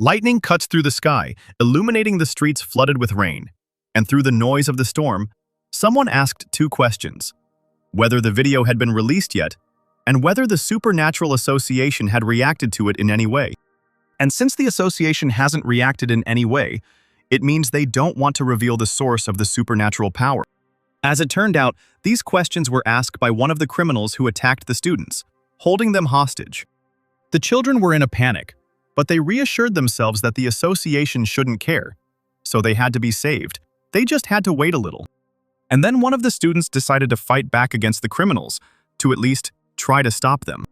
Lightning cuts through the sky, illuminating the streets flooded with rain. And through the noise of the storm, someone asked two questions: whether the video had been released yet, and whether the Supernatural Association had reacted to it in any way. And since the association hasn't reacted in any way, it means they don't want to reveal the source of the supernatural power. As it turned out, these questions were asked by one of the criminals who attacked the students, holding them hostage. The children were in a panic, but they reassured themselves that the association shouldn't care, so they had to be saved. They just had to wait a little. And then one of the students decided to fight back against the criminals, to at least try to stop them.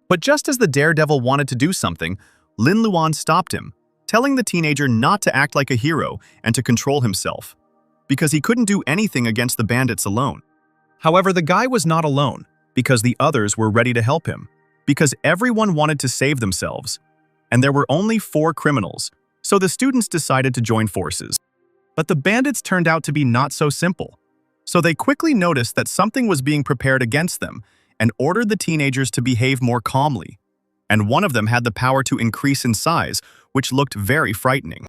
But just as the daredevil wanted to do something, Lin Luan stopped him, telling the teenager not to act like a hero and to control himself, because he couldn't do anything against the bandits alone. However, the guy was not alone, because the others were ready to help him, because everyone wanted to save themselves. And there were only 4 criminals, so the students decided to join forces. But the bandits turned out to be not so simple, so they quickly noticed that something was being prepared against them and ordered the teenagers to behave more calmly. And one of them had the power to increase in size, which looked very frightening.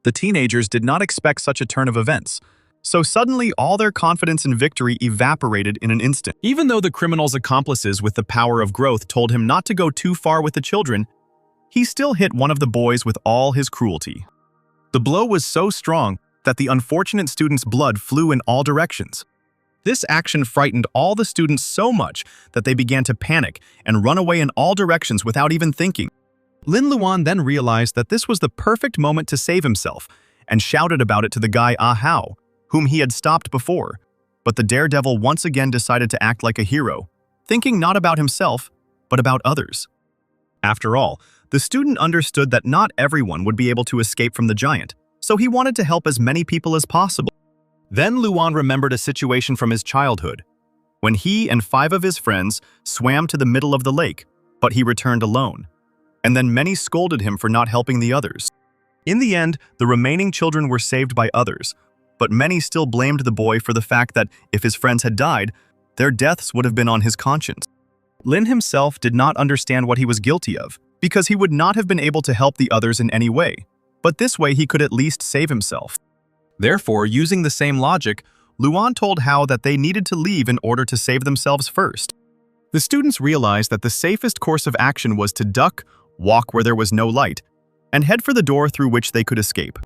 The teenagers did not expect such a turn of events, so suddenly all their confidence in victory evaporated in an instant. Even though the criminal's accomplices with the power of growth told him not to go too far with the children, he still hit one of the boys with all his cruelty. The blow was so strong that the unfortunate student's blood flew in all directions. This action frightened all the students so much that they began to panic and run away in all directions without even thinking. Lin Luan then realized that this was the perfect moment to save himself and shouted about it to the guy Ahao, whom he had stopped before. But the daredevil once again decided to act like a hero, thinking not about himself, but about others. After all, the student understood that not everyone would be able to escape from the giant, so he wanted to help as many people as possible. Then Luan remembered a situation from his childhood, when he and 5 of his friends swam to the middle of the lake, but he returned alone. And then many scolded him for not helping the others. In the end, the remaining children were saved by others, but many still blamed the boy for the fact that if his friends had died, their deaths would have been on his conscience. Lin himself did not understand what he was guilty of, because he would not have been able to help the others in any way, but this way he could at least save himself. Therefore, using the same logic, Luan told Hao that they needed to leave in order to save themselves first. The students realized that the safest course of action was to duck, walk where there was no light, and head for the door through which they could escape.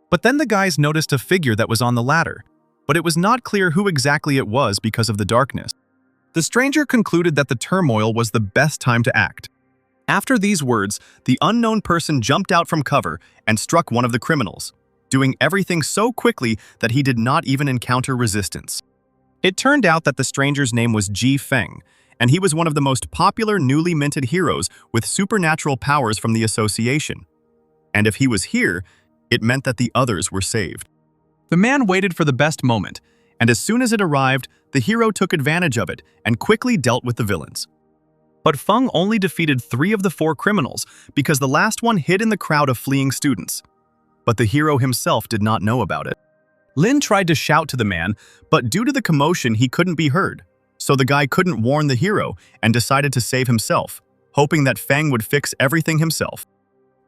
But then the guys noticed a figure that was on the ladder, but it was not clear who exactly it was because of the darkness. The stranger concluded that the turmoil was the best time to act. After these words, the unknown person jumped out from cover and struck one of the criminals, doing everything so quickly that he did not even encounter resistance. It turned out that the stranger's name was Ji Feng, and he was one of the most popular newly minted heroes with supernatural powers from the association. And if he was here, it meant that the others were saved. The man waited for the best moment, and as soon as it arrived, the hero took advantage of it and quickly dealt with the villains. But Feng only defeated 3 of the 4 criminals because the last one hid in the crowd of fleeing students. But the hero himself did not know about it. Lin tried to shout to the man, but due to the commotion he couldn't be heard, so the guy couldn't warn the hero and decided to save himself, hoping that Feng would fix everything himself.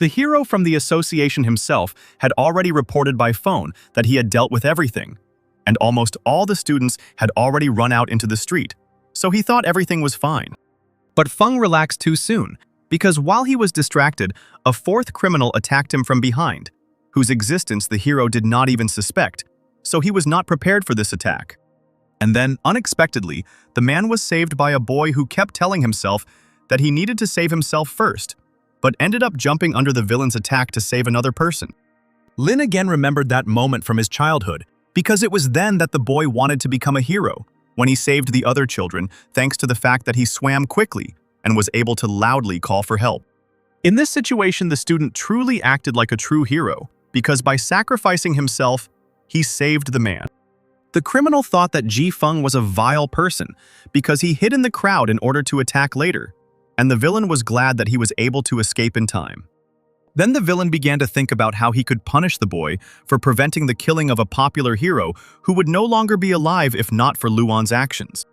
The hero from the association himself had already reported by phone that he had dealt with everything, and almost all the students had already run out into the street, so he thought everything was fine. But Feng relaxed too soon, because while he was distracted, a 4th criminal attacked him from behind, whose existence the hero did not even suspect, so he was not prepared for this attack. And then, unexpectedly, the man was saved by a boy who kept telling himself that he needed to save himself first, but ended up jumping under the villain's attack to save another person. Lin again remembered that moment from his childhood, because it was then that the boy wanted to become a hero, when he saved the other children thanks to the fact that he swam quickly and was able to loudly call for help. In this situation, the student truly acted like a true hero, because by sacrificing himself, he saved the man. The criminal thought that Ji Feng was a vile person because he hid in the crowd in order to attack later, and the villain was glad that he was able to escape in time. Then the villain began to think about how he could punish the boy for preventing the killing of a popular hero who would no longer be alive if not for Luan's actions.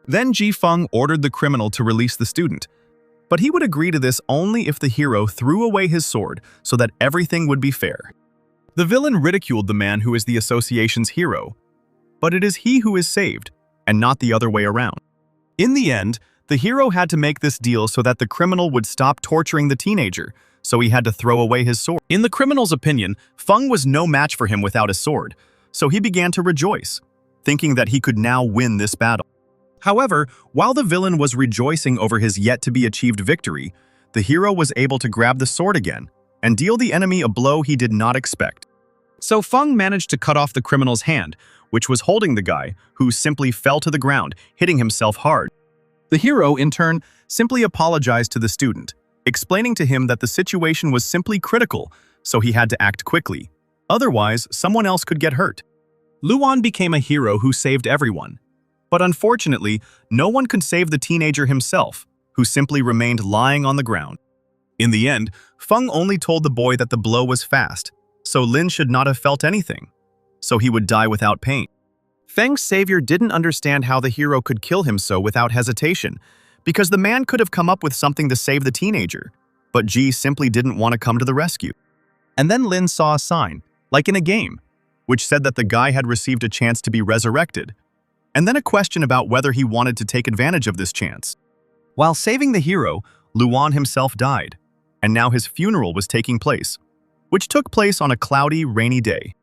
Then Ji Feng ordered the criminal to release the student, But he would agree to this only if the hero threw away his sword so that everything would be fair. The villain ridiculed the man who is the association's hero, but it is he who is saved, and not the other way around. In the end, the hero had to make this deal so that the criminal would stop torturing the teenager, so he had to throw away his sword. In the criminal's opinion, Feng was no match for him without a sword, so he began to rejoice, thinking that he could now win this battle. However, while the villain was rejoicing over his yet-to-be-achieved victory, the hero was able to grab the sword again and deal the enemy a blow he did not expect. So Feng managed to cut off the criminal's hand, which was holding the guy, who simply fell to the ground, hitting himself hard. The hero, in turn, simply apologized to the student, explaining to him that the situation was simply critical, so he had to act quickly. Otherwise, someone else could get hurt. Luan became a hero who saved everyone. But unfortunately, no one could save the teenager himself, who simply remained lying on the ground. In the end, Feng only told the boy that the blow was fast, so Lin should not have felt anything, so he would die without pain. Feng's savior didn't understand how the hero could kill him so without hesitation, because the man could have come up with something to save the teenager, but Ji simply didn't want to come to the rescue. And then Lin saw a sign, like in a game, which said that the guy had received a chance to be resurrected, and then a question about whether he wanted to take advantage of this chance. While saving the hero, Luan himself died, and now his funeral was taking place, which took place on a cloudy, rainy day.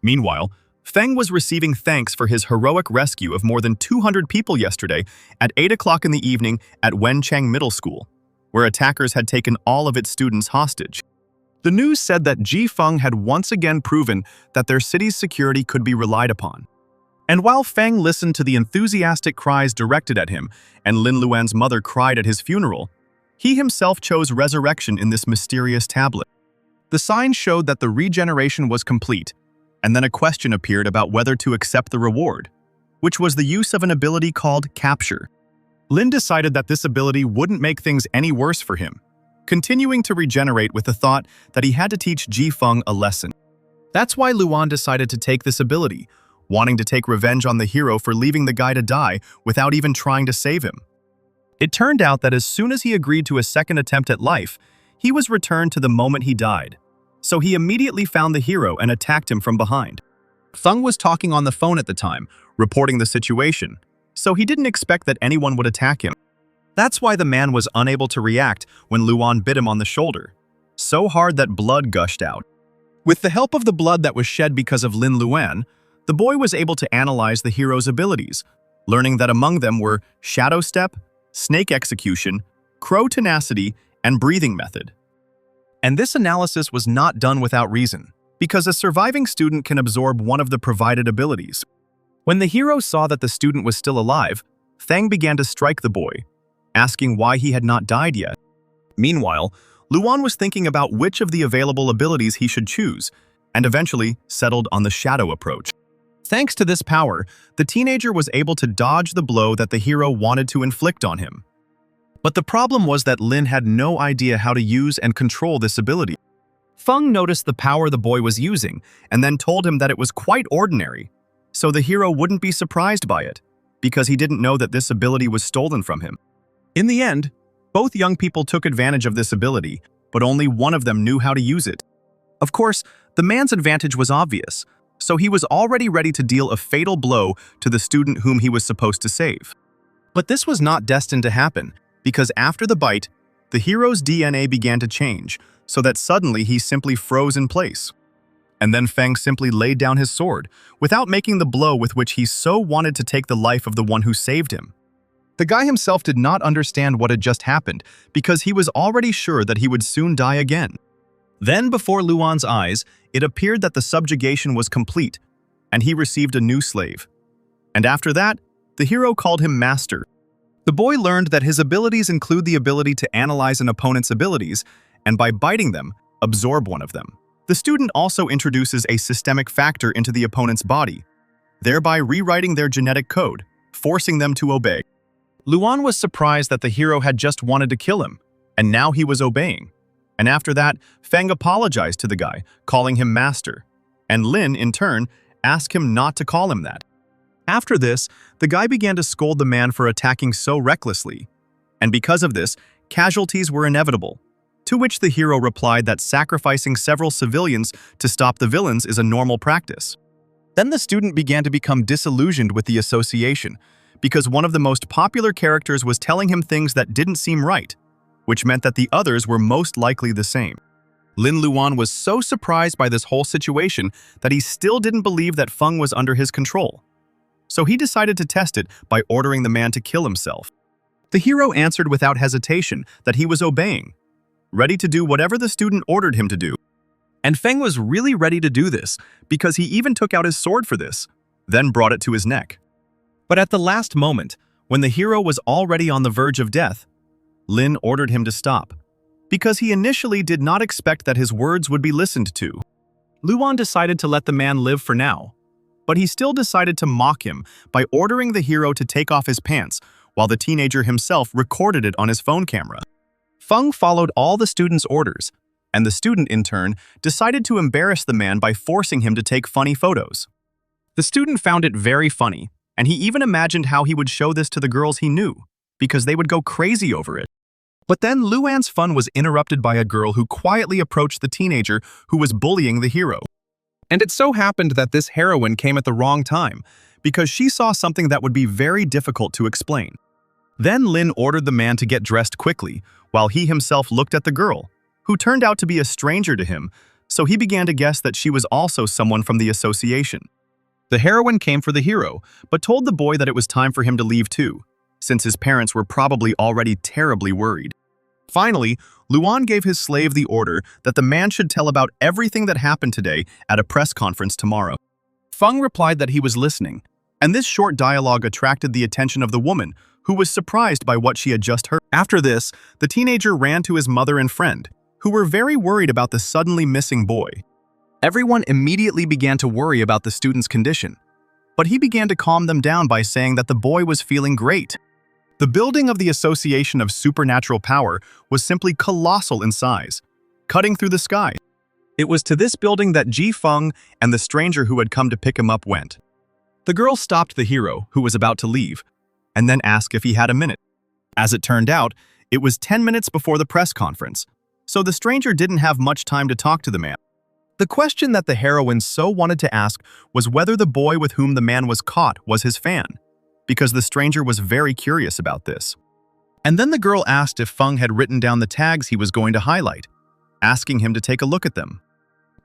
Meanwhile, Feng was receiving thanks for his heroic rescue of more than 200 people yesterday at 8 o'clock in the evening at Wenchang Middle School, where attackers had taken all of its students hostage. The news said that Ji Feng had once again proven that their city's security could be relied upon. And while Feng listened to the enthusiastic cries directed at him and Lin Luan's mother cried at his funeral, he himself chose resurrection in this mysterious tablet. The sign showed that the regeneration was complete, and then a question appeared about whether to accept the reward, which was the use of an ability called capture. Lin decided that this ability wouldn't make things any worse for him, continuing to regenerate with the thought that he had to teach Ji Feng a lesson. That's why Luan decided to take this ability, wanting to take revenge on the hero for leaving the guy to die without even trying to save him. It turned out that as soon as he agreed to a second attempt at life, he was returned to the moment he died. So he immediately found the hero and attacked him from behind. Feng was talking on the phone at the time, reporting the situation, so he didn't expect that anyone would attack him. That's why the man was unable to react when Luan bit him on the shoulder, so hard that blood gushed out. With the help of the blood that was shed because of Lin Luan, the boy was able to analyze the hero's abilities, learning that among them were Shadow Step, Snake Execution, Crow Tenacity, and Breathing Method. And this analysis was not done without reason, because a surviving student can absorb one of the provided abilities. When the hero saw that the student was still alive, Feng began to strike the boy, asking why he had not died yet. Meanwhile, Luan was thinking about which of the available abilities he should choose, and eventually settled on the shadow approach. Thanks to this power, the teenager was able to dodge the blow that the hero wanted to inflict on him. But the problem was that Lin had no idea how to use and control this ability. Feng noticed the power the boy was using and then told him that it was quite ordinary, so the hero wouldn't be surprised by it, because he didn't know that this ability was stolen from him. In the end, both young people took advantage of this ability, but only one of them knew how to use it. Of course, the man's advantage was obvious, so he was already ready to deal a fatal blow to the student whom he was supposed to save. But this was not destined to happen, because after the bite, the hero's DNA began to change, so that suddenly he simply froze in place. And then Feng simply laid down his sword, without making the blow with which he so wanted to take the life of the one who saved him. The guy himself did not understand what had just happened, because he was already sure that he would soon die again. Then, before Luan's eyes, it appeared that the subjugation was complete, and he received a new slave. And after that, the hero called him Master. The boy learned that his abilities include the ability to analyze an opponent's abilities, and by biting them, absorb one of them. The student also introduces a systemic factor into the opponent's body, thereby rewriting their genetic code, forcing them to obey. Luan was surprised that the hero had just wanted to kill him, and now he was obeying. And after that, Feng apologized to the guy, calling him Master, and Lin, in turn, asked him not to call him that. After this, the guy began to scold the man for attacking so recklessly, and because of this, casualties were inevitable, to which the hero replied that sacrificing several civilians to stop the villains is a normal practice. Then the student began to become disillusioned with the association, because one of the most popular characters was telling him things that didn't seem right, which meant that the others were most likely the same. Lin Luan was so surprised by this whole situation that he still didn't believe that Feng was under his control. So he decided to test it by ordering the man to kill himself. The hero answered without hesitation that he was obeying, ready to do whatever the student ordered him to do. And Feng was really ready to do this, because he even took out his sword for this, then brought it to his neck. But at the last moment, when the hero was already on the verge of death, Lin ordered him to stop, because he initially did not expect that his words would be listened to. Luan decided to let the man live for now, but he still decided to mock him by ordering the hero to take off his pants, while the teenager himself recorded it on his phone camera. Feng followed all the student's orders, and the student, in turn, decided to embarrass the man by forcing him to take funny photos. The student found it very funny, and he even imagined how he would show this to the girls he knew, because they would go crazy over it. But then Luan's fun was interrupted by a girl who quietly approached the teenager who was bullying the hero. And it so happened that this heroine came at the wrong time, because she saw something that would be very difficult to explain. Then Lin ordered the man to get dressed quickly, while he himself looked at the girl, who turned out to be a stranger to him, so he began to guess that she was also someone from the association. The heroine came for the hero, but told the boy that it was time for him to leave too, since his parents were probably already terribly worried. Finally, Luan gave his slave the order that the man should tell about everything that happened today at a press conference tomorrow. Feng replied that he was listening, and this short dialogue attracted the attention of the woman, who was surprised by what she had just heard. After this, the teenager ran to his mother and friend, who were very worried about the suddenly missing boy. Everyone immediately began to worry about the student's condition, but he began to calm them down by saying that the boy was feeling great. The building of the Association of Supernatural Power was simply colossal in size, cutting through the sky. It was to this building that Ji Feng and the stranger who had come to pick him up went. The girl stopped the hero, who was about to leave, and then asked if he had a minute. As it turned out, it was 10 minutes before the press conference, so the stranger didn't have much time to talk to the man. The question that the heroine so wanted to ask was whether the boy with whom the man was caught was his fan, because the stranger was very curious about this. And then the girl asked if Feng had written down the tags he was going to highlight, asking him to take a look at them.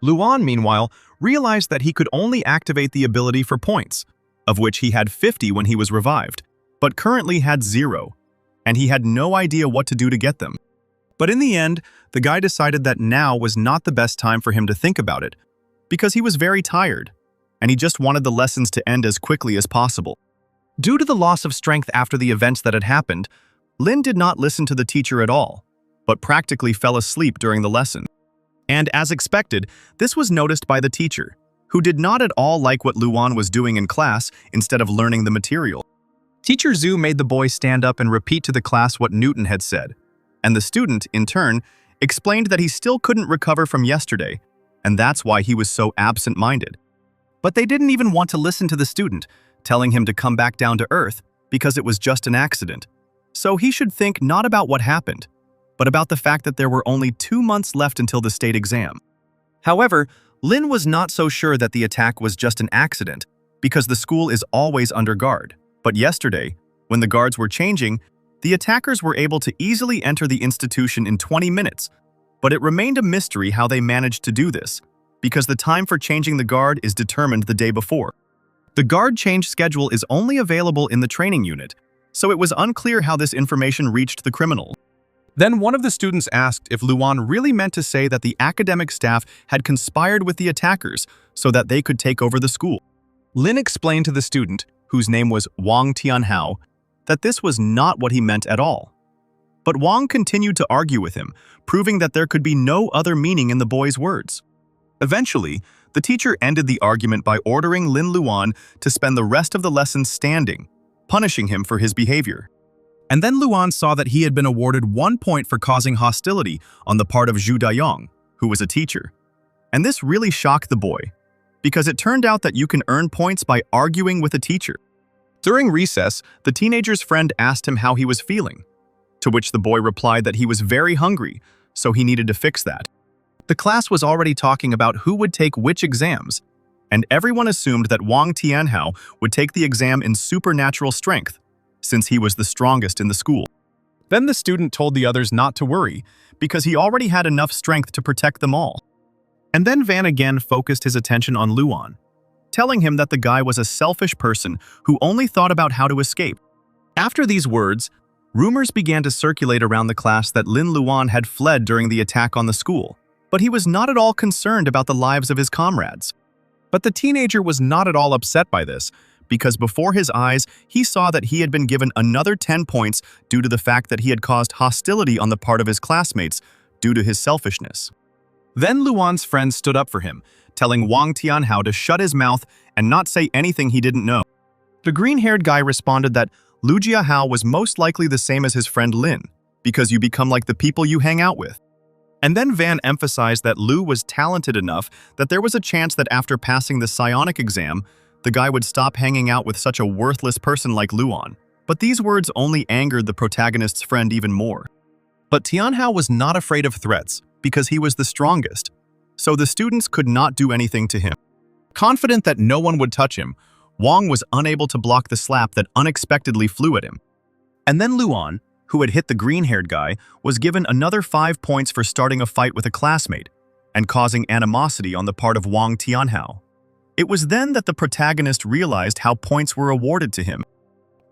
Luan, meanwhile, realized that he could only activate the ability for points, of which he had 50 when he was revived, but currently had 0, and he had no idea what to do to get them. But in the end, the guy decided that now was not the best time for him to think about it, because he was very tired, and he just wanted the lessons to end as quickly as possible. Due to the loss of strength after the events that had happened, Lin did not listen to the teacher at all, but practically fell asleep during the lesson. And as expected, this was noticed by the teacher, who did not at all like what Luan was doing in class instead of learning the material. Teacher Zhu made the boy stand up and repeat to the class what Newton had said, and the student, in turn, explained that he still couldn't recover from yesterday, and that's why he was so absent-minded. But they didn't even want to listen to the student, telling him to come back down to earth because it was just an accident. So he should think not about what happened, but about the fact that there were only 2 months left until the state exam. However, Lin was not so sure that the attack was just an accident, because the school is always under guard. But yesterday, when the guards were changing, the attackers were able to easily enter the institution in 20 minutes, but it remained a mystery how they managed to do this, because the time for changing the guard is determined the day before. The guard change schedule is only available in the training unit, so it was unclear how this information reached the criminal. Then one of the students asked if Luan really meant to say that the academic staff had conspired with the attackers so that they could take over the school. Lin explained to the student, whose name was Wang Tianhao, that this was not what he meant at all. But Wang continued to argue with him, proving that there could be no other meaning in the boy's words. Eventually, the teacher ended the argument by ordering Lin Luan to spend the rest of the lesson standing, punishing him for his behavior. And then Luan saw that he had been awarded 1 point for causing hostility on the part of Zhu Dayong, who was a teacher. And this really shocked the boy, because it turned out that you can earn points by arguing with a teacher. During recess, the teenager's friend asked him how he was feeling, to which the boy replied that he was very hungry, so he needed to fix that. The class was already talking about who would take which exams, and everyone assumed that Wang Tianhao would take the exam in supernatural strength, since he was the strongest in the school. Then the student told the others not to worry, because he already had enough strength to protect them all. And then Van again focused his attention on Luan, telling him that the guy was a selfish person who only thought about how to escape. After these words, rumors began to circulate around the class that Lin Luan had fled during the attack on the school, but he was not at all concerned about the lives of his comrades. But the teenager was not at all upset by this, because before his eyes, he saw that he had been given another 10 points due to the fact that he had caused hostility on the part of his classmates due to his selfishness. Then Luan's friend stood up for him, telling Wang Tianhao to shut his mouth and not say anything he didn't know. The green-haired guy responded that Lu Jiahao was most likely the same as his friend Lin, because you become like the people you hang out with. And then Van emphasized that Lu was talented enough that there was a chance that after passing the psionic exam, the guy would stop hanging out with such a worthless person like Luan. But these words only angered the protagonist's friend even more. But Tianhao was not afraid of threats, because he was the strongest, so the students could not do anything to him. Confident that no one would touch him, Wang was unable to block the slap that unexpectedly flew at him. And then Luan, who had hit the green-haired guy, was given another 5 points for starting a fight with a classmate and causing animosity on the part of Wang Tianhao. It was then that the protagonist realized how points were awarded to him.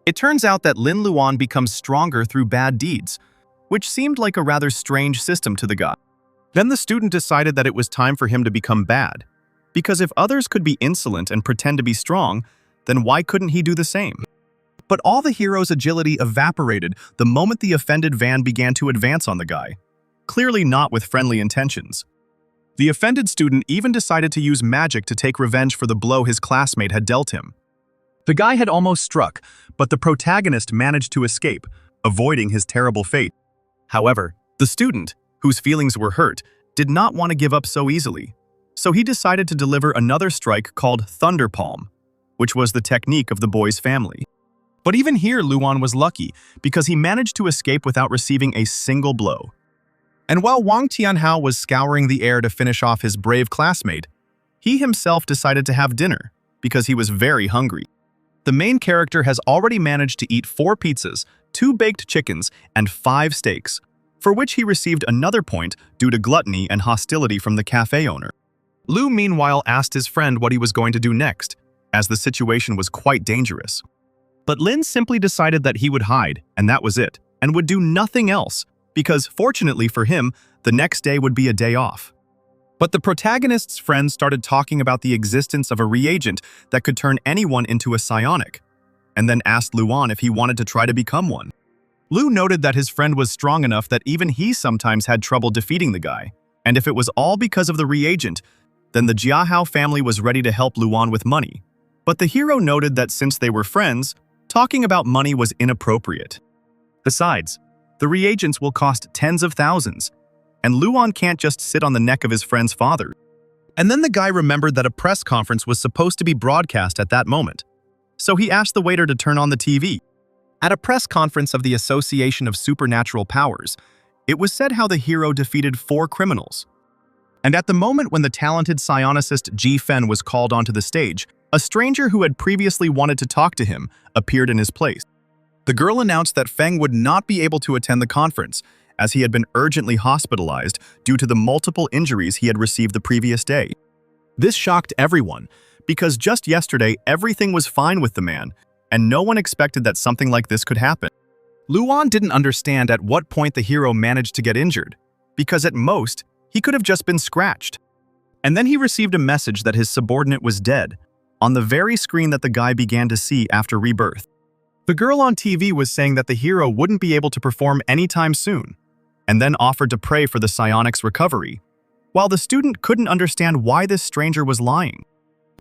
It turns out that Lin Luan becomes stronger through bad deeds, which seemed like a rather strange system to the guy. Then the student decided that it was time for him to become bad, because if others could be insolent and pretend to be strong, then why couldn't he do the same? But all the hero's agility evaporated the moment the offended Van began to advance on the guy, clearly not with friendly intentions. The offended student even decided to use magic to take revenge for the blow his classmate had dealt him. The guy had almost struck, but the protagonist managed to escape, avoiding his terrible fate. However, the student, whose feelings were hurt, did not want to give up so easily, so he decided to deliver another strike called Thunder Palm, which was the technique of the boy's family. But even here Luan was lucky, because he managed to escape without receiving a single blow. And while Wang Tianhao was scouring the air to finish off his brave classmate, he himself decided to have dinner, because he was very hungry. The main character has already managed to eat 4 pizzas, 2 baked chickens, and 5 steaks, for which he received another point due to gluttony and hostility from the cafe owner. Lu meanwhile asked his friend what he was going to do next, as the situation was quite dangerous. But Lin simply decided that he would hide, and that was it, and would do nothing else, because fortunately for him, the next day would be a day off. But the protagonist's friend started talking about the existence of a reagent that could turn anyone into a psionic, and then asked Luan if he wanted to try to become one. Lu noted that his friend was strong enough that even he sometimes had trouble defeating the guy, and if it was all because of the reagent, then the Jiahao family was ready to help Luan with money. But the hero noted that since they were friends, talking about money was inappropriate. Besides, the reagents will cost tens of thousands, and Luan can't just sit on the neck of his friend's father. And then the guy remembered that a press conference was supposed to be broadcast at that moment, so he asked the waiter to turn on the TV. At a press conference of the Association of Supernatural Powers, it was said how the hero defeated 4 criminals. And at the moment when the talented psionicist Ji Fen was called onto the stage, a stranger who had previously wanted to talk to him appeared in his place. The girl announced that Feng would not be able to attend the conference, as he had been urgently hospitalized due to the multiple injuries he had received the previous day. This shocked everyone, because just yesterday everything was fine with the man, and no one expected that something like this could happen. Luan didn't understand at what point the hero managed to get injured, because at most, he could have just been scratched. And then he received a message that his subordinate was dead, on the very screen that the guy began to see after rebirth. The girl on TV was saying that the hero wouldn't be able to perform anytime soon, and then offered to pray for the psionic's recovery, while the student couldn't understand why this stranger was lying.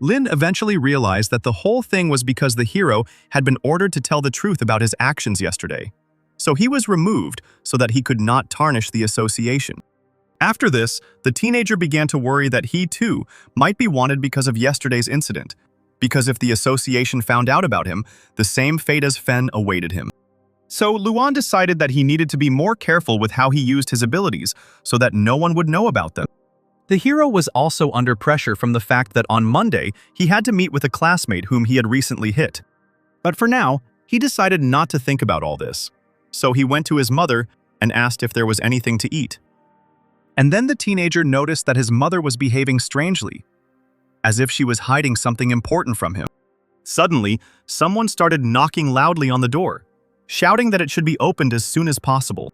Lin eventually realized that the whole thing was because the hero had been ordered to tell the truth about his actions yesterday, so he was removed so that he could not tarnish the association. After this, the teenager began to worry that he too might be wanted because of yesterday's incident, because if the association found out about him, the same fate as Fen awaited him. So Luan decided that he needed to be more careful with how he used his abilities so that no one would know about them. The hero was also under pressure from the fact that on Monday, he had to meet with a classmate whom he had recently hit. But for now, he decided not to think about all this. So he went to his mother and asked if there was anything to eat. And then the teenager noticed that his mother was behaving strangely, as if she was hiding something important from him. Suddenly, someone started knocking loudly on the door, shouting that it should be opened as soon as possible.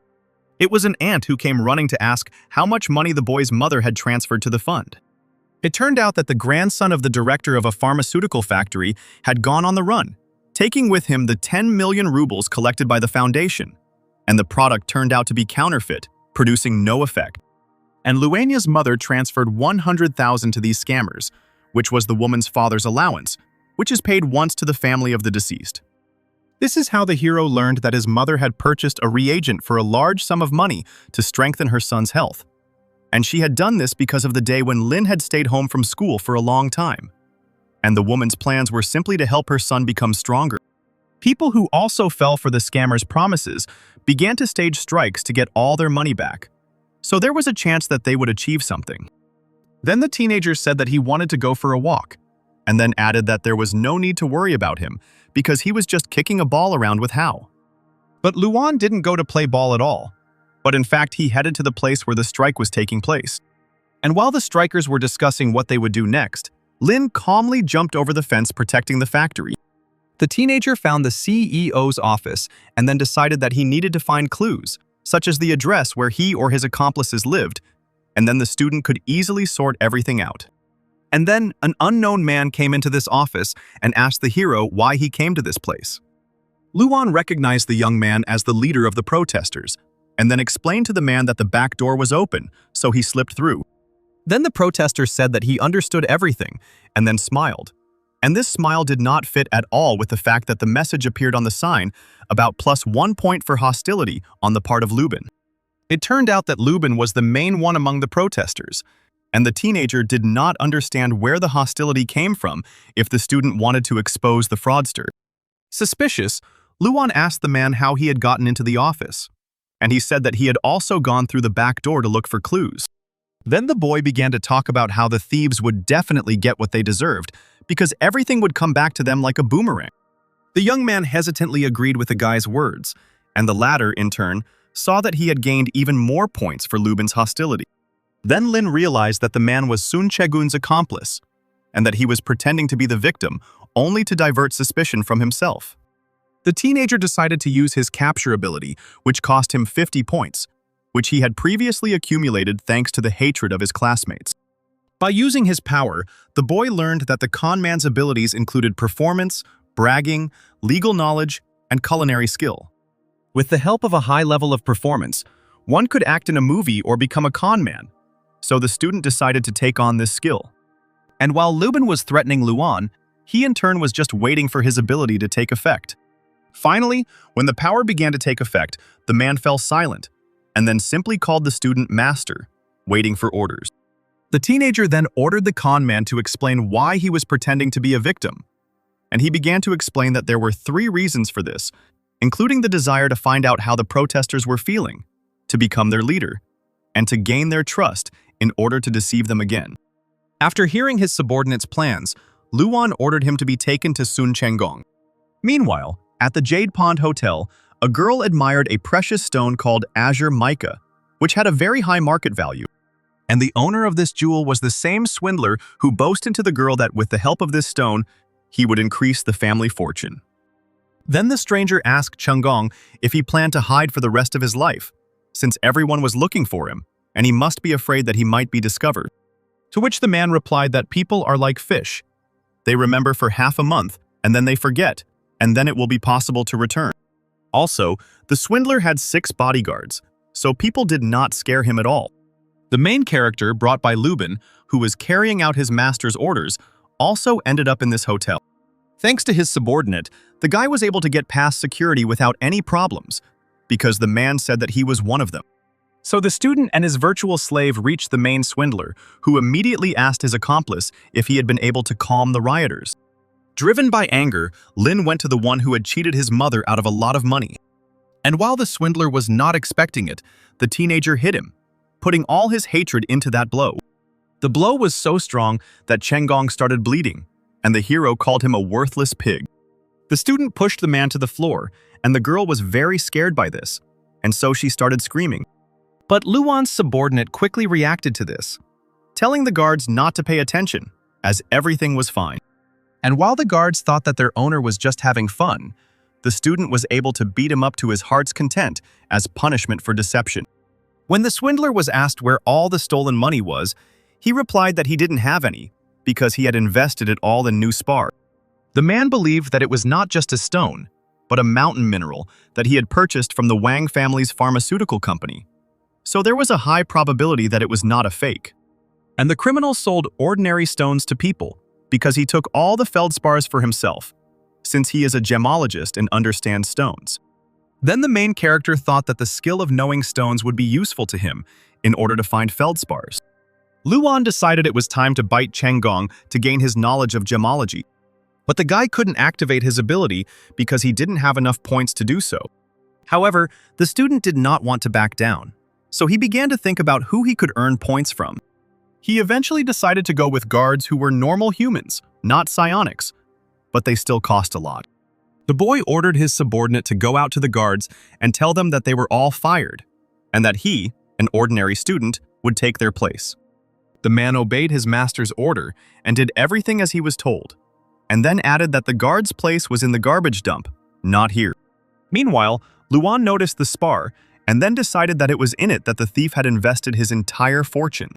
It was an aunt who came running to ask how much money the boy's mother had transferred to the fund. It turned out that the grandson of the director of a pharmaceutical factory had gone on the run, taking with him the 10 million rubles collected by the foundation, and the product turned out to be counterfeit, producing no effect. And Luania's mother transferred 100,000 to these scammers, which was the woman's father's allowance, which is paid once to the family of the deceased. This is how the hero learned that his mother had purchased a reagent for a large sum of money to strengthen her son's health. And she had done this because of the day when Lin had stayed home from school for a long time. And the woman's plans were simply to help her son become stronger. People who also fell for the scammer's promises began to stage strikes to get all their money back. So there was a chance that they would achieve something. Then the teenager said that he wanted to go for a walk, and then added that there was no need to worry about him because he was just kicking a ball around with Hao. But Luan didn't go to play ball at all, but in fact he headed to the place where the strike was taking place. And while the strikers were discussing what they would do next, Lin calmly jumped over the fence protecting the factory. The teenager found the CEO's office and then decided that he needed to find clues, such as the address where he or his accomplices lived, and then the student could easily sort everything out. And then an unknown man came into this office and asked the hero why he came to this place. Luan recognized the young man as the leader of the protesters, and then explained to the man that the back door was open, so he slipped through. Then the protester said that he understood everything, and then smiled. And this smile did not fit at all with the fact that the message appeared on the sign about +1 point for hostility on the part of Lubin. It turned out that Lubin was the main one among the protesters, and the teenager did not understand where the hostility came from if the student wanted to expose the fraudster. Suspicious, Luan asked the man how he had gotten into the office, and he said that he had also gone through the back door to look for clues. Then the boy began to talk about how the thieves would definitely get what they deserved because everything would come back to them like a boomerang. The young man hesitantly agreed with the guy's words, and the latter, in turn, saw that he had gained even more points for Lubin's hostility. Then Lin realized that the man was Sun Chegun's accomplice, and that he was pretending to be the victim only to divert suspicion from himself. The teenager decided to use his capture ability, which cost him 50 points, which he had previously accumulated thanks to the hatred of his classmates. By using his power, the boy learned that the con man's abilities included performance, bragging, legal knowledge, and culinary skill. With the help of a high level of performance, one could act in a movie or become a con man. So the student decided to take on this skill. And while Lubin was threatening Luan, he in turn was just waiting for his ability to take effect. Finally, when the power began to take effect, the man fell silent, and then simply called the student master, waiting for orders. The teenager then ordered the con man to explain why he was pretending to be a victim. And he began to explain that there were 3 reasons for this, including the desire to find out how the protesters were feeling, to become their leader, and to gain their trust in order to deceive them again. After hearing his subordinate's plans, Luan ordered him to be taken to Sun Chenggong. Meanwhile, at the Jade Pond Hotel, a girl admired a precious stone called azure mica, which had a very high market value. And the owner of this jewel was the same swindler who boasted to the girl that with the help of this stone, he would increase the family fortune. Then the stranger asked Chenggong if he planned to hide for the rest of his life, since everyone was looking for him, and he must be afraid that he might be discovered. To which the man replied that people are like fish. They remember for half a month, and then they forget, and then it will be possible to return. Also, the swindler had 6 bodyguards, so people did not scare him at all. The main character brought by Lubin, who was carrying out his master's orders, also ended up in this hotel. Thanks to his subordinate, the guy was able to get past security without any problems, because the man said that he was one of them. So the student and his virtual slave reached the main swindler, who immediately asked his accomplice if he had been able to calm the rioters. Driven by anger, Lin went to the one who had cheated his mother out of a lot of money. And while the swindler was not expecting it, the teenager hit him, putting all his hatred into that blow. The blow was so strong that Chengong started bleeding, and the hero called him a worthless pig. The student pushed the man to the floor, and the girl was very scared by this, and so she started screaming. But Luan's subordinate quickly reacted to this, telling the guards not to pay attention, as everything was fine. And while the guards thought that their owner was just having fun, the student was able to beat him up to his heart's content as punishment for deception. When the swindler was asked where all the stolen money was, he replied that he didn't have any, because he had invested it all in new spar. The man believed that it was not just a stone, but a mountain mineral that he had purchased from the Wang family's pharmaceutical company. So there was a high probability that it was not a fake. And the criminal sold ordinary stones to people because he took all the feldspars for himself, since he is a gemologist and understands stones. Then the main character thought that the skill of knowing stones would be useful to him in order to find feldspars. Luan decided it was time to bite Chengong to gain his knowledge of gemology, but the guy couldn't activate his ability because he didn't have enough points to do so. However, the student did not want to back down, so he began to think about who he could earn points from. He eventually decided to go with guards who were normal humans, not psionics, but they still cost a lot. The boy ordered his subordinate to go out to the guards and tell them that they were all fired, and that he, an ordinary student, would take their place. The man obeyed his master's order and did everything as he was told, and then added that the guard's place was in the garbage dump, not here. Meanwhile, Luan noticed the spar and then decided that it was in it that the thief had invested his entire fortune.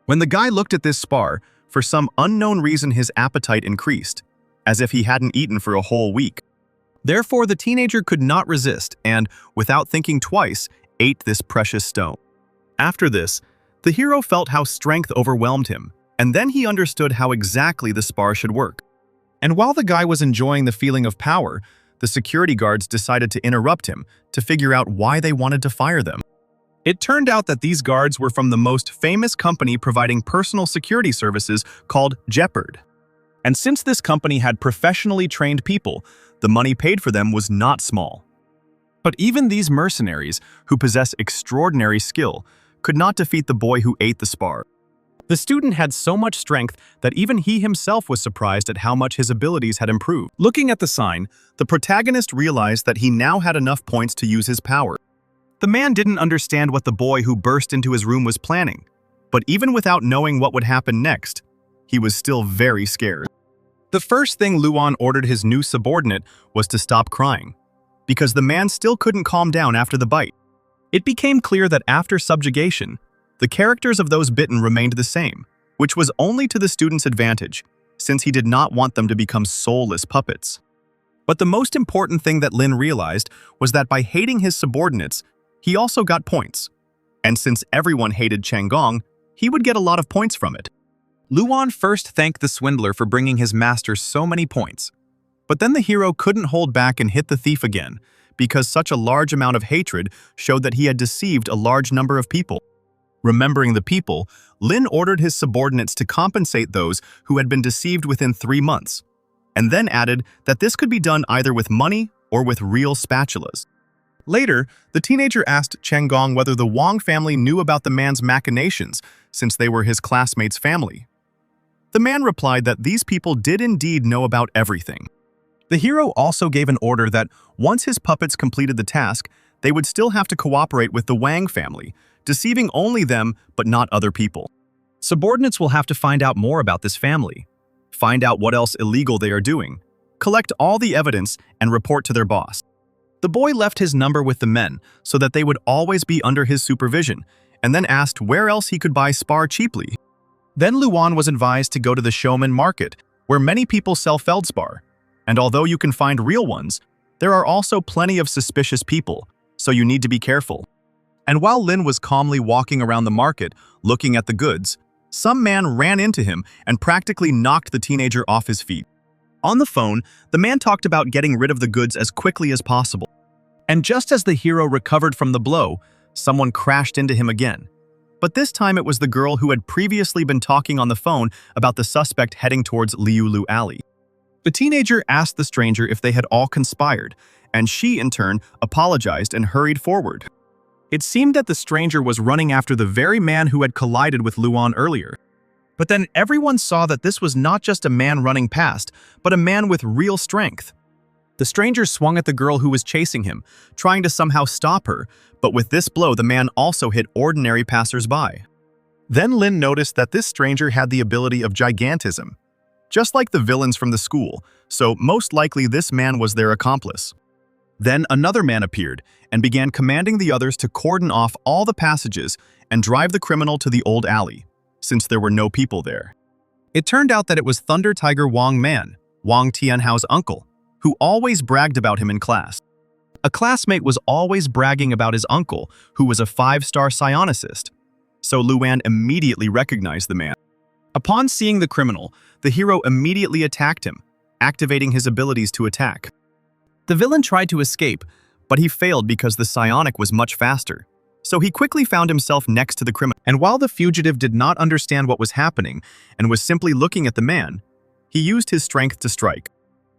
When the guy looked at this spar, for some unknown reason his appetite increased, as if he hadn't eaten for a whole week. Therefore, the teenager could not resist and, without thinking twice, ate this precious stone. After this, the hero felt how strength overwhelmed him, and then he understood how exactly the spar should work. And while the guy was enjoying the feeling of power, the security guards decided to interrupt him to figure out why they wanted to fire them. It turned out that these guards were from the most famous company providing personal security services called Jeopard. And since this company had professionally trained people, the money paid for them was not small. But even these mercenaries, who possess extraordinary skill, could not defeat the boy who ate the spar. The student had so much strength that even he himself was surprised at how much his abilities had improved. Looking at the sign, the protagonist realized that he now had enough points to use his power. The man didn't understand what the boy who burst into his room was planning, but even without knowing what would happen next, he was still very scared. The first thing Luan ordered his new subordinate was to stop crying, because the man still couldn't calm down after the bite. It became clear that after subjugation, the characters of those bitten remained the same, which was only to the student's advantage, since he did not want them to become soulless puppets. But the most important thing that Lin realized was that by hating his subordinates, he also got points. And since everyone hated Chengong, he would get a lot of points from it. Luan first thanked the swindler for bringing his master so many points. But then the hero couldn't hold back and hit the thief again, because such a large amount of hatred showed that he had deceived a large number of people. Remembering the people, Lin ordered his subordinates to compensate those who had been deceived within 3 months, and then added that this could be done either with money or with real spatulas. Later, the teenager asked Chengong whether the Wang family knew about the man's machinations, since they were his classmates' family. The man replied that these people did indeed know about everything. The hero also gave an order that once his puppets completed the task, they would still have to cooperate with the Wang family, deceiving only them but not other people. Subordinates will have to find out more about this family, find out what else illegal they are doing, collect all the evidence, and report to their boss. The boy left his number with the men so that they would always be under his supervision, and then asked where else he could buy spar cheaply. Then Luan was advised to go to the Showman market, where many people sell feldspar, and although you can find real ones, there are also plenty of suspicious people, so you need to be careful. And while Lin was calmly walking around the market, looking at the goods, some man ran into him and practically knocked the teenager off his feet. On the phone, the man talked about getting rid of the goods as quickly as possible. And just as the hero recovered from the blow, someone crashed into him again. But this time it was the girl who had previously been talking on the phone about the suspect heading towards Liulu Alley. The teenager asked the stranger if they had all conspired, and she, in turn, apologized and hurried forward. It seemed that the stranger was running after the very man who had collided with Luan earlier. But then everyone saw that this was not just a man running past, but a man with real strength. The stranger swung at the girl who was chasing him, trying to somehow stop her, but with this blow the man also hit ordinary passers-by. Then Lin noticed that this stranger had the ability of gigantism, just like the villains from the school, so most likely this man was their accomplice. Then another man appeared and began commanding the others to cordon off all the passages and drive the criminal to the old alley, since there were no people there. It turned out that it was Thunder Tiger Wang Man, Wang Tianhao's uncle, who always bragged about him in class. A classmate was always bragging about his uncle, who was a 5-star psionicist, so Luan immediately recognized the man. Upon seeing the criminal, the hero immediately attacked him, activating his abilities to attack. The villain tried to escape, but he failed because the psionic was much faster. So he quickly found himself next to the criminal. And while the fugitive did not understand what was happening and was simply looking at the man, he used his strength to strike.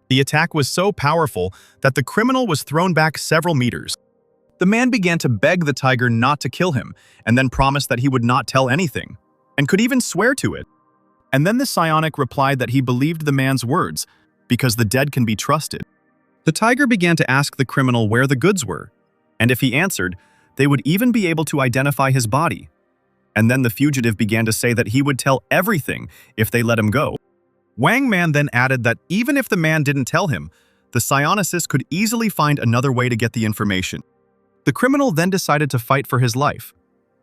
The attack was so powerful that the criminal was thrown back several meters. The man began to beg the tiger not to kill him, and then promised that he would not tell anything, and could even swear to it. And then the psionic replied that he believed the man's words, because the dead can be trusted. The tiger began to ask the criminal where the goods were, and if he answered, they would even be able to identify his body. And then the fugitive began to say that he would tell everything if they let him go. Wang Man then added that even if the man didn't tell him, the psionicist could easily find another way to get the information. The criminal then decided to fight for his life,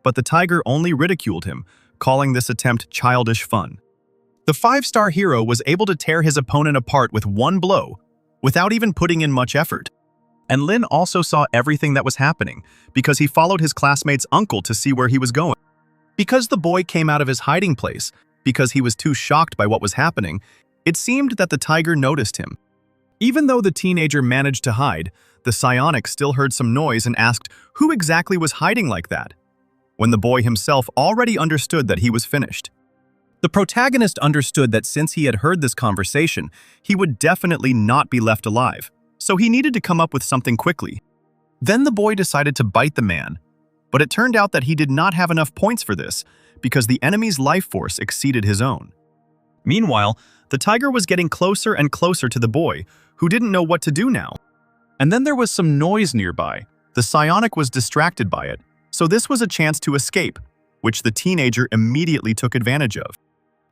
but the tiger only ridiculed him, calling this attempt childish fun. The 5-star hero was able to tear his opponent apart with one blow, without even putting in much effort. And Lin also saw everything that was happening, because he followed his classmate's uncle to see where he was going. Because the boy came out of his hiding place, because he was too shocked by what was happening, it seemed that the tiger noticed him. Even though the teenager managed to hide, the psionic still heard some noise and asked who exactly was hiding like that, when the boy himself already understood that he was finished. The protagonist understood that since he had heard this conversation, he would definitely not be left alive, so he needed to come up with something quickly. Then the boy decided to bite the man, but it turned out that he did not have enough points for this, because the enemy's life force exceeded his own. Meanwhile, the tiger was getting closer and closer to the boy, who didn't know what to do now. And then there was some noise nearby. The psionic was distracted by it, so this was a chance to escape, which the teenager immediately took advantage of.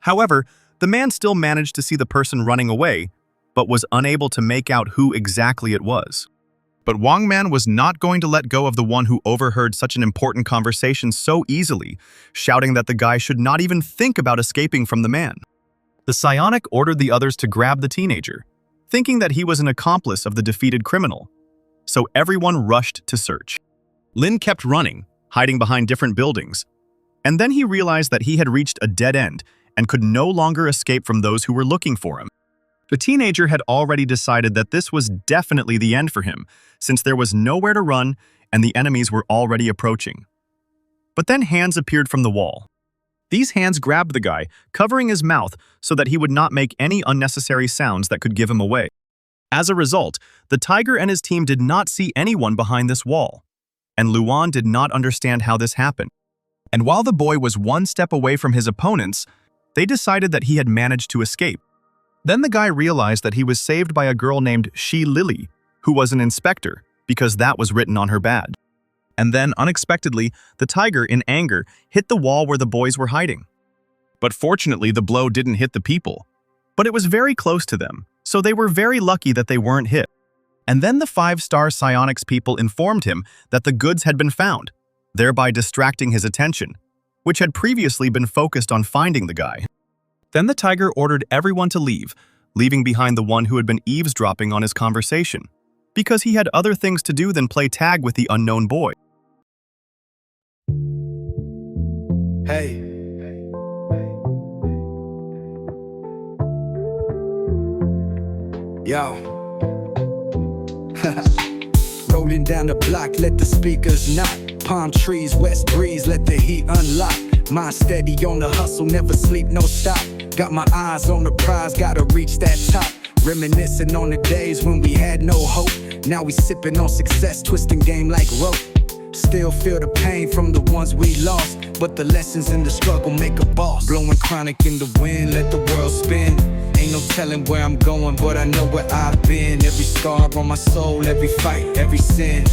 However, the man still managed to see the person running away, but was unable to make out who exactly it was. But Wang Man was not going to let go of the one who overheard such an important conversation so easily, shouting that the guy should not even think about escaping from the man. The psionic ordered the others to grab the teenager, thinking that he was an accomplice of the defeated criminal. So everyone rushed to search. Lin kept running, hiding behind different buildings, and then he realized that he had reached a dead end and could no longer escape from those who were looking for him. The teenager had already decided that this was definitely the end for him, since there was nowhere to run and the enemies were already approaching. But then hands appeared from the wall. These hands grabbed the guy, covering his mouth so that he would not make any unnecessary sounds that could give him away. As a result, the tiger and his team did not see anyone behind this wall, and Luan did not understand how this happened. And while the boy was one step away from his opponents, they decided that he had managed to escape. Then the guy realized that he was saved by a girl named Shi Lily, who was an inspector, because that was written on her badge. And then, unexpectedly, the tiger, in anger, hit the wall where the boys were hiding. But fortunately, the blow didn't hit the people. But it was very close to them, so they were very lucky that they weren't hit. And then the 5-star psionics people informed him that the goods had been found, thereby distracting his attention, which had previously been focused on finding the guy. Then the tiger ordered everyone to leave, leaving behind the one who had been eavesdropping on his conversation, because he had other things to do than play tag with the unknown boy. Hey. Yo. Rolling down the block, let the speakers knock. Palm trees, west breeze, let the heat unlock. Mind steady on the hustle, never sleep, no stop. Got my eyes on the prize, gotta reach that top. Reminiscing on the days when we had no hope. Now we sipping on success, twisting game like rope. Still feel the pain from the ones we lost, but the lessons in the struggle make a boss. Blowing chronic in the wind, let the world spin. Ain't no telling where I'm going, but I know where I've been. Every scar on my soul, every fight, every sin.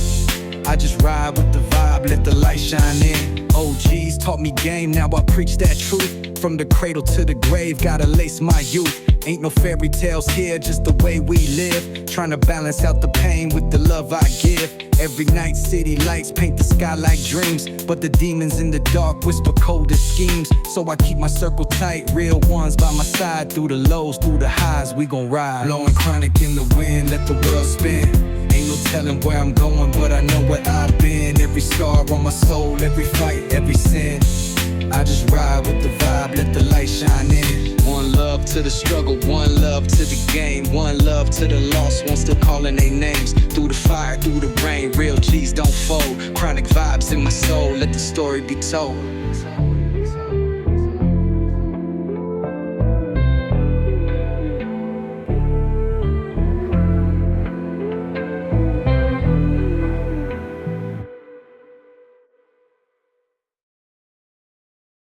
I just ride with the vibe, let the light shine in. OGs taught me game, now I preach that truth. From the cradle to the grave, gotta lace my youth. Ain't no fairy tales here, just the way we live. Trying to balance out the pain with the love I give. Every night city lights paint the sky like dreams, but the demons in the dark whisper coldest schemes. So I keep my circle tight, real ones by my side. Through the lows, through the highs, we gon' ride. Blowing chronic in the wind, let the world spin. Ain't no telling where I'm going, but I know where I've been. Every scar on my soul, every fight, every sin. I just ride with the vibe, let the light shine in. One love to the struggle, one love to the game. One love to the lost ones still calling their names. Through the fire, through the rain, real G's don't fold. Chronic vibes in my soul, let the story be told.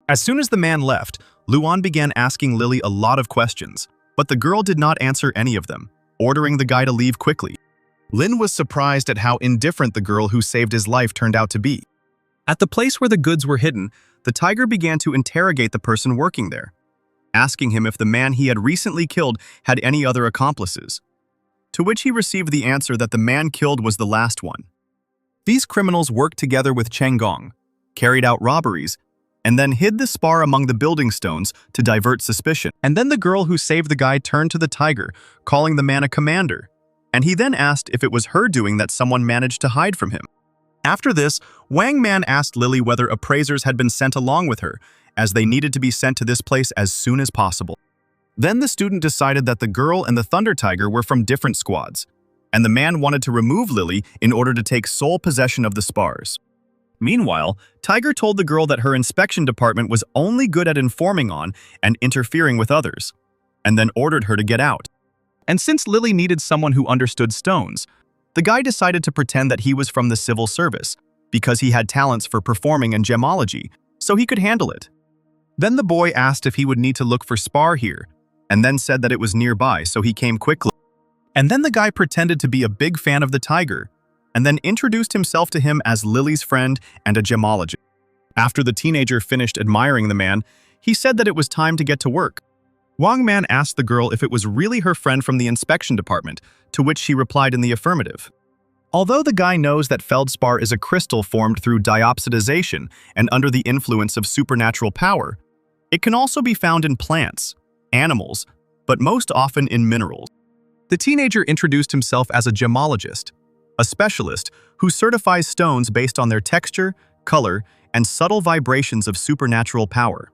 As soon as the man left, Luan began asking Lily a lot of questions, but the girl did not answer any of them, ordering the guy to leave quickly. Lin was surprised at how indifferent the girl who saved his life turned out to be. At the place where the goods were hidden, the tiger began to interrogate the person working there, asking him if the man he had recently killed had any other accomplices, to which he received the answer that the man killed was the last one. These criminals worked together with Cheng Gong, carried out robberies, and then hid the spar among the building stones to divert suspicion. And then the girl who saved the guy turned to the tiger, calling the man a commander, and he then asked if it was her doing that someone managed to hide from him. After this, Wang Man asked Lily whether appraisers had been sent along with her, as they needed to be sent to this place as soon as possible. Then the student decided that the girl and the Thunder Tiger were from different squads, and the man wanted to remove Lily in order to take sole possession of the spars. Meanwhile, Tiger told the girl that her inspection department was only good at informing on and interfering with others, and then ordered her to get out. And since Lily needed someone who understood stones, the guy decided to pretend that he was from the civil service because he had talents for performing and gemology, so he could handle it. Then the boy asked if he would need to look for spar here, and then said that it was nearby, so he came quickly. And then the guy pretended to be a big fan of the tiger, and then introduced himself to him as Lily's friend and a gemologist. After the teenager finished admiring the man, he said that it was time to get to work. Wang Man asked the girl if it was really her friend from the inspection department, to which she replied in the affirmative. Although the guy knows that feldspar is a crystal formed through diopsidization and under the influence of supernatural power, it can also be found in plants, animals, but most often in minerals. The teenager introduced himself as a gemologist, a specialist who certifies stones based on their texture, color, and subtle vibrations of supernatural power.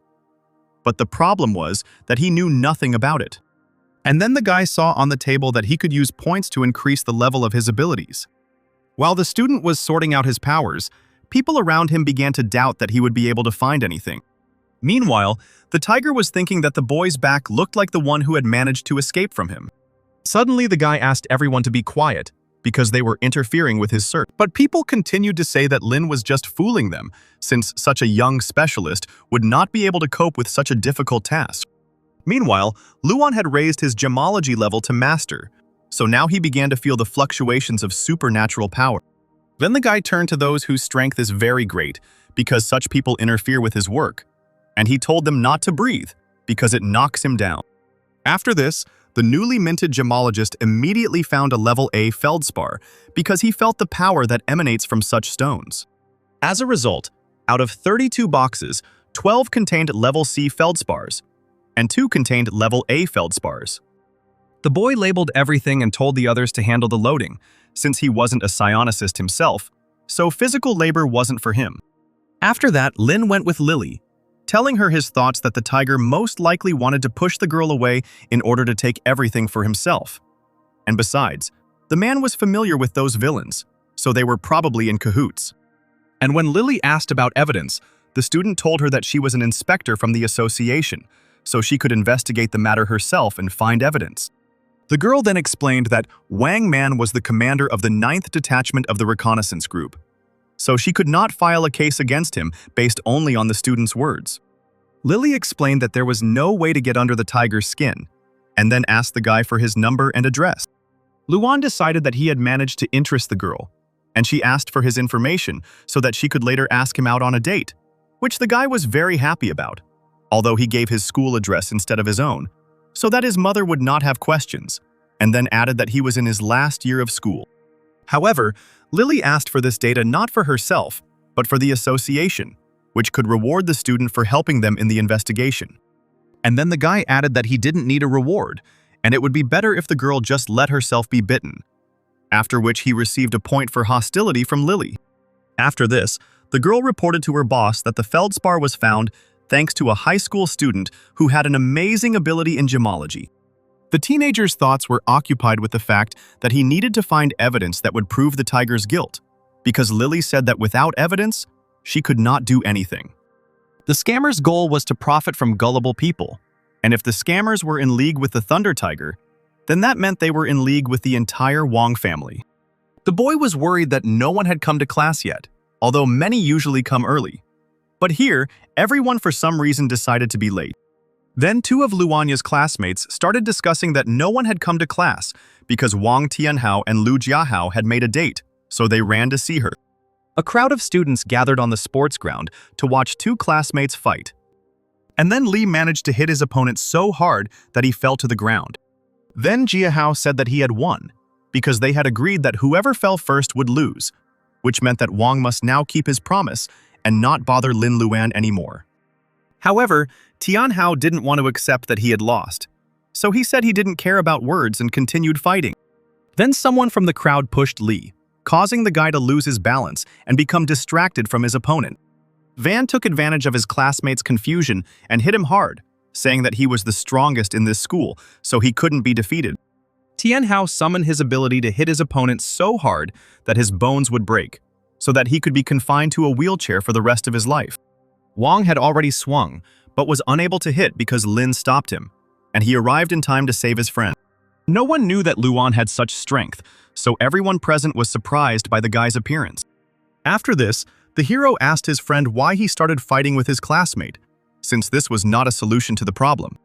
But the problem was that he knew nothing about it. And then the guy saw on the table that he could use points to increase the level of his abilities. While the student was sorting out his powers, people around him began to doubt that he would be able to find anything. Meanwhile, the tiger was thinking that the boy's back looked like the one who had managed to escape from him. Suddenly, the guy asked everyone to be quiet, because they were interfering with his search. But people continued to say that Lin was just fooling them, since such a young specialist would not be able to cope with such a difficult task. Meanwhile, Luan had raised his gemology level to master, so now he began to feel the fluctuations of supernatural power. Then the guy turned to those whose strength is very great, because such people interfere with his work, and he told them not to breathe, because it knocks him down. After this, the newly minted gemologist immediately found a level A feldspar because he felt the power that emanates from such stones. As a result, out of 32 boxes, 12 contained level C feldspars, and 2 contained level A feldspars. The boy labeled everything and told the others to handle the loading, since he wasn't a psionicist himself, so physical labor wasn't for him. After that, Lin went with Lily, telling her his thoughts that the tiger most likely wanted to push the girl away in order to take everything for himself. And besides, the man was familiar with those villains, so they were probably in cahoots. And when Lily asked about evidence, the student told her that she was an inspector from the association, so she could investigate the matter herself and find evidence. The girl then explained that Wang Man was the commander of the 9th Detachment of the Reconnaissance Group, so she could not file a case against him based only on the student's words. Lily explained that there was no way to get under the tiger's skin, and then asked the guy for his number and address. Luan decided that he had managed to interest the girl, and she asked for his information so that she could later ask him out on a date, which the guy was very happy about, although he gave his school address instead of his own, so that his mother would not have questions, and then added that he was in his last year of school. However, Lily asked for this data not for herself, but for the association, which could reward the student for helping them in the investigation. And then the guy added that he didn't need a reward, and it would be better if the girl just let herself be bitten, after which he received a point for hostility from Lily. After this, the girl reported to her boss that the feldspar was found thanks to a high school student who had an amazing ability in gemology. The teenager's thoughts were occupied with the fact that he needed to find evidence that would prove the tiger's guilt, because Lily said that without evidence, she could not do anything. The scammer's goal was to profit from gullible people, and if the scammers were in league with the Thunder Tiger, then that meant they were in league with the entire Wong family. The boy was worried that no one had come to class yet, although many usually come early. But here, everyone for some reason decided to be late. Then two of Luanya's classmates started discussing that no one had come to class because Wang Tianhao and Lu Jiahao had made a date, so they ran to see her. A crowd of students gathered on the sports ground to watch two classmates fight. And then Li managed to hit his opponent so hard that he fell to the ground. Then Jiahao said that he had won, because they had agreed that whoever fell first would lose, which meant that Wang must now keep his promise and not bother Lin Luan anymore. However, Tianhao didn't want to accept that he had lost, so he said he didn't care about words and continued fighting. Then someone from the crowd pushed Li, causing the guy to lose his balance and become distracted from his opponent. Van took advantage of his classmates' confusion and hit him hard, saying that he was the strongest in this school, so he couldn't be defeated. Tianhao summoned his ability to hit his opponent so hard that his bones would break, so that he could be confined to a wheelchair for the rest of his life. Wang had already swung, but was unable to hit because Lin stopped him, and he arrived in time to save his friend. No one knew that Luan had such strength, so everyone present was surprised by the guy's appearance. After this, the hero asked his friend why he started fighting with his classmate, since this was not a solution to the problem.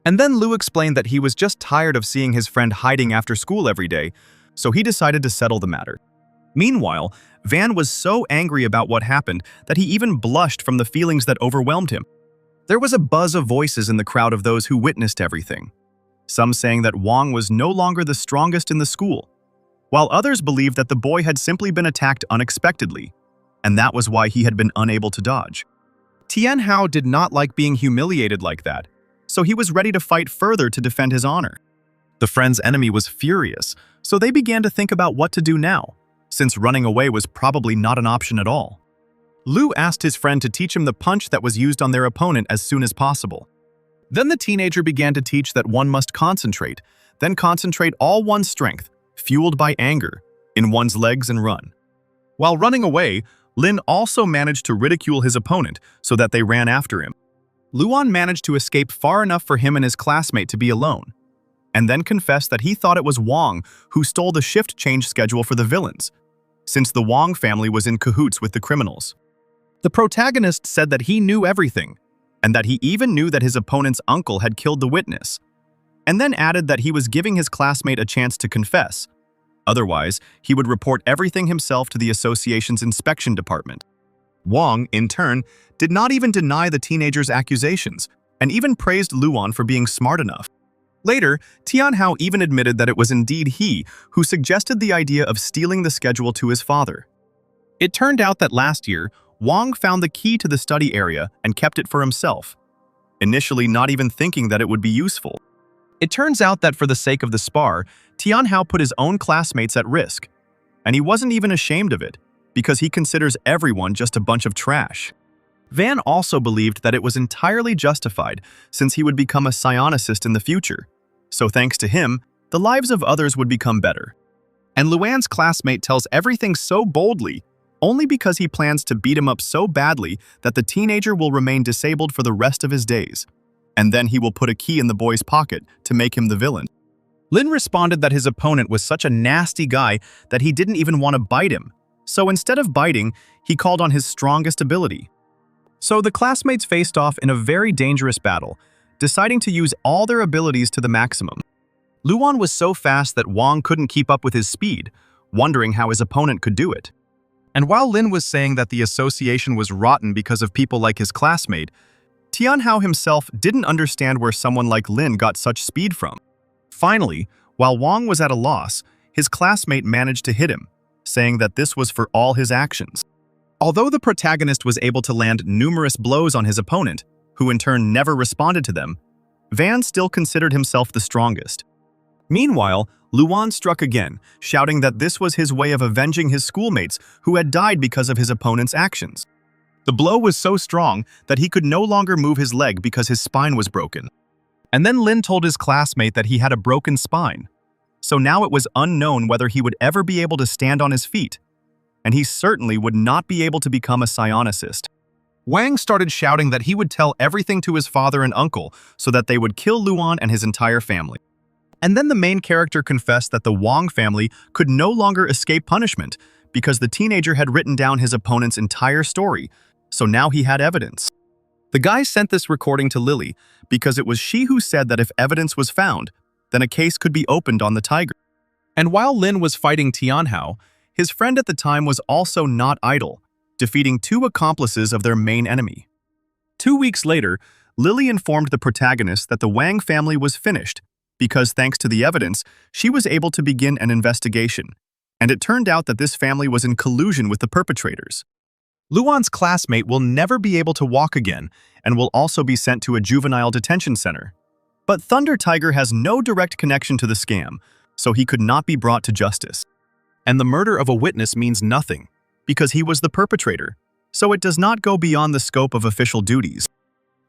And then Lu explained that he was just tired of seeing his friend hiding after school every day, so he decided to settle the matter. Meanwhile, Van was so angry about what happened that he even blushed from the feelings that overwhelmed him. There was a buzz of voices in the crowd of those who witnessed everything, some saying that Wang was no longer the strongest in the school, while others believed that the boy had simply been attacked unexpectedly, and that was why he had been unable to dodge. Tianhao did not like being humiliated like that, so he was ready to fight further to defend his honor. The friend's enemy was furious, so they began to think about what to do now, since running away was probably not an option at all. Lu asked his friend to teach him the punch that was used on their opponent as soon as possible. Then the teenager began to teach that one must concentrate, then concentrate all one's strength, fueled by anger, in one's legs and run. While running away, Lin also managed to ridicule his opponent so that they ran after him. Luan managed to escape far enough for him and his classmate to be alone, and then confessed that he thought it was Wang who stole the shift change schedule for the villains, since the Wang family was in cahoots with the criminals. The protagonist said that he knew everything, and that he even knew that his opponent's uncle had killed the witness, and then added that he was giving his classmate a chance to confess. Otherwise, he would report everything himself to the association's inspection department. Wang, in turn, did not even deny the teenager's accusations, and even praised Luan for being smart enough. Later, Tianhao even admitted that it was indeed he who suggested the idea of stealing the schedule to his father. It turned out that last year, Wang found the key to the study area and kept it for himself, initially not even thinking that it would be useful. It turns out that for the sake of the spar, Tianhao put his own classmates at risk, and he wasn't even ashamed of it, because he considers everyone just a bunch of trash. Van also believed that it was entirely justified since he would become a psionicist in the future, so thanks to him, the lives of others would become better. And Luan's classmate tells everything so boldly only because he plans to beat him up so badly that the teenager will remain disabled for the rest of his days, and then he will put a key in the boy's pocket to make him the villain. Lin responded that his opponent was such a nasty guy that he didn't even want to bite him. So instead of biting, he called on his strongest ability. So the classmates faced off in a very dangerous battle, deciding to use all their abilities to the maximum. Luan was so fast that Wang couldn't keep up with his speed, wondering how his opponent could do it. And while Lin was saying that the association was rotten because of people like his classmate, Tianhao himself didn't understand where someone like Lin got such speed from. Finally, while Wang was at a loss, his classmate managed to hit him, saying that this was for all his actions. Although the protagonist was able to land numerous blows on his opponent, who in turn never responded to them, Van still considered himself the strongest. Meanwhile, Luan struck again, shouting that this was his way of avenging his schoolmates who had died because of his opponent's actions. The blow was so strong that he could no longer move his leg because his spine was broken. And then Lin told his classmate that he had a broken spine. So now it was unknown whether he would ever be able to stand on his feet. And he certainly would not be able to become a psionicist. Wang started shouting that he would tell everything to his father and uncle so that they would kill Luan and his entire family. And then the main character confessed that the Wang family could no longer escape punishment because the teenager had written down his opponent's entire story, so now he had evidence. The guy sent this recording to Lily because it was she who said that if evidence was found, then a case could be opened on the tiger. And while Lin was fighting Tianhao, his friend at the time was also not idle, defeating 2 accomplices of their main enemy. 2 weeks later, Lily informed the protagonist that the Wang family was finished because thanks to the evidence, she was able to begin an investigation, and it turned out that this family was in collusion with the perpetrators. Luan's classmate will never be able to walk again and will also be sent to a juvenile detention center. But Thunder Tiger has no direct connection to the scam, so he could not be brought to justice. And the murder of a witness means nothing, because he was the perpetrator, so it does not go beyond the scope of official duties.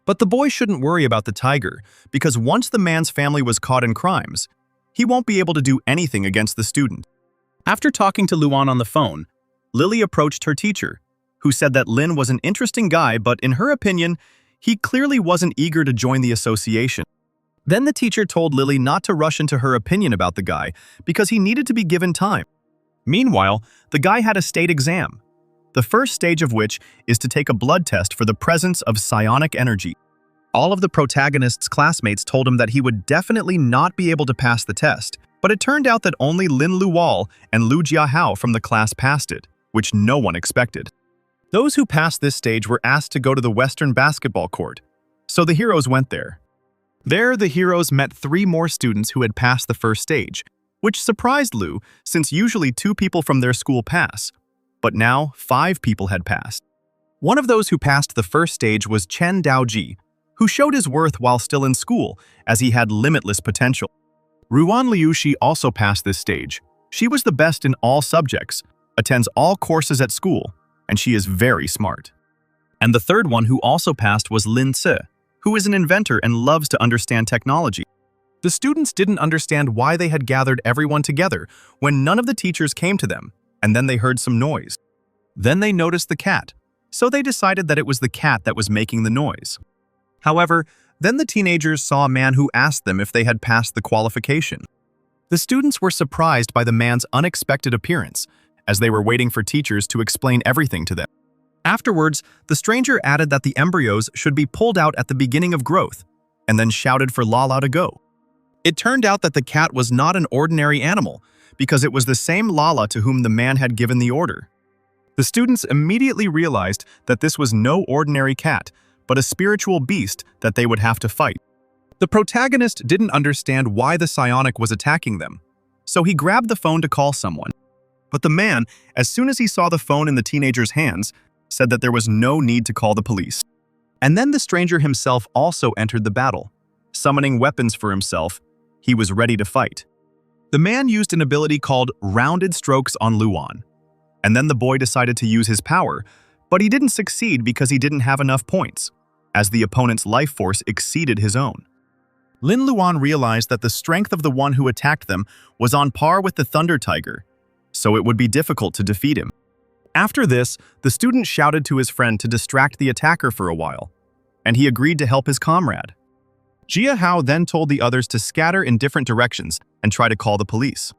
But the boy shouldn't worry about the tiger, because once the man's family was caught in crimes, he won't be able to do anything against the student. After talking to Luan on the phone, Lily approached her teacher, who said that Lin was an interesting guy, but in her opinion, he clearly wasn't eager to join the association. Then the teacher told Lily not to rush into her opinion about the guy because he needed to be given time. Meanwhile, the guy had a state exam, the first stage of which is to take a blood test for the presence of psionic energy. All of the protagonist's classmates told him that he would definitely not be able to pass the test, but it turned out that only Lin Lual and Lu Jiahao from the class passed it, which no one expected. Those who passed this stage were asked to go to the Western basketball court, so the heroes went there. There, the heroes met 3 more students who had passed the first stage, which surprised Lu since usually 2 people from their school pass, but now 5 people had passed. One of those who passed the first stage was Chen Daoji, who showed his worth while still in school as he had limitless potential. Ruan Liushi also passed this stage. She was the best in all subjects, attends all courses at school, and she is very smart. And the third one who also passed was Lin Ce, who is an inventor and loves to understand technology. The students didn't understand why they had gathered everyone together when none of the teachers came to them, and then they heard some noise. Then they noticed the cat, so they decided that it was the cat that was making the noise. However, then the teenagers saw a man who asked them if they had passed the qualification. The students were surprised by the man's unexpected appearance, as they were waiting for teachers to explain everything to them. Afterwards, the stranger added that the embryos should be pulled out at the beginning of growth, and then shouted for Lala to go. It turned out that the cat was not an ordinary animal, because it was the same Lala to whom the man had given the order. The students immediately realized that this was no ordinary cat, but a spiritual beast that they would have to fight. The protagonist didn't understand why the psionic was attacking them, so he grabbed the phone to call someone. But the man, as soon as he saw the phone in the teenager's hands, said that there was no need to call the police. And then the stranger himself also entered the battle. Summoning weapons for himself, he was ready to fight. The man used an ability called Rounded Strokes on Luan. And then the boy decided to use his power, but he didn't succeed because he didn't have enough points, as the opponent's life force exceeded his own. Lin Luan realized that the strength of the one who attacked them was on par with the Thunder Tiger, so it would be difficult to defeat him. After this, the student shouted to his friend to distract the attacker for a while, and he agreed to help his comrade. Yahello then told the others to scatter in different directions and try to call the police.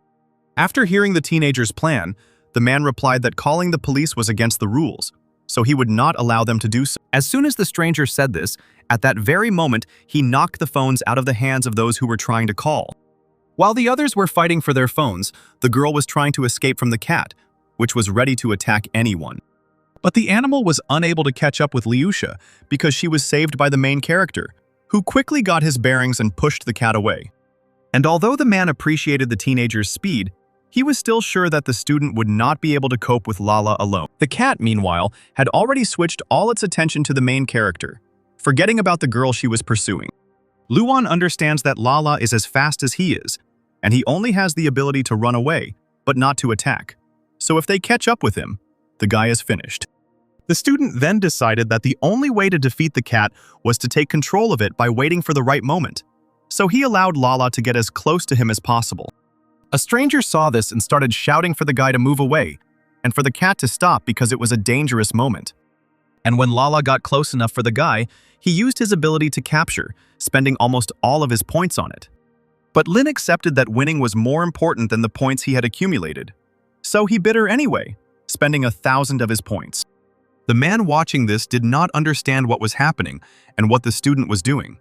After hearing the teenager's plan, the man replied that calling the police was against the rules, so he would not allow them to do so. As soon as the stranger said this, at that very moment, he knocked the phones out of the hands of those who were trying to call. While the others were fighting for their phones, the girl was trying to escape from the cat, which was ready to attack anyone. But the animal was unable to catch up with Liusha because she was saved by the main character, who quickly got his bearings and pushed the cat away. And although the man appreciated the teenager's speed, he was still sure that the student would not be able to cope with Lala alone. The cat, meanwhile, had already switched all its attention to the main character, forgetting about the girl she was pursuing. Luan understands that Lala is as fast as he is, and he only has the ability to run away, but not to attack. So if they catch up with him, the guy is finished. The student then decided that the only way to defeat the cat was to take control of it by waiting for the right moment. So he allowed Lala to get as close to him as possible. A stranger saw this and started shouting for the guy to move away, and for the cat to stop because it was a dangerous moment. And when Lala got close enough for the guy, he used his ability to capture, spending almost all of his points on it. But Lin accepted that winning was more important than the points he had accumulated. So he bit her anyway, spending 1,000 of his points. The man watching this did not understand what was happening and what the student was doing.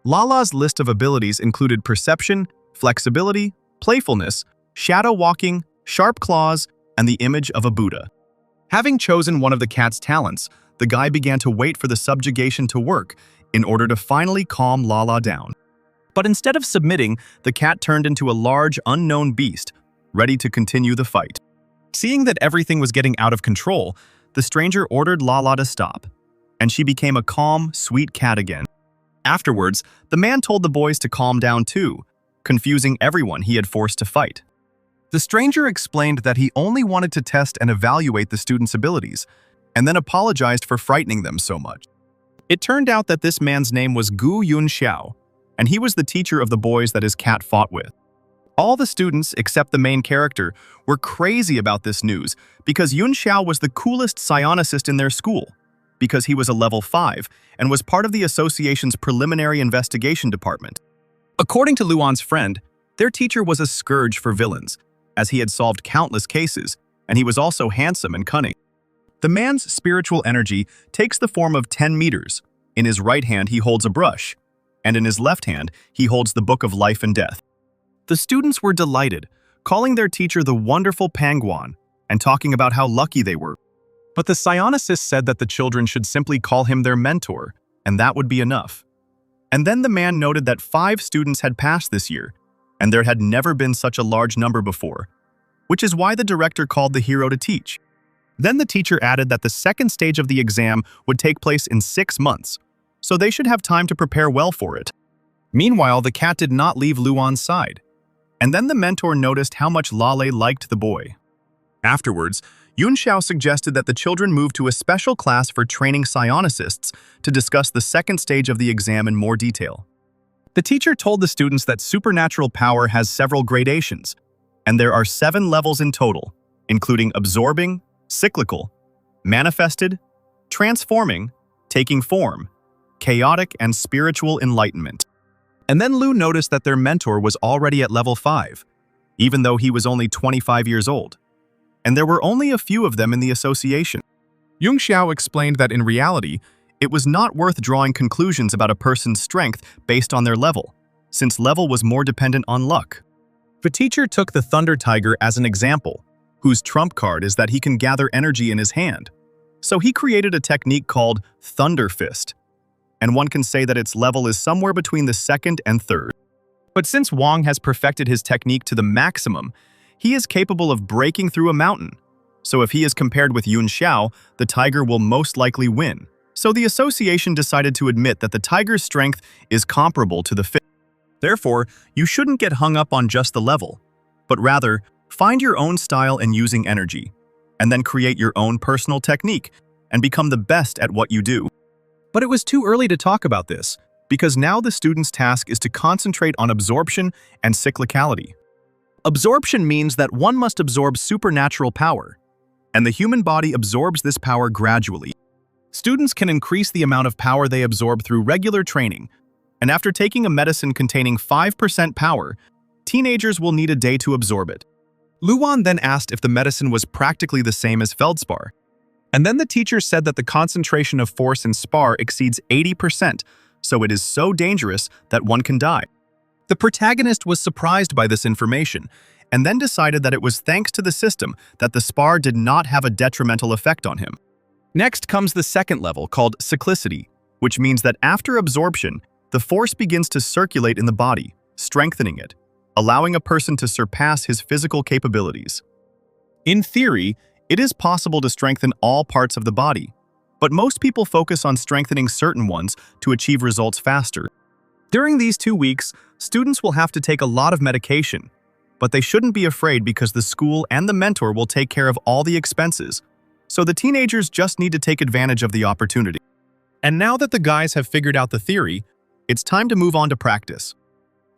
Lala's list of abilities included perception, flexibility, playfulness, shadow walking, sharp claws, and the image of a Buddha. Having chosen one of the cat's talents, the guy began to wait for the subjugation to work in order to finally calm Lala down. But instead of submitting, the cat turned into a large, unknown beast, ready to continue the fight. Seeing that everything was getting out of control, the stranger ordered Lala to stop, and she became a calm, sweet cat again. Afterwards, the man told the boys to calm down too, confusing everyone he had forced to fight. The stranger explained that he only wanted to test and evaluate the students' abilities, and then apologized for frightening them so much. It turned out that this man's name was Gu Yun Xiao, and he was the teacher of the boys that his cat fought with. All the students, except the main character, were crazy about this news because Yun Xiao was the coolest psionicist in their school, because he was a level 5 and was part of the association's preliminary investigation department. According to Luan's friend, their teacher was a scourge for villains, as he had solved countless cases, and he was also handsome and cunning. The man's spiritual energy takes the form of 10 meters. In his right hand he holds a brush, and in his left hand he holds the Book of Life and Death. The students were delighted, calling their teacher the wonderful Pangwan and talking about how lucky they were. But the psionicist said that the children should simply call him their mentor, and that would be enough. And then the man noted that 5 students had passed this year, and there had never been such a large number before, which is why the director called the hero to teach. Then the teacher added that the second stage of the exam would take place in 6 months, so they should have time to prepare well for it. Meanwhile, the cat did not leave Luan's side. And then the mentor noticed how much Lale liked the boy. Afterwards, Yun Xiao suggested that the children move to a special class for training psionicists to discuss the second stage of the exam in more detail. The teacher told the students that supernatural power has several gradations, and there are 7 levels in total, including absorbing, cyclical, manifested, transforming, taking form, chaotic, and spiritual enlightenment. And then Lu noticed that their mentor was already at level 5, even though he was only 25 years old. And there were only a few of them in the association. Yung Xiao explained that in reality, it was not worth drawing conclusions about a person's strength based on their level, since level was more dependent on luck. The teacher took the Thunder Tiger as an example, whose trump card is that he can gather energy in his hand. So he created a technique called Thunder Fist, and one can say that its level is somewhere between the 2nd and 3rd. But since Wang has perfected his technique to the maximum, he is capable of breaking through a mountain. So if he is compared with Yun Xiao, the tiger will most likely win. So the association decided to admit that the tiger's strength is comparable to the fist. Therefore, you shouldn't get hung up on just the level, but rather, find your own style in using energy, and then create your own personal technique and become the best at what you do. But it was too early to talk about this, because now the student's task is to concentrate on absorption and cyclicality. Absorption means that one must absorb supernatural power, and the human body absorbs this power gradually. Students can increase the amount of power they absorb through regular training, and after taking a medicine containing 5% power, teenagers will need a day to absorb it. Luan then asked if the medicine was practically the same as feldspar. And then the teacher said that the concentration of force in spar exceeds 80%, so it is so dangerous that one can die. The protagonist was surprised by this information, and then decided that it was thanks to the system that the spar did not have a detrimental effect on him. Next comes the second level, called cyclicity, which means that after absorption, the force begins to circulate in the body, strengthening it, allowing a person to surpass his physical capabilities. In theory, it is possible to strengthen all parts of the body, but most people focus on strengthening certain ones to achieve results faster. During these 2 weeks, students will have to take a lot of medication, but they shouldn't be afraid because the school and the mentor will take care of all the expenses, so the teenagers just need to take advantage of the opportunity. And now that the guys have figured out the theory, it's time to move on to practice.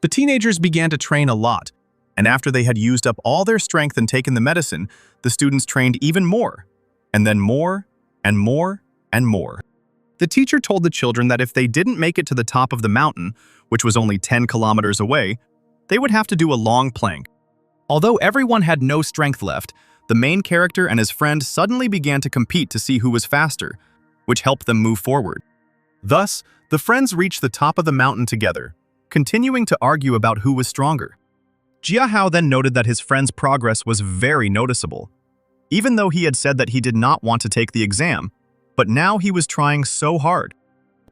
The teenagers began to train a lot, and after they had used up all their strength and taken the medicine, the students trained even more, and then more, and more, and more. The teacher told the children that if they didn't make it to the top of the mountain, which was only 10 kilometers away, they would have to do a long plank. Although everyone had no strength left, the main character and his friend suddenly began to compete to see who was faster, which helped them move forward. Thus, the friends reached the top of the mountain together, continuing to argue about who was stronger. Jiahao then noted that his friend's progress was very noticeable, even though he had said that he did not want to take the exam, but now he was trying so hard.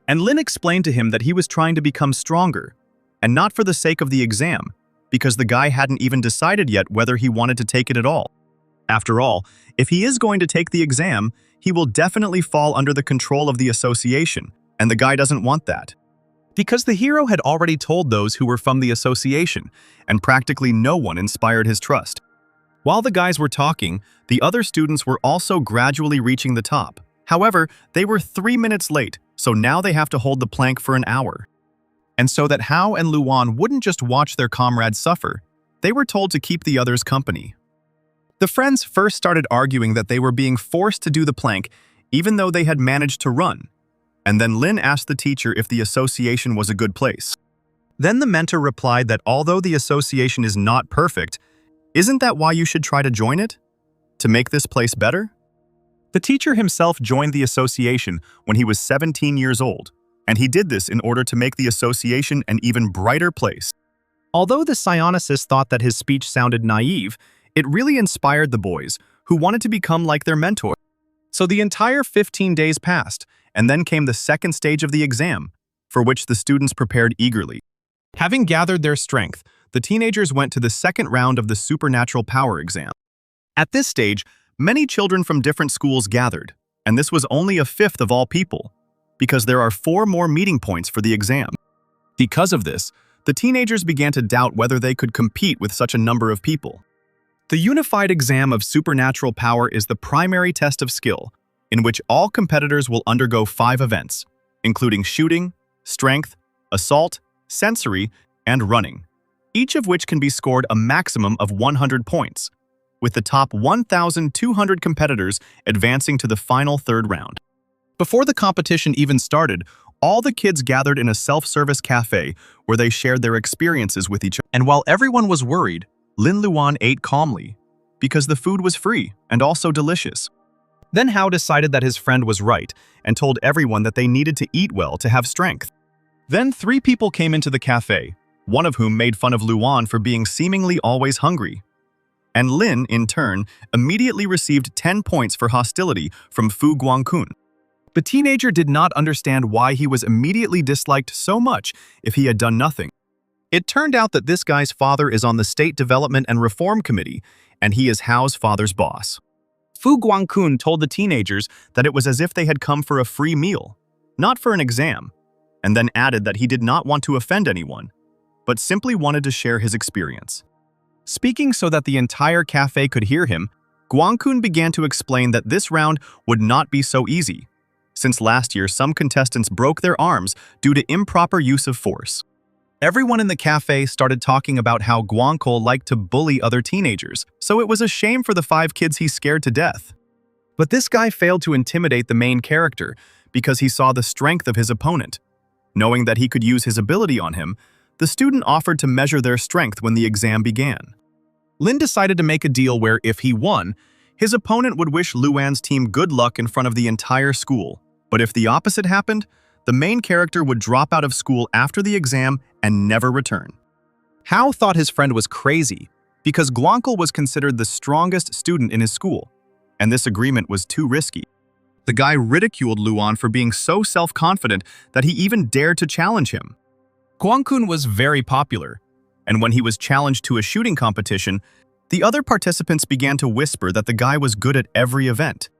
And Lin explained to him that he was trying to become stronger, and not for the sake of the exam, because the guy hadn't even decided yet whether he wanted to take it at all. After all, if he is going to take the exam, he will definitely fall under the control of the association, and the guy doesn't want that. Because the hero had already told those who were from the association, and practically no one inspired his trust. While the guys were talking, the other students were also gradually reaching the top. However, they were 3 minutes late, so now they have to hold the plank for an hour. And so that Hao and Luan wouldn't just watch their comrades suffer, they were told to keep the others company. The friends first started arguing that they were being forced to do the plank even though they had managed to run. And then Lin asked the teacher if the association was a good place. Then the mentor replied that although the association is not perfect, isn't that why you should try to join it? To make this place better? The teacher himself joined the association when he was 17 years old, and he did this in order to make the association an even brighter place. Although the psionicist thought that his speech sounded naive, it really inspired the boys, who wanted to become like their mentor. So the entire 15 days passed, and then came the second stage of the exam, for which the students prepared eagerly. Having gathered their strength, the teenagers went to the second round of the supernatural power exam. At this stage, many children from different schools gathered, and this was only a fifth of all people, because there are 4 more meeting points for the exam. Because of this, the teenagers began to doubt whether they could compete with such a number of people. The unified exam of supernatural power is the primary test of skill, in which all competitors will undergo 5 events, including shooting, strength, assault, sensory, and running, each of which can be scored a maximum of 100 points, with the top 1,200 competitors advancing to the final 3rd round. Before the competition even started, all the kids gathered in a self-service cafe where they shared their experiences with each other. And while everyone was worried, Lin Luan ate calmly, because the food was free and also delicious. Then Hao decided that his friend was right and told everyone that they needed to eat well to have strength. Then 3 people came into the cafe, one of whom made fun of Luan for being seemingly always hungry. And Lin, in turn, immediately received 10 points for hostility from Fu Guangkun. The teenager did not understand why he was immediately disliked so much if he had done nothing. It turned out that this guy's father is on the State Development and Reform Committee, and he is Hao's father's boss. Fu Guangkun told the teenagers that it was as if they had come for a free meal, not for an exam, and then added that he did not want to offend anyone, but simply wanted to share his experience. Speaking so that the entire cafe could hear him, Guangkun began to explain that this round would not be so easy, since last year some contestants broke their arms due to improper use of force. Everyone in the cafe started talking about how Guangko liked to bully other teenagers, so it was a shame for the 5 kids he scared to death. But this guy failed to intimidate the main character because he saw the strength of his opponent. Knowing that he could use his ability on him, the student offered to measure their strength when the exam began. Lin decided to make a deal where if he won, his opponent would wish Luan's team good luck in front of the entire school. But if the opposite happened, the main character would drop out of school after the exam and never return. Hao thought his friend was crazy because Guankle was considered the strongest student in his school, and this agreement was too risky. The guy ridiculed Luan for being so self-confident that he even dared to challenge him. Guangkun was very popular, and when he was challenged to a shooting competition, the other participants began to whisper that the guy was good at every event.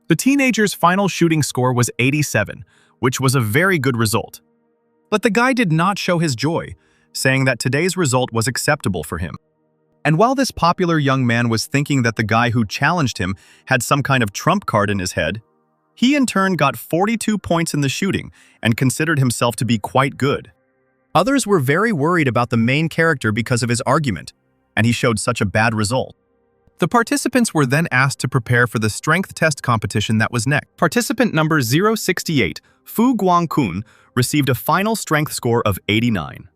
The teenager's final shooting score was 87, which was a very good result. But the guy did not show his joy, saying that today's result was acceptable for him. And while this popular young man was thinking that the guy who challenged him had some kind of trump card in his head, he in turn got 42 points in the shooting and considered himself to be quite good. Others were very worried about the main character because of his argument, and he showed such a bad result. The participants were then asked to prepare for the strength test competition that was next. Participant number 068, Fu Guangkun, received a final strength score of 89.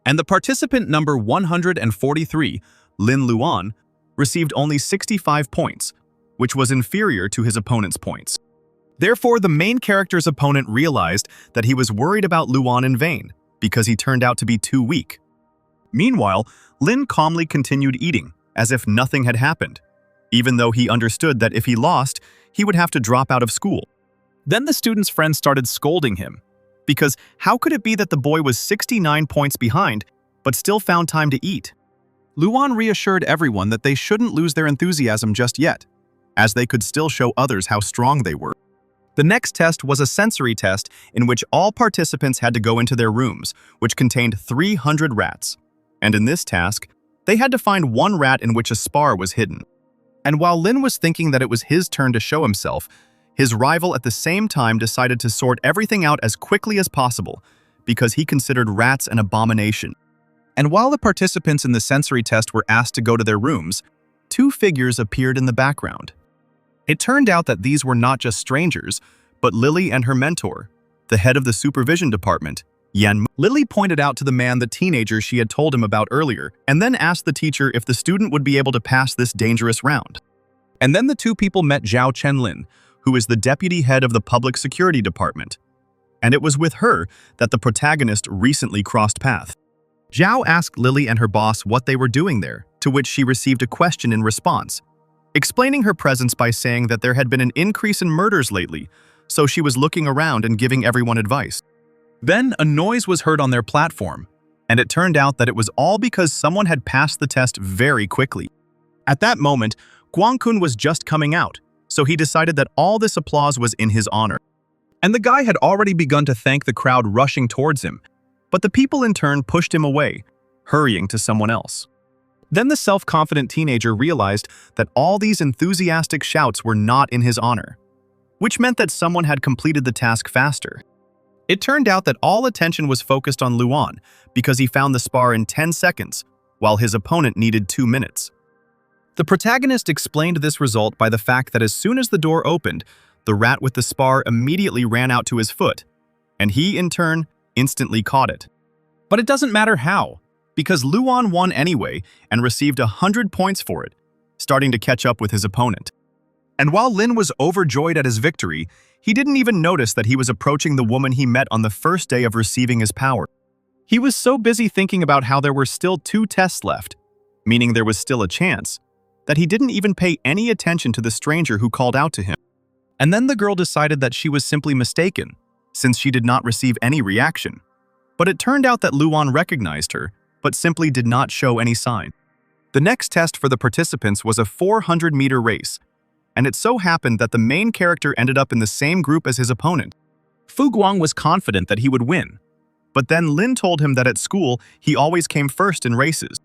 And the participant number 143, Lin Luan, received only 65 points, which was inferior to his opponent's points. Therefore, the main character's opponent realized that he was worried about Luan in vain, because he turned out to be too weak. Meanwhile, Lin calmly continued eating, as if nothing had happened, even though he understood that if he lost, he would have to drop out of school. Then the student's friends started scolding him, because how could it be that the boy was 69 points behind, but still found time to eat? Luan reassured everyone that they shouldn't lose their enthusiasm just yet, as they could still show others how strong they were. The next test was a sensory test in which all participants had to go into their rooms, which contained 300 rats. And in this task, they had to find one rat in which a spar was hidden. And while Lin was thinking that it was his turn to show himself, his rival at the same time decided to sort everything out as quickly as possible because he considered rats an abomination. And while the participants in the sensory test were asked to go to their rooms, two figures appeared in the background. It turned out that these were not just strangers, but Lily and her mentor, the head of the supervision department, Yan. Lily pointed out to the man the teenager she had told him about earlier, and then asked the teacher if the student would be able to pass this dangerous round. And then the two people met Zhao Chenlin, who is the deputy head of the public security department. And it was with her that the protagonist recently crossed paths. Zhao asked Lily and her boss what they were doing there, to which she received a question in response, explaining her presence by saying that there had been an increase in murders lately, so she was looking around and giving everyone advice. Then a noise was heard on their platform, and it turned out that it was all because someone had passed the test very quickly. At that moment, Guangkun was just coming out, so he decided that all this applause was in his honor. And the guy had already begun to thank the crowd rushing towards him, but the people in turn pushed him away, hurrying to someone else. Then the self-confident teenager realized that all these enthusiastic shouts were not in his honor, which meant that someone had completed the task faster. It turned out that all attention was focused on Luan because he found the spar in 10 seconds, while his opponent needed 2 minutes. The protagonist explained this result by the fact that as soon as the door opened, the rat with the spar immediately ran out to his foot, and he, in turn, instantly caught it. But it doesn't matter how, because Luan won anyway and received 100 points for it, starting to catch up with his opponent. And while Lin was overjoyed at his victory, he didn't even notice that he was approaching the woman he met on the first day of receiving his power. He was so busy thinking about how there were still 2 tests left, meaning there was still a chance, that he didn't even pay any attention to the stranger who called out to him. And then the girl decided that she was simply mistaken, since she did not receive any reaction. But it turned out that Luan recognized her, but simply did not show any sign. The next test for the participants was a 400-meter race, and it so happened that the main character ended up in the same group as his opponent. Fu Guang was confident that he would win, but then Lin told him that at school he always came first in races.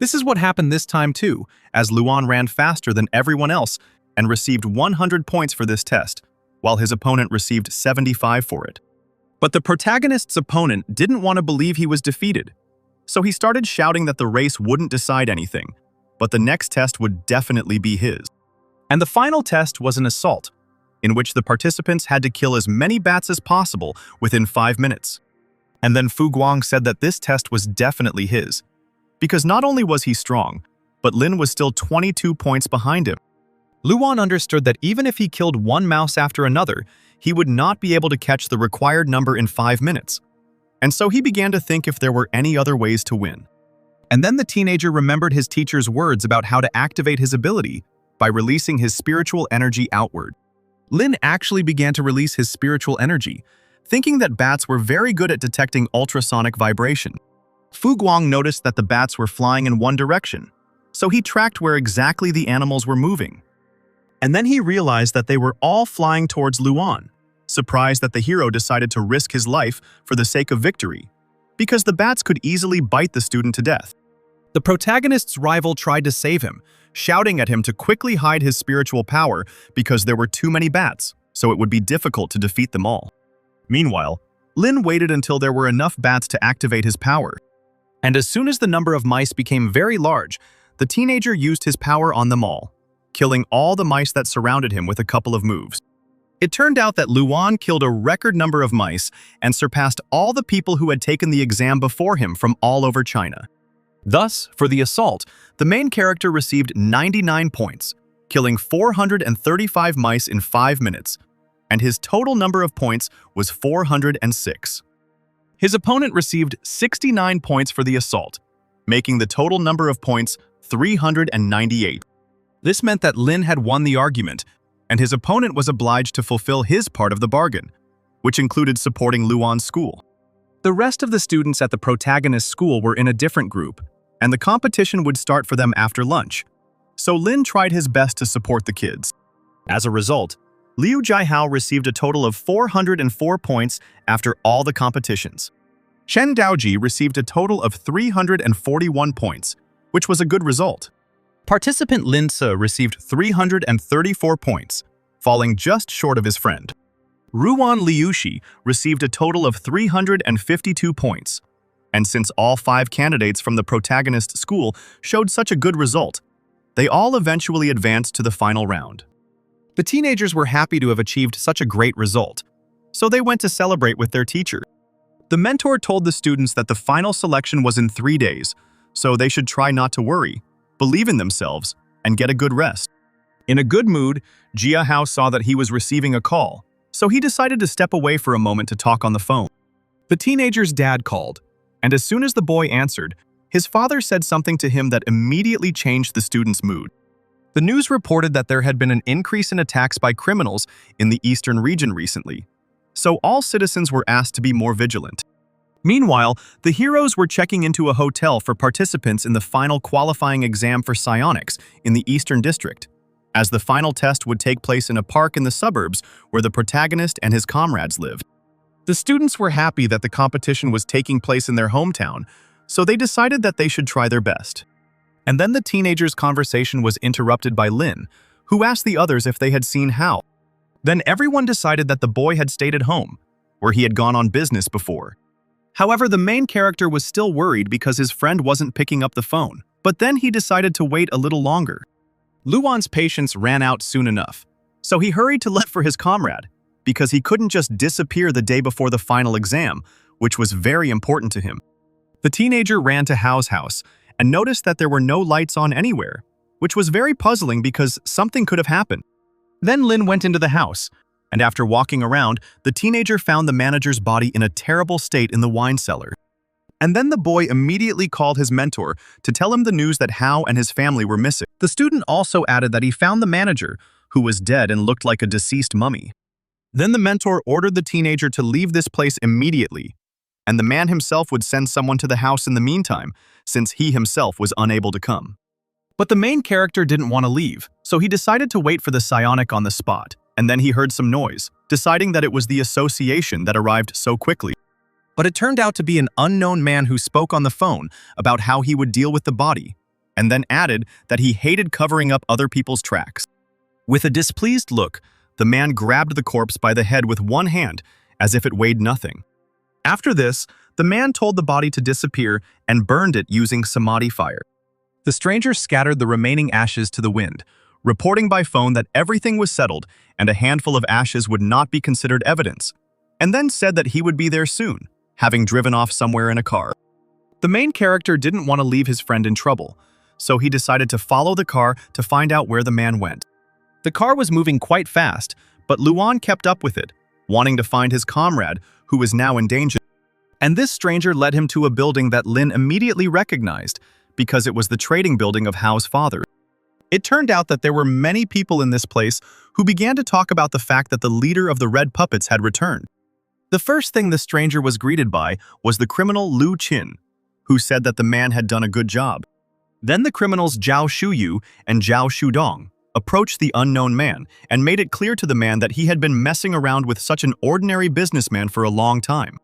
This is what happened this time too, as Luan ran faster than everyone else and received 100 points for this test, while his opponent received 75 for it. But the protagonist's opponent didn't want to believe he was defeated, so he started shouting that the race wouldn't decide anything, but the next test would definitely be his. And the final test was an assault, in which the participants had to kill as many bats as possible within 5 minutes. And then Fu Guang said that this test was definitely his, because not only was he strong, but Lin was still 22 points behind him. Luan understood that even if he killed one mouse after another, he would not be able to catch the required number in 5 minutes. And so he began to think if there were any other ways to win. And then the teenager remembered his teacher's words about how to activate his ability by releasing his spiritual energy outward. Lin actually began to release his spiritual energy, thinking that bats were very good at detecting ultrasonic vibration. Fu Guang noticed that the bats were flying in one direction, so he tracked where exactly the animals were moving. And then he realized that they were all flying towards Luan, surprised that the hero decided to risk his life for the sake of victory, because the bats could easily bite the student to death. The protagonist's rival tried to save him, shouting at him to quickly hide his spiritual power because there were too many bats, so it would be difficult to defeat them all. Meanwhile, Lin waited until there were enough bats to activate his power. And as soon as the number of mice became very large, the teenager used his power on them all, killing all the mice that surrounded him with a couple of moves. It turned out that Luan killed a record number of mice and surpassed all the people who had taken the exam before him from all over China. Thus, for the assault, the main character received 99 points, killing 435 mice in 5 minutes, and his total number of points was 406. His opponent received 69 points for the assault, making the total number of points 398. This meant that Lin had won the argument, and his opponent was obliged to fulfill his part of the bargain, which included supporting Luan's school. The rest of the students at the protagonist's school were in a different group, and the competition would start for them after lunch, so Lin tried his best to support the kids. As a result, Liu Jiahao received a total of 404 points after all the competitions. Chen Daoji received a total of 341 points, which was a good result. Participant Lin Ce received 334 points, falling just short of his friend. Ruan Liushi received a total of 352 points, and since all 5 candidates from the protagonist school showed such a good result, they all eventually advanced to the final round. The teenagers were happy to have achieved such a great result, so they went to celebrate with their teacher. The mentor told the students that the final selection was in 3 days, so they should try not to worry, believe in themselves, and get a good rest. In a good mood, Jiahao saw that he was receiving a call, so he decided to step away for a moment to talk on the phone. The teenager's dad called, and as soon as the boy answered, his father said something to him that immediately changed the student's mood. The news reported that there had been an increase in attacks by criminals in the eastern region recently, so all citizens were asked to be more vigilant. Meanwhile, the heroes were checking into a hotel for participants in the final qualifying exam for psionics in the Eastern District, as the final test would take place in a park in the suburbs where the protagonist and his comrades lived. The students were happy that the competition was taking place in their hometown, so they decided that they should try their best. And then the teenagers' conversation was interrupted by Lin, who asked the others if they had seen Hao. Then everyone decided that the boy had stayed at home, where he had gone on business before. However, the main character was still worried because his friend wasn't picking up the phone, but then he decided to wait a little longer. Luan's patience ran out soon enough, so he hurried to look for his comrade, because he couldn't just disappear the day before the final exam, which was very important to him. The teenager ran to Hao's house and noticed that there were no lights on anywhere, which was very puzzling because something could have happened. Then Lin went into the house, and after walking around, the teenager found the manager's body in a terrible state in the wine cellar. And then the boy immediately called his mentor to tell him the news that Hao and his family were missing. The student also added that he found the manager, who was dead and looked like a deceased mummy. Then the mentor ordered the teenager to leave this place immediately, and the man himself would send someone to the house in the meantime, since he himself was unable to come. But the main character didn't want to leave, so he decided to wait for the psionic on the spot, and then he heard some noise, deciding that it was the association that arrived so quickly. But it turned out to be an unknown man who spoke on the phone about how he would deal with the body, and then added that he hated covering up other people's tracks. With a displeased look, the man grabbed the corpse by the head with one hand, as if it weighed nothing. After this, the man told the body to disappear and burned it using samadhi fire. The stranger scattered the remaining ashes to the wind, reporting by phone that everything was settled and a handful of ashes would not be considered evidence, and then said that he would be there soon, having driven off somewhere in a car. The main character didn't want to leave his friend in trouble, so he decided to follow the car to find out where the man went. The car was moving quite fast, but Luan kept up with it, wanting to find his comrade, who was now in danger. And this stranger led him to a building that Lin immediately recognized, because it was the trading building of Hao's father. It turned out that there were many people in this place who began to talk about the fact that the leader of the Red Puppets had returned. The first thing the stranger was greeted by was the criminal Lu Qin, who said that the man had done a good job. Then the criminals Zhao Shuyu and Zhao Shudong approached the unknown man and made it clear to the man that he had been messing around with such an ordinary businessman for a long time.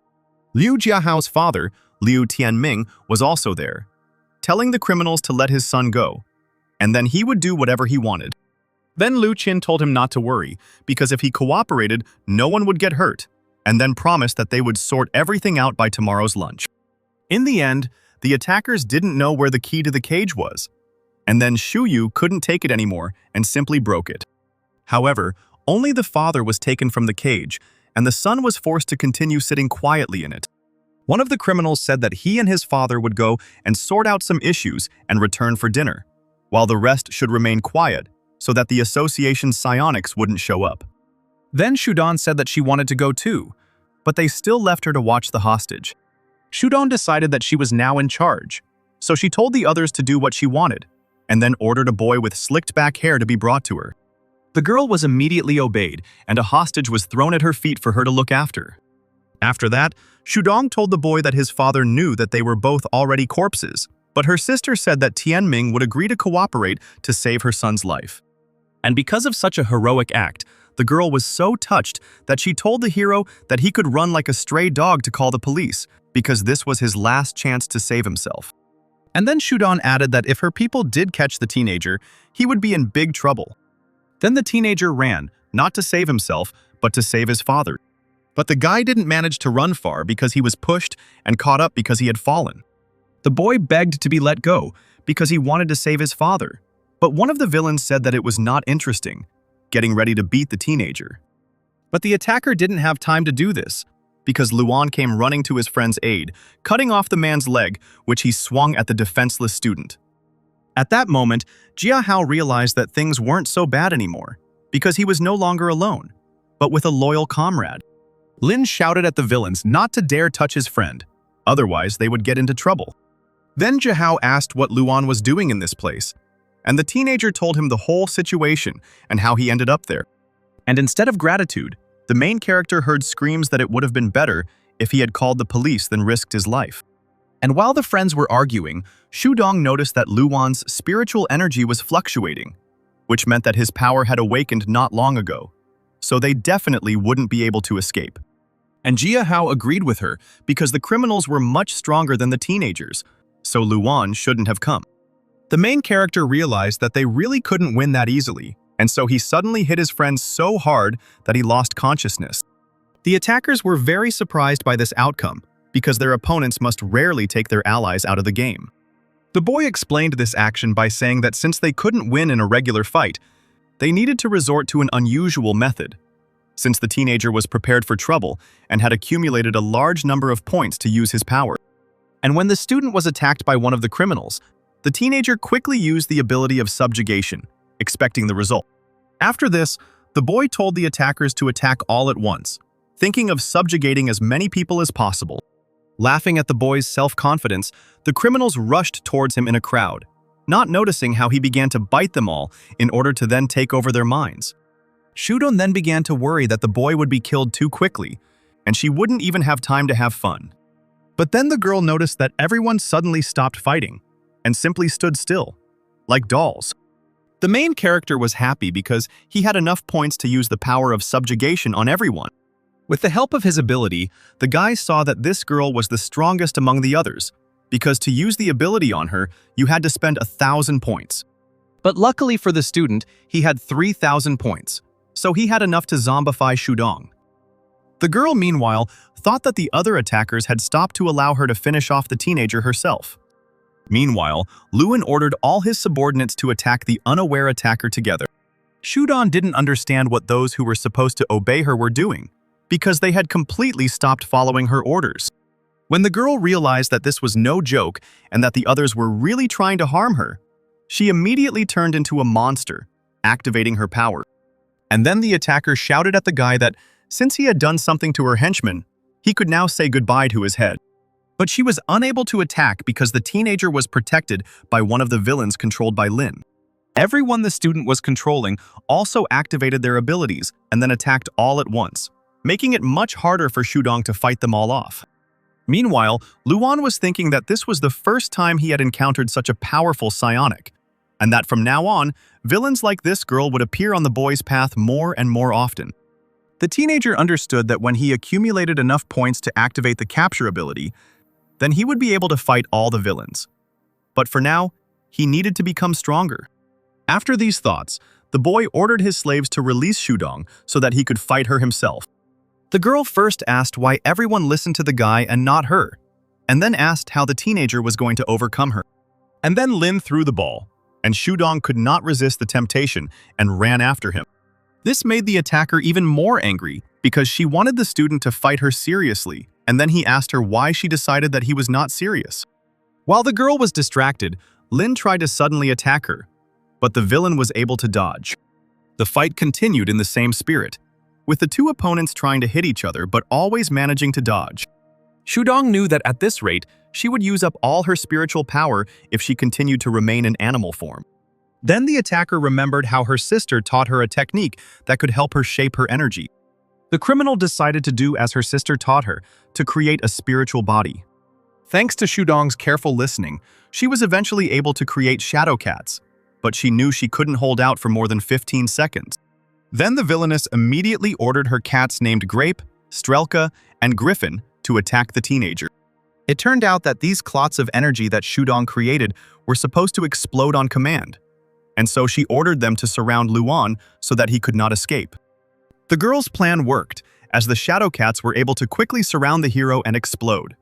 Liu Jiahao's father, Liu Tianming, was also there, telling the criminals to let his son go, and then he would do whatever he wanted. Then Lu Qin told him not to worry, because if he cooperated, no one would get hurt, and then promised that they would sort everything out by tomorrow's lunch. In the end, the attackers didn't know where the key to the cage was, and then Shuyu couldn't take it anymore and simply broke it. However, only the father was taken from the cage, and the son was forced to continue sitting quietly in it. One of the criminals said that he and his father would go and sort out some issues and return for dinner, while the rest should remain quiet so that the association's psionics wouldn't show up. Then Shudong said that she wanted to go too, but they still left her to watch the hostage. Shudong decided that she was now in charge, so she told the others to do what she wanted, and then ordered a boy with slicked-back hair to be brought to her. The girl was immediately obeyed, and a hostage was thrown at her feet for her to look after. After that, Shudong told the boy that his father knew that they were both already corpses, but her sister said that Tianming would agree to cooperate to save her son's life. And because of such a heroic act, the girl was so touched that she told the hero that he could run like a stray dog to call the police, because this was his last chance to save himself. And then Shudong added that if her people did catch the teenager, he would be in big trouble. Then the teenager ran, not to save himself, but to save his father. But the guy didn't manage to run far because he was pushed and caught up because he had fallen. The boy begged to be let go because he wanted to save his father, but one of the villains said that it was not interesting, getting ready to beat the teenager. But the attacker didn't have time to do this, because Luan came running to his friend's aid, cutting off the man's leg, which he swung at the defenseless student. At that moment, Jiahao realized that things weren't so bad anymore, because he was no longer alone, but with a loyal comrade. Lin shouted at the villains not to dare touch his friend, otherwise they would get into trouble. Then Jiahao asked what Luan was doing in this place, and the teenager told him the whole situation and how he ended up there. And instead of gratitude, the main character heard screams that it would have been better if he had called the police than risked his life. And while the friends were arguing, Shudong noticed that Luan's spiritual energy was fluctuating, which meant that his power had awakened not long ago, so they definitely wouldn't be able to escape. And Jiahao agreed with her because the criminals were much stronger than the teenagers, so Luan shouldn't have come. The main character realized that they really couldn't win that easily, and so he suddenly hit his friend so hard that he lost consciousness. The attackers were very surprised by this outcome, because their opponents must rarely take their allies out of the game. The boy explained this action by saying that since they couldn't win in a regular fight, they needed to resort to an unusual method, since the teenager was prepared for trouble and had accumulated a large number of points to use his power. And when the student was attacked by one of the criminals, the teenager quickly used the ability of subjugation, expecting the result. After this, the boy told the attackers to attack all at once, thinking of subjugating as many people as possible. Laughing at the boy's self-confidence, the criminals rushed towards him in a crowd, not noticing how he began to bite them all in order to then take over their minds. Shudong then began to worry that the boy would be killed too quickly, and she wouldn't even have time to have fun. But then the girl noticed that everyone suddenly stopped fighting and simply stood still, like dolls. The main character was happy because he had enough points to use the power of subjugation on everyone. With the help of his ability, the guy saw that this girl was the strongest among the others, because to use the ability on her, you had to spend 1,000 points. But luckily for the student, he had 3,000 points, so he had enough to zombify Shudong. The girl, meanwhile, thought that the other attackers had stopped to allow her to finish off the teenager herself. Meanwhile, Luan ordered all his subordinates to attack the unaware attacker together. Shudong didn't understand what those who were supposed to obey her were doing, because they had completely stopped following her orders. When the girl realized that this was no joke and that the others were really trying to harm her, she immediately turned into a monster, activating her power. And then the attacker shouted at the guy that, since he had done something to her henchman, he could now say goodbye to his head. But she was unable to attack because the teenager was protected by one of the villains controlled by Lin. Everyone the student was controlling also activated their abilities and then attacked all at once, making it much harder for Shudong to fight them all off. Meanwhile, Luan was thinking that this was the first time he had encountered such a powerful psionic, and that from now on, villains like this girl would appear on the boy's path more and more often. The teenager understood that when he accumulated enough points to activate the capture ability, then he would be able to fight all the villains. But for now, he needed to become stronger. After these thoughts, the boy ordered his slaves to release Shudong so that he could fight her himself. The girl first asked why everyone listened to the guy and not her, and then asked how the teenager was going to overcome her. And then Lin threw the ball, and Shudong could not resist the temptation and ran after him. This made the attacker even more angry because she wanted the student to fight her seriously, and then he asked her why she decided that he was not serious. While the girl was distracted, Lin tried to suddenly attack her, but the villain was able to dodge. The fight continued in the same spirit, with the two opponents trying to hit each other but always managing to dodge. Shudong knew that at this rate, she would use up all her spiritual power if she continued to remain in animal form. Then the attacker remembered how her sister taught her a technique that could help her shape her energy. The criminal decided to do as her sister taught her, to create a spiritual body. Thanks to Shudong's careful listening, she was eventually able to create shadow cats, but she knew she couldn't hold out for more than 15 seconds. Then the villainess immediately ordered her cats named Grape, Strelka, and Griffin to attack the teenager. It turned out that these clots of energy that Shudong created were supposed to explode on command, and so she ordered them to surround Luan so that he could not escape. The girl's plan worked, as the shadow cats were able to quickly surround the hero and explode.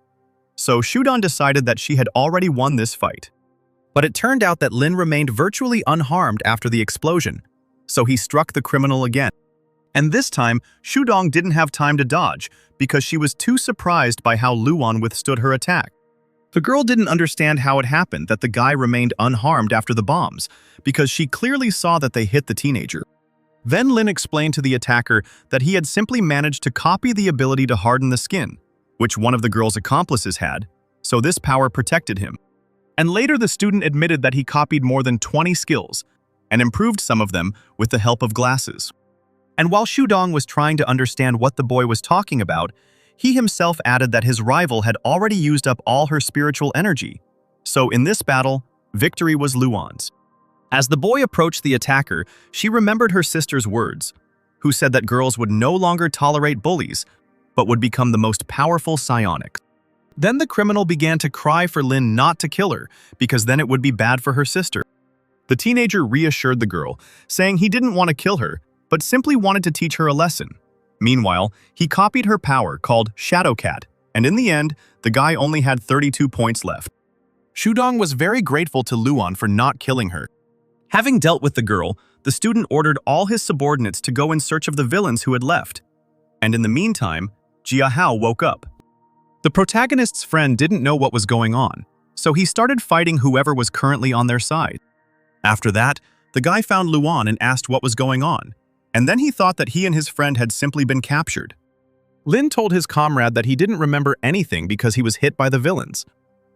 So Shudong decided that she had already won this fight. But it turned out that Lin remained virtually unharmed after the explosion, so he struck the criminal again. And this time, Shudong didn't have time to dodge because she was too surprised by how Luan withstood her attack. The girl didn't understand how it happened that the guy remained unharmed after the bombs, because she clearly saw that they hit the teenager. Then Lin explained to the attacker that he had simply managed to copy the ability to harden the skin, which one of the girl's accomplices had, so this power protected him. And later the student admitted that he copied more than 20 skills, and improved some of them with the help of glasses. And while Shudong was trying to understand what the boy was talking about, he himself added that his rival had already used up all her spiritual energy. So in this battle, victory was Luan's. As the boy approached the attacker, she remembered her sister's words, who said that girls would no longer tolerate bullies, but would become the most powerful psionics. Then the criminal began to cry for Lin not to kill her, because then it would be bad for her sister. The teenager reassured the girl, saying he didn't want to kill her, but simply wanted to teach her a lesson. Meanwhile, he copied her power called Shadow Cat, and in the end, the guy only had 32 points left. Shudong was very grateful to Luan for not killing her. Having dealt with the girl, the student ordered all his subordinates to go in search of the villains who had left. And in the meantime, Yahello woke up. The protagonist's friend didn't know what was going on, so he started fighting whoever was currently on their side. After that, the guy found Luan and asked what was going on, and then he thought that he and his friend had simply been captured. Lin told his comrade that he didn't remember anything because he was hit by the villains.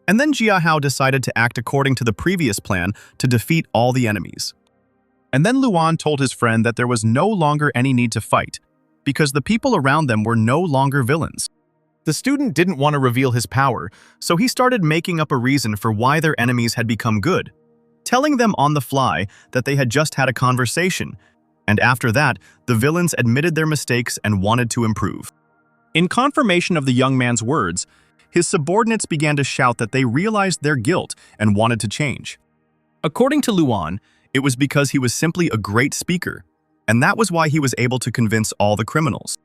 And then Yahello decided to act according to the previous plan to defeat all the enemies. And then Luan told his friend that there was no longer any need to fight, because the people around them were no longer villains. The student didn't want to reveal his power, so he started making up a reason for why their enemies had become good, telling them on the fly that they had just had a conversation, and after that, the villains admitted their mistakes and wanted to improve. In confirmation of the young man's words, his subordinates began to shout that they realized their guilt and wanted to change. According to Luan, it was because he was simply a great speaker, and that was why he was able to convince all the criminals.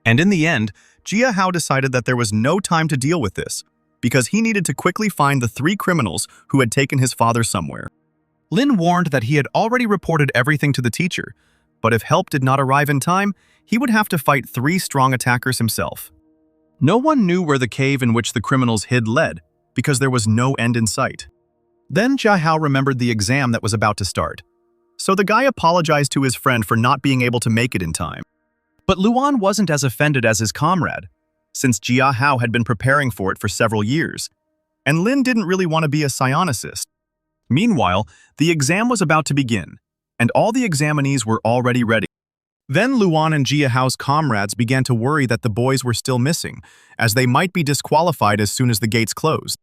And in the end, Yahello decided that there was no time to deal with this, because he needed to quickly find the 3 criminals who had taken his father somewhere. Lin warned that he had already reported everything to the teacher, but if help did not arrive in time, he would have to fight 3 strong attackers himself. No one knew where the cave in which the criminals hid led, because there was no end in sight. Then Yahello remembered the exam that was about to start. So the guy apologized to his friend for not being able to make it in time. But Luan wasn't as offended as his comrade, since Yahello had been preparing for it for several years, and Lin didn't really want to be a psionicist. Meanwhile, the exam was about to begin, and all the examinees were already ready. Then Luan and Yahello's comrades began to worry that the boys were still missing, as they might be disqualified as soon as the gates closed.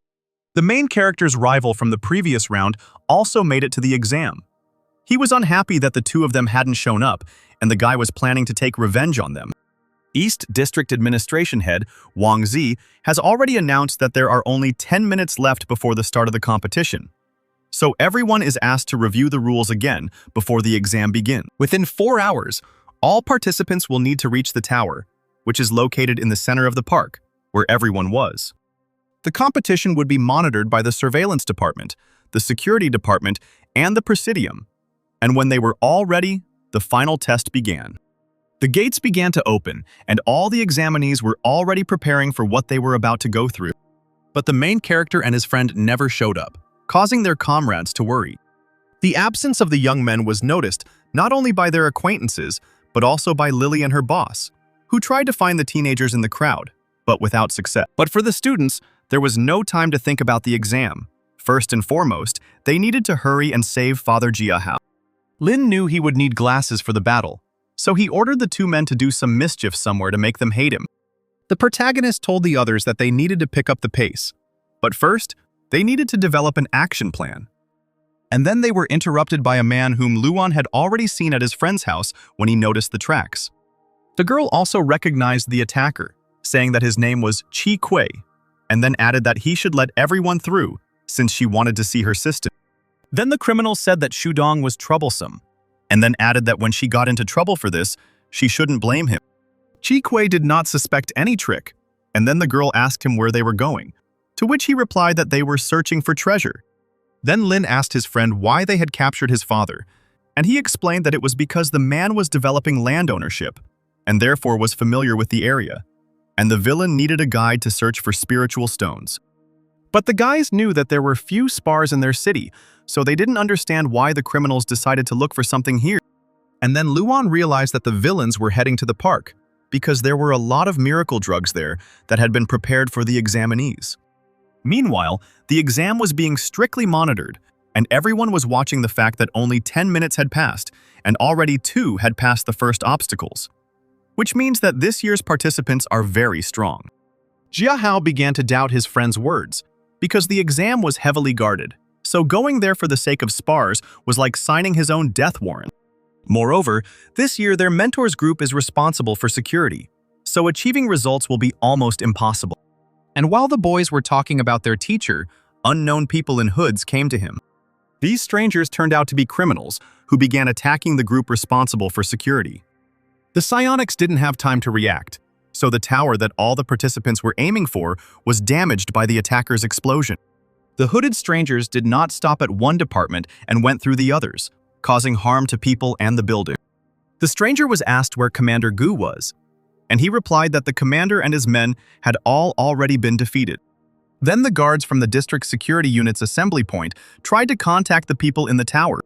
The main character's rival from the previous round also made it to the exam. He was unhappy that the 2 of them hadn't shown up, and the guy was planning to take revenge on them. East District Administration Head Wang Zi has already announced that there are only 10 minutes left before the start of the competition. So everyone is asked to review the rules again before the exam begins. Within 4 hours, all participants will need to reach the tower, which is located in the center of the park, where everyone was. The competition would be monitored by the Surveillance Department, the Security Department, and the Presidium. And when they were all ready, the final test began. The gates began to open, and all the examinees were already preparing for what they were about to go through. But the main character and his friend never showed up, causing their comrades to worry. The absence of the young men was noticed not only by their acquaintances, but also by Lily and her boss, who tried to find the teenagers in the crowd, but without success. But for the students, there was no time to think about the exam. First and foremost, they needed to hurry and save Father Yahello. Lin knew he would need glasses for the battle, so he ordered the 2 men to do some mischief somewhere to make them hate him. The protagonist told the others that they needed to pick up the pace, but first, they needed to develop an action plan. And then they were interrupted by a man whom Luan had already seen at his friend's house when he noticed the tracks. The girl also recognized the attacker, saying that his name was Chi Kui, and then added that he should let everyone through since she wanted to see her sister. Then the criminal said that Shudong was troublesome, and then added that when she got into trouble for this, she shouldn't blame him. Chi Kui did not suspect any trick, and then the girl asked him where they were going, to which he replied that they were searching for treasure. Then Lin asked his friend why they had captured his father, and he explained that it was because the man was developing land ownership, and therefore was familiar with the area, and the villain needed a guide to search for spiritual stones. But the guys knew that there were few spars in their city, so they didn't understand why the criminals decided to look for something here. And then Luan realized that the villains were heading to the park, because there were a lot of miracle drugs there that had been prepared for the examinees. Meanwhile, the exam was being strictly monitored, and everyone was watching the fact that only 10 minutes had passed, and already 2 had passed the first obstacles. Which means that this year's participants are very strong. Yahello began to doubt his friend's words, because the exam was heavily guarded, so going there for the sake of spars was like signing his own death warrant. Moreover, this year their mentors group is responsible for security, so achieving results will be almost impossible. And while the boys were talking about their teacher, unknown people in hoods came to him. These strangers turned out to be criminals who began attacking the group responsible for security. The psionics didn't have time to react, so the tower that all the participants were aiming for was damaged by the attacker's explosion. The hooded strangers did not stop at one department and went through the others, causing harm to people and the building. The stranger was asked where Commander Gu was, and he replied that the commander and his men had all already been defeated. Then the guards from the district security unit's assembly point tried to contact the people in the tower.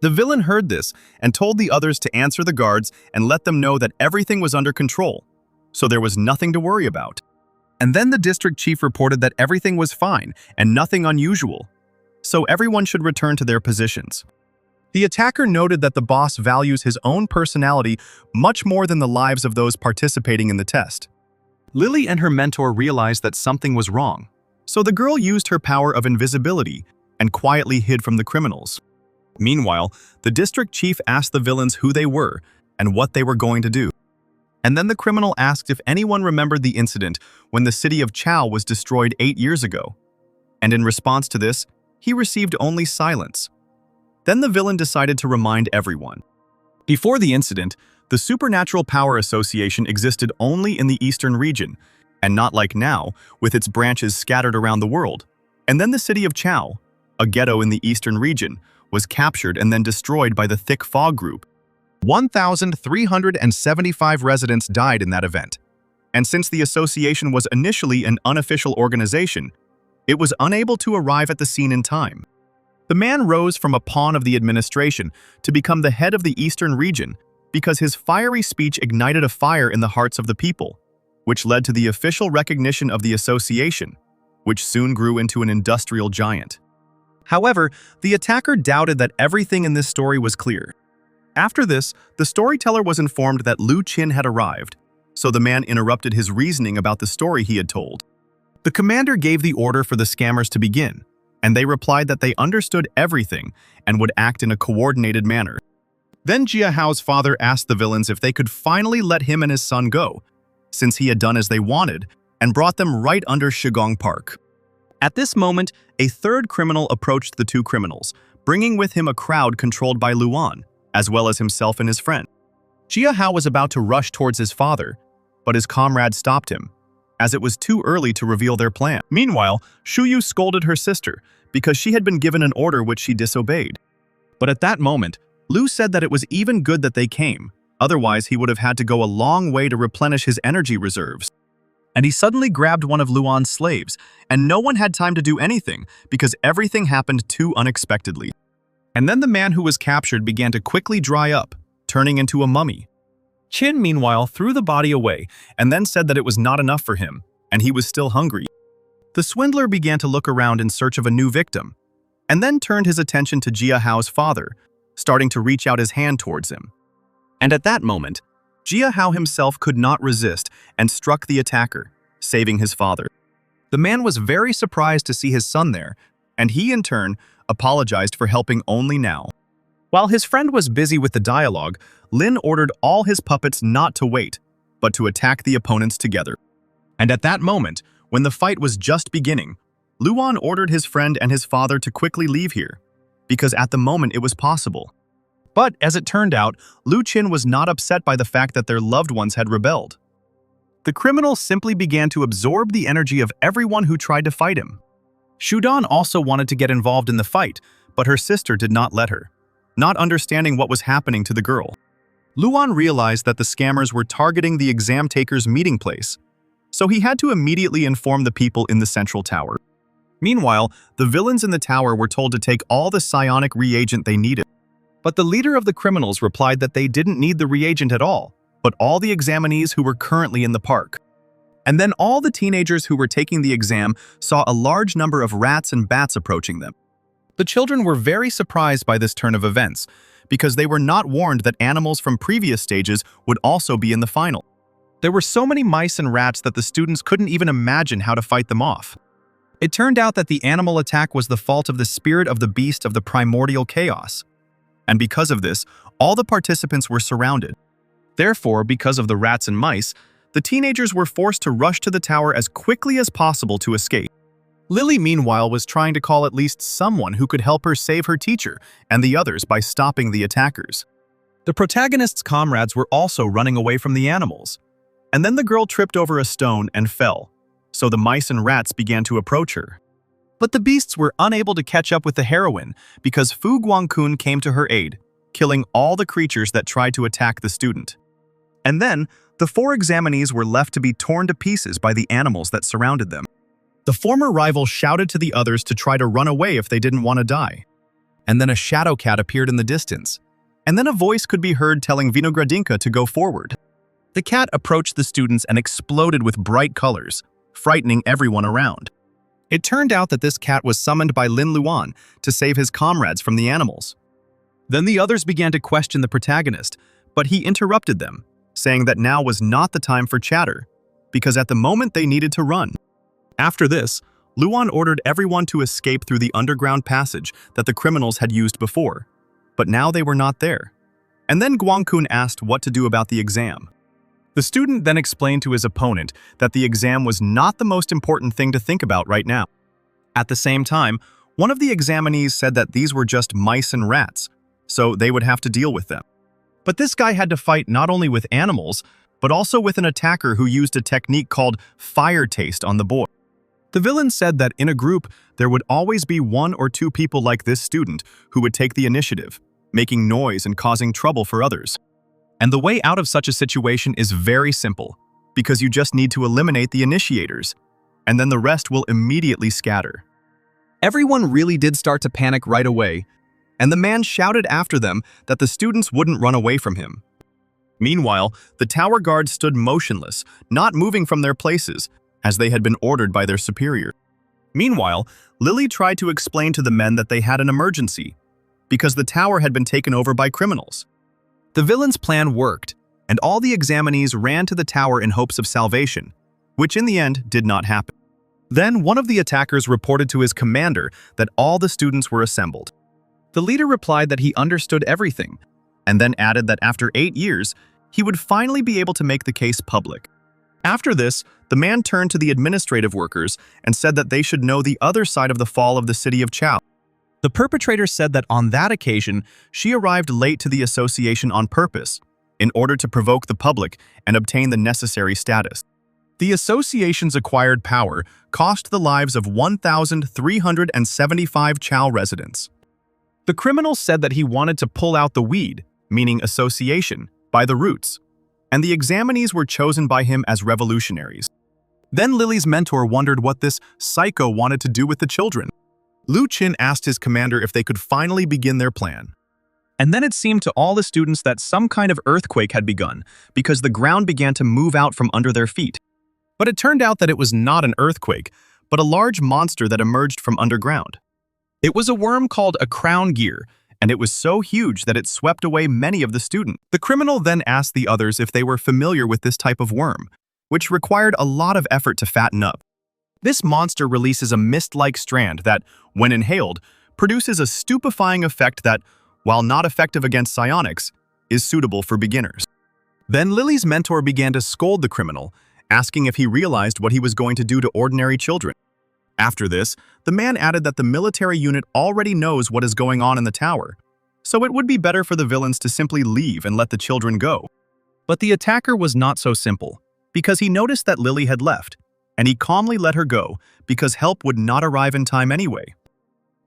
The villain heard this and told the others to answer the guards and let them know that everything was under control, so there was nothing to worry about. And then the district chief reported that everything was fine and nothing unusual, so everyone should return to their positions. The attacker noted that the boss values his own personality much more than the lives of those participating in the test. Lily and her mentor realized that something was wrong, so the girl used her power of invisibility and quietly hid from the criminals. Meanwhile, the district chief asked the villains who they were and what they were going to do. And then the criminal asked if anyone remembered the incident when the city of Chao was destroyed 8 years ago. And in response to this, he received only silence. Then the villain decided to remind everyone. Before the incident, the Supernatural Power Association existed only in the eastern region, and not like now, with its branches scattered around the world. And then the city of Chao, a ghetto in the eastern region, was captured and then destroyed by the thick fog group. 1,375 residents died in that event. And since the association was initially an unofficial organization, it was unable to arrive at the scene in time. The man rose from a pawn of the administration to become the head of the eastern region because his fiery speech ignited a fire in the hearts of the people, which led to the official recognition of the association, which soon grew into an industrial giant. However, the attacker doubted that everything in this story was clear. After this, the storyteller was informed that Lu Qin had arrived, so the man interrupted his reasoning about the story he had told. The commander gave the order for the scammers to begin, and they replied that they understood everything and would act in a coordinated manner. Then Jia Hao's father asked the villains if they could finally let him and his son go, since he had done as they wanted, and brought them right under Shigong Park. At this moment, a third criminal approached the two criminals, bringing with him a crowd controlled by Luan, as well as himself and his friend. Jia Hao was about to rush towards his father, but his comrade stopped him, as it was too early to reveal their plan. Meanwhile, Shuyu scolded her sister because she had been given an order which she disobeyed. But at that moment, Lu said that it was even good that they came, otherwise he would have had to go a long way to replenish his energy reserves. And he suddenly grabbed one of Luan's slaves, and no one had time to do anything because everything happened too unexpectedly. And then the man who was captured began to quickly dry up, turning into a mummy. Qin, meanwhile, threw the body away and then said that it was not enough for him, and he was still hungry. The swindler began to look around in search of a new victim, and then turned his attention to Jia Hao's father, starting to reach out his hand towards him. And at that moment, Jia Hao himself could not resist and struck the attacker, saving his father. The man was very surprised to see his son there, and he in turn apologized for helping only now. While his friend was busy with the dialogue, Lin ordered all his puppets not to wait, but to attack the opponents together. And at that moment, when the fight was just beginning, Luan ordered his friend and his father to quickly leave here, because at the moment it was possible. But as it turned out, Lu Qin was not upset by the fact that their loved ones had rebelled. The criminal simply began to absorb the energy of everyone who tried to fight him. Shudan also wanted to get involved in the fight, but her sister did not let her, not understanding what was happening to the girl. Luan realized that the scammers were targeting the exam taker's meeting place, so he had to immediately inform the people in the central tower. Meanwhile, the villains in the tower were told to take all the psionic reagent they needed. But the leader of the criminals replied that they didn't need the reagent at all, but all the examinees who were currently in the park. And then all the teenagers who were taking the exam saw a large number of rats and bats approaching them. The children were very surprised by this turn of events, because they were not warned that animals from previous stages would also be in the final. There were so many mice and rats that the students couldn't even imagine how to fight them off. It turned out that the animal attack was the fault of the spirit of the beast of the primordial chaos. And because of this, all the participants were surrounded. Therefore, because of the rats and mice, the teenagers were forced to rush to the tower as quickly as possible to escape. Lily, meanwhile, was trying to call at least someone who could help her save her teacher and the others by stopping the attackers. The protagonist's comrades were also running away from the animals. And then the girl tripped over a stone and fell, so the mice and rats began to approach her. But the beasts were unable to catch up with the heroine because Fu Guangkun came to her aid, killing all the creatures that tried to attack the student. And then, the 4 examinees were left to be torn to pieces by the animals that surrounded them. The former rival shouted to the others to try to run away if they didn't want to die. And then a shadow cat appeared in the distance. And then a voice could be heard telling Vinogradinka to go forward. The cat approached the students and exploded with bright colors, frightening everyone around. It turned out that this cat was summoned by Lin Luan to save his comrades from the animals. Then the others began to question the protagonist, but he interrupted them, saying that now was not the time for chatter, because at the moment they needed to run. After this, Luan ordered everyone to escape through the underground passage that the criminals had used before, but now they were not there. And then Guangkun asked what to do about the exam. The student then explained to his opponent that the exam was not the most important thing to think about right now. At the same time, one of the examinees said that these were just mice and rats, so they would have to deal with them. But this guy had to fight not only with animals, but also with an attacker who used a technique called fire taste on the boy. The villain said that in a group, there would always be 1 or 2 people like this student who would take the initiative, making noise and causing trouble for others. And the way out of such a situation is very simple, because you just need to eliminate the initiators, and then the rest will immediately scatter. Everyone really did start to panic right away, and the man shouted after them that the students wouldn't run away from him. Meanwhile, the tower guards stood motionless, not moving from their places, as they had been ordered by their superior. Meanwhile, Lily tried to explain to the men that they had an emergency, because the tower had been taken over by criminals. The villain's plan worked, and all the examinees ran to the tower in hopes of salvation, which in the end did not happen. Then one of the attackers reported to his commander that all the students were assembled. The leader replied that he understood everything, and then added that after 8 years, he would finally be able to make the case public. After this, the man turned to the administrative workers and said that they should know the other side of the fall of the city of Chao. The perpetrator said that on that occasion, she arrived late to the association on purpose, in order to provoke the public and obtain the necessary status. The association's acquired power cost the lives of 1,375 Chao residents. The criminal said that he wanted to pull out the weed, meaning association, by the roots, and the examinees were chosen by him as revolutionaries. Then Lily's mentor wondered what this psycho wanted to do with the children. Lu Qin asked his commander if they could finally begin their plan. And then it seemed to all the students that some kind of earthquake had begun, because the ground began to move out from under their feet. But it turned out that it was not an earthquake, but a large monster that emerged from underground. It was a worm called a crown gear, and it was so huge that it swept away many of the students. The criminal then asked the others if they were familiar with this type of worm, which required a lot of effort to fatten up. This monster releases a mist-like strand that, when inhaled, produces a stupefying effect that, while not effective against psionics, is suitable for beginners. Then Lily's mentor began to scold the criminal, asking if he realized what he was going to do to ordinary children. After this, the man added that the military unit already knows what is going on in the tower, so it would be better for the villains to simply leave and let the children go. But the attacker was not so simple, because he noticed that Lily had left, and he calmly let her go because help would not arrive in time anyway.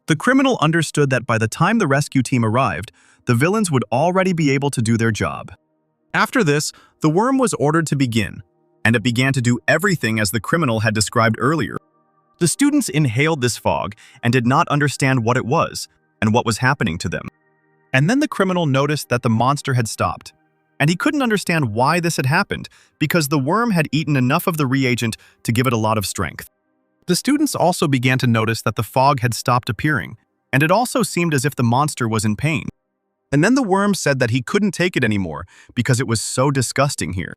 The criminal understood that by the time the rescue team arrived, the villains would already be able to do their job. After this, the worm was ordered to begin, and it began to do everything as the criminal had described earlier. The students inhaled this fog and did not understand what it was and what was happening to them. And then the criminal noticed that the monster had stopped, and he couldn't understand why this had happened because the worm had eaten enough of the reagent to give it a lot of strength. The students also began to notice that the fog had stopped appearing, and it also seemed as if the monster was in pain. And then the worm said that he couldn't take it anymore because it was so disgusting here.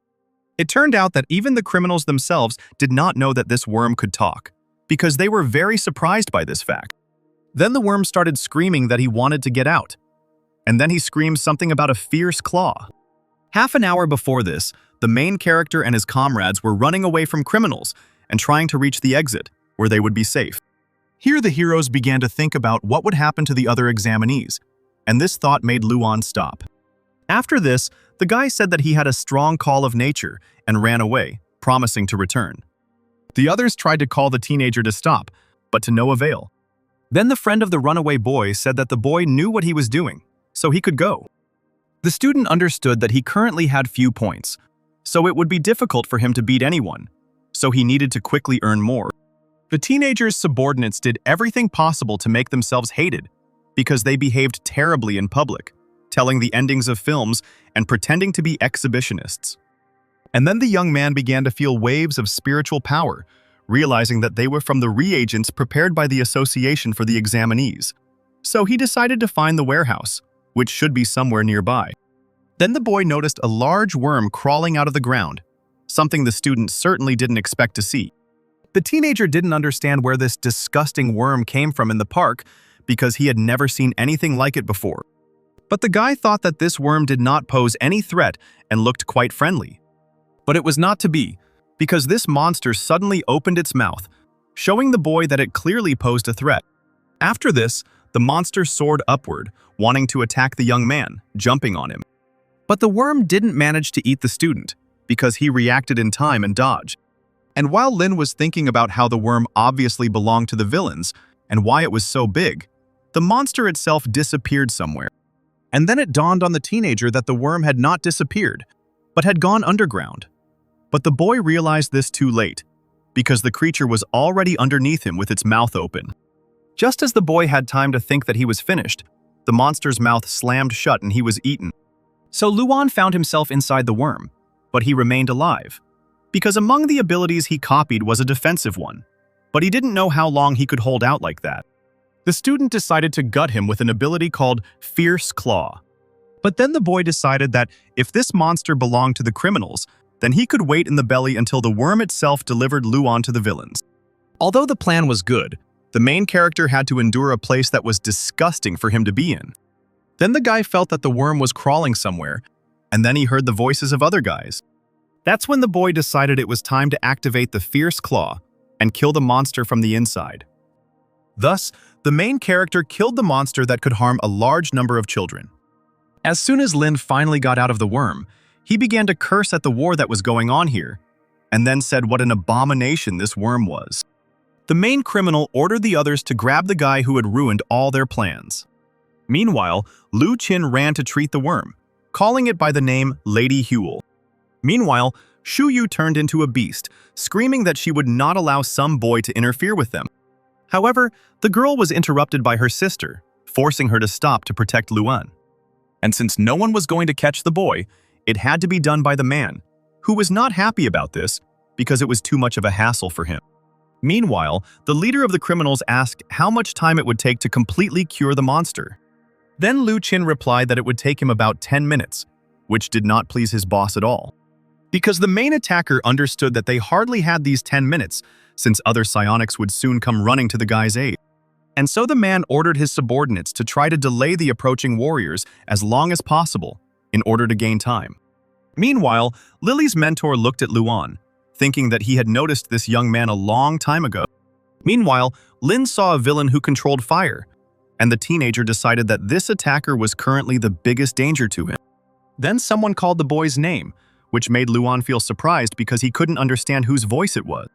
It turned out that even the criminals themselves did not know that this worm could talk, because they were very surprised by this fact. Then the worm started screaming that he wanted to get out. And then he screamed something about a fierce claw. Half an hour before this, the main character and his comrades were running away from criminals and trying to reach the exit, where they would be safe. Here the heroes began to think about what would happen to the other examinees, and this thought made Luan stop. After this, the guy said that he had a strong call of nature and ran away, promising to return. The others tried to call the teenager to stop, but to no avail. Then the friend of the runaway boy said that the boy knew what he was doing, so he could go. The student understood that he currently had few points, so it would be difficult for him to beat anyone, so he needed to quickly earn more. The teenager's subordinates did everything possible to make themselves hated, because they behaved terribly in public, telling the endings of films and pretending to be exhibitionists. And then the young man began to feel waves of spiritual power, realizing that they were from the reagents prepared by the association for the examinees. So he decided to find the warehouse, which should be somewhere nearby. Then the boy noticed a large worm crawling out of the ground, something the student certainly didn't expect to see. The teenager didn't understand where this disgusting worm came from in the park because he had never seen anything like it before. But the guy thought that this worm did not pose any threat and looked quite friendly. But it was not to be, because this monster suddenly opened its mouth, showing the boy that it clearly posed a threat. After this, the monster soared upward, wanting to attack the young man, jumping on him. But the worm didn't manage to eat the student, because he reacted in time and dodged. And while Lin was thinking about how the worm obviously belonged to the villains and why it was so big, the monster itself disappeared somewhere. And then it dawned on the teenager that the worm had not disappeared, but had gone underground. But the boy realized this too late, because the creature was already underneath him with its mouth open. Just as the boy had time to think that he was finished, the monster's mouth slammed shut and he was eaten. So Luan found himself inside the worm, but he remained alive, because among the abilities he copied was a defensive one, but he didn't know how long he could hold out like that. The student decided to gut him with an ability called Fierce Claw. But then the boy decided that if this monster belonged to the criminals, then he could wait in the belly until the worm itself delivered Luan to the villains. Although the plan was good, the main character had to endure a place that was disgusting for him to be in. Then the guy felt that the worm was crawling somewhere, and then he heard the voices of other guys. That's when the boy decided it was time to activate the Fierce Claw and kill the monster from the inside. Thus, the main character killed the monster that could harm a large number of children. As soon as Lin finally got out of the worm, he began to curse at the war that was going on here, and then said what an abomination this worm was. The main criminal ordered the others to grab the guy who had ruined all their plans. Meanwhile, Lu Qin ran to treat the worm, calling it by the name Lady Huel. Meanwhile, Shu Yu turned into a beast, screaming that she would not allow some boy to interfere with them. However, the girl was interrupted by her sister, forcing her to stop to protect Luan. And since no one was going to catch the boy, it had to be done by the man, who was not happy about this because it was too much of a hassle for him. Meanwhile, the leader of the criminals asked how much time it would take to completely cure the monster. Then Lu Qin replied that it would take him about 10 minutes, which did not please his boss at all. Because the main attacker understood that they hardly had these 10 minutes, since other psionics would soon come running to the guy's aid. And so the man ordered his subordinates to try to delay the approaching warriors as long as possible in order to gain time. Meanwhile, Lily's mentor looked at Luan, thinking that he had noticed this young man a long time ago. Meanwhile, Lin saw a villain who controlled fire, and the teenager decided that this attacker was currently the biggest danger to him. Then someone called the boy's name, which made Luan feel surprised because he couldn't understand whose voice it was.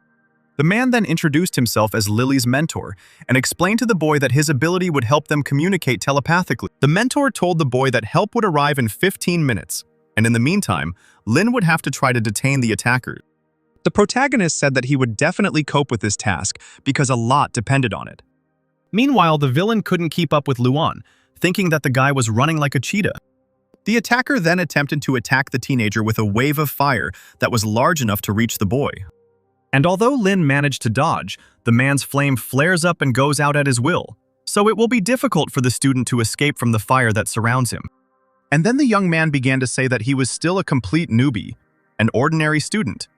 The man then introduced himself as Lily's mentor and explained to the boy that his ability would help them communicate telepathically. The mentor told the boy that help would arrive in 15 minutes, and in the meantime, Lin would have to try to detain the attacker. The protagonist said that he would definitely cope with this task because a lot depended on it. Meanwhile, the villain couldn't keep up with Luan, thinking that the guy was running like a cheetah. The attacker then attempted to attack the teenager with a wave of fire that was large enough to reach the boy. And although Lin managed to dodge, the man's flame flares up and goes out at his will, so it will be difficult for the student to escape from the fire that surrounds him. And then the young man began to say that he was still a complete newbie, an ordinary student,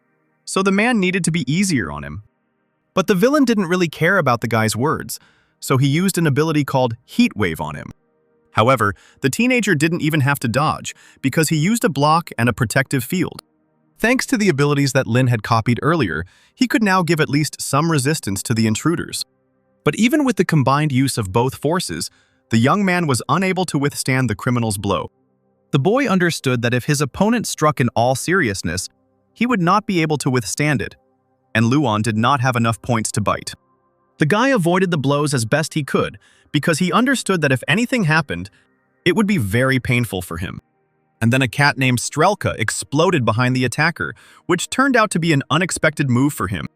so the man needed to be easier on him. But the villain didn't really care about the guy's words, so he used an ability called Heat Wave on him. However, the teenager didn't even have to dodge because he used a block and a protective field. Thanks to the abilities that Lin had copied earlier, he could now give at least some resistance to the intruders. But even with the combined use of both forces, the young man was unable to withstand the criminal's blow. The boy understood that if his opponent struck in all seriousness, he would not be able to withstand it, and Luan did not have enough points to bite. The guy avoided the blows as best he could because he understood that if anything happened, it would be very painful for him. And then a cat named Strelka exploded behind the attacker, which turned out to be an unexpected move for him.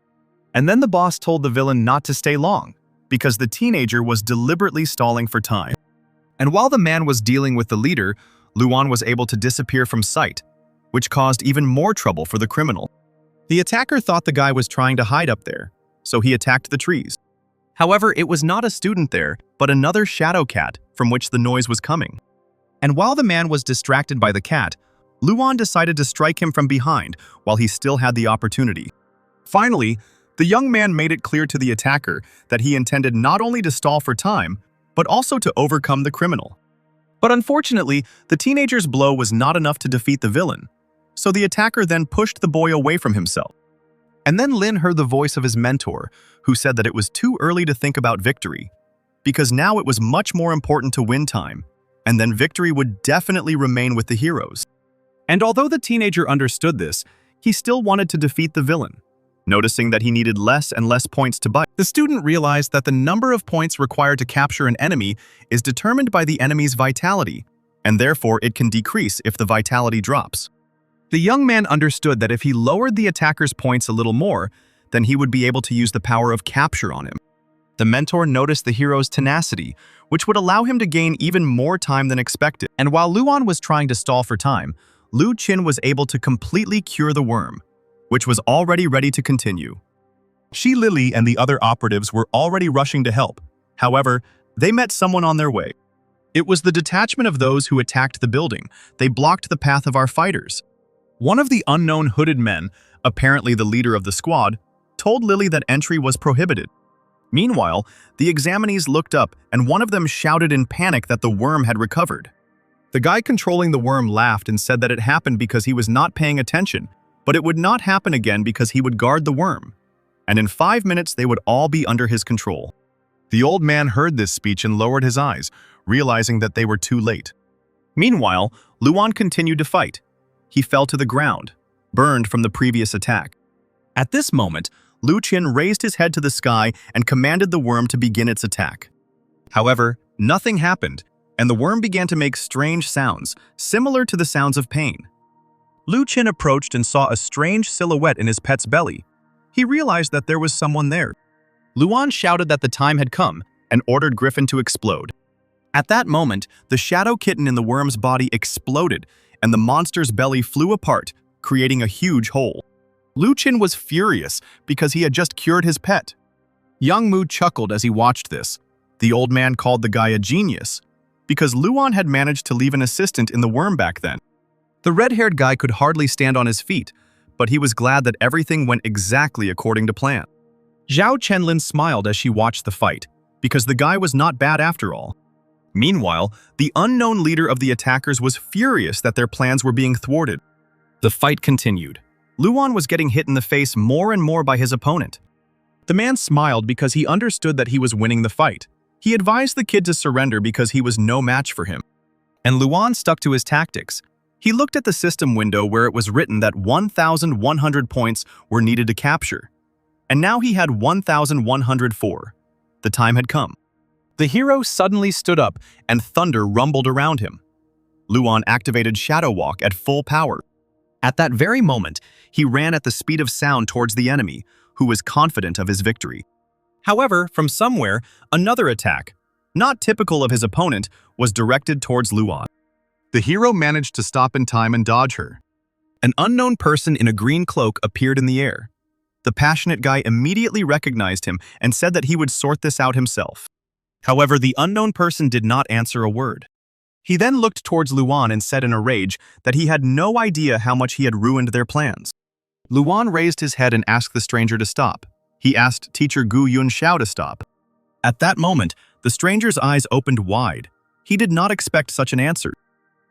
And then the boss told the villain not to stay long, because the teenager was deliberately stalling for time. And while the man was dealing with the leader, Luan was able to disappear from sight, which caused even more trouble for the criminal. The attacker thought the guy was trying to hide up there, so he attacked the trees. However, it was not a student there, but another shadow cat from which the noise was coming. And while the man was distracted by the cat, Luan decided to strike him from behind while he still had the opportunity. Finally, the young man made it clear to the attacker that he intended not only to stall for time, but also to overcome the criminal. But unfortunately, the teenager's blow was not enough to defeat the villain, so the attacker then pushed the boy away from himself. And then Lin heard the voice of his mentor, who said that it was too early to think about victory, because now it was much more important to win time, and then victory would definitely remain with the heroes. And although the teenager understood this, he still wanted to defeat the villain. Noticing that he needed less and less points to buy, The student realized that the number of points required to capture an enemy is determined by the enemy's vitality, and therefore it can decrease if the vitality drops. The young man understood that if he lowered the attacker's points a little more, then he would be able to use the power of capture on him. The mentor noticed the hero's tenacity, which would allow him to gain even more time than expected. And while Luan was trying to stall for time, Lu Qin was able to completely cure the worm, which was already ready to continue. Shi Lily and the other operatives were already rushing to help. However, they met someone on their way. It was the detachment of those who attacked the building. They blocked the path of our fighters. One of the unknown hooded men, apparently the leader of the squad, told Lily that entry was prohibited. Meanwhile, the examinees looked up and one of them shouted in panic that the worm had recovered. The guy controlling the worm laughed and said that it happened because he was not paying attention, but it would not happen again because he would guard the worm. And in 5 minutes they would all be under his control. The old man heard this speech and lowered his eyes, realizing that they were too late. Meanwhile, Luan continued to fight. He fell to the ground, burned from the previous attack. At this moment, Lu Qin raised his head to the sky and commanded the worm to begin its attack. However, nothing happened, and the worm began to make strange sounds, similar to the sounds of pain. Lu Qin approached and saw a strange silhouette in his pet's belly. He realized that there was someone there. Luan shouted that the time had come and ordered Griffin to explode. At that moment, the shadow kitten in the worm's body exploded, and the monster's belly flew apart, creating a huge hole. Lu Qin was furious because he had just cured his pet. Young Mu chuckled as he watched this. The old man called the guy a genius, because Luan had managed to leave an assistant in the worm back then. The red-haired guy could hardly stand on his feet, but he was glad that everything went exactly according to plan. Zhao Chenlin smiled as she watched the fight, because the guy was not bad after all. Meanwhile, the unknown leader of the attackers was furious that their plans were being thwarted. The fight continued. Luan was getting hit in the face more and more by his opponent. The man smiled because he understood that he was winning the fight. He advised the kid to surrender because he was no match for him. And Luan stuck to his tactics. He looked at the system window where it was written that 1,100 points were needed to capture. And now he had 1,104. The time had come. The hero suddenly stood up and thunder rumbled around him. Luan activated Shadow Walk at full power. At that very moment, he ran at the speed of sound towards the enemy, who was confident of his victory. However, from somewhere, another attack, not typical of his opponent, was directed towards Luan. The hero managed to stop in time and dodge her. An unknown person in a green cloak appeared in the air. The passionate guy immediately recognized him and said that he would sort this out himself. However, the unknown person did not answer a word. He then looked towards Luan and said in a rage that he had no idea how much he had ruined their plans. Luan raised his head and asked the stranger to stop. He asked teacher Gu Yunxiao to stop. At that moment, the stranger's eyes opened wide. He did not expect such an answer.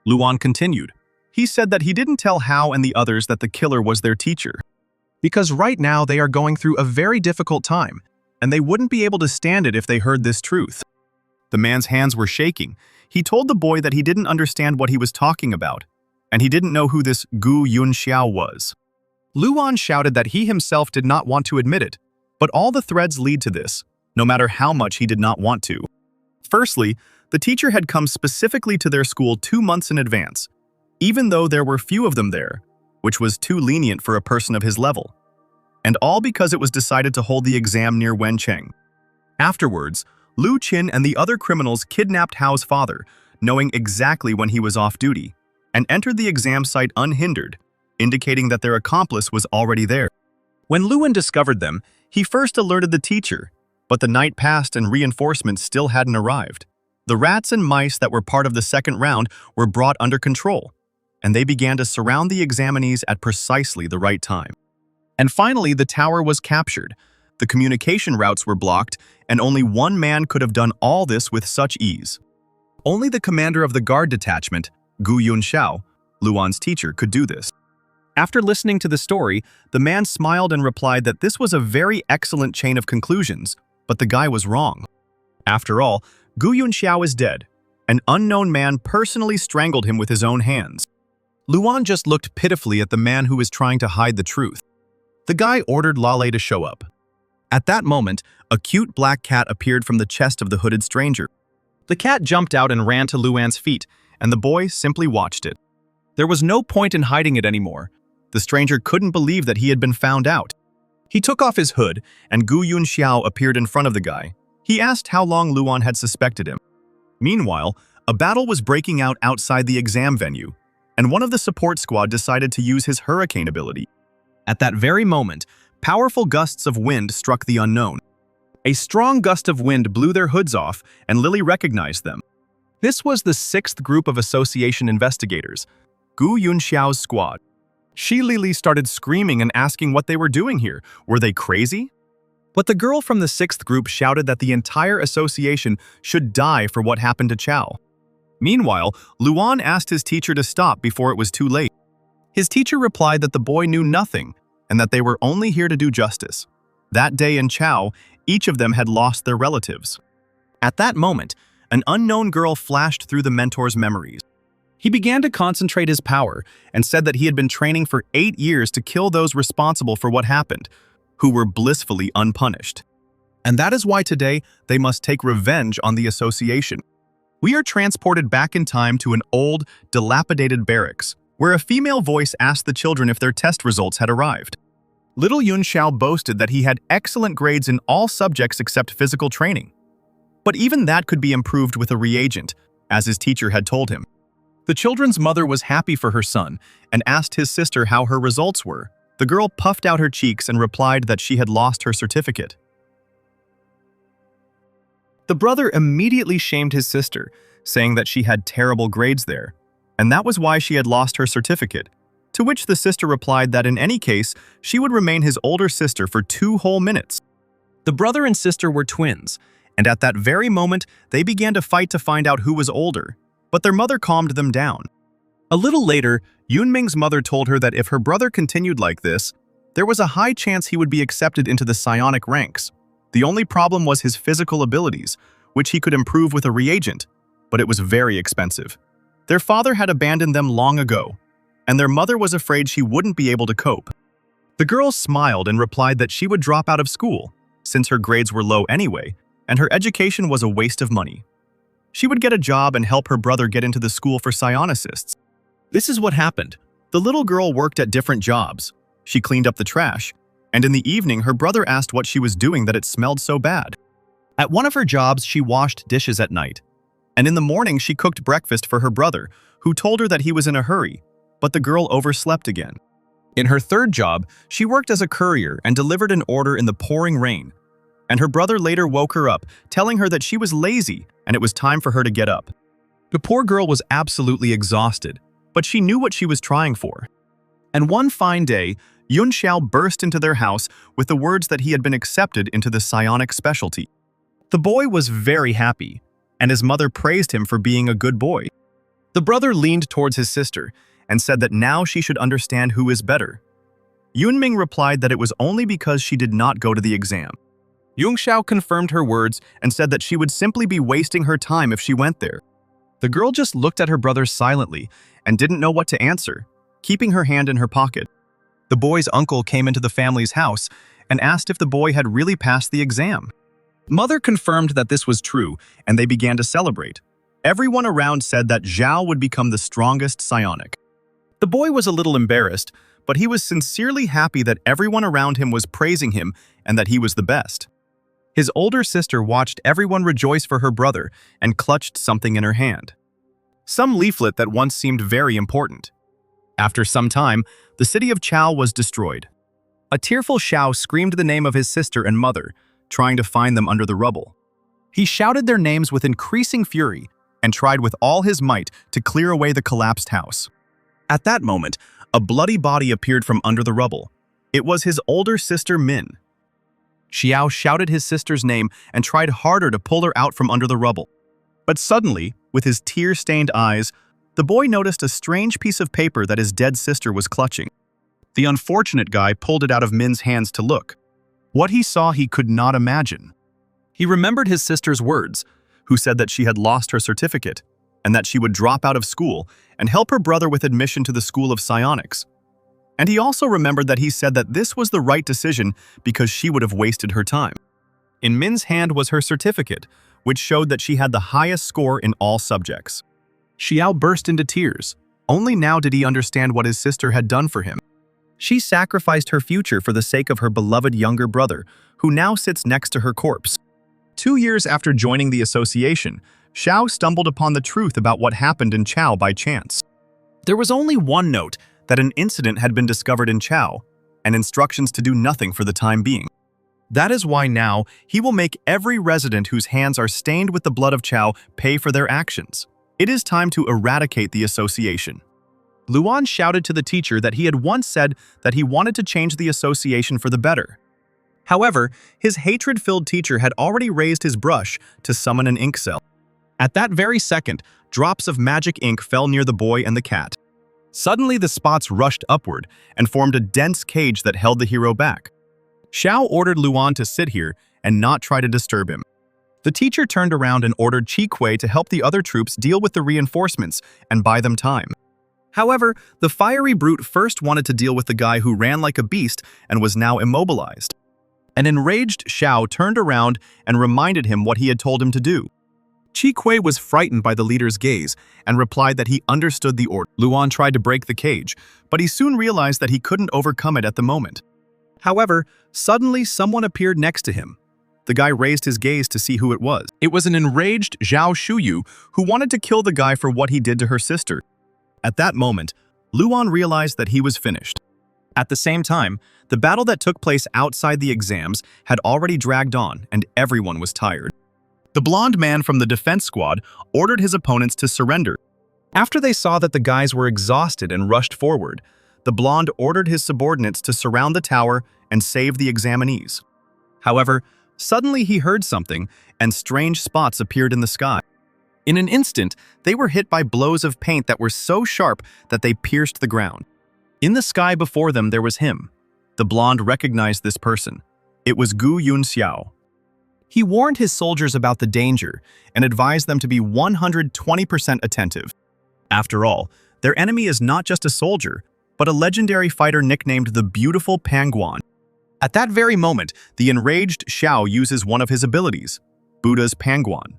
Luan continued. He said that he didn't tell Hao and the others that the killer was their teacher, because right now they are going through a very difficult time, and they wouldn't be able to stand it if they heard this truth. The man's hands were shaking. He told the boy that he didn't understand what he was talking about, and he didn't know who this Gu Yunxiao was. Luan shouted that he himself did not want to admit it, but all the threads lead to this, no matter how much he did not want to. Firstly, the teacher had come specifically to their school 2 months in advance, even though there were few of them there, which was too lenient for a person of his level. And all because it was decided to hold the exam near Wencheng. Afterwards, Lu Qin and the other criminals kidnapped Hao's father, knowing exactly when he was off duty, and entered the exam site unhindered, indicating that their accomplice was already there. When Luan discovered them, he first alerted the teacher, but the night passed and reinforcements still hadn't arrived. The rats and mice that were part of the second round were brought under control, and they began to surround the examinees at precisely the right time. And finally, the tower was captured. The communication routes were blocked, and only one man could have done all this with such ease. Only the commander of the guard detachment, Gu Yunxiao, Luan's teacher, could do this. After listening to the story, the man smiled and replied that this was a very excellent chain of conclusions, but the guy was wrong. After all, Gu Yunxiao is dead. An unknown man personally strangled him with his own hands. Luan just looked pitifully at the man who was trying to hide the truth. The guy ordered Lale to show up. At that moment, a cute black cat appeared from the chest of the hooded stranger. The cat jumped out and ran to Luan's feet, and the boy simply watched it. There was no point in hiding it anymore. The stranger couldn't believe that he had been found out. He took off his hood, and Gu Yunxiao appeared in front of the guy. He asked how long Luan had suspected him. Meanwhile, a battle was breaking out outside the exam venue, and one of the support squad decided to use his hurricane ability. At that very moment, powerful gusts of wind struck the unknown. A strong gust of wind blew their hoods off, and Lily recognized them. This was the 6th group of association investigators, Gu Yunxiao's squad. Lily started screaming and asking what they were doing here. Were they crazy? But the girl from the 6th group shouted that the entire association should die for what happened to Chao. Meanwhile, Luan asked his teacher to stop before it was too late. His teacher replied that the boy knew nothing and that they were only here to do justice. That day in Chao, each of them had lost their relatives. At that moment, an unknown girl flashed through the mentor's memories. He began to concentrate his power and said that he had been training for 8 years to kill those responsible for what happened, who were blissfully unpunished. And that is why today they must take revenge on the association. We are transported back in time to an old, dilapidated barracks, where a female voice asked the children if their test results had arrived. Little Yunxiao boasted that he had excellent grades in all subjects except physical training. But even that could be improved with a reagent, as his teacher had told him. The children's mother was happy for her son and asked his sister how her results were. The girl puffed out her cheeks and replied that she had lost her certificate. The brother immediately shamed his sister, saying that she had terrible grades there, and that was why she had lost her certificate, to which the sister replied that in any case, she would remain his older sister for 2 whole minutes. The brother and sister were twins, and at that very moment, they began to fight to find out who was older, but their mother calmed them down. A little later, Yunming's mother told her that if her brother continued like this, there was a high chance he would be accepted into the psionic ranks. The only problem was his physical abilities, which he could improve with a reagent, but it was very expensive. Their father had abandoned them long ago, and their mother was afraid she wouldn't be able to cope. The girl smiled and replied that she would drop out of school, since her grades were low anyway, and her education was a waste of money. She would get a job and help her brother get into the school for psionicists. This is what happened. The little girl worked at different jobs. She cleaned up the trash, and in the evening her brother asked what she was doing that it smelled so bad. At one of her jobs, she washed dishes at night, and in the morning she cooked breakfast for her brother, who told her that he was in a hurry, but the girl overslept again. In her 3rd job, she worked as a courier and delivered an order in the pouring rain, and her brother later woke her up, telling her that she was lazy and it was time for her to get up. The poor girl was absolutely exhausted, but she knew what she was trying for. And one fine day, Yunxiao burst into their house with the words that he had been accepted into the psionic specialty. The boy was very happy, and his mother praised him for being a good boy. The brother leaned towards his sister and said that now she should understand who is better. Yunming replied that it was only because she did not go to the exam. Yunxiao confirmed her words and said that she would simply be wasting her time if she went there. The girl just looked at her brother silently and didn't know what to answer, keeping her hand in her pocket. The boy's uncle came into the family's house and asked if the boy had really passed the exam. Mother confirmed that this was true, and they began to celebrate. Everyone around said that Zhao would become the strongest psionic. The boy was a little embarrassed, but he was sincerely happy that everyone around him was praising him and that he was the best. His older sister watched everyone rejoice for her brother and clutched something in her hand. Some leaflet that once seemed very important. After some time, the city of Chao was destroyed. A tearful Xiao screamed the name of his sister and mother, trying to find them under the rubble. He shouted their names with increasing fury and tried with all his might to clear away the collapsed house. At that moment, a bloody body appeared from under the rubble. It was his older sister Min. Xiao shouted his sister's name and tried harder to pull her out from under the rubble. But suddenly, with his tear-stained eyes, the boy noticed a strange piece of paper that his dead sister was clutching. The unfortunate guy pulled it out of Min's hands to look. What he saw he could not imagine. He remembered his sister's words, who said that she had lost her certificate, and that she would drop out of school and help her brother with admission to the School of Psionics. And he also remembered that he said that this was the right decision because she would have wasted her time. In Min's hand was her certificate, which showed that she had the highest score in all subjects. Xiao burst into tears. Only now did he understand what his sister had done for him. She sacrificed her future for the sake of her beloved younger brother, who now sits next to her corpse. 2 years after joining the association, Xiao stumbled upon the truth about what happened in Chao by chance. There was only one note that an incident had been discovered in Chao, and instructions to do nothing for the time being. That is why now he will make every resident whose hands are stained with the blood of Chao pay for their actions. It is time to eradicate the association. Luan shouted to the teacher that he had once said that he wanted to change the association for the better. However, his hatred-filled teacher had already raised his brush to summon an ink cell. At that very second, drops of magic ink fell near the boy and the cat. Suddenly, the spots rushed upward and formed a dense cage that held the hero back. Xiao ordered Luan to sit here and not try to disturb him. The teacher turned around and ordered Qi Kui to help the other troops deal with the reinforcements and buy them time. However, the fiery brute first wanted to deal with the guy who ran like a beast and was now immobilized. An enraged Xiao turned around and reminded him what he had told him to do. Qi Kui was frightened by the leader's gaze and replied that he understood the order. Luan tried to break the cage, but he soon realized that he couldn't overcome it at the moment. However, suddenly someone appeared next to him. The guy raised his gaze to see who it was. It was an enraged Zhao Shuyu who wanted to kill the guy for what he did to her sister. At that moment, Luan realized that he was finished. At the same time, the battle that took place outside the exams had already dragged on and everyone was tired. The blonde man from the defense squad ordered his opponents to surrender. After they saw that the guys were exhausted and rushed forward, the blonde ordered his subordinates to surround the tower and save the examinees. However, suddenly he heard something and strange spots appeared in the sky. In an instant, they were hit by blows of paint that were so sharp that they pierced the ground. In the sky before them there was him. The blonde recognized this person. It was Gu Yunxiao. He warned his soldiers about the danger and advised them to be 120% attentive. After all, their enemy is not just a soldier, but a legendary fighter nicknamed the Beautiful Panguan. At that very moment, the enraged Xiao uses one of his abilities, Buddha's Panguan.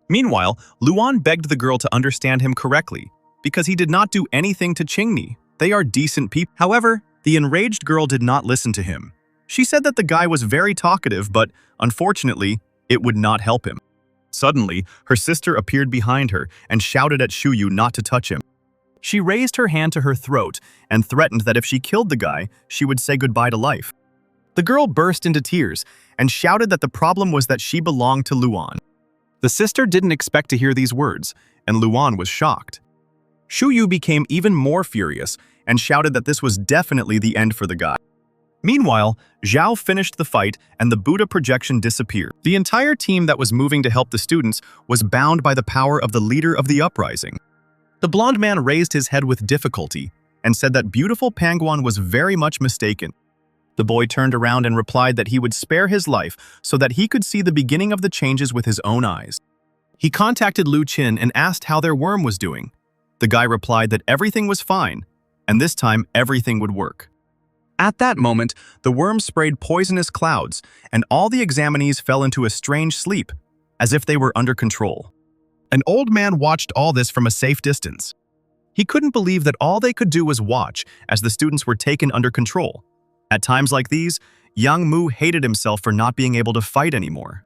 Meanwhile, Luan begged the girl to understand him correctly, because he did not do anything to Qingni. They are decent people. However, the enraged girl did not listen to him. She said that the guy was very talkative, but unfortunately, it would not help him. Suddenly, her sister appeared behind her and shouted at Shuyu not to touch him. She raised her hand to her throat and threatened that if she killed the guy, she would say goodbye to life. The girl burst into tears and shouted that the problem was that she belonged to Luan. The sister didn't expect to hear these words, and Luan was shocked. Shuyu became even more furious and shouted that this was definitely the end for the guy. Meanwhile, Zhao finished the fight and the Buddha projection disappeared. The entire team that was moving to help the students was bound by the power of the leader of the uprising. The blonde man raised his head with difficulty and said that Beautiful Panguan was very much mistaken. The boy turned around and replied that he would spare his life so that he could see the beginning of the changes with his own eyes. He contacted Lu Qin and asked how their worm was doing. The guy replied that everything was fine, and this time everything would work. At that moment, the worm sprayed poisonous clouds, and all the examinees fell into a strange sleep, as if they were under control. An old man watched all this from a safe distance. He couldn't believe that all they could do was watch as the students were taken under control. At times like these, young Mu hated himself for not being able to fight anymore.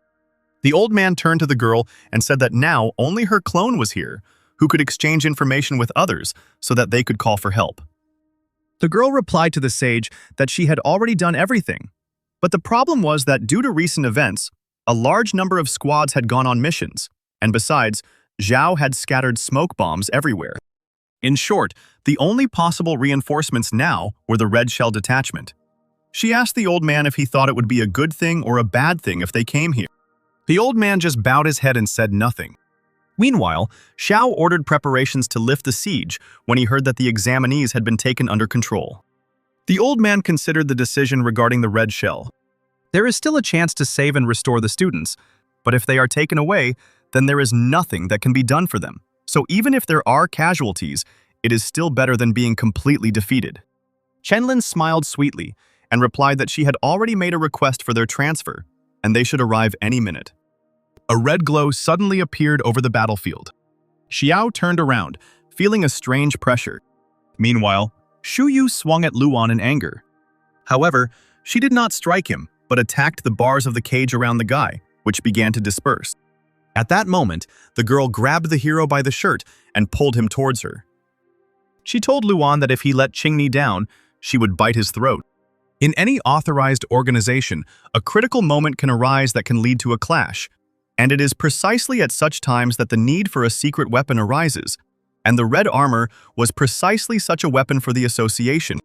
The old man turned to the girl and said that now only her clone was here, who could exchange information with others so that they could call for help. The girl replied to the sage that she had already done everything, but the problem was that due to recent events, a large number of squads had gone on missions, and besides, Zhao had scattered smoke bombs everywhere. In short, the only possible reinforcements now were the Red Shell Detachment. She asked the old man if he thought it would be a good thing or a bad thing if they came here. The old man just bowed his head and said nothing. Meanwhile, Xiao ordered preparations to lift the siege when he heard that the examinees had been taken under control. The old man considered the decision regarding the Red Shell. There is still a chance to save and restore the students, but if they are taken away, then there is nothing that can be done for them. So even if there are casualties, it is still better than being completely defeated. Chenlin smiled sweetly and replied that she had already made a request for their transfer, and they should arrive any minute. A red glow suddenly appeared over the battlefield. Xiao turned around, feeling a strange pressure. Meanwhile, Shu Yu swung at Luan in anger. However, she did not strike him, but attacked the bars of the cage around the guy, which began to disperse. At that moment, the girl grabbed the hero by the shirt and pulled him towards her. She told Luan that if he let Qingni down, she would bite his throat. In any authorized organization, a critical moment can arise that can lead to a clash, and it is precisely at such times that the need for a secret weapon arises, and the red armor was precisely such a weapon for the association,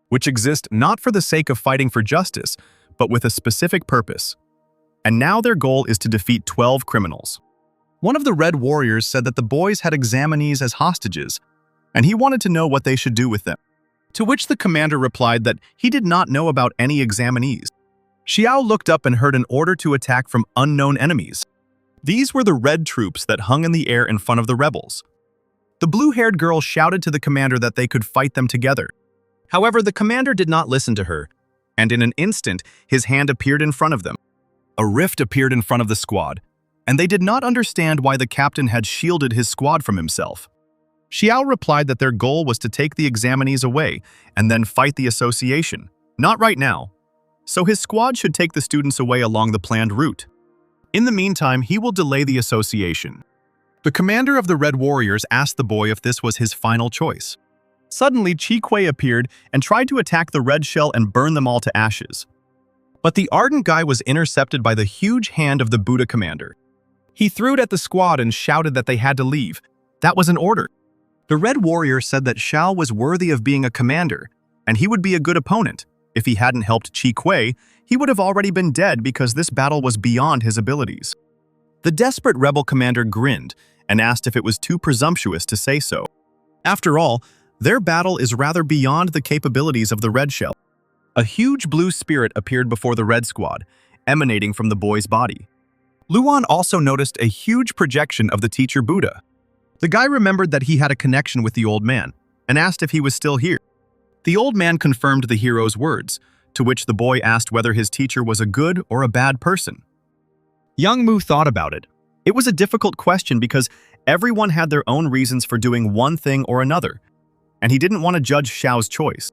which exists not for the sake of fighting for justice, but with a specific purpose. And now their goal is to defeat 12 criminals. One of the Red Warriors said that the boys had examinees as hostages, and he wanted to know what they should do with them. To which the commander replied that he did not know about any examinees. Xiao looked up and heard an order to attack from unknown enemies. These were the red troops that hung in the air in front of the rebels. The blue-haired girl shouted to the commander that they could fight them together. However, the commander did not listen to her, and in an instant, his hand appeared in front of them. A rift appeared in front of the squad, and they did not understand why the captain had shielded his squad from himself. Xiao replied that their goal was to take the examinees away and then fight the association. Not right now. So his squad should take the students away along the planned route. In the meantime, he will delay the association. The commander of the Red Warriors asked the boy if this was his final choice. Suddenly, Chi Kui appeared and tried to attack the red shell and burn them all to ashes. But the ardent guy was intercepted by the huge hand of the Buddha commander. He threw it at the squad and shouted that they had to leave. That was an order. The Red Warrior said that Xiao was worthy of being a commander, and he would be a good opponent. If he hadn't helped Chi Kui, he would have already been dead because this battle was beyond his abilities. The desperate rebel commander grinned and asked if it was too presumptuous to say so. After all, their battle is rather beyond the capabilities of the red shell. A huge blue spirit appeared before the red squad, emanating from the boy's body. Luan also noticed a huge projection of the teacher Buddha. The guy remembered that he had a connection with the old man and asked if he was still here. The old man confirmed the hero's words, to which the boy asked whether his teacher was a good or a bad person. Young Mu thought about it. It was a difficult question because everyone had their own reasons for doing one thing or another, and he didn't want to judge Xiao's choice.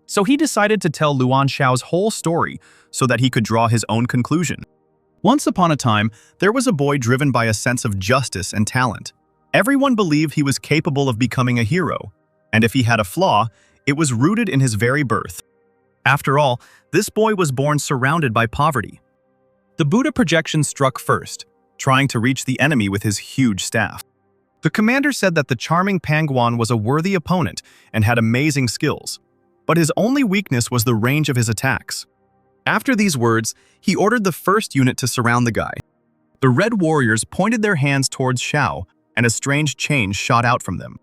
So he decided to tell Luan Xiao's whole story so that he could draw his own conclusion. Once upon a time, there was a boy driven by a sense of justice and talent. Everyone believed he was capable of becoming a hero, and if he had a flaw, it was rooted in his very birth. After all, this boy was born surrounded by poverty. The Buddha projection struck first, trying to reach the enemy with his huge staff. The commander said that the charming Pangwan was a worthy opponent and had amazing skills, but his only weakness was the range of his attacks. After these words, he ordered the first unit to surround the guy. The Red Warriors pointed their hands towards Xiao, and a strange chain shot out from them.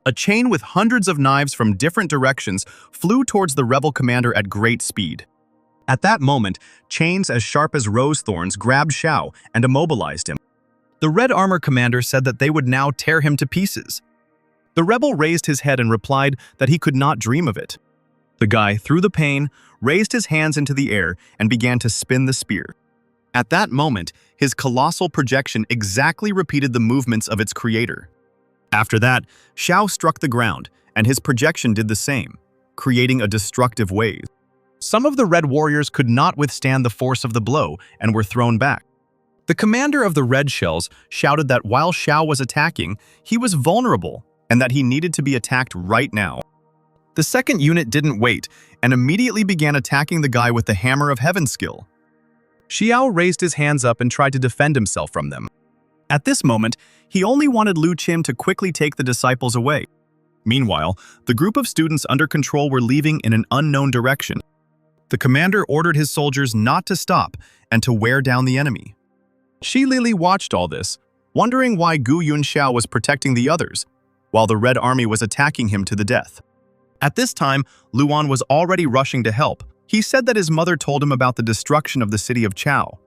A chain with hundreds of knives from different directions flew towards the rebel commander at great speed. At that moment, chains as sharp as rose thorns grabbed Xiao and immobilized him. The red armor commander said that they would now tear him to pieces. The rebel raised his head and replied that he could not dream of it. The guy, through the pain, raised his hands into the air and began to spin the spear. At that moment, his colossal projection exactly repeated the movements of its creator. After that, Xiao struck the ground, and his projection did the same, creating a destructive wave. Some of the Red Warriors could not withstand the force of the blow and were thrown back. The commander of the Red Shells shouted that while Xiao was attacking, he was vulnerable and that he needed to be attacked right now. The second unit didn't wait and immediately began attacking the guy with the Hammer of Heaven skill. Xiao raised his hands up and tried to defend himself from them. At this moment, he only wanted Lu Qim to quickly take the disciples away. Meanwhile, the group of students under control were leaving in an unknown direction. The commander ordered his soldiers not to stop and to wear down the enemy. Shi Lili watched all this, wondering why Gu Yunxiao was protecting the others, while the Red Army was attacking him to the death. At this time, Luan was already rushing to help. He said that his mother told him about the destruction of the city of Chao.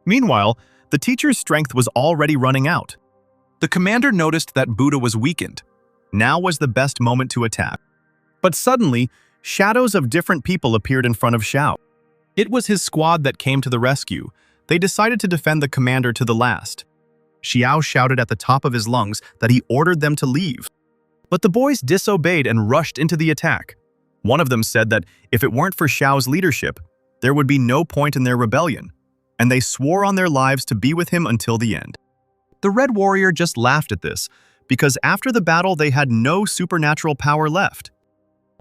Meanwhile, the teacher's strength was already running out. The commander noticed that Buddha was weakened. Now was the best moment to attack. But suddenly, shadows of different people appeared in front of Xiao. It was his squad that came to the rescue. They decided to defend the commander to the last. Xiao shouted at the top of his lungs that he ordered them to leave. But the boys disobeyed and rushed into the attack. One of them said that if it weren't for Xiao's leadership, there would be no point in their rebellion, and they swore on their lives to be with him until the end. The Red Warrior just laughed at this, because after the battle they had no supernatural power left.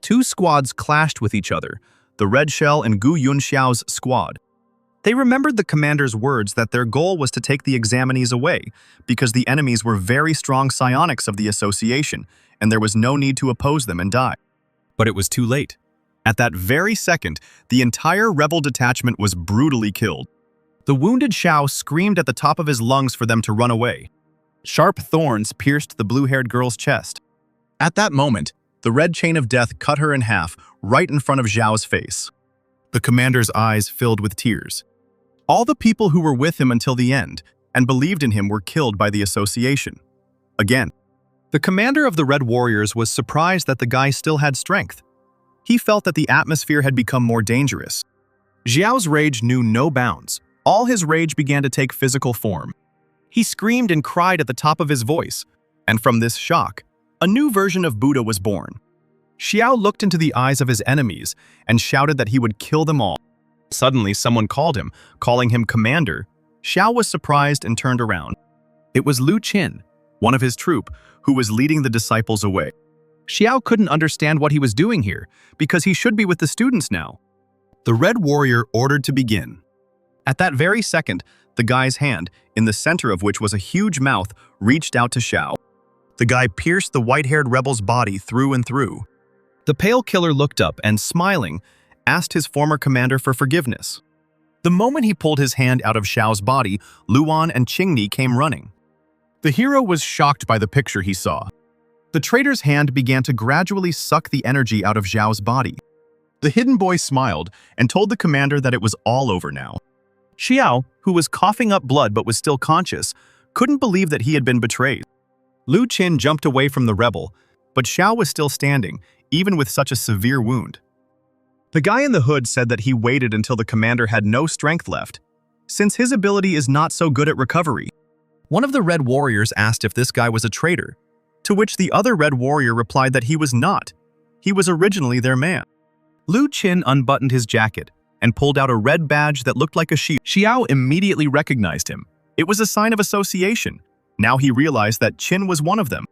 Two squads clashed with each other, the Red Shell and Gu Yunxiao's squad. They remembered the commander's words that their goal was to take the examinees away, because the enemies were very strong psionics of the association, and there was no need to oppose them and die. But it was too late. At that very second, the entire rebel detachment was brutally killed. The wounded Xiao screamed at the top of his lungs for them to run away. Sharp thorns pierced the blue-haired girl's chest. At that moment, the red chain of death cut her in half right in front of Xiao's face. The commander's eyes filled with tears. All the people who were with him until the end and believed in him were killed by the association. Again, the commander of the Red Warriors was surprised that the guy still had strength. He felt that the atmosphere had become more dangerous. Xiao's rage knew no bounds. All his rage began to take physical form. He screamed and cried at the top of his voice, and from this shock, a new version of Buddha was born. Xiao looked into the eyes of his enemies and shouted that he would kill them all. Suddenly, someone called him, calling him commander. Xiao was surprised and turned around. It was Lu Qin, one of his troop, who was leading the disciples away. Xiao couldn't understand what he was doing here, because he should be with the students now. The Red Warrior ordered to begin. At that very second, the guy's hand, in the center of which was a huge mouth, reached out to Xiao. The guy pierced the white-haired rebel's body through and through. The pale killer looked up and, smiling, asked his former commander for forgiveness. The moment he pulled his hand out of Xiao's body, Luan and Qingni came running. The hero was shocked by the picture he saw. The traitor's hand began to gradually suck the energy out of Xiao's body. The hidden boy smiled and told the commander that it was all over now. Xiao, who was coughing up blood but was still conscious, couldn't believe that he had been betrayed. Lu Qin jumped away from the rebel, but Xiao was still standing, even with such a severe wound. The guy in the hood said that he waited until the commander had no strength left, since his ability is not so good at recovery. One of the Red Warriors asked if this guy was a traitor, to which the other Red Warrior replied that he was not. He was originally their man. Lu Qin unbuttoned his jacket and pulled out a red badge that looked like a shield. Xiao immediately recognized him. It was a sign of association. Now he realized that Qin was one of them.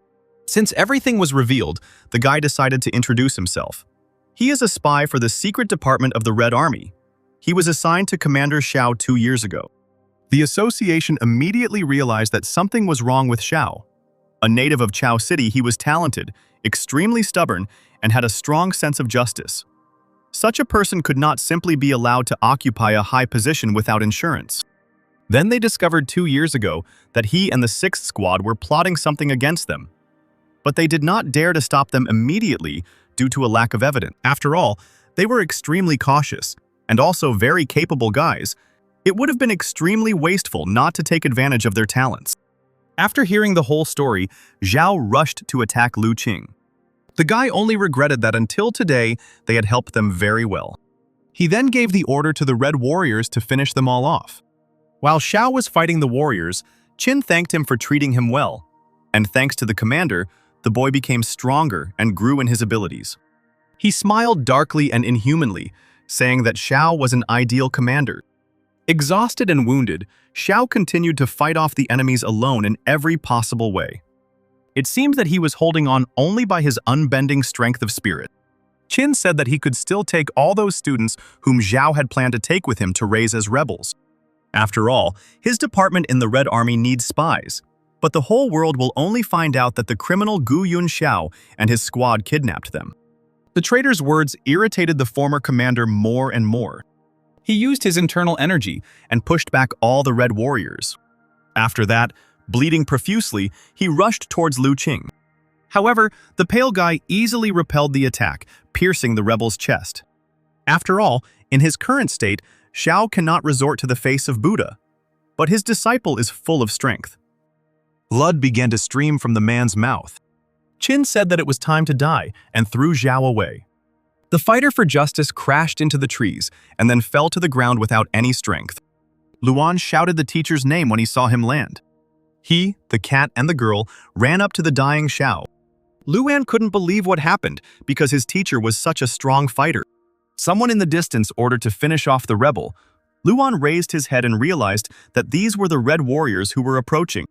Since everything was revealed, the guy decided to introduce himself. He is a spy for the secret department of the Red Army. He was assigned to Commander Xiao 2 years ago. The association immediately realized that something was wrong with Xiao. A native of Chao City, he was talented, extremely stubborn, and had a strong sense of justice. Such a person could not simply be allowed to occupy a high position without insurance. Then they discovered 2 years ago that he and the 6th Squad were plotting something against them. But they did not dare to stop them immediately due to a lack of evidence. After all, they were extremely cautious, and also very capable guys. It would have been extremely wasteful not to take advantage of their talents. After hearing the whole story, Zhao rushed to attack Lu Qing. The guy only regretted that until today, they had helped them very well. He then gave the order to the Red Warriors to finish them all off. While Xiao was fighting the warriors, Qin thanked him for treating him well. And thanks to the commander, the boy became stronger and grew in his abilities. He smiled darkly and inhumanly, saying that Xiao was an ideal commander. Exhausted and wounded, Xiao continued to fight off the enemies alone in every possible way. It seemed that he was holding on only by his unbending strength of spirit. Qin said that he could still take all those students whom Zhao had planned to take with him to raise as rebels. After all, his department in the Red Army needs spies, but the whole world will only find out that the criminal Gu Yunxiao and his squad kidnapped them. The traitor's words irritated the former commander more and more. He used his internal energy and pushed back all the Red Warriors. After that, bleeding profusely, he rushed towards Lu Qing. However, the pale guy easily repelled the attack, piercing the rebel's chest. After all, in his current state, Xiao cannot resort to the face of Buddha, but his disciple is full of strength. Blood began to stream from the man's mouth. Qin said that it was time to die and threw Zhao away. The fighter for justice crashed into the trees and then fell to the ground without any strength. Luan shouted the teacher's name when he saw him land. He, the cat, and the girl ran up to the dying Xiao. Luan couldn't believe what happened because his teacher was such a strong fighter. Someone in the distance ordered to finish off the rebel. Luan raised his head and realized that these were the red warriors who were approaching.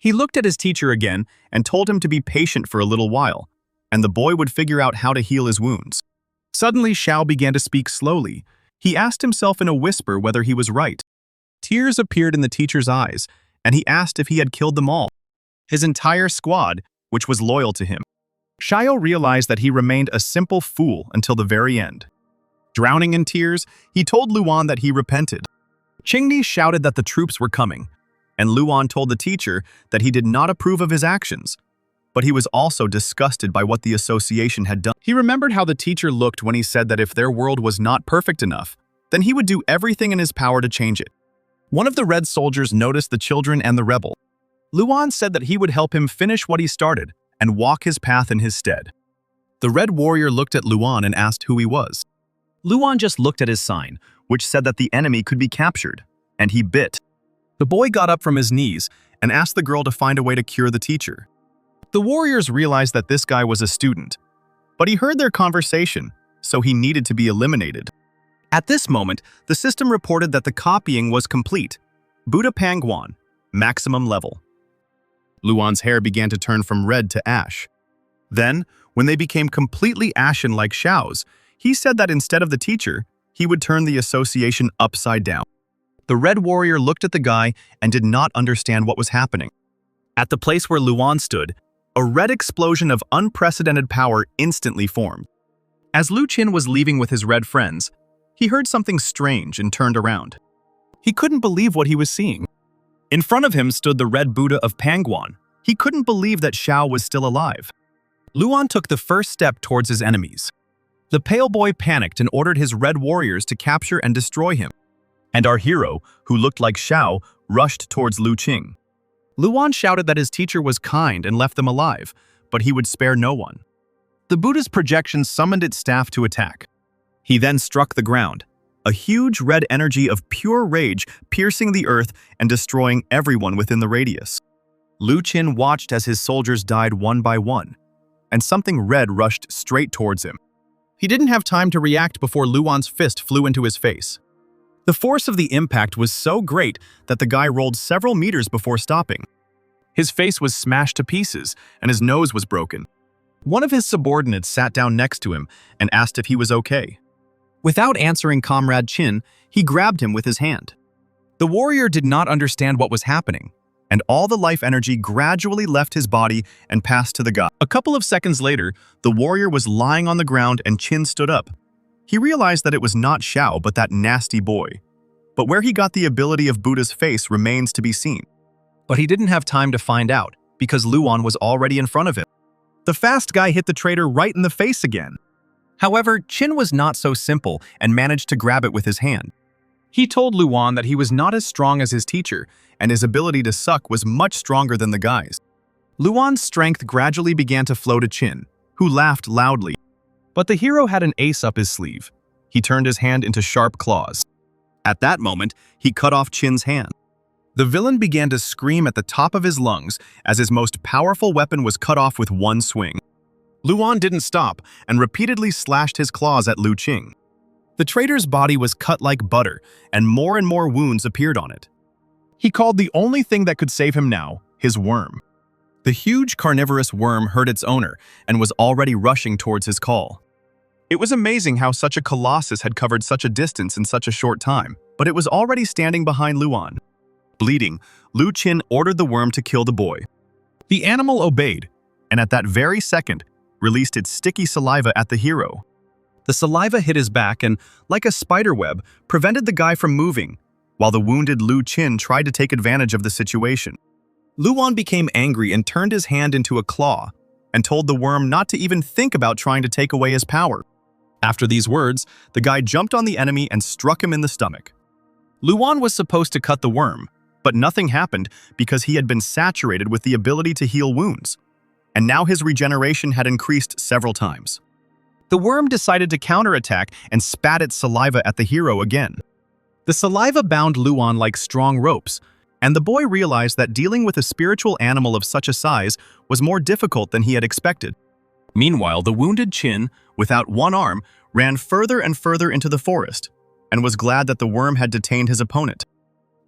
He looked at his teacher again and told him to be patient for a little while, and the boy would figure out how to heal his wounds. Suddenly, Xiao began to speak slowly. He asked himself in a whisper whether he was right. Tears appeared in the teacher's eyes, and he asked if he had killed them all. His entire squad, which was loyal to him. Xiao realized that he remained a simple fool until the very end. Drowning in tears, he told Luan that he repented. Qingni shouted that the troops were coming, and Luan told the teacher that he did not approve of his actions, but he was also disgusted by what the association had done. He remembered how the teacher looked when he said that if their world was not perfect enough, then he would do everything in his power to change it. One of the red soldiers noticed the children and the rebel. Luan said that he would help him finish what he started and walk his path in his stead. The red warrior looked at Luan and asked who he was. Luan just looked at his sign, which said that the enemy could be captured, and he bit. The boy got up from his knees and asked the girl to find a way to cure the teacher. The warriors realized that this guy was a student, but he heard their conversation, so he needed to be eliminated. At this moment, the system reported that the copying was complete. Buddha Pangguan, maximum level. Luan's hair began to turn from red to ash. Then, when they became completely ashen like Xiao's, he said that instead of the teacher, he would turn the association upside down. The red warrior looked at the guy and did not understand what was happening. At the place where Luan stood, a red explosion of unprecedented power instantly formed. As Lu Qin was leaving with his red friends, he heard something strange and turned around. He couldn't believe what he was seeing. In front of him stood the red Buddha of Pangguan. He couldn't believe that Xiao was still alive. Luan took the first step towards his enemies. The pale boy panicked and ordered his red warriors to capture and destroy him. And our hero, who looked like Xiao, rushed towards Lu Qing. Luan shouted that his teacher was kind and left them alive, but he would spare no one. The Buddha's projection summoned its staff to attack. He then struck the ground, a huge red energy of pure rage piercing the earth and destroying everyone within the radius. Lu Qin watched as his soldiers died one by one, and something red rushed straight towards him. He didn't have time to react before Luan's fist flew into his face. The force of the impact was so great that the guy rolled several meters before stopping. His face was smashed to pieces, and his nose was broken. One of his subordinates sat down next to him and asked if he was okay. Without answering Comrade Qin, he grabbed him with his hand. The warrior did not understand what was happening, and all the life energy gradually left his body and passed to the guy. A couple of seconds later, the warrior was lying on the ground and Qin stood up. He realized that it was not Xiao but that nasty boy. But where he got the ability of Buddha's face remains to be seen. But he didn't have time to find out, because Luan was already in front of him. The fast guy hit the traitor right in the face again. However, Qin was not so simple and managed to grab it with his hand. He told Luan that he was not as strong as his teacher, and his ability to suck was much stronger than the guy's. Luan's strength gradually began to flow to Qin, who laughed loudly. But the hero had an ace up his sleeve. He turned his hand into sharp claws. At that moment, he cut off Qin's hand. The villain began to scream at the top of his lungs as his most powerful weapon was cut off with one swing. Luan didn't stop and repeatedly slashed his claws at Lu Qing. The traitor's body was cut like butter, and more wounds appeared on it. He called the only thing that could save him now his worm. The huge carnivorous worm heard its owner and was already rushing towards his call. It was amazing how such a colossus had covered such a distance in such a short time, but it was already standing behind Luan. Bleeding, Lu Qin ordered the worm to kill the boy. The animal obeyed, and at that very second, released its sticky saliva at the hero. The saliva hit his back and, like a spiderweb, prevented the guy from moving, while the wounded Lu Qin tried to take advantage of the situation. Luan became angry and turned his hand into a claw, and told the worm not to even think about trying to take away his power. After these words, the guy jumped on the enemy and struck him in the stomach. Luan was supposed to cut the worm, But nothing happened because he had been saturated with the ability to heal wounds, and now his regeneration had increased several times. The worm decided to counterattack and spat its saliva at the hero again. The saliva bound Luan like strong ropes, and the boy realized that dealing with a spiritual animal of such a size was more difficult than he had expected. Meanwhile, the wounded Chin, without one arm, ran further and further into the forest, and was glad that the worm had detained his opponent.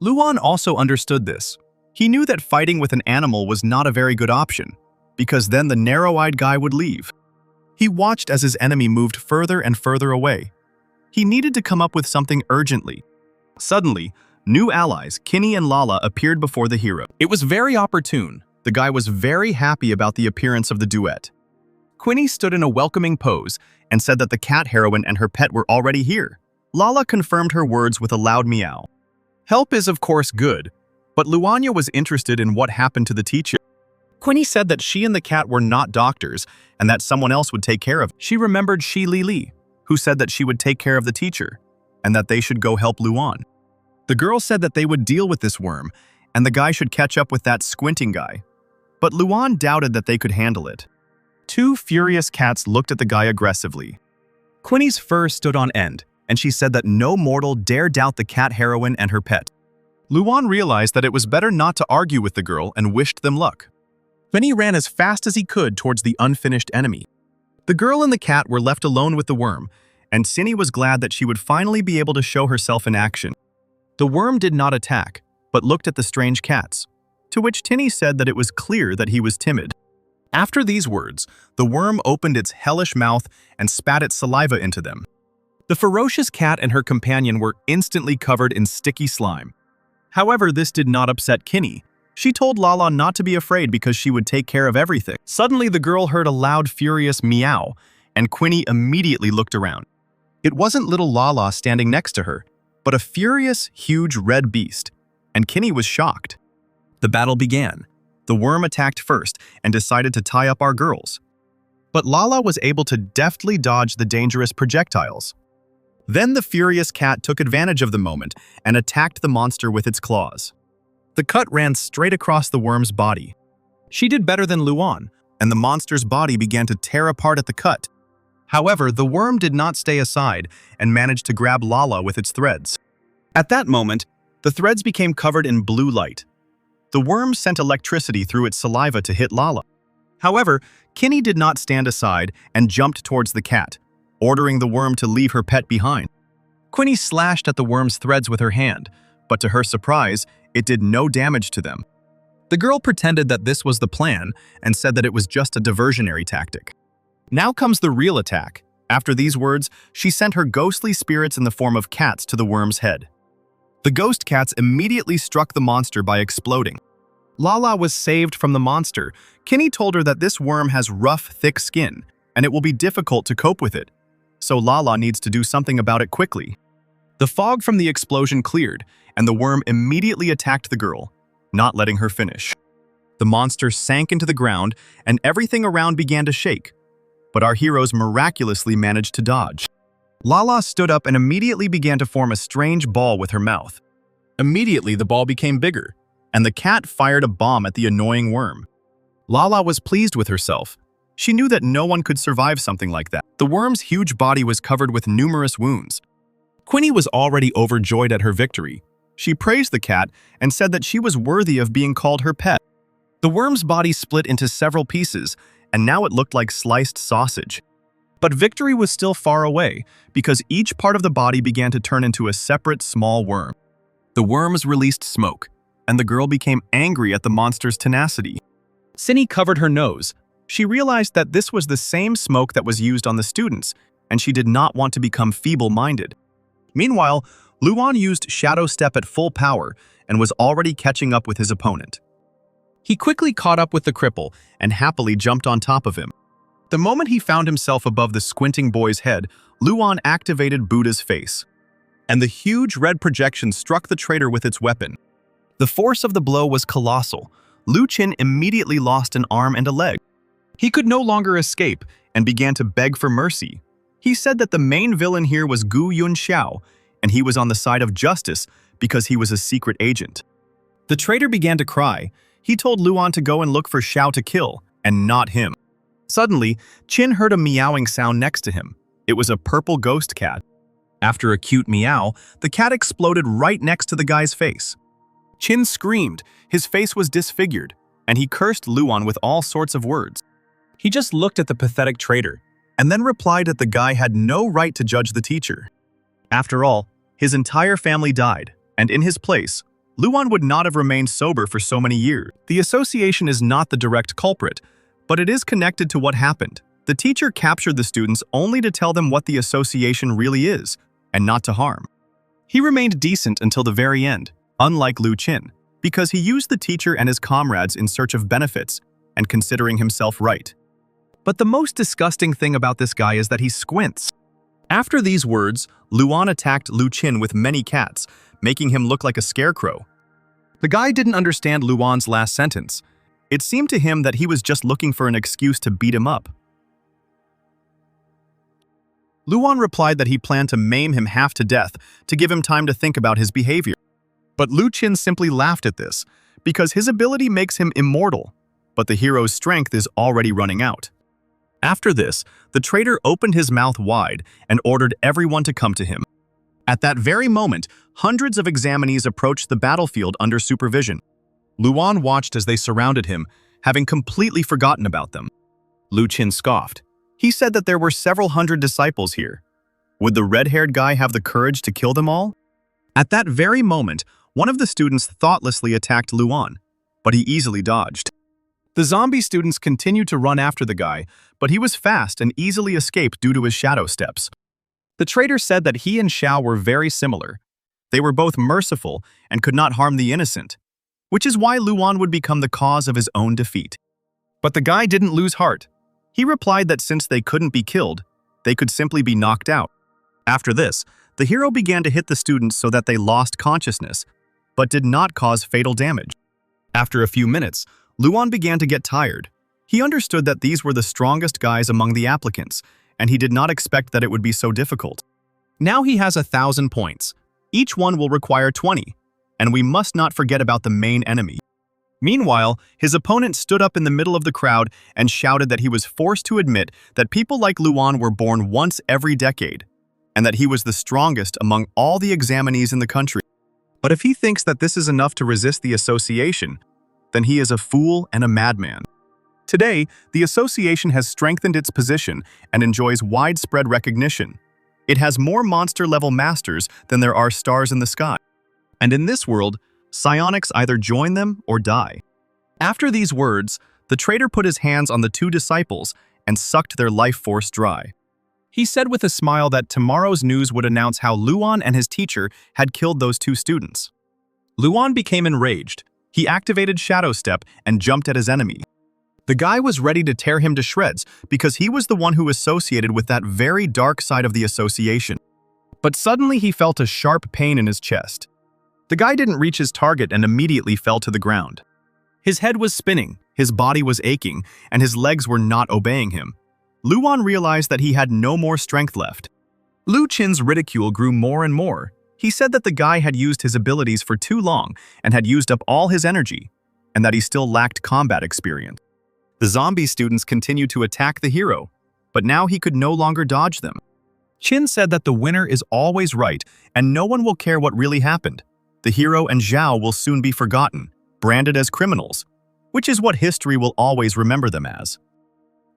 Luan also understood this. He knew that fighting with an animal was not a very good option, because then the narrow-eyed guy would leave. He watched as his enemy moved further and further away. He needed to come up with something urgently. Suddenly, new allies, Kinney and Lala, appeared before the hero. It was very opportune. The guy was very happy about the appearance of the duet. Quinny stood in a welcoming pose and said that the cat heroine and her pet were already here. Lala confirmed her words with a loud meow. Help is of course good, but Luanya was interested in what happened to the teacher. Quinny said that she and the cat were not doctors and that someone else would take care of it. She remembered Shi Li, who said that she would take care of the teacher and that they should go help Luan. The girl said that they would deal with this worm and the guy should catch up with that squinting guy. But Luan doubted that they could handle it. Two furious cats looked at the guy aggressively. Quinny's fur stood on end, and she said that no mortal dare doubt the cat heroine and her pet. Luan realized that it was better not to argue with the girl and wished them luck. Quinny ran as fast as he could towards the unfinished enemy. The girl and the cat were left alone with the worm, and Cinny was glad that she would finally be able to show herself in action. The worm did not attack, but looked at the strange cats, to which Tinny said that it was clear that he was timid. After these words, the worm opened its hellish mouth and spat its saliva into them. The ferocious cat and her companion were instantly covered in sticky slime. However, this did not upset Kinney. She told Lala not to be afraid because she would take care of everything. Suddenly, the girl heard a loud, furious meow, and Quinny immediately looked around. It wasn't little Lala standing next to her, but a furious, huge red beast, and Kinney was shocked. The battle began. The worm attacked first and decided to tie up our girls. But Lala was able to deftly dodge the dangerous projectiles. Then the furious cat took advantage of the moment and attacked the monster with its claws. The cut ran straight across the worm's body. She did better than Luan, and the monster's body began to tear apart at the cut. However, the worm did not stay aside and managed to grab Lala with its threads. At that moment, the threads became covered in blue light. The worm sent electricity through its saliva to hit Lala. However, Kinney did not stand aside and jumped towards the cat, ordering the worm to leave her pet behind. Quinny slashed at the worm's threads with her hand, but to her surprise, it did no damage to them. The girl pretended that this was the plan and said that it was just a diversionary tactic. Now comes the real attack. After these words, she sent her ghostly spirits in the form of cats to the worm's head. The ghost cats immediately struck the monster by exploding. Lala was saved from the monster. Kinney told her that this worm has rough, thick skin, and it will be difficult to cope with it, so Lala needs to do something about it quickly. The fog from the explosion cleared, and the worm immediately attacked the girl, not letting her finish. The monster sank into the ground, and everything around began to shake, but our heroes miraculously managed to dodge. Lala stood up and immediately began to form a strange ball with her mouth. Immediately, the ball became bigger, and the cat fired a bomb at the annoying worm. Lala was pleased with herself. She knew that no one could survive something like that. The worm's huge body was covered with numerous wounds. Quinny was already overjoyed at her victory. She praised the cat and said that she was worthy of being called her pet. The worm's body split into several pieces, and now it looked like sliced sausage. But victory was still far away, because each part of the body began to turn into a separate small worm. The worms released smoke, and the girl became angry at the monster's tenacity. Cinny covered her nose. She realized that this was the same smoke that was used on the students, and she did not want to become feeble-minded. Meanwhile, Luan used Shadow Step at full power and was already catching up with his opponent. He quickly caught up with the cripple and happily jumped on top of him. The moment he found himself above the squinting boy's head, Luan activated Buddha's face, and the huge red projection struck the traitor with its weapon. The force of the blow was colossal. Lu Qin immediately lost an arm and a leg. He could no longer escape and began to beg for mercy. He said that the main villain here was Gu Yunxiao, and he was on the side of justice because he was a secret agent. The traitor began to cry. He told Luan to go and look for Xiao to kill, and not him. Suddenly, Qin heard a meowing sound next to him. It was a purple ghost cat. After a cute meow, the cat exploded right next to the guy's face. Qin screamed, his face was disfigured, and he cursed Luan with all sorts of words. He just looked at the pathetic traitor, and then replied that the guy had no right to judge the teacher. After all, his entire family died, and in his place, Luan would not have remained sober for so many years. The association is not the direct culprit, but it is connected to what happened. The teacher captured the students only to tell them what the association really is, and not to harm. He remained decent until the very end, unlike Lu Qin, because he used the teacher and his comrades in search of benefits and considering himself right. But the most disgusting thing about this guy is that he squints. After these words, Luan attacked Lu Qin with many cats, making him look like a scarecrow. The guy didn't understand Luan's last sentence. It seemed to him that he was just looking for an excuse to beat him up. Luan replied that he planned to maim him half to death to give him time to think about his behavior. But Lu Qin simply laughed at this, because his ability makes him immortal, but the hero's strength is already running out. After this, the traitor opened his mouth wide and ordered everyone to come to him. At that very moment, hundreds of examinees approached the battlefield under supervision. Luan watched as they surrounded him, having completely forgotten about them. Lu Qin scoffed. He said that there were several hundred disciples here. Would the red-haired guy have the courage to kill them all? At that very moment, one of the students thoughtlessly attacked Luan, but he easily dodged. The zombie students continued to run after the guy, but he was fast and easily escaped due to his shadow steps. The traitor said that he and Xiao were very similar. They were both merciful and could not harm the innocent, which is why Luan would become the cause of his own defeat. But the guy didn't lose heart. He replied that since they couldn't be killed, they could simply be knocked out. After this, the hero began to hit the students so that they lost consciousness, but did not cause fatal damage. After a few minutes, Luan began to get tired. He understood that these were the strongest guys among the applicants, and he did not expect that it would be so difficult. Now he has 1,000 points. Each one will require 20, and we must not forget about the main enemy. Meanwhile, his opponent stood up in the middle of the crowd and shouted that he was forced to admit that people like Luan were born once every decade, and that he was the strongest among all the examinees in the country. But if he thinks that this is enough to resist the association, then he is a fool and a madman. Today, the association has strengthened its position and enjoys widespread recognition. It has more monster-level masters than there are stars in the sky. And in this world, psionics either join them or die. After these words, the traitor put his hands on the two disciples and sucked their life force dry. He said with a smile that tomorrow's news would announce how Luan and his teacher had killed those two students. Luan became enraged. He activated Shadow Step and jumped at his enemy. The guy was ready to tear him to shreds because he was the one who associated with that very dark side of the association. But suddenly he felt a sharp pain in his chest. The guy didn't reach his target and immediately fell to the ground. His head was spinning, his body was aching, and his legs were not obeying him. Luan realized that he had no more strength left. Lu Qin's ridicule grew more and more. He said that the guy had used his abilities for too long and had used up all his energy, and that he still lacked combat experience. The zombie students continued to attack the hero, but now he could no longer dodge them. Qin said that the winner is always right, and no one will care what really happened. The hero and Zhao will soon be forgotten, branded as criminals, which is what history will always remember them as.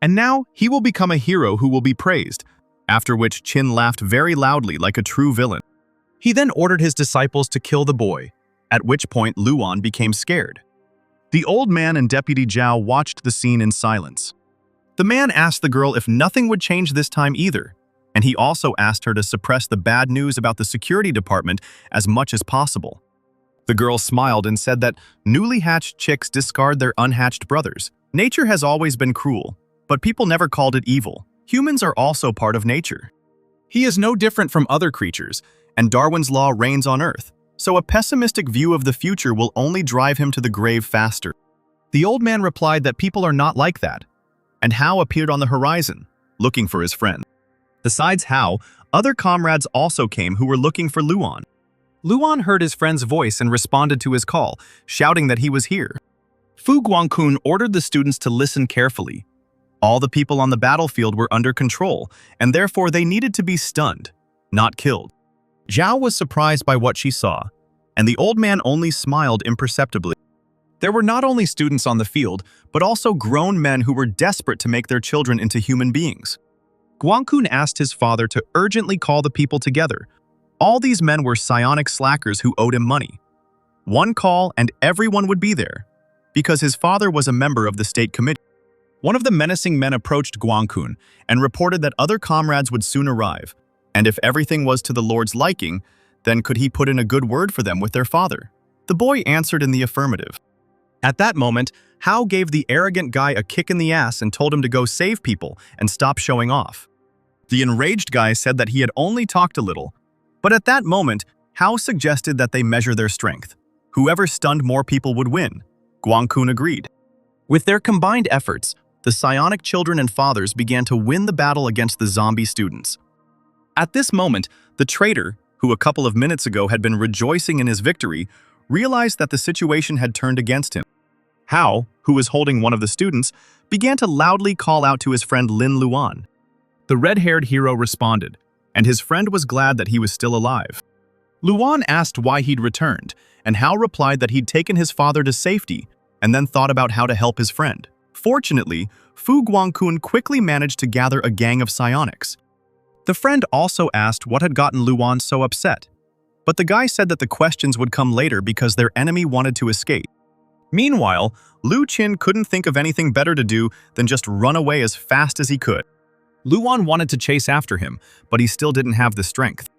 And now he will become a hero who will be praised, after which Qin laughed very loudly like a true villain. He then ordered his disciples to kill the boy, at which point Luan became scared. The old man and Deputy Zhao watched the scene in silence. The man asked the girl if nothing would change this time either, and he also asked her to suppress the bad news about the security department as much as possible. The girl smiled and said that newly hatched chicks discard their unhatched brothers. Nature has always been cruel, but people never called it evil. Humans are also part of nature. He is no different from other creatures, and Darwin's law reigns on Earth, so a pessimistic view of the future will only drive him to the grave faster. The old man replied that people are not like that, and Hao appeared on the horizon, looking for his friend. Besides Hao, other comrades also came who were looking for Luan. Luan heard his friend's voice and responded to his call, shouting that he was here. Fu Guangkun ordered the students to listen carefully. All the people on the battlefield were under control, and therefore they needed to be stunned, not killed. Zhao was surprised by what she saw, and the old man only smiled imperceptibly. There were not only students on the field, but also grown men who were desperate to make their children into human beings. Guangkun asked his father to urgently call the people together. All these men were psionic slackers who owed him money. One call and everyone would be there, because his father was a member of the state committee. One of the menacing men approached Guangkun and reported that other comrades would soon arrive, and if everything was to the Lord's liking, then could he put in a good word for them with their father? The boy answered in the affirmative. At that moment, Hao gave the arrogant guy a kick in the ass and told him to go save people and stop showing off. The enraged guy said that he had only talked a little, but at that moment, Hao suggested that they measure their strength. Whoever stunned more people would win. Guangkun agreed. With their combined efforts, the psionic children and fathers began to win the battle against the zombie students. At this moment, the traitor, who a couple of minutes ago had been rejoicing in his victory, realized that the situation had turned against him. Hao, who was holding one of the students, began to loudly call out to his friend Lin Luan. The red-haired hero responded, and his friend was glad that he was still alive. Luan asked why he'd returned, and Hao replied that he'd taken his father to safety and then thought about how to help his friend. Fortunately, Fu Guangkun quickly managed to gather a gang of psionics. The friend also asked what had gotten Luan so upset, but the guy said that the questions would come later because their enemy wanted to escape. Meanwhile, Lu Qin couldn't think of anything better to do than just run away as fast as he could. Luan wanted to chase after him, but he still didn't have the strength.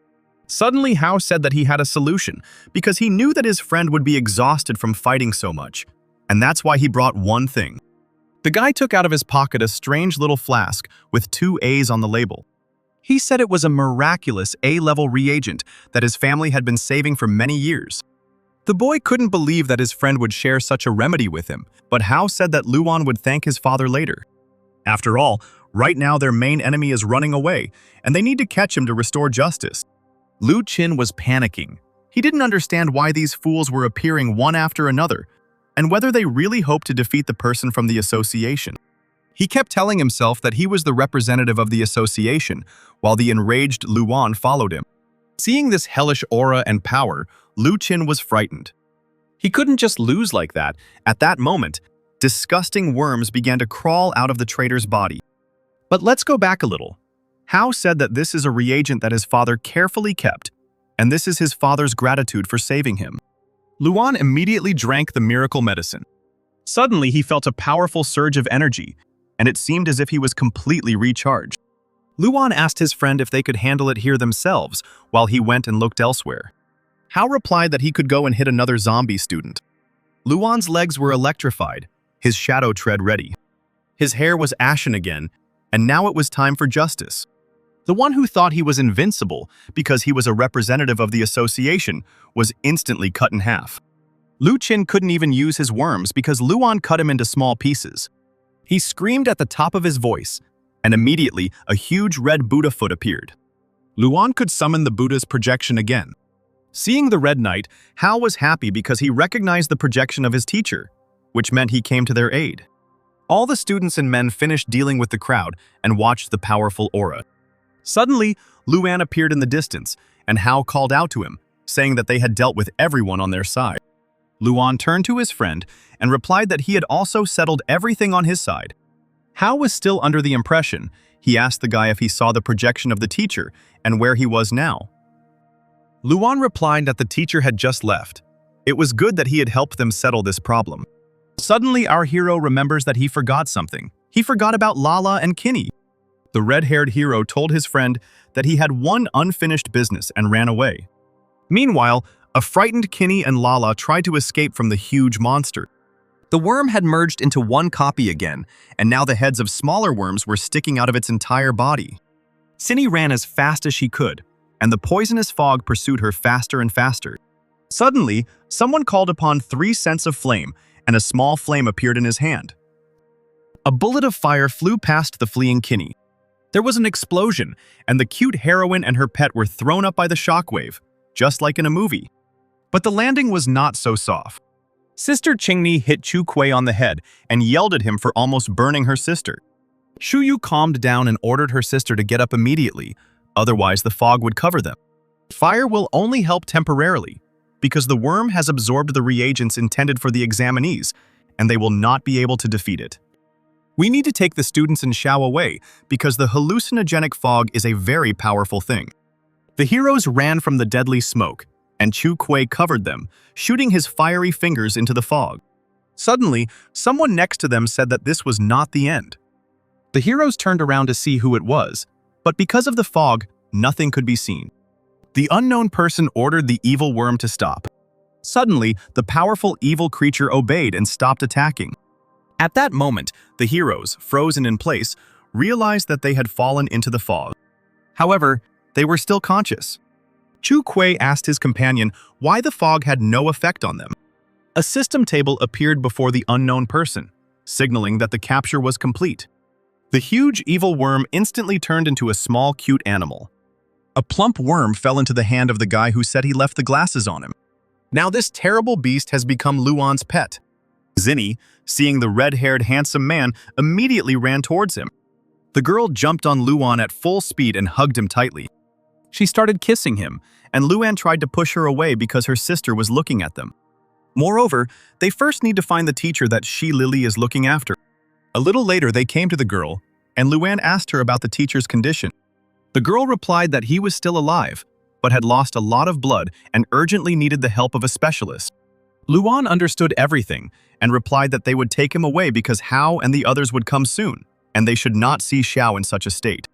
Suddenly, Hao said that he had a solution, because he knew that his friend would be exhausted from fighting so much, and that's why he brought one thing. The guy took out of his pocket a strange little flask with 2 A's on the label. He said it was a miraculous A-level reagent that his family had been saving for many years. The boy couldn't believe that his friend would share such a remedy with him, but Hao said that Luan would thank his father later. After all, right now their main enemy is running away, and they need to catch him to restore justice. Lu Qin was panicking. He didn't understand why these fools were appearing one after another, and whether they really hoped to defeat the person from the association. He kept telling himself that he was the representative of the association, while the enraged Luan followed him. Seeing this hellish aura and power, Lu Qin was frightened. He couldn't just lose like that. At that moment, disgusting worms began to crawl out of the traitor's body. But let's go back a little. Hao said that this is a reagent that his father carefully kept, and this is his father's gratitude for saving him. Luan immediately drank the miracle medicine. Suddenly, he felt a powerful surge of energy, and it seemed as if he was completely recharged. Luan asked his friend if they could handle it here themselves, while he went and looked elsewhere. Hao replied that he could go and hit another zombie student. Luan's legs were electrified, his shadow tread ready. His hair was ashen again, and now it was time for justice. The one who thought he was invincible because he was a representative of the association was instantly cut in half. Lu Qin couldn't even use his worms because Luan cut him into small pieces. He screamed at the top of his voice, and immediately a huge red Buddha foot appeared. Luan could summon the Buddha's projection again. Seeing the Red Knight, Hao was happy because he recognized the projection of his teacher, which meant he came to their aid. All the students and men finished dealing with the crowd and watched the powerful aura. Suddenly, Luan appeared in the distance, and Hao called out to him, saying that they had dealt with everyone on their side. Luan turned to his friend and replied that he had also settled everything on his side. Hao was still under the impression. He asked the guy if he saw the projection of the teacher and where he was now. Luan replied that the teacher had just left. It was good that he had helped them settle this problem. Suddenly, our hero remembers that he forgot something. He forgot about Lala and Kinney. The red-haired hero told his friend that he had one unfinished business and ran away. Meanwhile, a frightened Kinney and Lala tried to escape from the huge monster. The worm had merged into one copy again, and now the heads of smaller worms were sticking out of its entire body. Cindy ran as fast as she could, and the poisonous fog pursued her faster and faster. Suddenly, someone called upon 3 cents of flame, and a small flame appeared in his hand. A bullet of fire flew past the fleeing Kinney. There was an explosion, and the cute heroine and her pet were thrown up by the shockwave, just like in a movie. But the landing was not so soft. Sister Qingni hit Chu Kui on the head and yelled at him for almost burning her sister. Shu Yu calmed down and ordered her sister to get up immediately, otherwise the fog would cover them. Fire will only help temporarily, because the worm has absorbed the reagents intended for the examinees, and they will not be able to defeat it. We need to take the students and Xiao away, because the hallucinogenic fog is a very powerful thing. The heroes ran from the deadly smoke, and Chu Kui covered them, shooting his fiery fingers into the fog. Suddenly, someone next to them said that this was not the end. The heroes turned around to see who it was, but because of the fog, nothing could be seen. The unknown person ordered the evil worm to stop. Suddenly, the powerful evil creature obeyed and stopped attacking. At that moment, the heroes, frozen in place, realized that they had fallen into the fog. However, they were still conscious. Chu Kui asked his companion why the fog had no effect on them. A system table appeared before the unknown person, signaling that the capture was complete. The huge evil worm instantly turned into a small, cute animal. A plump worm fell into the hand of the guy who said he left the glasses on him. Now this terrible beast has become Luan's pet. Zinni, seeing the red-haired handsome man, immediately ran towards him. The girl jumped on Luan at full speed and hugged him tightly. She started kissing him, and Luan tried to push her away because her sister was looking at them. Moreover, they first need to find the teacher that Lily is looking after. A little later, they came to the girl, and Luan asked her about the teacher's condition. The girl replied that he was still alive, but had lost a lot of blood and urgently needed the help of a specialist. Luan understood everything and replied that they would take him away because Hao and the others would come soon, and they should not see Xiao in such a state.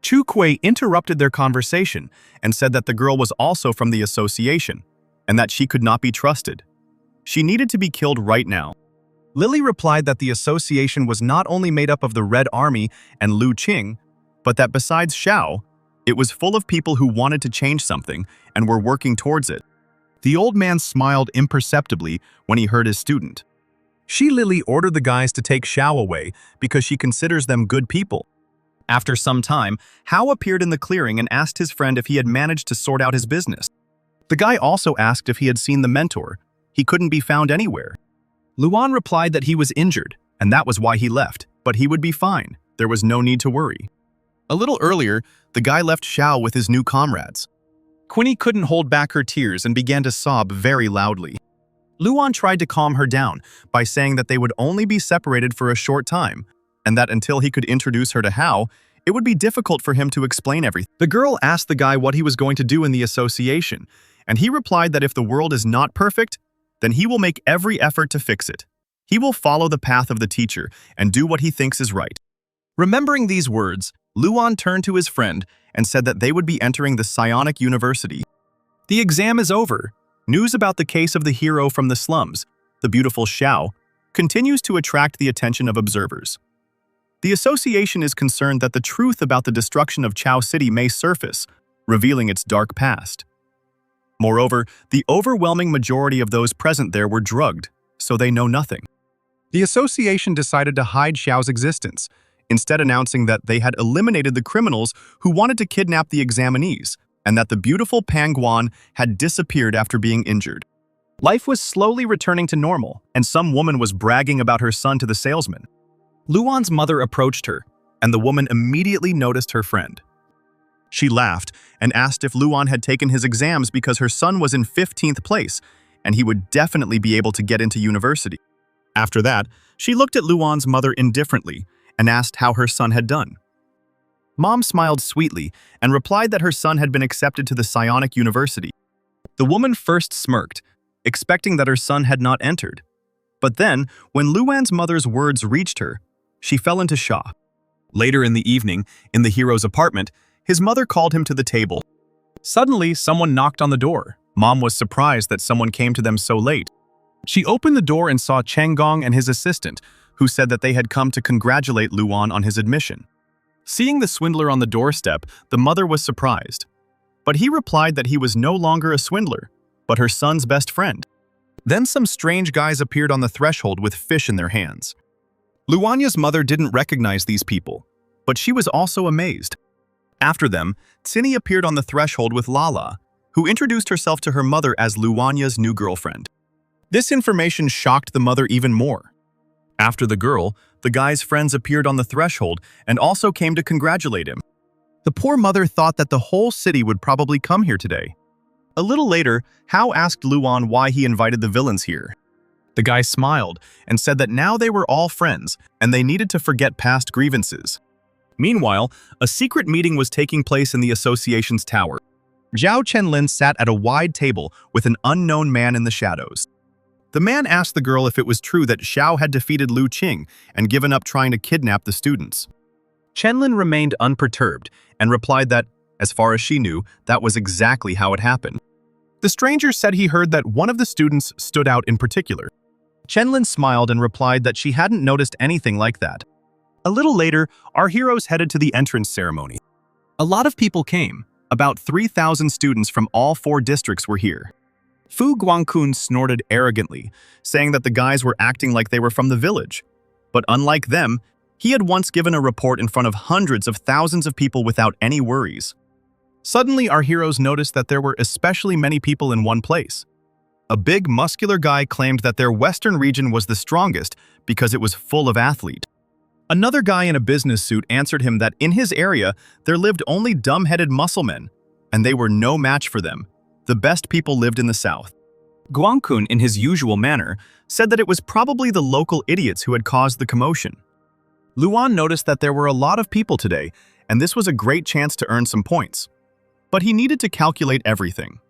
Chu Kui interrupted their conversation and said that the girl was also from the association, and that she could not be trusted. She needed to be killed right now. Lily replied that the association was not only made up of the Red Army and Lu Qing, but that besides Xiao, it was full of people who wanted to change something and were working towards it. The old man smiled imperceptibly when he heard his student. Lily ordered the guys to take Xiao away because she considers them good people. After some time, Hao appeared in the clearing and asked his friend if he had managed to sort out his business. The guy also asked if he had seen the mentor. He couldn't be found anywhere. Luan replied that he was injured, and that was why he left, but he would be fine. There was no need to worry. A little earlier, the guy left Xiao with his new comrades. Quinny couldn't hold back her tears and began to sob very loudly. Luan tried to calm her down by saying that they would only be separated for a short time, and that until he could introduce her to Hao, it would be difficult for him to explain everything. The girl asked the guy what he was going to do in the association, and he replied that if the world is not perfect, then he will make every effort to fix it. He will follow the path of the teacher and do what he thinks is right. Remembering these words, Luan turned to his friend and said that they would be entering the Psionic University. The exam is over. News about the case of the hero from the slums, the beautiful Xiao, continues to attract the attention of observers. The association is concerned that the truth about the destruction of Chao City may surface, revealing its dark past. Moreover, the overwhelming majority of those present there were drugged, so they know nothing. The association decided to hide Xiao's existence, instead announcing that they had eliminated the criminals who wanted to kidnap the examinees, and that the beautiful Pangguan had disappeared after being injured. Life was slowly returning to normal, and some woman was bragging about her son to the salesman. Luan's mother approached her, and the woman immediately noticed her friend. She laughed and asked if Luan had taken his exams because her son was in 15th place, and he would definitely be able to get into university. After that, she looked at Luan's mother indifferently and asked how her son had done. Mom smiled sweetly and replied that her son had been accepted to the Psionic University. The woman first smirked, expecting that her son had not entered. But then, when Luan's mother's words reached her, she fell into shock. Later in the evening, in the hero's apartment, his mother called him to the table. Suddenly, someone knocked on the door. Mom was surprised that someone came to them so late. She opened the door and saw Cheng Gong and his assistant, who said that they had come to congratulate Luan on his admission. Seeing the swindler on the doorstep, the mother was surprised. But he replied that he was no longer a swindler, but her son's best friend. Then some strange guys appeared on the threshold with fish in their hands. Luanya's mother didn't recognize these people, but she was also amazed. After them, Tsini appeared on the threshold with Lala, who introduced herself to her mother as Luanya's new girlfriend. This information shocked the mother even more. After the girl, the guy's friends appeared on the threshold and also came to congratulate him. The poor mother thought that the whole city would probably come here today. A little later, Hao asked Luan why he invited the villains here. The guy smiled and said that now they were all friends and they needed to forget past grievances. Meanwhile, a secret meeting was taking place in the association's tower. Zhao Chenlin sat at a wide table with an unknown man in the shadows. The man asked the girl if it was true that Xiao had defeated Lu Qing and given up trying to kidnap the students. Chenlin remained unperturbed and replied that, as far as she knew, that was exactly how it happened. The stranger said he heard that one of the students stood out in particular. Chenlin smiled and replied that she hadn't noticed anything like that. A little later, our heroes headed to the entrance ceremony. A lot of people came. About 3,000 students from all 4 districts were here. Fu Guangkun snorted arrogantly, saying that the guys were acting like they were from the village. But unlike them, he had once given a report in front of hundreds of thousands of people without any worries. Suddenly, our heroes noticed that there were especially many people in one place. A big, muscular guy claimed that their western region was the strongest because it was full of athletes. Another guy in a business suit answered him that in his area, there lived only dumb-headed muscle men, and they were no match for them. The best people lived in the south. Guangkun, in his usual manner, said that it was probably the local idiots who had caused the commotion. Luan noticed that there were a lot of people today, and this was a great chance to earn some points. But he needed to calculate everything.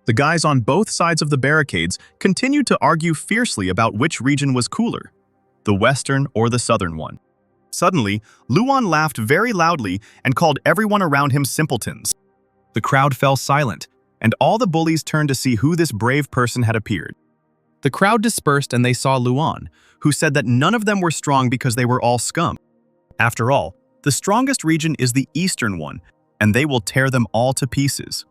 The guys on both sides of the barricades continued to argue fiercely about which region was cooler, the western or the southern one. Suddenly, Luan laughed very loudly and called everyone around him simpletons. The crowd fell silent, and all the bullies turned to see who this brave person had appeared. The crowd dispersed and they saw Luan, who said that none of them were strong because they were all scum. After all, the strongest region is the eastern one, and they will tear them all to pieces.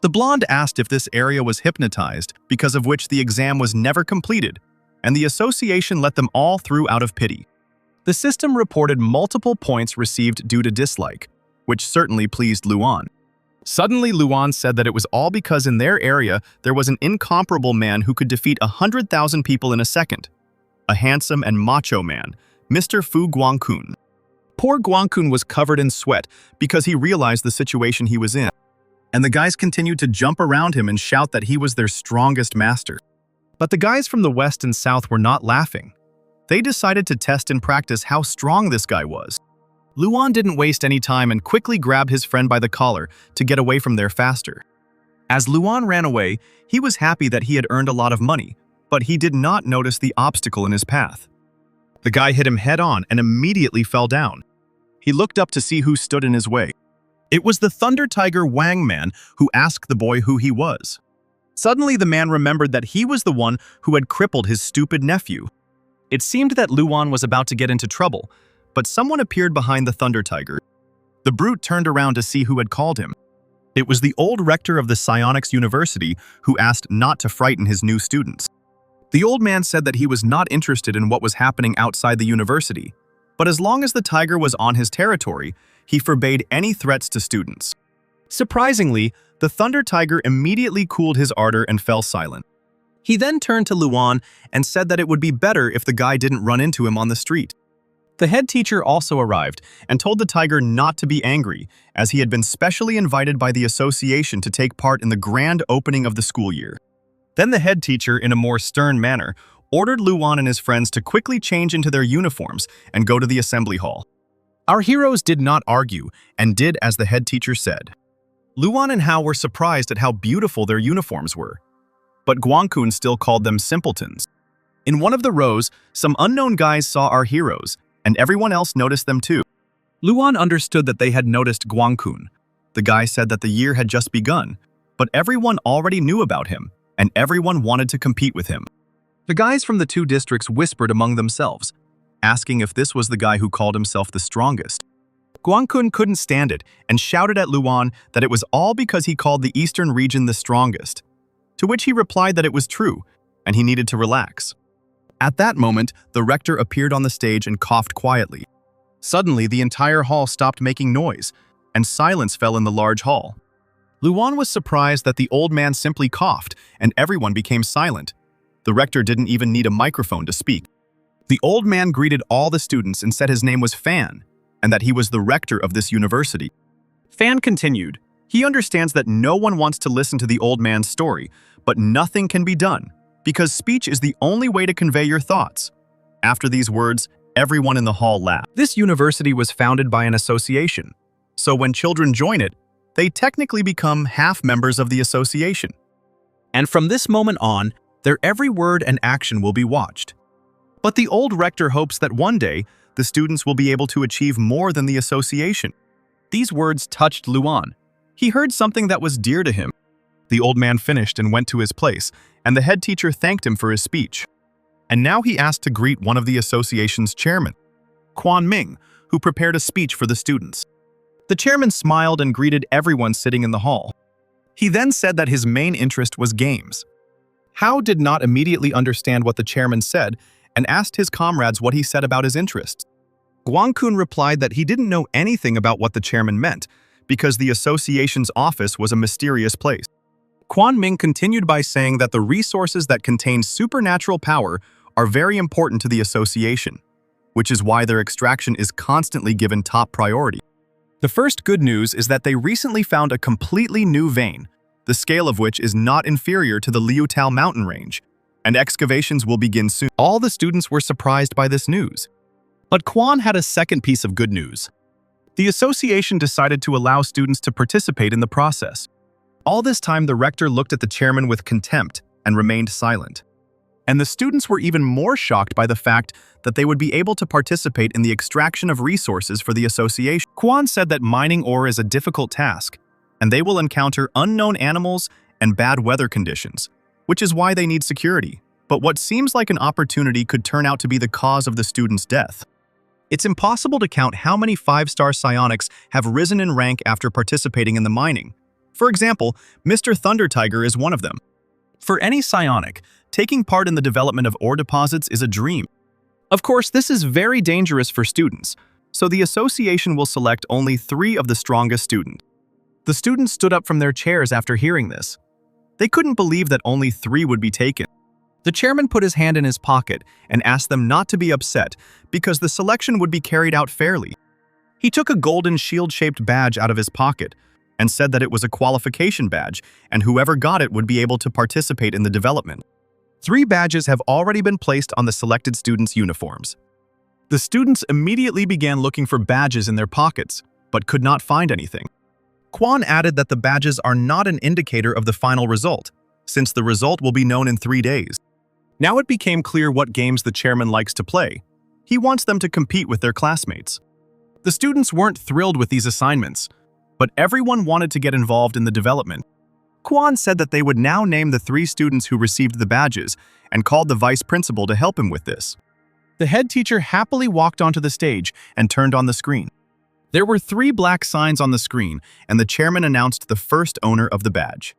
The blonde asked if this area was hypnotized, because of which the exam was never completed, and the association let them all through out of pity. The system reported multiple points received due to dislike, which certainly pleased Luan. Suddenly, Luan said that it was all because in their area there was an incomparable man who could defeat 100,000 people in a second. A handsome and macho man, Mr. Fu Guangkun. Poor Guangkun was covered in sweat because he realized the situation he was in. And the guys continued to jump around him and shout that he was their strongest master. But the guys from the west and south were not laughing. They decided to test and practice how strong this guy was. Luan didn't waste any time and quickly grabbed his friend by the collar to get away from there faster. As Luan ran away, he was happy that he had earned a lot of money, but he did not notice the obstacle in his path. The guy hit him head-on and immediately fell down. He looked up to see who stood in his way. It was the Thunder Tiger Wang man who asked the boy who he was. Suddenly, the man remembered that he was the one who had crippled his stupid nephew. It seemed that Luan was about to get into trouble, but someone appeared behind the Thunder Tiger. The brute turned around to see who had called him. It was the old rector of the Psionics University who asked not to frighten his new students. The old man said that he was not interested in what was happening outside the university, but as long as the tiger was on his territory, he forbade any threats to students. Surprisingly, the Thunder Tiger immediately cooled his ardor and fell silent. He then turned to Luan and said that it would be better if the guy didn't run into him on the street. The head teacher also arrived and told the tiger not to be angry, as he had been specially invited by the association to take part in the grand opening of the school year. Then the head teacher, in a more stern manner, ordered Luan and his friends to quickly change into their uniforms and go to the assembly hall. Our heroes did not argue and did as the head teacher said. Luan and Hao were surprised at how beautiful their uniforms were, but Guangkun still called them simpletons. In one of the rows, some unknown guys saw our heroes, and everyone else noticed them too. Luan understood that they had noticed Guangkun. The guy said that the year had just begun, but everyone already knew about him, and everyone wanted to compete with him. The guys from the 2 districts whispered among themselves, asking if this was the guy who called himself the strongest. Guangkun couldn't stand it and shouted at Luan that it was all because he called the eastern region the strongest, to which he replied that it was true, and he needed to relax. At that moment, the rector appeared on the stage and coughed quietly. Suddenly, the entire hall stopped making noise, and silence fell in the large hall. Luan was surprised that the old man simply coughed, and everyone became silent. The rector didn't even need a microphone to speak. The old man greeted all the students and said his name was Fan, and that he was the rector of this university. Fan continued, he understands that no one wants to listen to the old man's story, but nothing can be done, because speech is the only way to convey your thoughts. After these words, everyone in the hall laughed. This university was founded by an association, so when children join it, they technically become half members of the association. And from this moment on, their every word and action will be watched. But the old rector hopes that one day, the students will be able to achieve more than the association. These words touched Luan. He heard something that was dear to him. The old man finished and went to his place, and the head teacher thanked him for his speech. And now he asked to greet one of the association's chairmen, Quan Ming, who prepared a speech for the students. The chairman smiled and greeted everyone sitting in the hall. He then said that his main interest was games. Hao did not immediately understand what the chairman said and asked his comrades what he said about his interests. Guangkun replied that he didn't know anything about what the chairman meant because the association's office was a mysterious place. Quan Ming continued by saying that the resources that contain supernatural power are very important to the association, which is why their extraction is constantly given top priority. The first good news is that they recently found a completely new vein, the scale of which is not inferior to the Liutao mountain range, and excavations will begin soon. All the students were surprised by this news. But Quan had a second piece of good news. The association decided to allow students to participate in the process. All this time, the rector looked at the chairman with contempt and remained silent. And the students were even more shocked by the fact that they would be able to participate in the extraction of resources for the association. Quan said that mining ore is a difficult task, and they will encounter unknown animals and bad weather conditions, which is why they need security. But what seems like an opportunity could turn out to be the cause of the student's death. It's impossible to count how many 5-star psionics have risen in rank after participating in the mining. For example, Mr. Thunder Tiger is one of them. For any psionic, taking part in the development of ore deposits is a dream. Of course, this is very dangerous for students, so the association will select only 3 of the strongest students. The students stood up from their chairs after hearing this. They couldn't believe that only 3 would be taken. The chairman put his hand in his pocket and asked them not to be upset because the selection would be carried out fairly. He took a golden shield-shaped badge out of his pocket and said that it was a qualification badge, and whoever got it would be able to participate in the development. 3 badges have already been placed on the selected students' uniforms. The students immediately began looking for badges in their pockets, but could not find anything. Quan added that the badges are not an indicator of the final result, since the result will be known in 3 days. Now it became clear what games the chairman likes to play. He wants them to compete with their classmates. The students weren't thrilled with these assignments, but everyone wanted to get involved in the development. Quan said that they would now name the 3 students who received the badges and called the vice principal to help him with this. The head teacher happily walked onto the stage and turned on the screen. There were 3 black signs on the screen, and the chairman announced the first owner of the badge.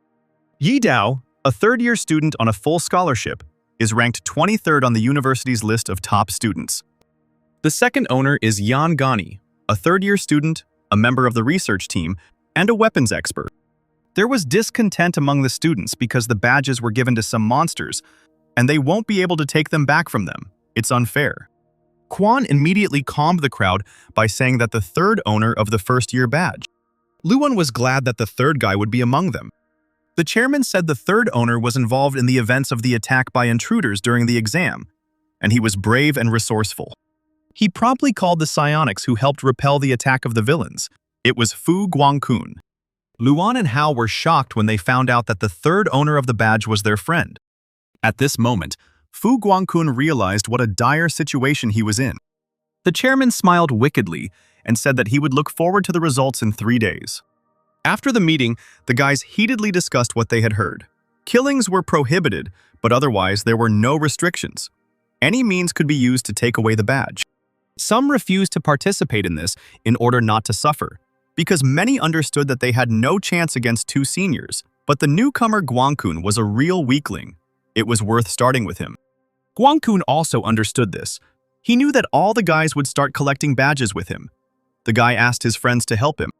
Yi Dao, a third-year student on a full scholarship, is ranked 23rd on the university's list of top students. The second owner is Yan Gani, a third-year student, a member of the research team, and a weapons expert. There was discontent among the students because the badges were given to some monsters, and they won't be able to take them back from them. It's unfair. Quan immediately calmed the crowd by saying that the third owner of the first-year badge. Luan was glad that the third guy would be among them. The chairman said the third owner was involved in the events of the attack by intruders during the exam, and he was brave and resourceful. He promptly called the psionics who helped repel the attack of the villains. It was Fu Guangkun. Luan and Hao were shocked when they found out that the third owner of the badge was their friend. At this moment, Fu Guangkun realized what a dire situation he was in. The chairman smiled wickedly and said that he would look forward to the results in 3 days. After the meeting, the guys heatedly discussed what they had heard. Killings were prohibited, but otherwise there were no restrictions. Any means could be used to take away the badge. Some refused to participate in this in order not to suffer, because many understood that they had no chance against 2 seniors. But the newcomer Guangkun was a real weakling. It was worth starting with him. Guangkun also understood this. He knew that all the guys would start collecting badges with him. The guy asked his friends to help him.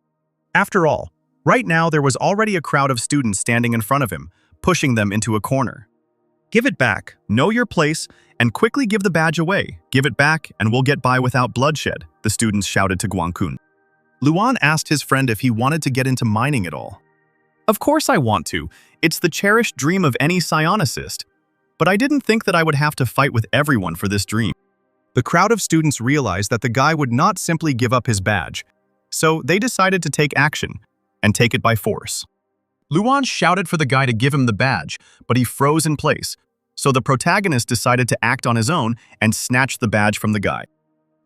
After all, Right now, there was already a crowd of students standing in front of him, pushing them into a corner. "Give it back, know your place, and quickly give the badge away. Give it back, and we'll get by without bloodshed," the students shouted to Guangkun. Luan asked his friend if he wanted to get into mining at all. "Of course I want to. It's the cherished dream of any psionicist. But I didn't think that I would have to fight with everyone for this dream." The crowd of students realized that the guy would not simply give up his badge, so they decided to take action and take it by force. Luan shouted for the guy to give him the badge, but he froze in place, so the protagonist decided to act on his own and snatch the badge from the guy.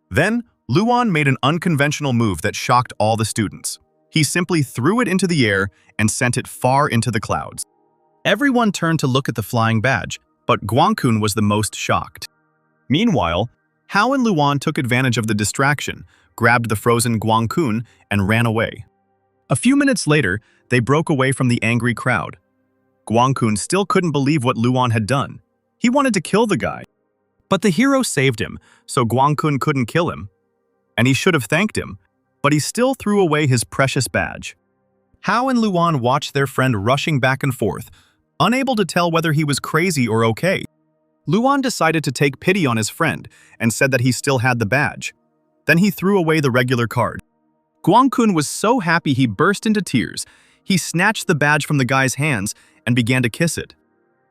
Then, Luan made an unconventional move that shocked all the students. He simply threw it into the air and sent it far into the clouds. Everyone turned to look at the flying badge, but Guangkun was the most shocked. Meanwhile, Hao and Luan took advantage of the distraction, grabbed the frozen Guangkun, and ran away. A few minutes later, they broke away from the angry crowd. Guangkun still couldn't believe what Luan had done. He wanted to kill the guy. But the hero saved him, so Guangkun couldn't kill him. And he should have thanked him, but he still threw away his precious badge. Hao and Luan watched their friend rushing back and forth, unable to tell whether he was crazy or okay. Luan decided to take pity on his friend and said that he still had the badge. Then he threw away the regular card. Guangkun was so happy he burst into tears. He snatched the badge from the guy's hands and began to kiss it.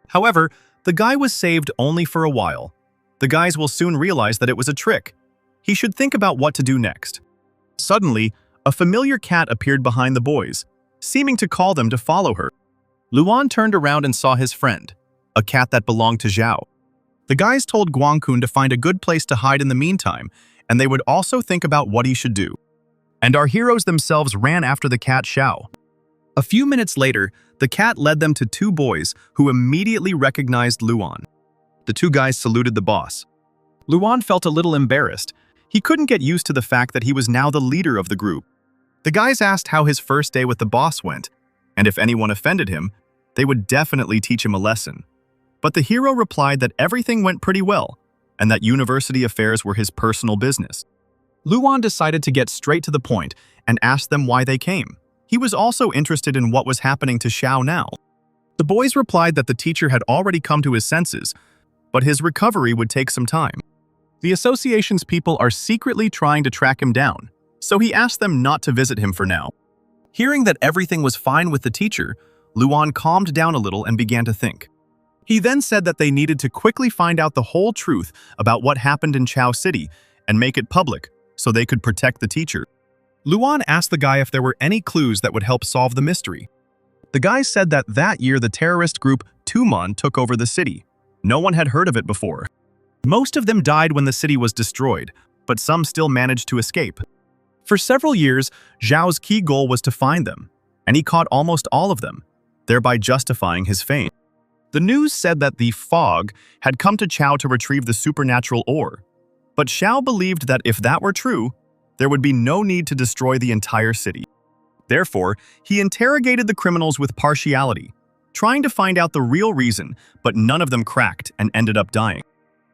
However, the guy was saved only for a while. The guys will soon realize that it was a trick. He should think about what to do next. Suddenly, a familiar cat appeared behind the boys, seeming to call them to follow her. Luan turned around and saw his friend, a cat that belonged to Zhao. The guys told Guangkun to find a good place to hide in the meantime, and they would also think about what he should do. And our heroes themselves ran after the cat Xiao. A few minutes later, the cat led them to two boys who immediately recognized Luan. The two guys saluted the boss. Luan felt a little embarrassed. He couldn't get used to the fact that he was now the leader of the group. The guys asked how his first day with the boss went, and if anyone offended him, they would definitely teach him a lesson. But the hero replied that everything went pretty well, and that university affairs were his personal business. Luan decided to get straight to the point and asked them why they came. He was also interested in what was happening to Xiao now. The boys replied that the teacher had already come to his senses, but his recovery would take some time. The association's people are secretly trying to track him down, so he asked them not to visit him for now. Hearing that everything was fine with the teacher, Luan calmed down a little and began to think. He then said that they needed to quickly find out the whole truth about what happened in Chao City and make it public so they could protect the teacher. Luan asked the guy if there were any clues that would help solve the mystery. The guy said that year the terrorist group Tumon took over the city. No one had heard of it before. Most of them died when the city was destroyed, but some still managed to escape. For several years, Zhao's key goal was to find them, and he caught almost all of them, thereby justifying his fame. The news said that the fog had come to Chao to retrieve the supernatural ore, but Xiao believed that if that were true, there would be no need to destroy the entire city. Therefore, he interrogated the criminals with partiality, trying to find out the real reason, but none of them cracked and ended up dying.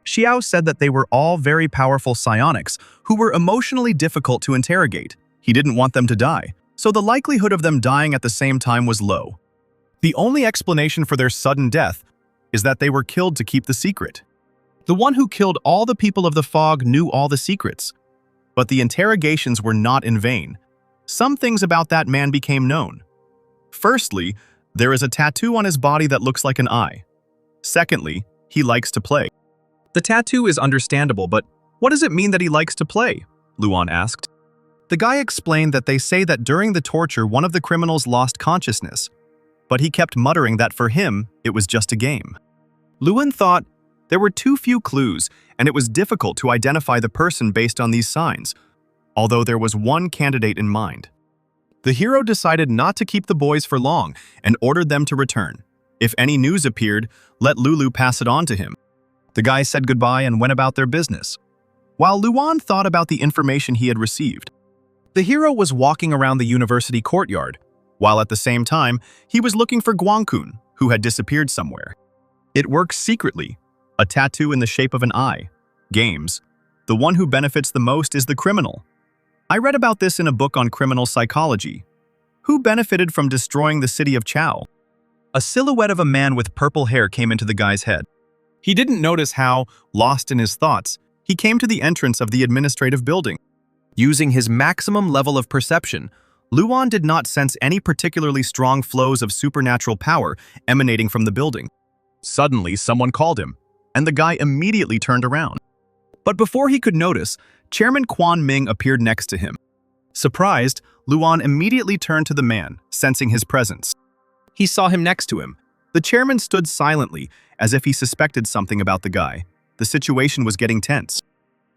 Xiao said that they were all very powerful psionics who were emotionally difficult to interrogate. He didn't want them to die, so the likelihood of them dying at the same time was low. The only explanation for their sudden death is that they were killed to keep the secret. The one who killed all the people of the fog knew all the secrets. But the interrogations were not in vain. Some things about that man became known. Firstly, there is a tattoo on his body that looks like an eye. Secondly, he likes to play. The tattoo is understandable, but what does it mean that he likes to play? Luan asked. The guy explained that they say that during the torture one of the criminals lost consciousness, but he kept muttering that for him, it was just a game. Luan thought there were too few clues, and it was difficult to identify the person based on these signs, although there was one candidate in mind. The hero decided not to keep the boys for long and ordered them to return. If any news appeared, let Lulu pass it on to him. The guys said goodbye and went about their business. While Luan thought about the information he had received, the hero was walking around the university courtyard, while at the same time, he was looking for Guangkun, who had disappeared somewhere. It works secretly. A tattoo in the shape of an eye. Games. The one who benefits the most is the criminal. I read about this in a book on criminal psychology. Who benefited from destroying the city of Chao? A silhouette of a man with purple hair came into the guy's head. He didn't notice how, lost in his thoughts, he came to the entrance of the administrative building. Using his maximum level of perception, Luan did not sense any particularly strong flows of supernatural power emanating from the building. Suddenly, someone called him, and the guy immediately turned around. But before he could notice, Chairman Quan Ming appeared next to him. Surprised, Luan immediately turned to the man, sensing his presence. He saw him next to him. The chairman stood silently, as if he suspected something about the guy. The situation was getting tense.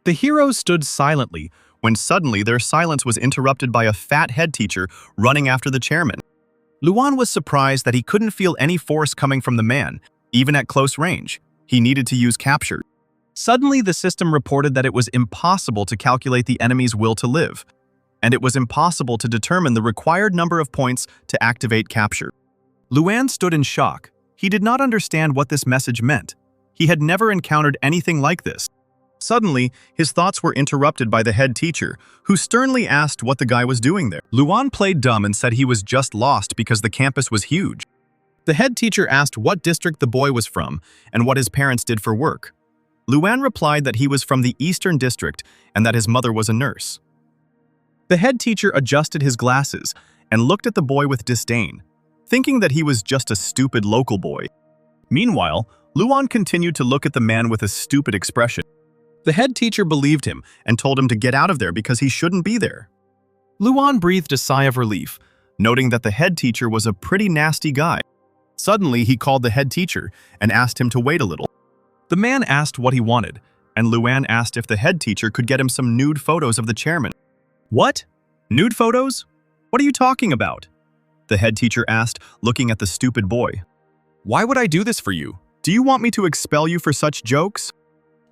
The heroes stood silently, when suddenly their silence was interrupted by a fat head teacher running after the chairman. Luan was surprised that he couldn't feel any force coming from the man, even at close range. He needed to use capture. Suddenly, the system reported that it was impossible to calculate the enemy's will to live, and it was impossible to determine the required number of points to activate capture. Luan stood in shock. He did not understand what this message meant. He had never encountered anything like this. Suddenly, his thoughts were interrupted by the head teacher, who sternly asked what the guy was doing there. Luan played dumb and said he was just lost because the campus was huge. The head teacher asked what district the boy was from and what his parents did for work. Luan replied that he was from the Eastern District and that his mother was a nurse. The head teacher adjusted his glasses and looked at the boy with disdain, thinking that he was just a stupid local boy. Meanwhile, Luan continued to look at the man with a stupid expression. The head teacher believed him and told him to get out of there because he shouldn't be there. Luan breathed a sigh of relief, noting that the head teacher was a pretty nasty guy. Suddenly, he called the head teacher and asked him to wait a little. The man asked what he wanted, and Luan asked if the head teacher could get him some nude photos of the chairman. What? Nude photos? What are you talking about? The head teacher asked, looking at the stupid boy. Why would I do this for you? Do you want me to expel you for such jokes?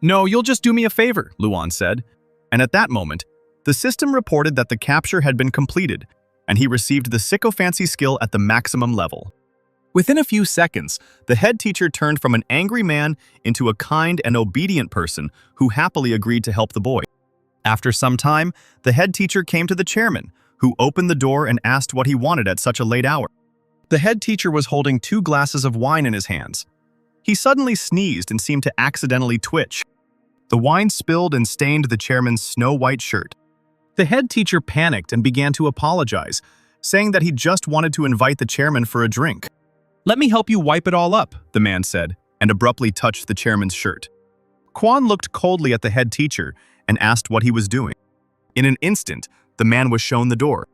No, you'll just do me a favor, Luan said. And at that moment, the system reported that the capture had been completed, and he received the sycophancy skill at the maximum level. Within a few seconds, the head teacher turned from an angry man into a kind and obedient person who happily agreed to help the boy. After some time, the head teacher came to the chairman, who opened the door and asked what he wanted at such a late hour. The head teacher was holding 2 glasses of wine in his hands. He suddenly sneezed and seemed to accidentally twitch. The wine spilled and stained the chairman's snow-white shirt. The head teacher panicked and began to apologize, saying that he just wanted to invite the chairman for a drink. Let me help you wipe it all up, the man said, and abruptly touched the chairman's shirt. Quan looked coldly at the head teacher and asked what he was doing. In an instant, the man was shown the door.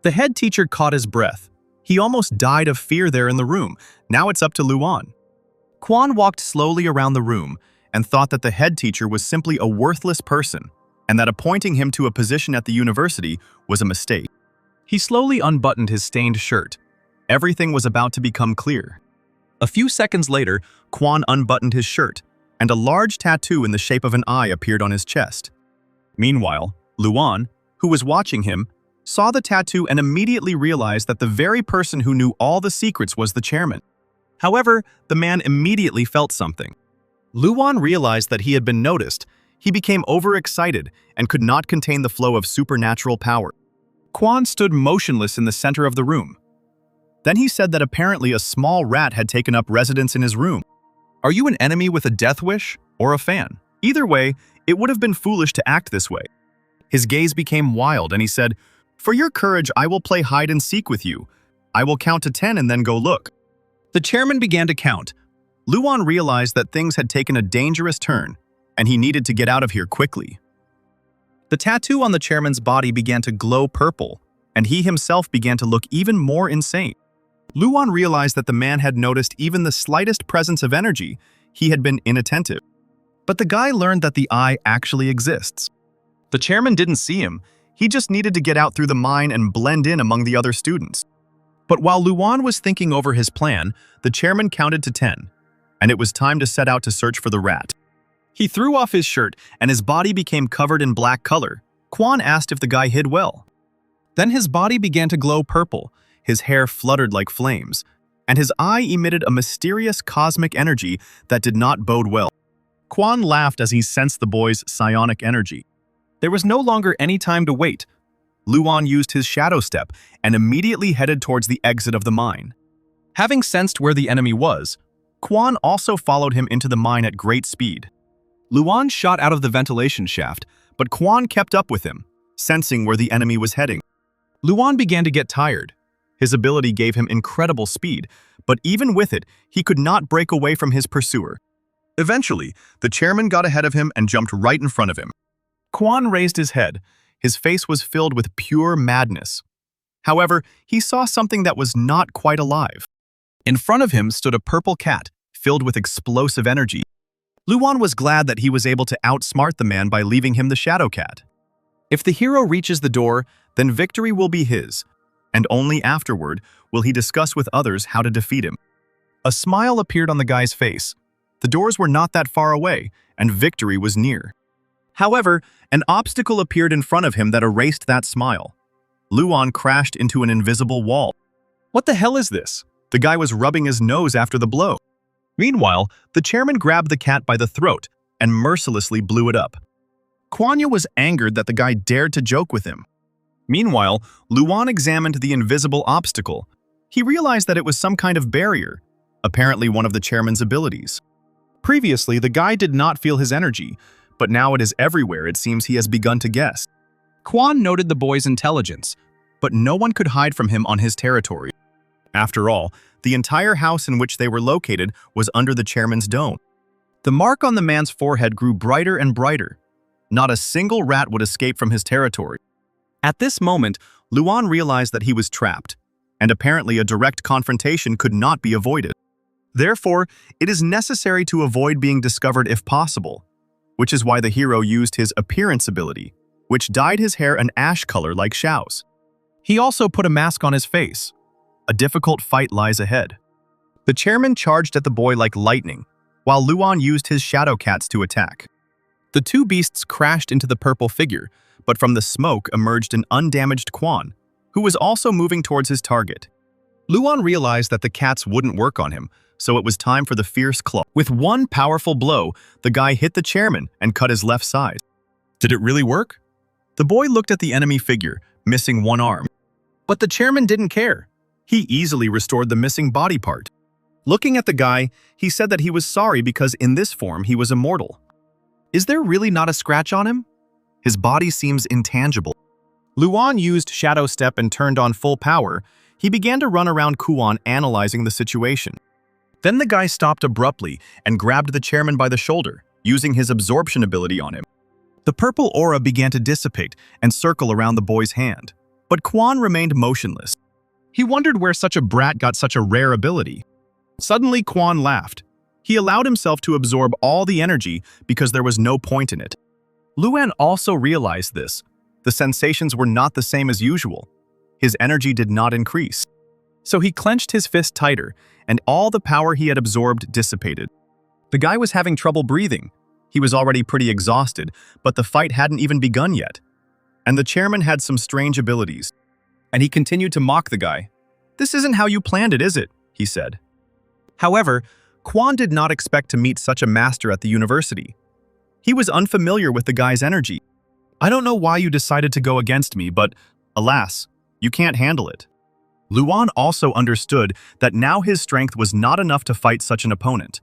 The head teacher caught his breath. He almost died of fear there in the room. Now it's up to Luan. Quan walked slowly around the room and thought that the head teacher was simply a worthless person and that appointing him to a position at the university was a mistake. He slowly unbuttoned his stained shirt. Everything was about to become clear. A few seconds later, Quan unbuttoned his shirt, and a large tattoo in the shape of an eye appeared on his chest. Meanwhile, Luan, who was watching him, saw the tattoo and immediately realized that the very person who knew all the secrets was the chairman. However, the man immediately felt something. Luan realized that he had been noticed. He became overexcited and could not contain the flow of supernatural power. Quan stood motionless in the center of the room. Then he said that apparently a small rat had taken up residence in his room. Are you an enemy with a death wish or a fan? Either way, it would have been foolish to act this way. His gaze became wild and he said, "For your courage, I will play hide and seek with you. I will count to 10 and then go look." The chairman began to count. Luan realized that things had taken a dangerous turn, and he needed to get out of here quickly. The tattoo on the chairman's body began to glow purple, and he himself began to look even more insane. Luan realized that the man had noticed even the slightest presence of energy. He had been inattentive. But the guy learned that the eye actually exists. The chairman didn't see him. He just needed to get out through the mine and blend in among the other students. But while Luan was thinking over his plan, the chairman counted to 10, and it was time to set out to search for the rat. He threw off his shirt, and his body became covered in black color. Quan asked if the guy hid well. Then his body began to glow purple. His hair fluttered like flames, and his eye emitted a mysterious cosmic energy that did not bode well. Quan laughed as he sensed the boy's psionic energy. There was no longer any time to wait. Luan used his shadow step and immediately headed towards the exit of the mine. Having sensed where the enemy was, Quan also followed him into the mine at great speed. Luan shot out of the ventilation shaft, but Quan kept up with him, sensing where the enemy was heading. Luan began to get tired. His ability gave him incredible speed, but even with it, he could not break away from his pursuer. Eventually, the chairman got ahead of him and jumped right in front of him. Quan raised his head. His face was filled with pure madness. However, he saw something that was not quite alive. In front of him stood a purple cat, filled with explosive energy. Luan was glad that he was able to outsmart the man by leaving him the shadow cat. If the hero reaches the door, then victory will be his, and only afterward will he discuss with others how to defeat him. A smile appeared on the guy's face. The doors were not that far away, and victory was near. However, an obstacle appeared in front of him that erased that smile. Luan crashed into an invisible wall. What the hell is this? The guy was rubbing his nose after the blow. Meanwhile, the chairman grabbed the cat by the throat and mercilessly blew it up. Kwanya was angered that the guy dared to joke with him. Meanwhile, Luan examined the invisible obstacle. He realized that it was some kind of barrier, apparently one of the chairman's abilities. Previously, the guy did not feel his energy, but now it is everywhere. It seems he has begun to guess. Quan noted the boy's intelligence, but no one could hide from him on his territory. After all, the entire house in which they were located was under the chairman's dome. The mark on the man's forehead grew brighter and brighter. Not a single rat would escape from his territory. At this moment, Luan realized that he was trapped, and apparently a direct confrontation could not be avoided. Therefore, it is necessary to avoid being discovered if possible, which is why the hero used his appearance ability, which dyed his hair an ash color like Xiao's. He also put a mask on his face. A difficult fight lies ahead. The chairman charged at the boy like lightning, while Luan used his shadow cats to attack. The two beasts crashed into the purple figure, but from the smoke emerged an undamaged Quan, who was also moving towards his target. Luan realized that the cats wouldn't work on him, so it was time for the fierce claw. With one powerful blow, the guy hit the chairman and cut his left side. Did it really work? The boy looked at the enemy figure, missing one arm. But the chairman didn't care. He easily restored the missing body part. Looking at the guy, he said that he was sorry because in this form he was immortal. Is there really not a scratch on him? His body seems intangible. Luan used Shadow Step and turned on full power. He began to run around Kuan analyzing the situation. Then the guy stopped abruptly and grabbed the chairman by the shoulder, using his absorption ability on him. The purple aura began to dissipate and circle around the boy's hand, but Quan remained motionless. He wondered where such a brat got such a rare ability. Suddenly, Quan laughed. He allowed himself to absorb all the energy because there was no point in it. Luan also realized this. The sensations were not the same as usual. His energy did not increase. So he clenched his fist tighter, and all the power he had absorbed dissipated. The guy was having trouble breathing. He was already pretty exhausted, but the fight hadn't even begun yet. And the chairman had some strange abilities. And he continued to mock the guy. "This isn't how you planned it, is it?" he said. However, Quan did not expect to meet such a master at the university. He was unfamiliar with the guy's energy. "I don't know why you decided to go against me, but alas, you can't handle it." Luan also understood that now his strength was not enough to fight such an opponent.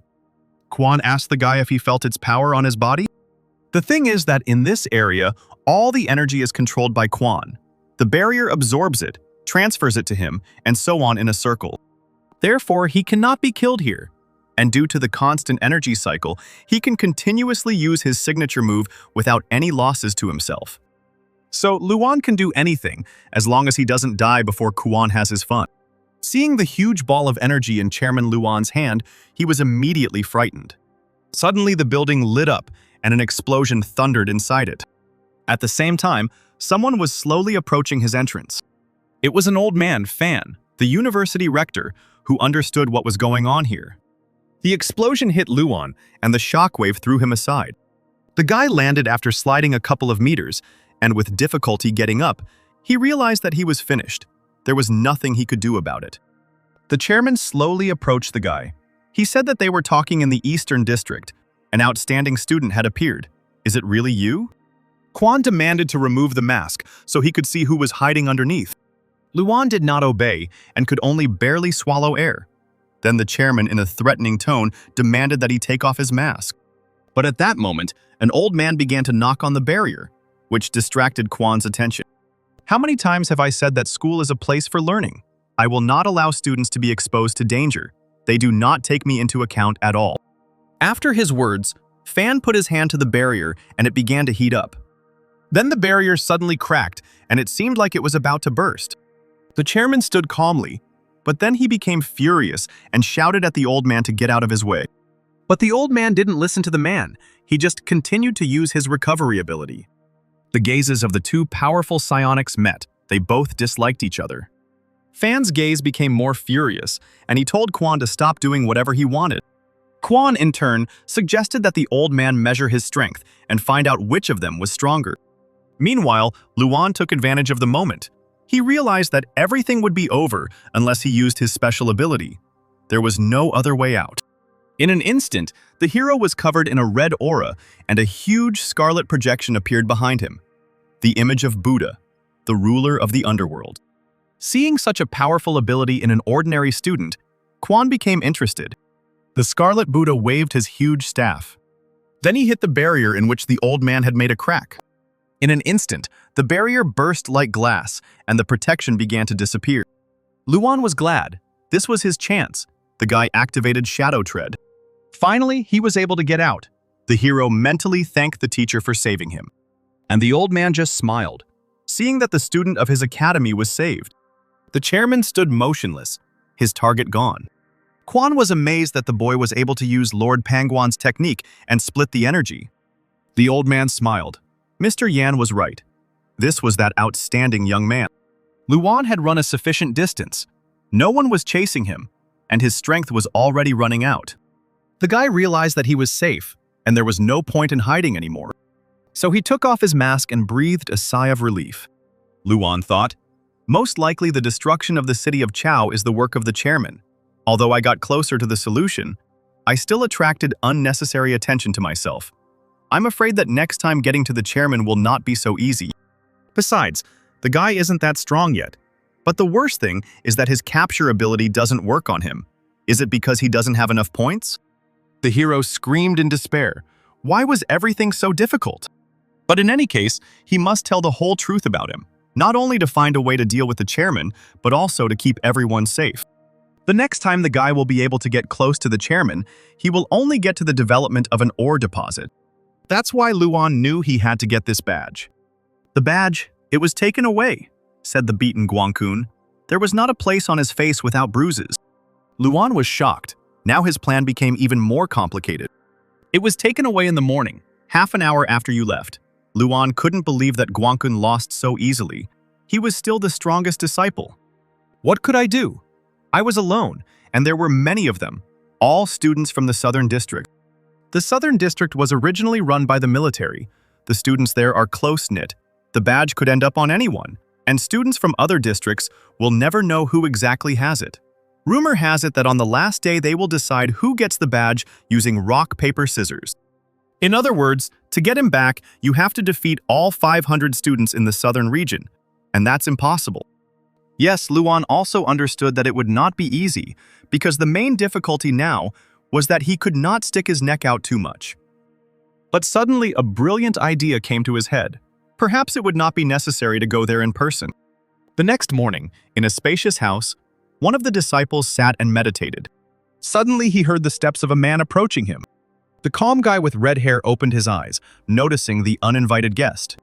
Quan asked the guy if he felt its power on his body. The thing is that in this area, all the energy is controlled by Quan. The barrier absorbs it, transfers it to him, and so on in a circle. Therefore, he cannot be killed here. And due to the constant energy cycle, he can continuously use his signature move without any losses to himself. So Luan can do anything, as long as he doesn't die before Kuan has his fun. Seeing the huge ball of energy in Chairman Luan's hand, he was immediately frightened. Suddenly the building lit up, and an explosion thundered inside it. At the same time, someone was slowly approaching his entrance. It was an old man, Fan, the university rector, who understood what was going on here. The explosion hit Luan, and the shockwave threw him aside. The guy landed after sliding a couple of meters, and with difficulty getting up, he realized that he was finished. There was nothing he could do about it. The chairman slowly approached the guy. He said that they were talking in the Eastern District. An outstanding student had appeared. "Is it really you?" Quan demanded to remove the mask so he could see who was hiding underneath. Luan did not obey and could only barely swallow air. Then the chairman, in a threatening tone, demanded that he take off his mask. But at that moment, an old man began to knock on the barrier, which distracted Quan's attention. How many times have I said that school is a place for learning? I will not allow students to be exposed to danger. They do not take me into account at all. After his words, Fan put his hand to the barrier and it began to heat up. Then the barrier suddenly cracked and it seemed like it was about to burst. The chairman stood calmly, but then he became furious and shouted at the old man to get out of his way. But the old man didn't listen to the man. He just continued to use his recovery ability. The gazes of the two powerful psionics met. They both disliked each other. Fan's gaze became more furious, and he told Quan to stop doing whatever he wanted. Quan, in turn, suggested that the old man measure his strength and find out which of them was stronger. Meanwhile, Luan took advantage of the moment. He realized that everything would be over unless he used his special ability. There was no other way out. In an instant, the hero was covered in a red aura, and a huge scarlet projection appeared behind him. The image of Buddha, the ruler of the underworld. Seeing such a powerful ability in an ordinary student, Quan became interested. The Scarlet Buddha waved his huge staff. Then he hit the barrier in which the old man had made a crack. In an instant, the barrier burst like glass, and the protection began to disappear. Luan was glad. This was his chance. The guy activated Shadow Tread. Finally, he was able to get out. The hero mentally thanked the teacher for saving him. And the old man just smiled, seeing that the student of his academy was saved. The chairman stood motionless, his target gone. Quan was amazed that the boy was able to use Lord Pangwan's technique and split the energy. The old man smiled. Mr. Yan was right. This was that outstanding young man. Luan had run a sufficient distance. No one was chasing him, and his strength was already running out. The guy realized that he was safe, and there was no point in hiding anymore. So he took off his mask and breathed a sigh of relief. Luan thought, most likely the destruction of the city of Chao is the work of the chairman. Although I got closer to the solution, I still attracted unnecessary attention to myself. I'm afraid that next time getting to the chairman will not be so easy. Besides, the guy isn't that strong yet. But the worst thing is that his capture ability doesn't work on him. Is it because he doesn't have enough points? The hero screamed in despair. Why was everything so difficult? But in any case, he must tell the whole truth about him, not only to find a way to deal with the chairman, but also to keep everyone safe. The next time the guy will be able to get close to the chairman, he will only get to the development of an ore deposit. That's why Luan knew he had to get this badge. The badge, it was taken away, said the beaten Guangkun. There was not a place on his face without bruises. Luan was shocked. Now his plan became even more complicated. It was taken away in the morning, half an hour after you left. Luan couldn't believe that Guangkun lost so easily. He was still the strongest disciple. What could I do? I was alone, and there were many of them, all students from the Southern District. The Southern District was originally run by the military. The students there are close-knit. The badge could end up on anyone, and students from other districts will never know who exactly has it. Rumor has it that on the last day they will decide who gets the badge using rock, paper, scissors. In other words, to get him back, you have to defeat all 500 students in the southern region, and that's impossible. Yes, Luan also understood that it would not be easy, because the main difficulty now was that he could not stick his neck out too much. But suddenly a brilliant idea came to his head. Perhaps it would not be necessary to go there in person. The next morning, in a spacious house, one of the disciples sat and meditated. Suddenly he heard the steps of a man approaching him. The calm guy with red hair opened his eyes, noticing the uninvited guest.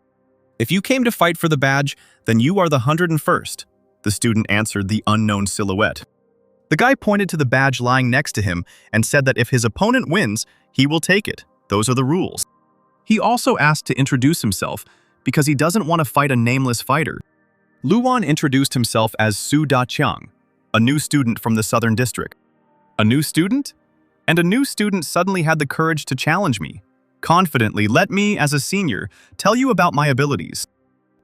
If you came to fight for the badge, then you are the 101st, the student answered the unknown silhouette. The guy pointed to the badge lying next to him and said that if his opponent wins, he will take it. Those are the rules. He also asked to introduce himself because he doesn't want to fight a nameless fighter. Luan introduced himself as Su Da-chiang, a new student from the Southern District. A new student? And a new student suddenly had the courage to challenge me. Confidently, let me, as a senior, tell you about my abilities.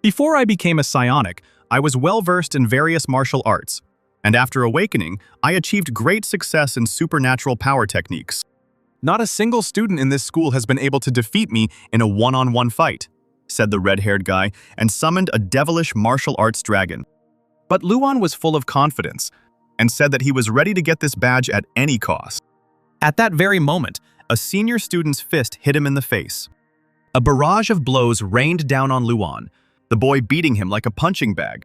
Before I became a psionic, I was well-versed in various martial arts, and after awakening, I achieved great success in supernatural power techniques. Not a single student in this school has been able to defeat me in a one-on-one fight. said the red-haired guy, and summoned a devilish martial arts dragon. But Luan was full of confidence and said that he was ready to get this badge at any cost. At that very moment, a senior student's fist hit him in the face. A barrage of blows rained down on Luan, the boy beating him like a punching bag.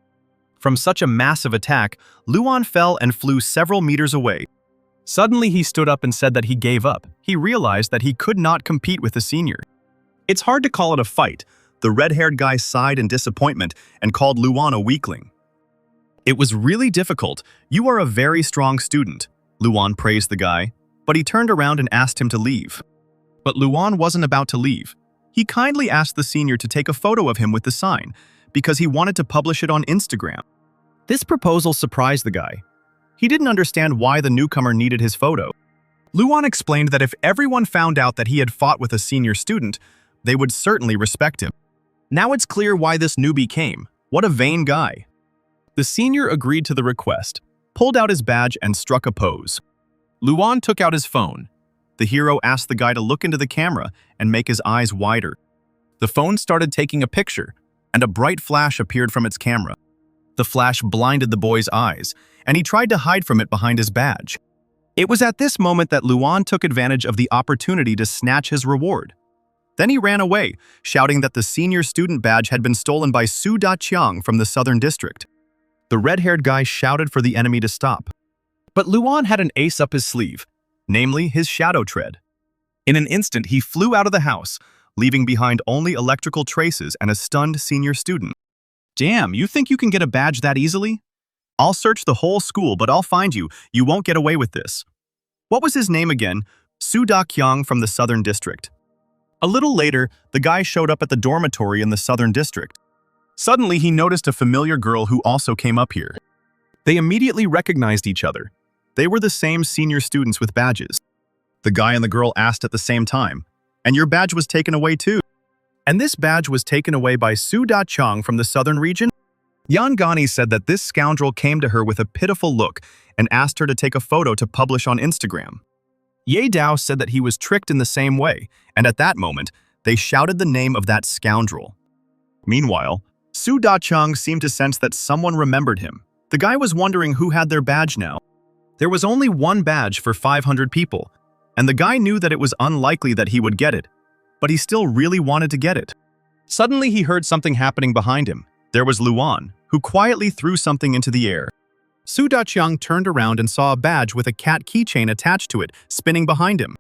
From such a massive attack, Luan fell and flew several meters away. Suddenly he stood up and said that he gave up. He realized that he could not compete with the senior. It's hard to call it a fight. The red-haired guy sighed in disappointment and called Luan a weakling. It was really difficult. You are a very strong student, Luan praised the guy, but he turned around and asked him to leave. But Luan wasn't about to leave. He kindly asked the senior to take a photo of him with the sign because he wanted to publish it on Instagram. This proposal surprised the guy. He didn't understand why the newcomer needed his photo. Luan explained that if everyone found out that he had fought with a senior student, they would certainly respect him. Now it's clear why this newbie came. What a vain guy. The senior agreed to the request, pulled out his badge, and struck a pose. Luan took out his phone. The hero asked the guy to look into the camera and make his eyes wider. The phone started taking a picture, and a bright flash appeared from its camera. The flash blinded the boy's eyes, and he tried to hide from it behind his badge. It was at this moment that Luan took advantage of the opportunity to snatch his reward. Then he ran away, shouting that the senior student badge had been stolen by Su Da-chiang from the Southern District. The red-haired guy shouted for the enemy to stop. But Luan had an ace up his sleeve, namely his shadow tread. In an instant, he flew out of the house, leaving behind only electrical traces and a stunned senior student. Damn, you think you can get a badge that easily? I'll search the whole school, but I'll find you. You won't get away with this. What was his name again? Su Da-chiang from the Southern District. A little later, the guy showed up at the dormitory in the Southern District. Suddenly, he noticed a familiar girl who also came up here. They immediately recognized each other. They were the same senior students with badges. The guy and the girl asked at the same time, and your badge was taken away too. And this badge was taken away by Su Da-chiang from the Southern region? Yangani said that this scoundrel came to her with a pitiful look and asked her to take a photo to publish on Instagram. Ye Dao said that he was tricked in the same way, and at that moment, they shouted the name of that scoundrel. Meanwhile, Su Da-chiang seemed to sense that someone remembered him. The guy was wondering who had their badge now. There was only one badge for 500 people, and the guy knew that it was unlikely that he would get it, but he still really wanted to get it. Suddenly, he heard something happening behind him. There was Luan, who quietly threw something into the air. Su Da-chiang turned around and saw a badge with a cat keychain attached to it, spinning behind him.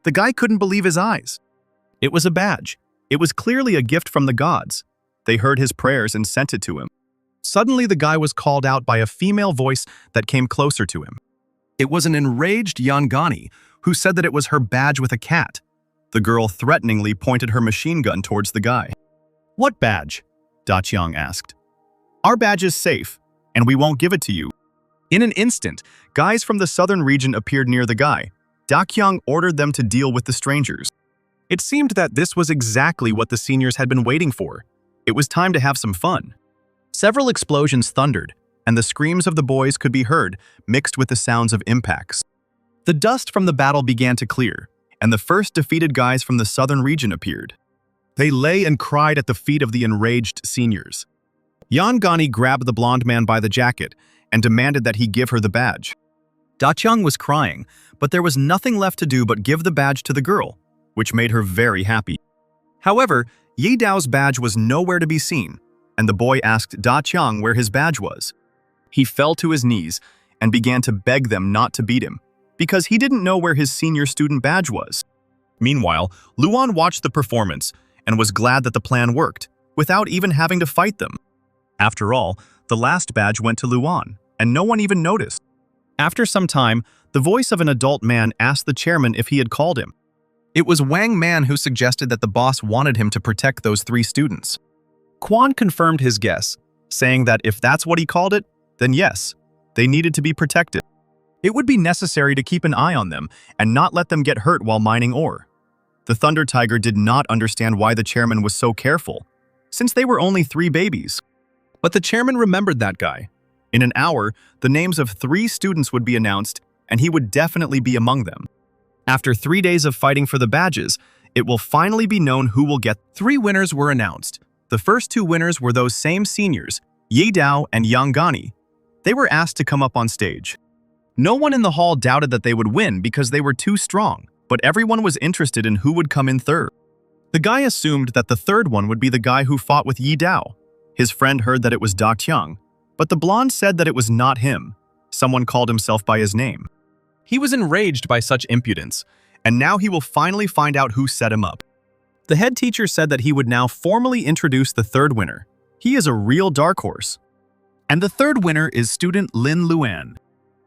The guy couldn't believe his eyes. It was a badge. It was clearly a gift from the gods. They heard his prayers and sent it to him. Suddenly, the guy was called out by a female voice that came closer to him. It was an enraged Yangani who said that it was her badge with a cat. The girl threateningly pointed her machine gun towards the guy. What badge? Da-chiang asked. Our badge is safe, and we won't give it to you. In an instant, guys from the southern region appeared near the guy. Da-chiang ordered them to deal with the strangers. It seemed that this was exactly what the seniors had been waiting for. It was time to have some fun. Several explosions thundered, and the screams of the boys could be heard, mixed with the sounds of impacts. The dust from the battle began to clear, and the first defeated guys from the southern region appeared. They lay and cried at the feet of the enraged seniors. Yangani grabbed the blonde man by the jacket and demanded that he give her the badge. Da-chiang was crying, but there was nothing left to do but give the badge to the girl, which made her very happy. However, Ye Dao's badge was nowhere to be seen, and the boy asked Da-chiang where his badge was. He fell to his knees and began to beg them not to beat him, because he didn't know where his senior student badge was. Meanwhile, Luan watched the performance and was glad that the plan worked, without even having to fight them. After all, the last badge went to Luan, and no one even noticed. After some time, the voice of an adult man asked the chairman if he had called him. It was Wang Man who suggested that the boss wanted him to protect those 3 students. Quan confirmed his guess, saying that if that's what he called it, then yes, they needed to be protected. It would be necessary to keep an eye on them and not let them get hurt while mining ore. The Thunder Tiger did not understand why the chairman was so careful, since they were only 3 babies. But the chairman remembered that guy. In an hour, the names of 3 students would be announced, and he would definitely be among them. After 3 days of fighting for the badges, It will finally be known who will get. 3 winners were announced. The first 2 winners were those same seniors, Ye Dao and Yang Gani. They were asked to come up on stage. No one in the hall doubted that they would win because they were too strong, but everyone was interested in who would come in third. The guy assumed that the third one would be the guy who fought with Ye Dao. His friend heard that it was Da Qiang, but the blonde said that it was not him. Someone called himself by his name. He was enraged by such impudence, and now he will finally find out who set him up. The head teacher said that he would now formally introduce the third winner. He is a real dark horse. And the third winner is student Lin Luan.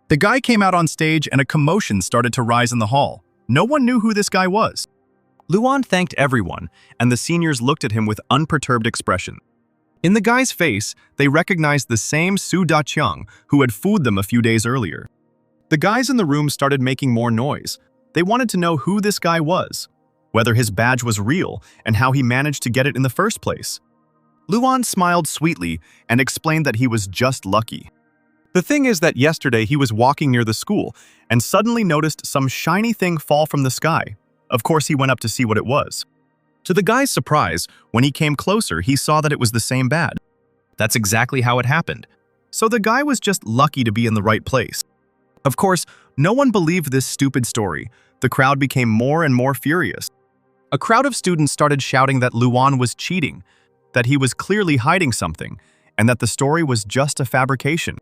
The guy came out on stage and a commotion started to rise in the hall. No one knew who this guy was. Luan thanked everyone, and the seniors looked at him with unperturbed expression. In the guy's face, they recognized the same Su Da-Qiang who had fooled them a few days earlier. The guys in the room started making more noise. They wanted to know who this guy was, whether his badge was real, and how he managed to get it in the first place. Luan smiled sweetly and explained that he was just lucky. The thing is that yesterday he was walking near the school and suddenly noticed some shiny thing fall from the sky. Of course, he went up to see what it was. To the guy's surprise, when he came closer, he saw that it was the same badge. That's exactly how it happened. So the guy was just lucky to be in the right place. Of course, no one believed this stupid story. The crowd became more and more furious. A crowd of students started shouting that Luan was cheating, that he was clearly hiding something, and that the story was just a fabrication.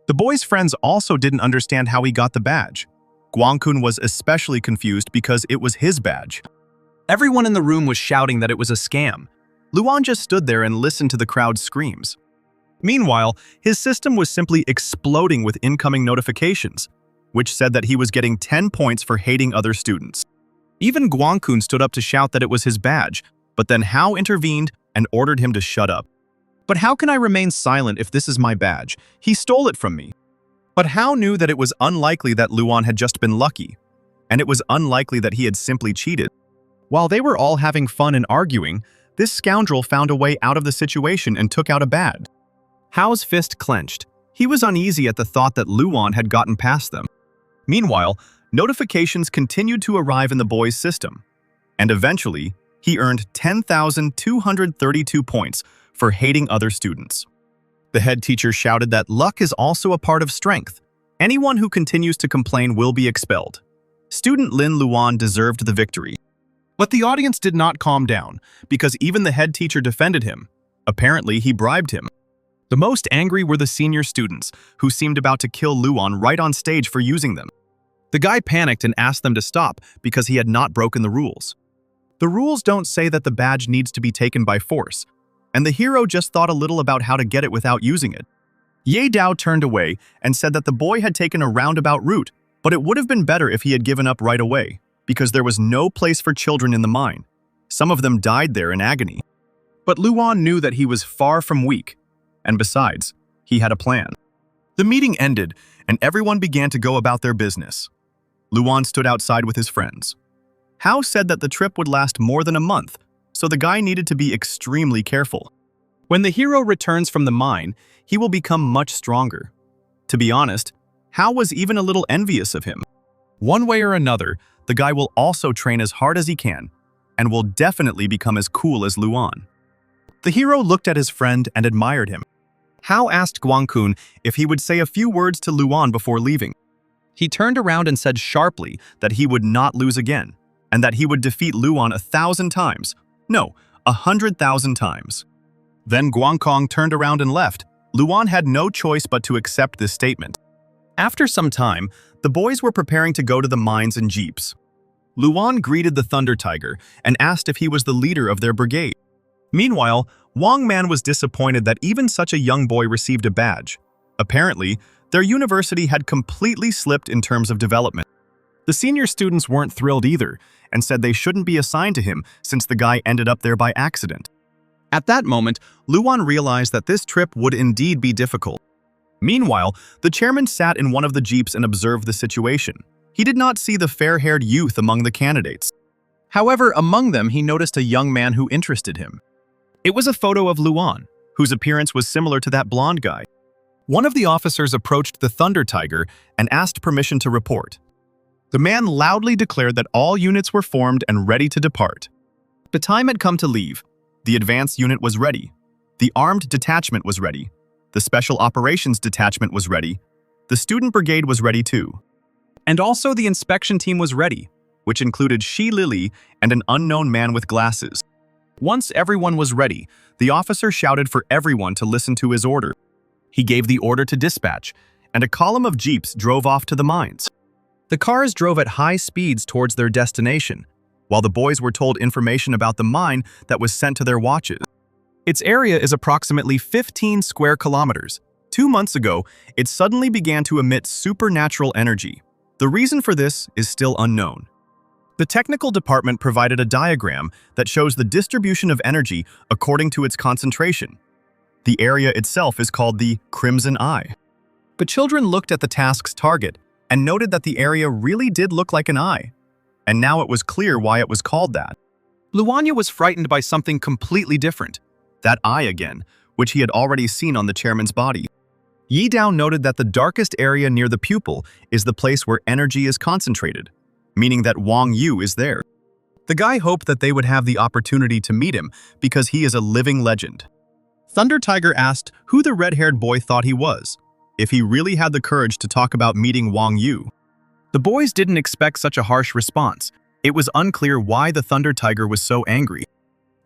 The boy's friends also didn't understand how he got the badge. Guangkun was especially confused because it was his badge. Everyone in the room was shouting that it was a scam. Luan just stood there and listened to the crowd's screams. Meanwhile, his system was simply exploding with incoming notifications, which said that he was getting 10 points for hating other students. Even Guangkun stood up to shout that it was his badge, but then Hao intervened and ordered him to shut up. But how can I remain silent if this is my badge? He stole it from me. But Hao knew that it was unlikely that Luan had just been lucky, and it was unlikely that he had simply cheated. While they were all having fun and arguing, this scoundrel found a way out of the situation and took out a badge. Hao's fist clenched. He was uneasy at the thought that Luan had gotten past them. Meanwhile, notifications continued to arrive in the boy's system, and eventually, he earned 10,232 points for hating other students. The head teacher shouted that luck is also a part of strength. Anyone who continues to complain will be expelled. Student Lin Luan deserved the victory. But the audience did not calm down, because even the head teacher defended him. Apparently, he bribed him. The most angry were the senior students, who seemed about to kill Luan right on stage for using them. The guy panicked and asked them to stop because he had not broken the rules. The rules don't say that the badge needs to be taken by force, and the hero just thought a little about how to get it without using it. Ye Dao turned away and said that the boy had taken a roundabout route, but it would have been better if he had given up right away, because there was no place for children in the mine. Some of them died there in agony. But Luan knew that he was far from weak, and besides, he had a plan. The meeting ended, and everyone began to go about their business. Luan stood outside with his friends. Hao said that the trip would last more than a month, so the guy needed to be extremely careful. When the hero returns from the mine, he will become much stronger. To be honest, Hao was even a little envious of him. One way or another, the guy will also train as hard as he can, and will definitely become as cool as Luan. The hero looked at his friend and admired him. Hao asked Guangkun if he would say a few words to Luan before leaving. He turned around and said sharply that he would not lose again, and that he would defeat Luan 1,000 times. No, 100,000 times. Then Guangkong turned around and left. Luan had no choice but to accept this statement. After some time, the boys were preparing to go to the mines in jeeps. Luan greeted the Thunder Tiger and asked if he was the leader of their brigade. Meanwhile, Wang Man was disappointed that even such a young boy received a badge. Apparently, their university had completely slipped in terms of development. The senior students weren't thrilled either, and said they shouldn't be assigned to him since the guy ended up there by accident. At that moment, Luan realized that this trip would indeed be difficult. Meanwhile, the chairman sat in one of the jeeps and observed the situation. He did not see the fair-haired youth among the candidates. However, among them he noticed a young man who interested him. It was a photo of Luan, whose appearance was similar to that blonde guy. One of the officers approached the Thunder Tiger and asked permission to report. The man loudly declared that all units were formed and ready to depart. The time had come to leave. The advance unit was ready. The armed detachment was ready. The special operations detachment was ready. The student brigade was ready too. And also the inspection team was ready, which included She Lily and an unknown man with glasses. Once everyone was ready, the officer shouted for everyone to listen to his order. He gave the order to dispatch, and a column of jeeps drove off to the mines. The cars drove at high speeds towards their destination, while the boys were told information about the mine that was sent to their watches. Its area is approximately 15 square kilometers. 2 months ago, it suddenly began to emit supernatural energy. The reason for this is still unknown. The technical department provided a diagram that shows the distribution of energy according to its concentration. The area itself is called the Crimson Eye. The children looked at the task's target and noted that the area really did look like an eye. And now it was clear why it was called that. Luanya was frightened by something completely different. That eye again, which he had already seen on the chairman's body. Yi Dao noted that the darkest area near the pupil is the place where energy is concentrated, meaning that Wang Yu is there. The guy hoped that they would have the opportunity to meet him because he is a living legend. Thunder Tiger asked who the red-haired boy thought he was, if he really had the courage to talk about meeting Wang Yu. The boys didn't expect such a harsh response. It was unclear why the Thunder Tiger was so angry.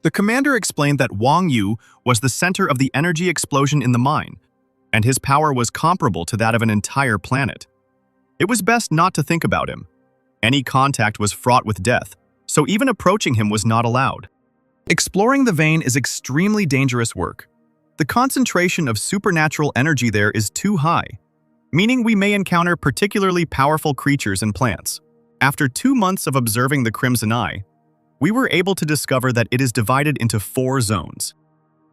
The commander explained that Wang Yu was the center of the energy explosion in the mine, and his power was comparable to that of an entire planet. It was best not to think about him. Any contact was fraught with death, so even approaching him was not allowed. Exploring the vein is extremely dangerous work. The concentration of supernatural energy there is too high, meaning we may encounter particularly powerful creatures and plants. After 2 months of observing the Crimson Eye, we were able to discover that it is divided into 4 zones.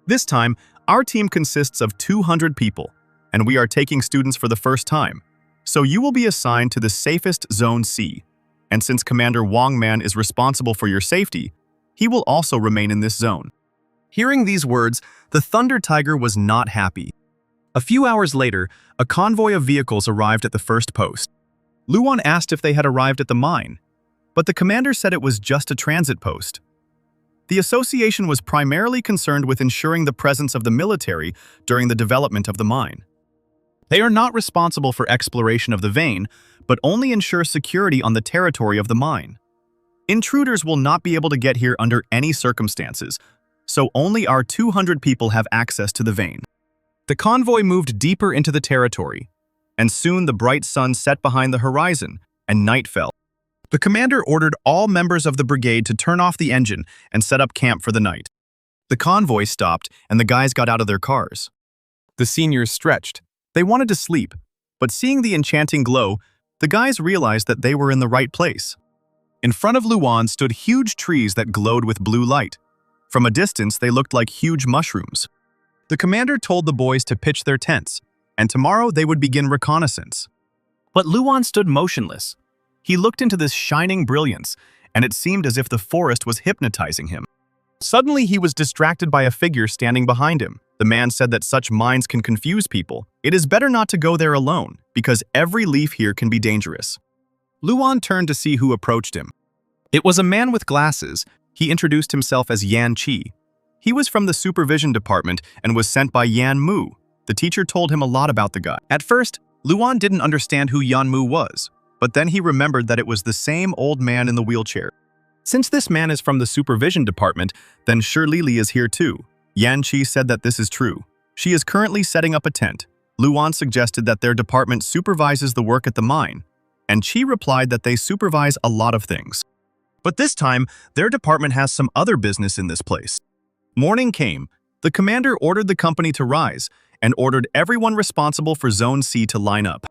This time, our team consists of 200 people, and we are taking students for the first time, so you will be assigned to the safest Zone C. And since Commander Wang Man is responsible for your safety, he will also remain in this zone. Hearing these words, the Thunder Tiger was not happy. A few hours later, a convoy of vehicles arrived at the first post. Luan asked if they had arrived at the mine, but the commander said it was just a transit post. The association was primarily concerned with ensuring the presence of the military during the development of the mine. They are not responsible for exploration of the vein, but only ensure security on the territory of the mine. Intruders will not be able to get here under any circumstances, so only our 200 people have access to the vein. The convoy moved deeper into the territory, and soon the bright sun set behind the horizon, and night fell. The commander ordered all members of the brigade to turn off the engine and set up camp for the night. The convoy stopped, and the guys got out of their cars. The seniors stretched. They wanted to sleep, but seeing the enchanting glow, the guys realized that they were in the right place. In front of Luan stood huge trees that glowed with blue light. From a distance, they looked like huge mushrooms. The commander told the boys to pitch their tents, and tomorrow they would begin reconnaissance. But Luan stood motionless. He looked into this shining brilliance, and it seemed as if the forest was hypnotizing him. Suddenly, he was distracted by a figure standing behind him. The man said that such minds can confuse people. It is better not to go there alone, because every leaf here can be dangerous. Luan turned to see who approached him. It was a man with glasses. He introduced himself as Yan Qi. He was from the supervision department and was sent by Yan Mu. The teacher told him a lot about the guy. At first, Luan didn't understand who Yan Mu was, but then he remembered that it was the same old man in the wheelchair. Since this man is from the supervision department, then Shi Lili is here too. Yan Qi said that this is true. She is currently setting up a tent. Luan suggested that their department supervises the work at the mine, and Qi replied that they supervise a lot of things. But this time, their department has some other business in this place. Morning came. The commander ordered the company to rise and ordered everyone responsible for Zone C to line up.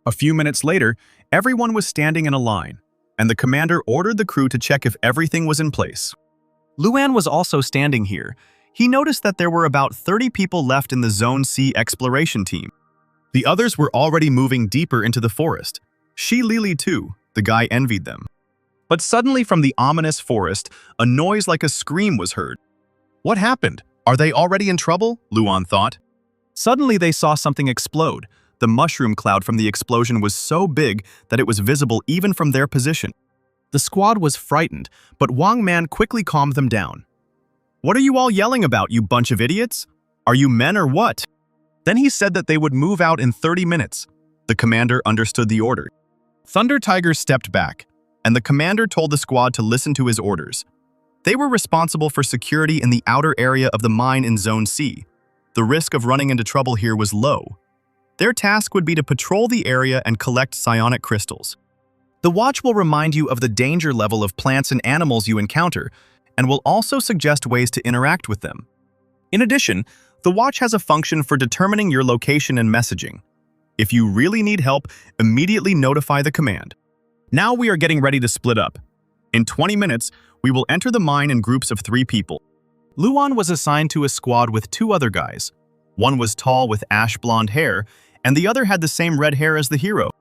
A few minutes later, everyone was standing in a line, and the commander ordered the crew to check if everything was in place. Luan was also standing here. He noticed that there were about 30 people left in the Zone C exploration team. The others were already moving deeper into the forest. Shi Lili too, the guy envied them. But suddenly from the ominous forest, a noise like a scream was heard. What happened? Are they already in trouble? Luan thought. Suddenly they saw something explode. The mushroom cloud from the explosion was so big that it was visible even from their position. The squad was frightened, but Wang Man quickly calmed them down. "What are you all yelling about, you bunch of idiots? Are you men or what?" Then he said that they would move out in 30 minutes. The commander understood the order. Thunder Tiger stepped back, and the commander told the squad to listen to his orders. They were responsible for security in the outer area of the mine in Zone C. The risk of running into trouble here was low. Their task would be to patrol the area and collect psionic crystals. The watch will remind you of the danger level of plants and animals you encounter, and will also suggest ways to interact with them. In addition, the watch has a function for determining your location and messaging. If you really need help, immediately notify the command. Now we are getting ready to split up. In 20 minutes, we will enter the mine in groups of 3 people. Luan was assigned to a squad with 2 other guys. One was tall with ash blonde hair, and the other had the same red hair as the hero.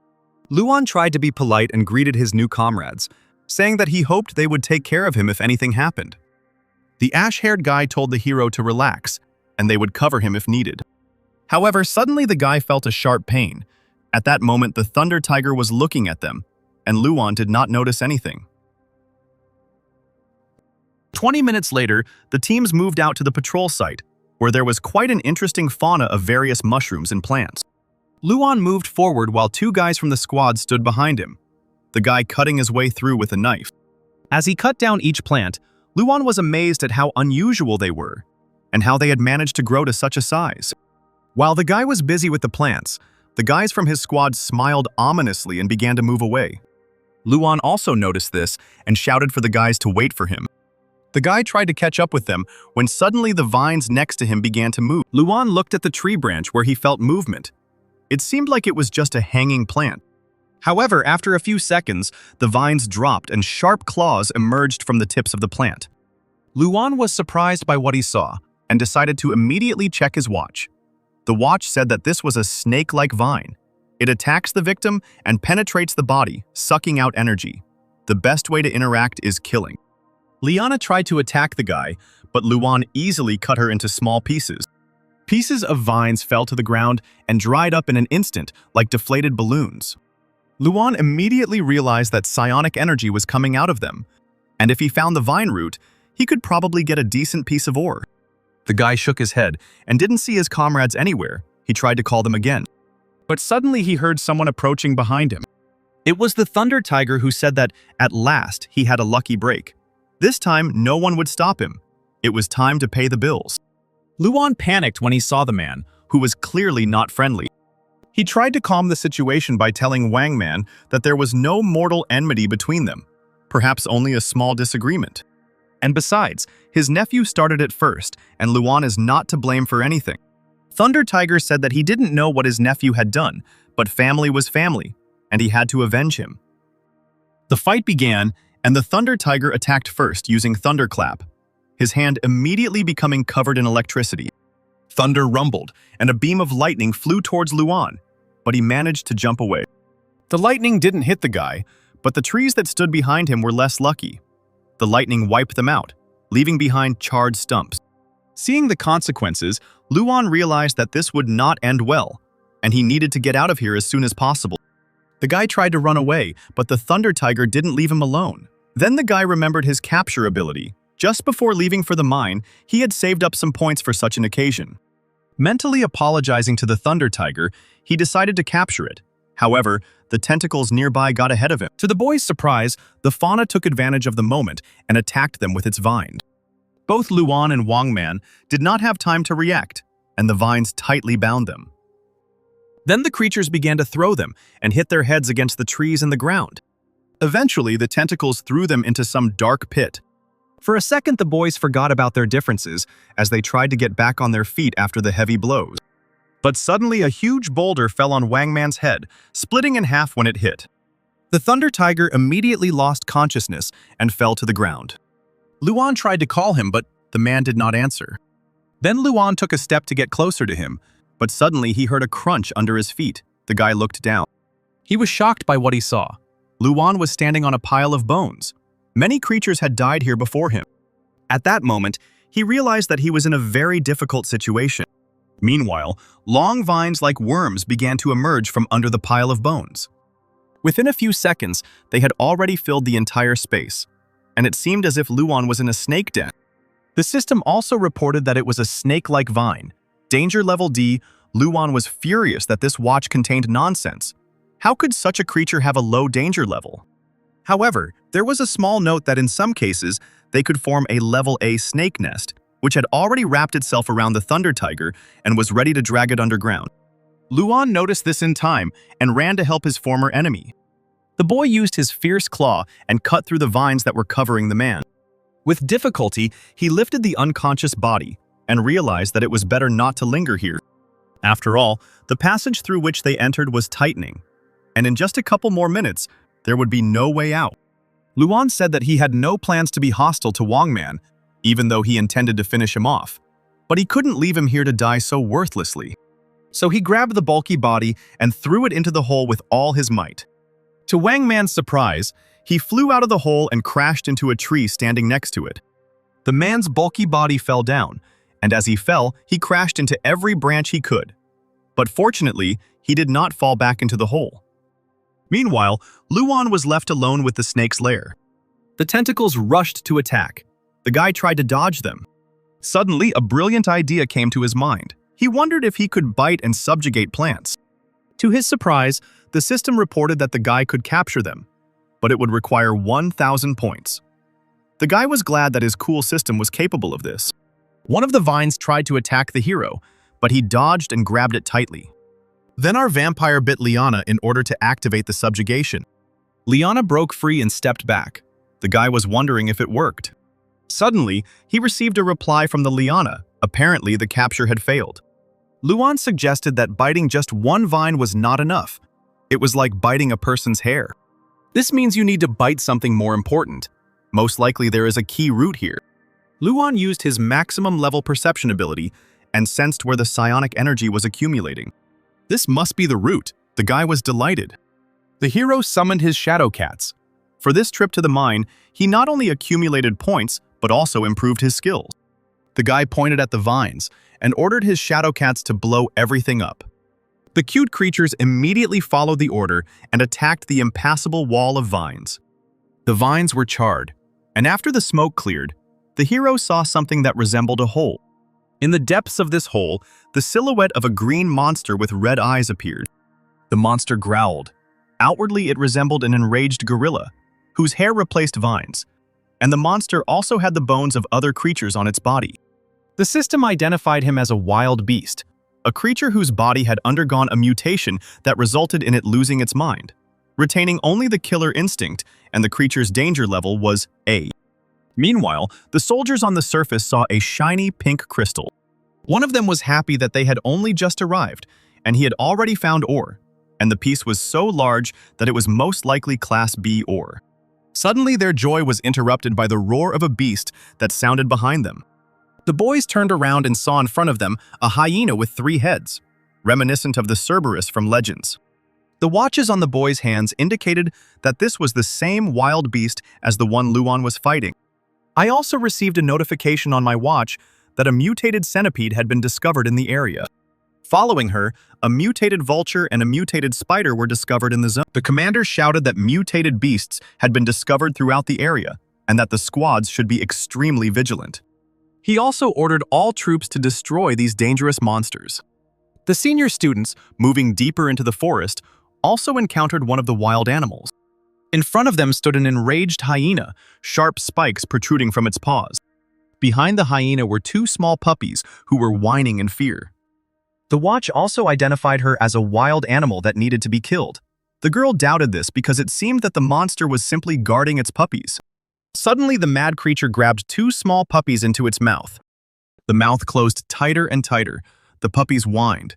Luan tried to be polite and greeted his new comrades, saying that he hoped they would take care of him if anything happened. The ash-haired guy told the hero to relax, and they would cover him if needed. However, suddenly the guy felt a sharp pain. At that moment, the Thunder Tiger was looking at them, and Luan did not notice anything. 20 minutes later, the teams moved out to the patrol site, where there was quite an interesting fauna of various mushrooms and plants. Luan moved forward while 2 guys from the squad stood behind him, the guy cutting his way through with a knife. As he cut down each plant, Luan was amazed at how unusual they were, and how they had managed to grow to such a size. While the guy was busy with the plants, the guys from his squad smiled ominously and began to move away. Luan also noticed this and shouted for the guys to wait for him. The guy tried to catch up with them when suddenly the vines next to him began to move. Luan looked at the tree branch where he felt movement. It seemed like it was just a hanging plant. However, after a few seconds, the vines dropped and sharp claws emerged from the tips of the plant. Luan was surprised by what he saw and decided to immediately check his watch. The watch said that this was a snake-like vine. It attacks the victim and penetrates the body, sucking out energy. The best way to interact is killing. Liana tried to attack the guy, but Luan easily cut her into small pieces. Pieces of vines fell to the ground and dried up in an instant like deflated balloons. Luan immediately realized that psionic energy was coming out of them, and if he found the vine root, he could probably get a decent piece of ore. The guy shook his head and didn't see his comrades anywhere. He tried to call them again. But suddenly he heard someone approaching behind him. It was the Thunder Tiger who said that at last he had a lucky break. This time, no one would stop him. It was time to pay the bills. Luan panicked when he saw the man, who was clearly not friendly. He tried to calm the situation by telling Wang Man that there was no mortal enmity between them, perhaps only a small disagreement. And besides, his nephew started it first, and Luan is not to blame for anything. Thunder Tiger said that he didn't know what his nephew had done, but family was family, and he had to avenge him. The fight began, and the Thunder Tiger attacked first using Thunderclap, his hand immediately becoming covered in electricity. Thunder rumbled, and a beam of lightning flew towards Luan, but he managed to jump away. The lightning didn't hit the guy, but the trees that stood behind him were less lucky. The lightning wiped them out, leaving behind charred stumps. Seeing the consequences, Luan realized that this would not end well, and he needed to get out of here as soon as possible. The guy tried to run away, but the Thunder Tiger didn't leave him alone. Then the guy remembered his capture ability. Just before leaving for the mine, he had saved up some points for such an occasion. Mentally apologizing to the Thunder Tiger, he decided to capture it. However, the tentacles nearby got ahead of him. To the boys' surprise, the fauna took advantage of the moment and attacked them with its vines. Both Luan and Wang Man did not have time to react, and the vines tightly bound them. Then the creatures began to throw them and hit their heads against the trees and the ground. Eventually, the tentacles threw them into some dark pit. For a second, the boys forgot about their differences as they tried to get back on their feet after the heavy blows. But suddenly, a huge boulder fell on Wang Man's head, splitting in half when it hit. The Thunder Tiger immediately lost consciousness and fell to the ground. Luan tried to call him, but the man did not answer. Then Luan took a step to get closer to him, but suddenly he heard a crunch under his feet. The guy looked down. He was shocked by what he saw. Luan was standing on a pile of bones. Many creatures had died here before him. At that moment, he realized that he was in a very difficult situation. Meanwhile, long vines like worms began to emerge from under the pile of bones. Within a few seconds, they had already filled the entire space, and it seemed as if Luan was in a snake den. The system also reported that it was a snake-like vine. Danger level D, Luan was furious that this watch contained nonsense. How could such a creature have a low danger level? However, there was a small note that in some cases, they could form a level A snake nest, which had already wrapped itself around the Thunder Tiger and was ready to drag it underground. Luan noticed this in time and ran to help his former enemy. The boy used his fierce claw and cut through the vines that were covering the man. With difficulty, he lifted the unconscious body and realized that it was better not to linger here. After all, the passage through which they entered was tightening, and in just a couple more minutes, there would be no way out. Luan said that he had no plans to be hostile to Wangman, even though he intended to finish him off. But he couldn't leave him here to die so worthlessly. So he grabbed the bulky body and threw it into the hole with all his might. To Wang Man's surprise, he flew out of the hole and crashed into a tree standing next to it. The man's bulky body fell down, and as he fell, he crashed into every branch he could. But fortunately, he did not fall back into the hole. Meanwhile, Luan was left alone with the snake's lair. The tentacles rushed to attack. The guy tried to dodge them. Suddenly, a brilliant idea came to his mind. He wondered if he could bite and subjugate plants. To his surprise, the system reported that the guy could capture them, but it would require 1,000 points. The guy was glad that his cool system was capable of this. One of the vines tried to attack the hero, but he dodged and grabbed it tightly. Then our vampire bit Liana in order to activate the subjugation. Liana broke free and stepped back. The guy was wondering if it worked. Suddenly, he received a reply from the Liana. Apparently, the capture had failed. Luan suggested that biting just one vine was not enough. It was like biting a person's hair. This means you need to bite something more important. Most likely there is a key root here. Luan used his maximum level perception ability and sensed where the psionic energy was accumulating. This must be the root. The guy was delighted. The hero summoned his shadow cats. For this trip to the mine, he not only accumulated points, but also improved his skills. The guy pointed at the vines and ordered his shadow cats to blow everything up. The cute creatures immediately followed the order and attacked the impassable wall of vines. The vines were charred, and after the smoke cleared, the hero saw something that resembled a hole. In the depths of this hole, the silhouette of a green monster with red eyes appeared. The monster growled. Outwardly, it resembled an enraged gorilla, whose hair replaced vines, and the monster also had the bones of other creatures on its body. The system identified him as a wild beast, a creature whose body had undergone a mutation that resulted in it losing its mind, retaining only the killer instinct, and the creature's danger level was A. Meanwhile, the soldiers on the surface saw a shiny pink crystal. One of them was happy that they had only just arrived, and he had already found ore, and the piece was so large that it was most likely Class B ore. Suddenly, their joy was interrupted by the roar of a beast that sounded behind them. The boys turned around and saw in front of them a hyena with 3 heads, reminiscent of the Cerberus from Legends. The watches on the boys' hands indicated that this was the same wild beast as the one Luan was fighting. I also received a notification on my watch that a mutated centipede had been discovered in the area. Following her, a mutated vulture and a mutated spider were discovered in the zone. The commander shouted that mutated beasts had been discovered throughout the area and that the squads should be extremely vigilant. He also ordered all troops to destroy these dangerous monsters. The senior students, moving deeper into the forest, also encountered one of the wild animals. In front of them stood an enraged hyena, sharp spikes protruding from its paws. Behind the hyena were 2 small puppies who were whining in fear. The watch also identified her as a wild animal that needed to be killed. The girl doubted this because it seemed that the monster was simply guarding its puppies. Suddenly, the mad creature grabbed 2 small puppies into its mouth. The mouth closed tighter and tighter. The puppies whined.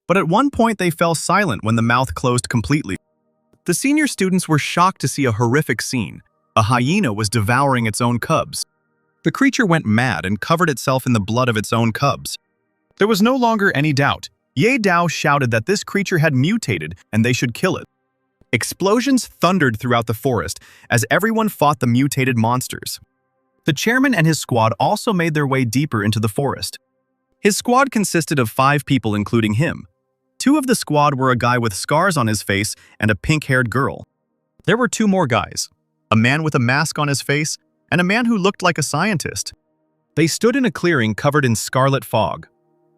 But at one point, they fell silent when the mouth closed completely. The senior students were shocked to see a horrific scene. A hyena was devouring its own cubs. The creature went mad and covered itself in the blood of its own cubs. There was no longer any doubt. Ye Dao shouted that this creature had mutated and they should kill it. Explosions thundered throughout the forest as everyone fought the mutated monsters. The chairman and his squad also made their way deeper into the forest. His squad consisted of 5 people including him. 2 of the squad were a guy with scars on his face and a pink-haired girl. There were 2 more guys, a man with a mask on his face and a man who looked like a scientist. They stood in a clearing covered in scarlet fog.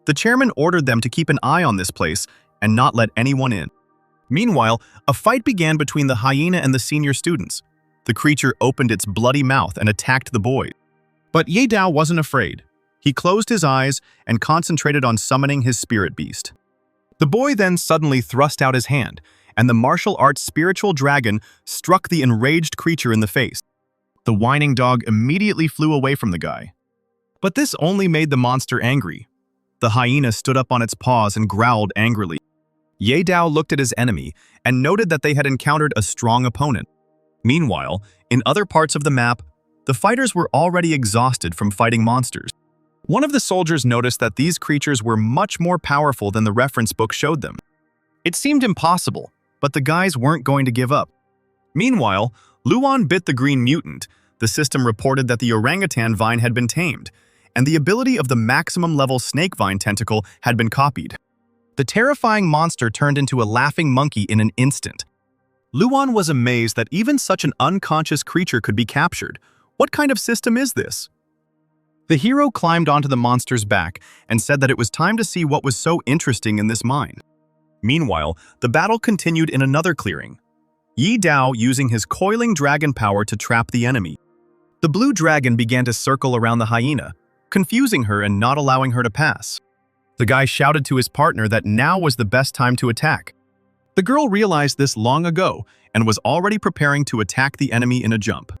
The chairman ordered them to keep an eye on this place and not let anyone in. Meanwhile, a fight began between the hyena and the senior students. The creature opened its bloody mouth and attacked the boys. But Yahello wasn't afraid. He closed his eyes and concentrated on summoning his spirit beast. The boy then suddenly thrust out his hand, and the martial arts spiritual dragon struck the enraged creature in the face. The whining dog immediately flew away from the guy. But this only made the monster angry. The hyena stood up on its paws and growled angrily. Yahello looked at his enemy and noted that they had encountered a strong opponent. Meanwhile, in other parts of the map, the fighters were already exhausted from fighting monsters. One of the soldiers noticed that these creatures were much more powerful than the reference book showed them. It seemed impossible, but the guys weren't going to give up. Meanwhile, Luan bit the green mutant. The system reported that the orangutan vine had been tamed, and the ability of the maximum level snake vine tentacle had been copied. The terrifying monster turned into a laughing monkey in an instant. Luan was amazed that even such an unconscious creature could be captured. What kind of system is this? The hero climbed onto the monster's back and said that it was time to see what was so interesting in this mine. Meanwhile, the battle continued in another clearing. Yahello using his coiling dragon power to trap the enemy. The blue dragon began to circle around the hyena, confusing her and not allowing her to pass. The guy shouted to his partner that now was the best time to attack. The girl realized this long ago and was already preparing to attack the enemy in a jump.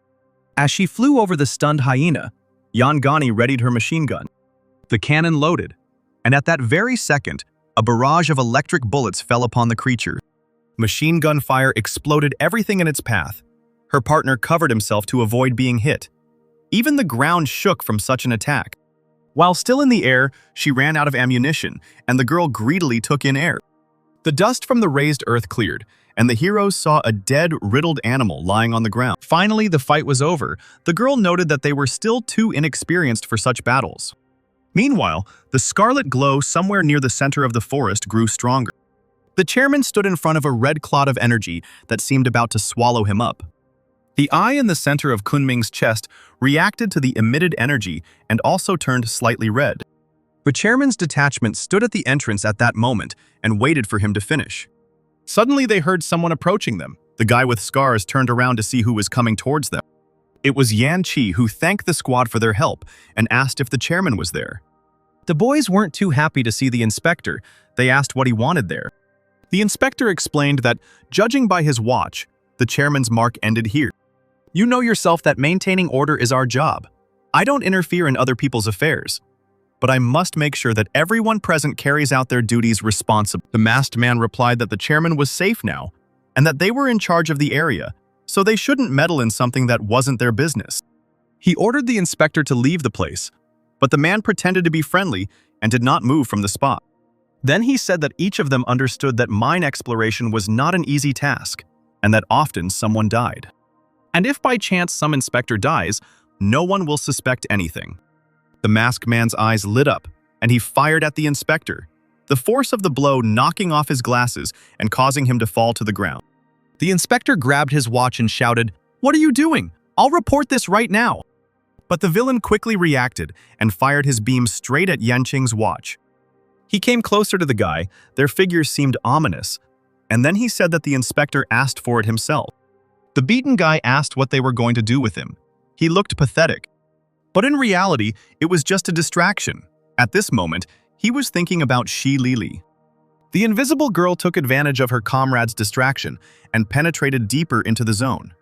As she flew over the stunned hyena, Yangani readied her machine gun. The cannon loaded, and at that very second, a barrage of electric bullets fell upon the creature. Machine gun fire exploded everything in its path. Her partner covered himself to avoid being hit. Even the ground shook from such an attack. While still in the air, she ran out of ammunition, and the girl greedily took in air. The dust from the raised earth cleared, and the heroes saw a dead, riddled animal lying on the ground. Finally, the fight was over. The girl noted that they were still too inexperienced for such battles. Meanwhile, the scarlet glow somewhere near the center of the forest grew stronger. The chairman stood in front of a red clot of energy that seemed about to swallow him up. The eye in the center of Kunming's chest reacted to the emitted energy and also turned slightly red. The chairman's detachment stood at the entrance at that moment and waited for him to finish. Suddenly they heard someone approaching them. The guy with scars turned around to see who was coming towards them. It was Yan Chi, who thanked the squad for their help and asked if the chairman was there. The boys weren't too happy to see the inspector. They asked what he wanted there. The inspector explained that, judging by his watch, the chairman's mark ended here. You know yourself that maintaining order is our job. I don't interfere in other people's affairs, but I must make sure that everyone present carries out their duties responsibly. The masked man replied that the chairman was safe now, and that they were in charge of the area, so they shouldn't meddle in something that wasn't their business. He ordered the inspector to leave the place, but the man pretended to be friendly and did not move from the spot. Then he said that each of them understood that mine exploration was not an easy task, and that often someone died. And if by chance some inspector dies, no one will suspect anything. The masked man's eyes lit up, and he fired at the inspector, the force of the blow knocking off his glasses and causing him to fall to the ground. The inspector grabbed his watch and shouted, "What are you doing? I'll report this right now." But the villain quickly reacted and fired his beam straight at Yanqing's watch. He came closer to the guy, their figures seemed ominous, and then he said that the inspector asked for it himself. The beaten guy asked what they were going to do with him. He looked pathetic. But in reality, it was just a distraction. At this moment, he was thinking about Shi Lili. The invisible girl took advantage of her comrade's distraction and penetrated deeper into the zone.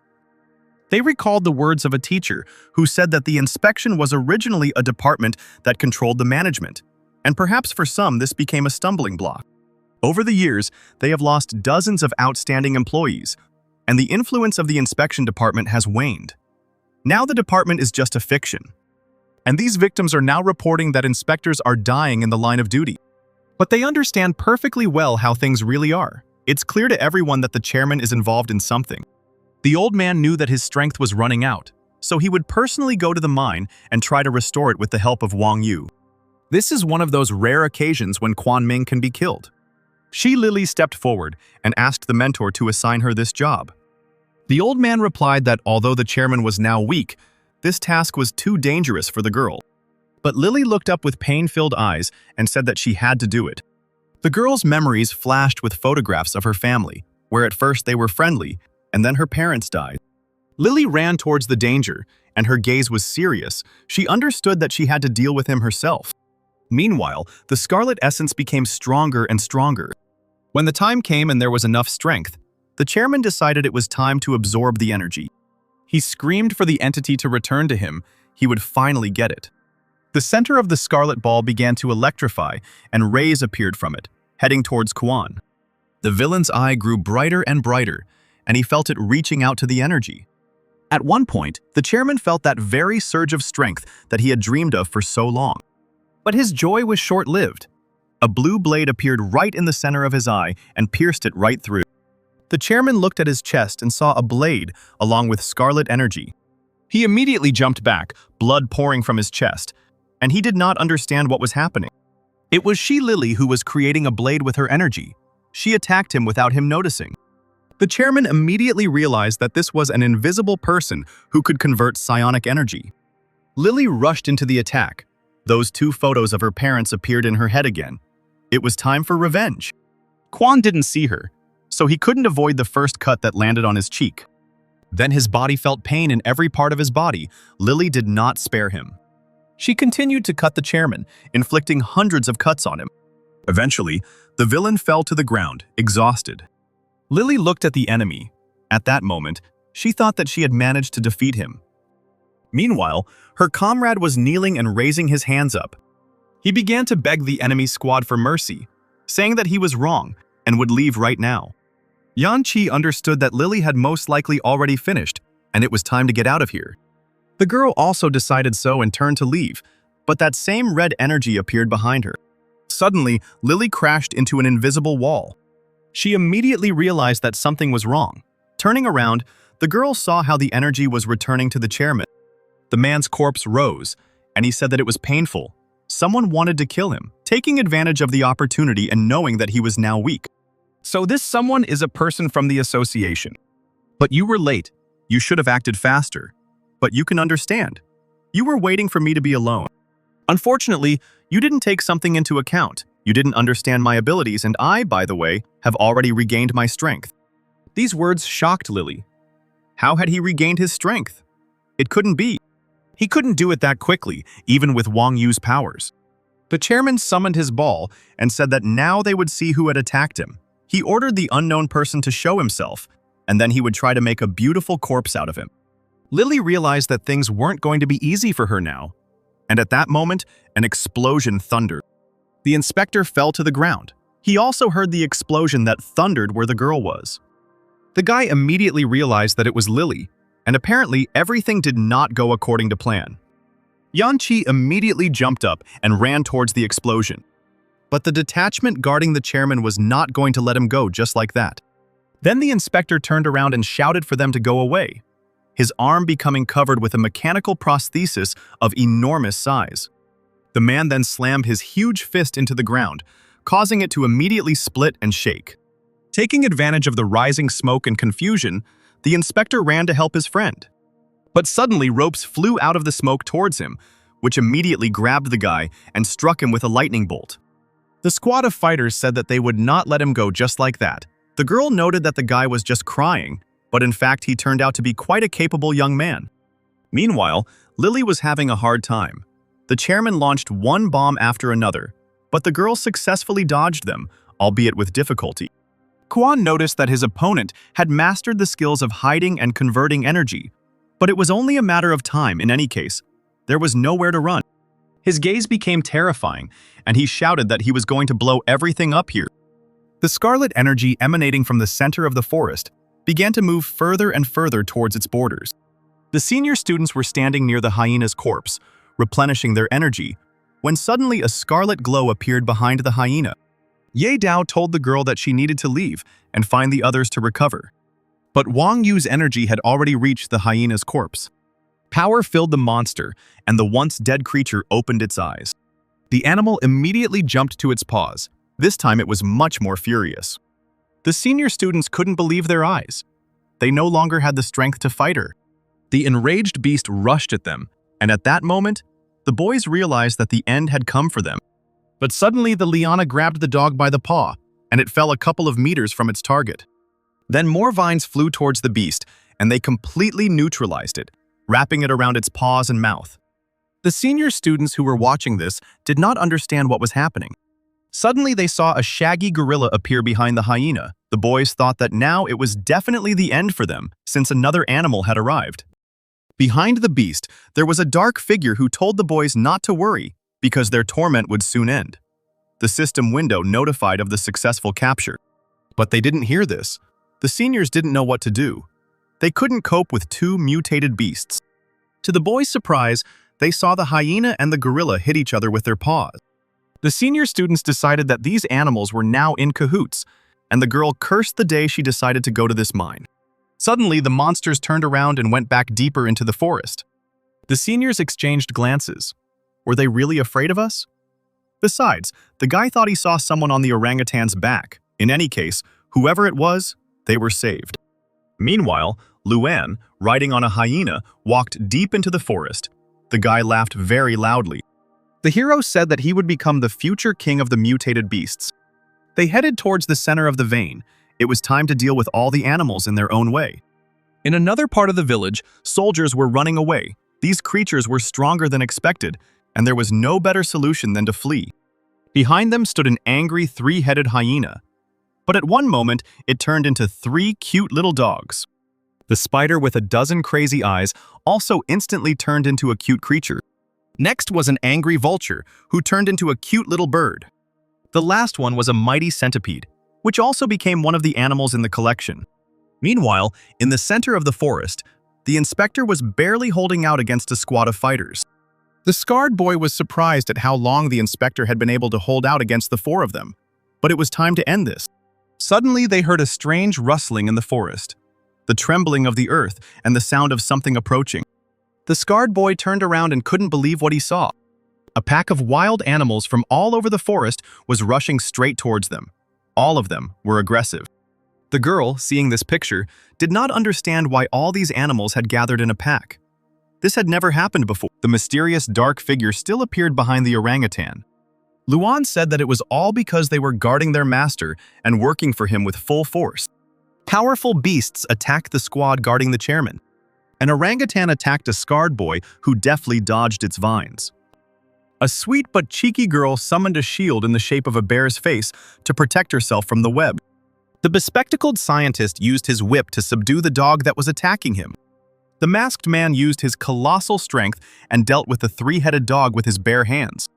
They recalled the words of a teacher who said that the inspection was originally a department that controlled the management, and perhaps for some this became a stumbling block. Over the years, they have lost dozens of outstanding employees, and the influence of the inspection department has waned. Now the department is just a fiction. And these victims are now reporting that inspectors are dying in the line of duty. But they understand perfectly well how things really are. It's clear to everyone that the chairman is involved in something. The old man knew that his strength was running out, so he would personally go to the mine and try to restore it with the help of Wang Yu. This is one of those rare occasions when Quan Ming can be killed. Lily stepped forward and asked the mentor to assign her this job. The old man replied that although the chairman was now weak, this task was too dangerous for the girl. But Lily looked up with pain-filled eyes and said that she had to do it. The girl's memories flashed with photographs of her family, where at first they were friendly, and then her parents died. Lily ran towards the danger, and her gaze was serious. She understood that she had to deal with him herself. Meanwhile, the scarlet essence became stronger and stronger. When the time came and there was enough strength, the chairman decided it was time to absorb the energy. He screamed for the entity to return to him. He would finally get it. The center of the scarlet ball began to electrify, and rays appeared from it, heading towards Quan. The villain's eye grew brighter and brighter, and he felt it reaching out to the energy. At one point, the chairman felt that very surge of strength that he had dreamed of for so long. But his joy was short-lived. A blue blade appeared right in the center of his eye and pierced it right through. The chairman looked at his chest and saw a blade along with scarlet energy. He immediately jumped back, blood pouring from his chest, and he did not understand what was happening. It was Lily who was creating a blade with her energy. She attacked him without him noticing. The chairman immediately realized that this was an invisible person who could convert psionic energy. Lily rushed into the attack. Those two photos of her parents appeared in her head again. It was time for revenge. Quan didn't see her, so he couldn't avoid the first cut that landed on his cheek. Then his body felt pain in every part of his body. Lily did not spare him. She continued to cut the chairman, inflicting hundreds of cuts on him. Eventually, the villain fell to the ground, exhausted. Lily looked at the enemy. At that moment, she thought that she had managed to defeat him. Meanwhile, her comrade was kneeling and raising his hands up. He began to beg the enemy squad for mercy, saying that he was wrong and would leave right now. Yan Qi understood that Lily had most likely already finished, and it was time to get out of here. The girl also decided so and turned to leave, but that same red energy appeared behind her. Suddenly, Lily crashed into an invisible wall. She immediately realized that something was wrong. Turning around, the girl saw how the energy was returning to the chairman. The man's corpse rose, and he said that it was painful. Someone wanted to kill him, taking advantage of the opportunity and knowing that he was now weak. So this someone is a person from the association. But you were late. You should have acted faster. But you can understand. You were waiting for me to be alone. Unfortunately, you didn't take something into account. You didn't understand my abilities, and I, by the way, have already regained my strength. These words shocked Lily. How had he regained his strength? It couldn't be. He couldn't do it that quickly, even with Wang Yu's powers. The chairman summoned his ball and said that now they would see who had attacked him. He ordered the unknown person to show himself, and then he would try to make a beautiful corpse out of him. Lily realized that things weren't going to be easy for her now, and at that moment, an explosion thundered. The inspector fell to the ground. He also heard the explosion that thundered where the girl was. The guy immediately realized that it was Lily, and apparently everything did not go according to plan. Yan Qi immediately jumped up and ran towards the explosion. But the detachment guarding the chairman was not going to let him go just like that. Then the inspector turned around and shouted for them to go away, his arm becoming covered with a mechanical prosthesis of enormous size. The man then slammed his huge fist into the ground, causing it to immediately split and shake. Taking advantage of the rising smoke and confusion, the inspector ran to help his friend. But suddenly ropes flew out of the smoke towards him, which immediately grabbed the guy and struck him with a lightning bolt. The squad of fighters said that they would not let him go just like that. The girl noted that the guy was just crying, but in fact he turned out to be quite a capable young man. Meanwhile, Lily was having a hard time. The chairman launched one bomb after another, but the girl successfully dodged them, albeit with difficulty. Quan noticed that his opponent had mastered the skills of hiding and converting energy, but it was only a matter of time in any case. There was nowhere to run. His gaze became terrifying, and he shouted that he was going to blow everything up here. The scarlet energy emanating from the center of the forest began to move further and further towards its borders. The senior students were standing near the hyena's corpse, replenishing their energy, when suddenly a scarlet glow appeared behind the hyena. Ye Dao told the girl that she needed to leave and find the others to recover. But Wang Yu's energy had already reached the hyena's corpse. Power filled the monster, and the once dead creature opened its eyes. The animal immediately jumped to its paws. This time it was much more furious. The senior students couldn't believe their eyes. They no longer had the strength to fight her. The enraged beast rushed at them, and at that moment, the boys realized that the end had come for them. But suddenly the liana grabbed the dog by the paw, and it fell a couple of meters from its target. Then more vines flew towards the beast, and they completely neutralized it, wrapping it around its paws and mouth. The senior students who were watching this did not understand what was happening. Suddenly they saw a shaggy gorilla appear behind the hyena. The boys thought that now it was definitely the end for them, since another animal had arrived. Behind the beast, there was a dark figure who told the boys not to worry, because their torment would soon end. The system window notified of the successful capture. But they didn't hear this. The seniors didn't know what to do. They couldn't cope with two mutated beasts. To the boys' surprise, they saw the hyena and the gorilla hit each other with their paws. The senior students decided that these animals were now in cahoots, and the girl cursed the day she decided to go to this mine. Suddenly, the monsters turned around and went back deeper into the forest. The seniors exchanged glances. Were they really afraid of us? Besides, the guy thought he saw someone on the orangutan's back. In any case, whoever it was, they were saved. Meanwhile, Luan, riding on a hyena, walked deep into the forest. The guy laughed very loudly. The hero said that he would become the future king of the mutated beasts. They headed towards the center of the vein. It was time to deal with all the animals in their own way. In another part of the village, soldiers were running away. These creatures were stronger than expected, and there was no better solution than to flee. Behind them stood an angry three-headed hyena. But at one moment, it turned into three cute little dogs. The spider with a dozen crazy eyes also instantly turned into a cute creature. Next was an angry vulture, who turned into a cute little bird. The last one was a mighty centipede, which also became one of the animals in the collection. Meanwhile, in the center of the forest, the inspector was barely holding out against a squad of fighters. The scarred boy was surprised at how long the inspector had been able to hold out against the four of them. But it was time to end this. Suddenly, they heard a strange rustling in the forest, the trembling of the earth, and the sound of something approaching. The scarred boy turned around and couldn't believe what he saw. A pack of wild animals from all over the forest was rushing straight towards them. All of them were aggressive. The girl, seeing this picture, did not understand why all these animals had gathered in a pack. This had never happened before. The mysterious dark figure still appeared behind the orangutan. Luan said that it was all because they were guarding their master and working for him with full force. Powerful beasts attacked the squad guarding the chairman. An orangutan attacked a scarred boy who deftly dodged its vines. A sweet but cheeky girl summoned a shield in the shape of a bear's face to protect herself from the web. The bespectacled scientist used his whip to subdue the dog that was attacking him. The masked man used his colossal strength and dealt with the three-headed dog with his bare hands.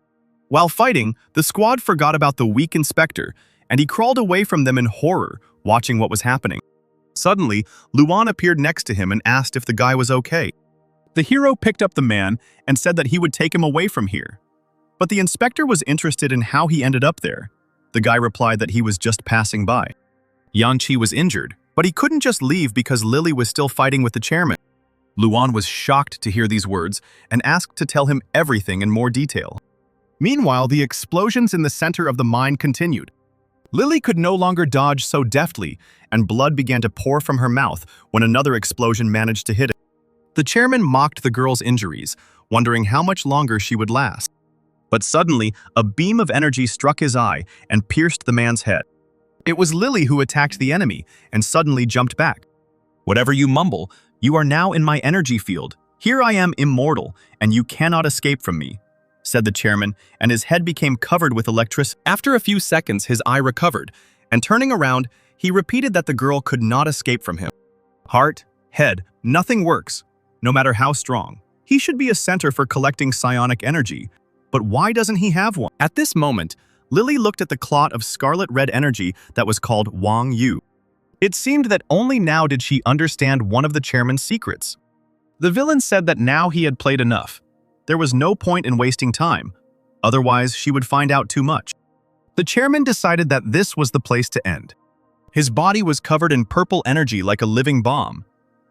While fighting, the squad forgot about the weak inspector, and he crawled away from them in horror, watching what was happening. Suddenly, Luan appeared next to him and asked if the guy was okay. The hero picked up the man and said that he would take him away from here. But the inspector was interested in how he ended up there. The guy replied that he was just passing by. Yanqi was injured, but he couldn't just leave because Lily was still fighting with the chairman. Luan was shocked to hear these words and asked to tell him everything in more detail. Meanwhile, the explosions in the center of the mine continued. Lily could no longer dodge so deftly, and blood began to pour from her mouth when another explosion managed to hit it. The chairman mocked the girl's injuries, wondering how much longer she would last. But suddenly, a beam of energy struck his eye and pierced the man's head. It was Lily who attacked the enemy and suddenly jumped back. "Whatever you mumble, you are now in my energy field. Here I am immortal, and you cannot escape from me," said the chairman, and his head became covered with electricity. After a few seconds, his eye recovered, and turning around, he repeated that the girl could not escape from him. Heart, head, nothing works, no matter how strong. He should be a center for collecting psionic energy, but why doesn't he have one? At this moment, Lily looked at the clot of scarlet red energy that was called Wang Yu. It seemed that only now did she understand one of the chairman's secrets. The villain said that now he had played enough. There was no point in wasting time, otherwise she would find out too much. The chairman decided that this was the place to end. His body was covered in purple energy like a living bomb.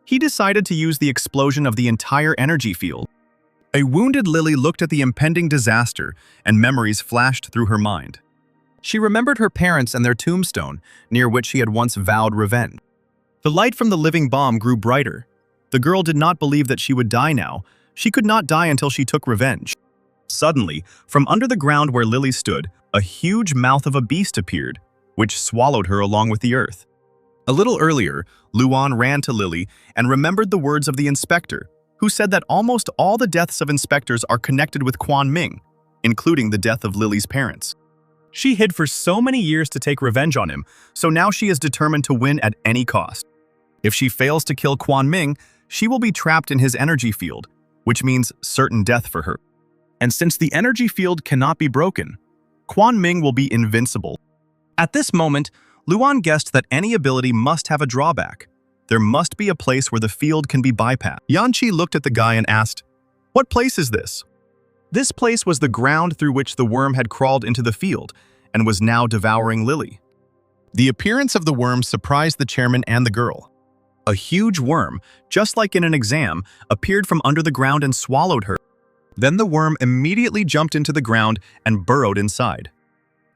He decided to use the explosion of the entire energy field. A wounded Lily looked at the impending disaster, and memories flashed through her mind. She remembered her parents and their tombstone, near which she had once vowed revenge. The light from the living bomb grew brighter. The girl did not believe that she would die now. She could not die until she took revenge. Suddenly, from under the ground where Lily stood, a huge mouth of a beast appeared, which swallowed her along with the earth. A little earlier, Luan ran to Lily and remembered the words of the inspector, who said that almost all the deaths of inspectors are connected with Quan Ming, including the death of Lily's parents. She hid for so many years to take revenge on him, so now she is determined to win at any cost. If she fails to kill Quan Ming, she will be trapped in his energy field, which means certain death for her. And since the energy field cannot be broken, Quan Ming will be invincible. At this moment, Luan guessed that any ability must have a drawback. There must be a place where the field can be bypassed. Yanqi looked at the guy and asked, "What place is this?" This place was the ground through which the worm had crawled into the field and was now devouring Lily. The appearance of the worm surprised the chairman and the girl. A huge worm, just like in an exam, appeared from under the ground and swallowed her. Then the worm immediately jumped into the ground and burrowed inside.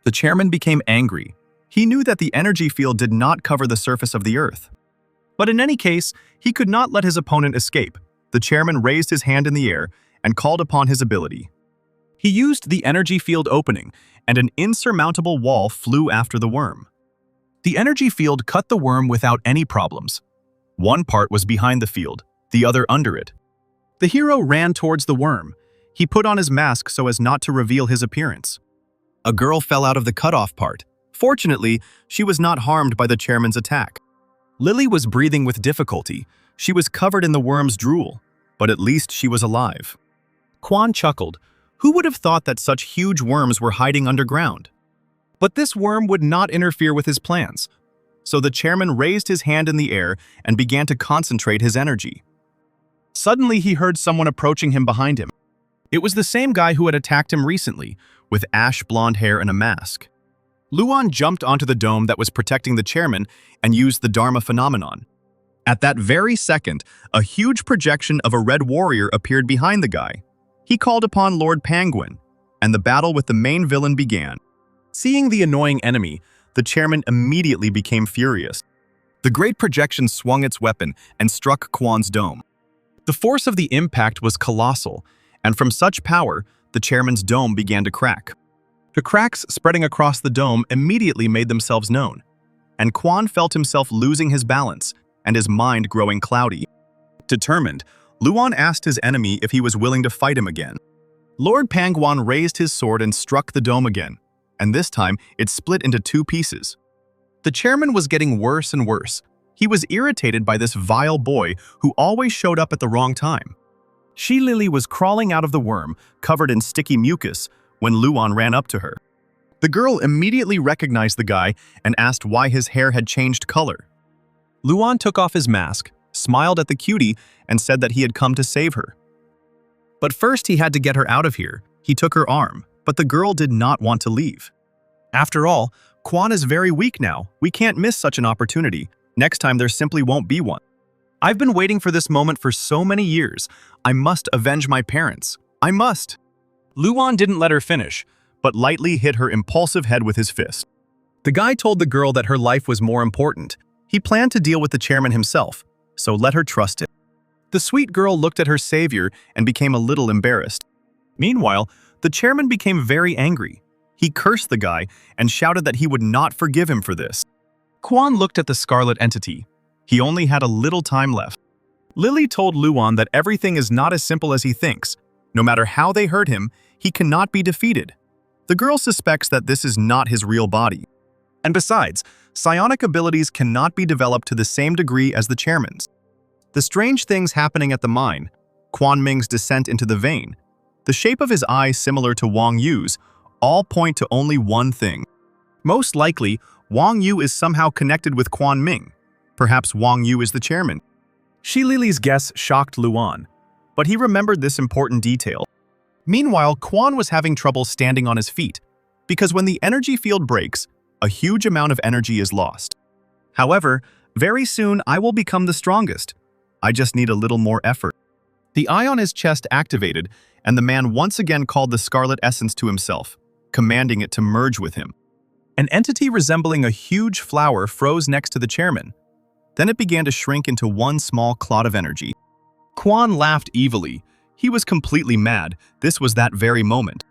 The chairman became angry. He knew that the energy field did not cover the surface of the earth. But in any case, he could not let his opponent escape. The chairman raised his hand in the air and called upon his ability. He used the energy field opening, and an insurmountable wall flew after the worm. The energy field cut the worm without any problems. One part was behind the field, the other under it. The hero ran towards the worm. He put on his mask so as not to reveal his appearance. A girl fell out of the cutoff part. Fortunately, she was not harmed by the chairman's attack. Lily was breathing with difficulty. She was covered in the worm's drool, but at least she was alive. Quan chuckled. Who would have thought that such huge worms were hiding underground? But this worm would not interfere with his plans. So the chairman raised his hand in the air and began to concentrate his energy. Suddenly, he heard someone approaching him behind him. It was the same guy who had attacked him recently, with ash blonde hair and a mask. Luan jumped onto the dome that was protecting the chairman and used the Dharma phenomenon. At that very second, a huge projection of a red warrior appeared behind the guy. He called upon Lord Penguin, and the battle with the main villain began. Seeing the annoying enemy, the chairman immediately became furious. The great projection swung its weapon and struck Quan's dome. The force of the impact was colossal, and from such power, the chairman's dome began to crack. The cracks spreading across the dome immediately made themselves known, and Quan felt himself losing his balance and his mind growing cloudy. Determined, Luan asked his enemy if he was willing to fight him again. Lord Penguin raised his sword and struck the dome again, and this time it split into two pieces. The chairman was getting worse and worse. He was irritated by this vile boy who always showed up at the wrong time. Lily was crawling out of the worm, covered in sticky mucus, when Luan ran up to her. The girl immediately recognized the guy and asked why his hair had changed color. Luan took off his mask, smiled at the cutie, and said that he had come to save her. But first he had to get her out of here. He took her arm, but the girl did not want to leave. After all, Quan is very weak now. We can't miss such an opportunity. Next time there simply won't be one. I've been waiting for this moment for so many years. I must avenge my parents. I must. Luan didn't let her finish, but lightly hit her impulsive head with his fist. The guy told the girl that her life was more important. He planned to deal with the chairman himself, so let her trust it. The sweet girl looked at her savior and became a little embarrassed. Meanwhile, the chairman became very angry. He cursed the guy and shouted that he would not forgive him for this. Quan looked at the scarlet entity. He only had a little time left. Lily told Luan that everything is not as simple as he thinks. No matter how they hurt him, he cannot be defeated. The girl suspects that this is not his real body. And besides, psionic abilities cannot be developed to the same degree as the chairman's. The strange things happening at the mine, Quan Ming's descent into the vein, the shape of his eye similar to Wang Yu's, all point to only one thing. Most likely, Wang Yu is somehow connected with Quan Ming. Perhaps Wang Yu is the chairman. Lily's guess shocked Luan, but he remembered this important detail. Meanwhile, Quan was having trouble standing on his feet, because when the energy field breaks, a huge amount of energy is lost. However, very soon I will become the strongest. I just need a little more effort. The eye on his chest activated, and the man once again called the scarlet essence to himself, commanding it to merge with him. An entity resembling a huge flower froze next to the chairman. Then it began to shrink into one small clot of energy. Quan laughed evilly. He was completely mad. This was that very moment.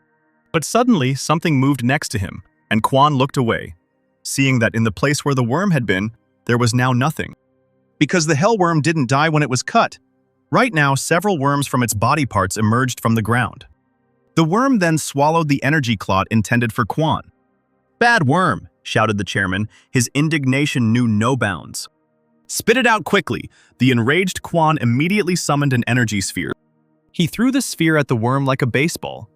But suddenly, something moved next to him, and Quan looked away, seeing that in the place where the worm had been, there was now nothing. Because the hell worm didn't die when it was cut. Right now, several worms from its body parts emerged from the ground. The worm then swallowed the energy clot intended for Quan. "Bad worm," shouted the chairman. His indignation knew no bounds. "Spit it out quickly." The enraged Quan immediately summoned an energy sphere. He threw the sphere at the worm like a baseball.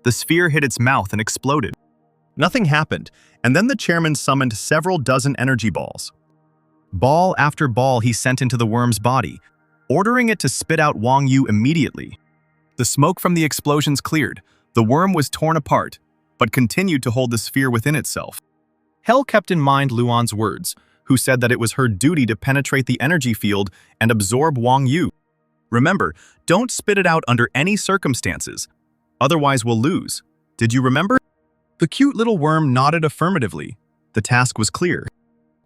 The sphere hit its mouth and exploded. Nothing happened, and then the chairman summoned several dozen energy balls. Ball after ball he sent into the worm's body, ordering it to spit out Wang Yu immediately. The smoke from the explosions cleared. The worm was torn apart, but continued to hold the sphere within itself. Hell kept in mind Luan's words, who said that it was her duty to penetrate the energy field and absorb Wang Yu. Remember, don't spit it out under any circumstances. Otherwise we'll lose. Did you remember? The cute little worm nodded affirmatively. The task was clear.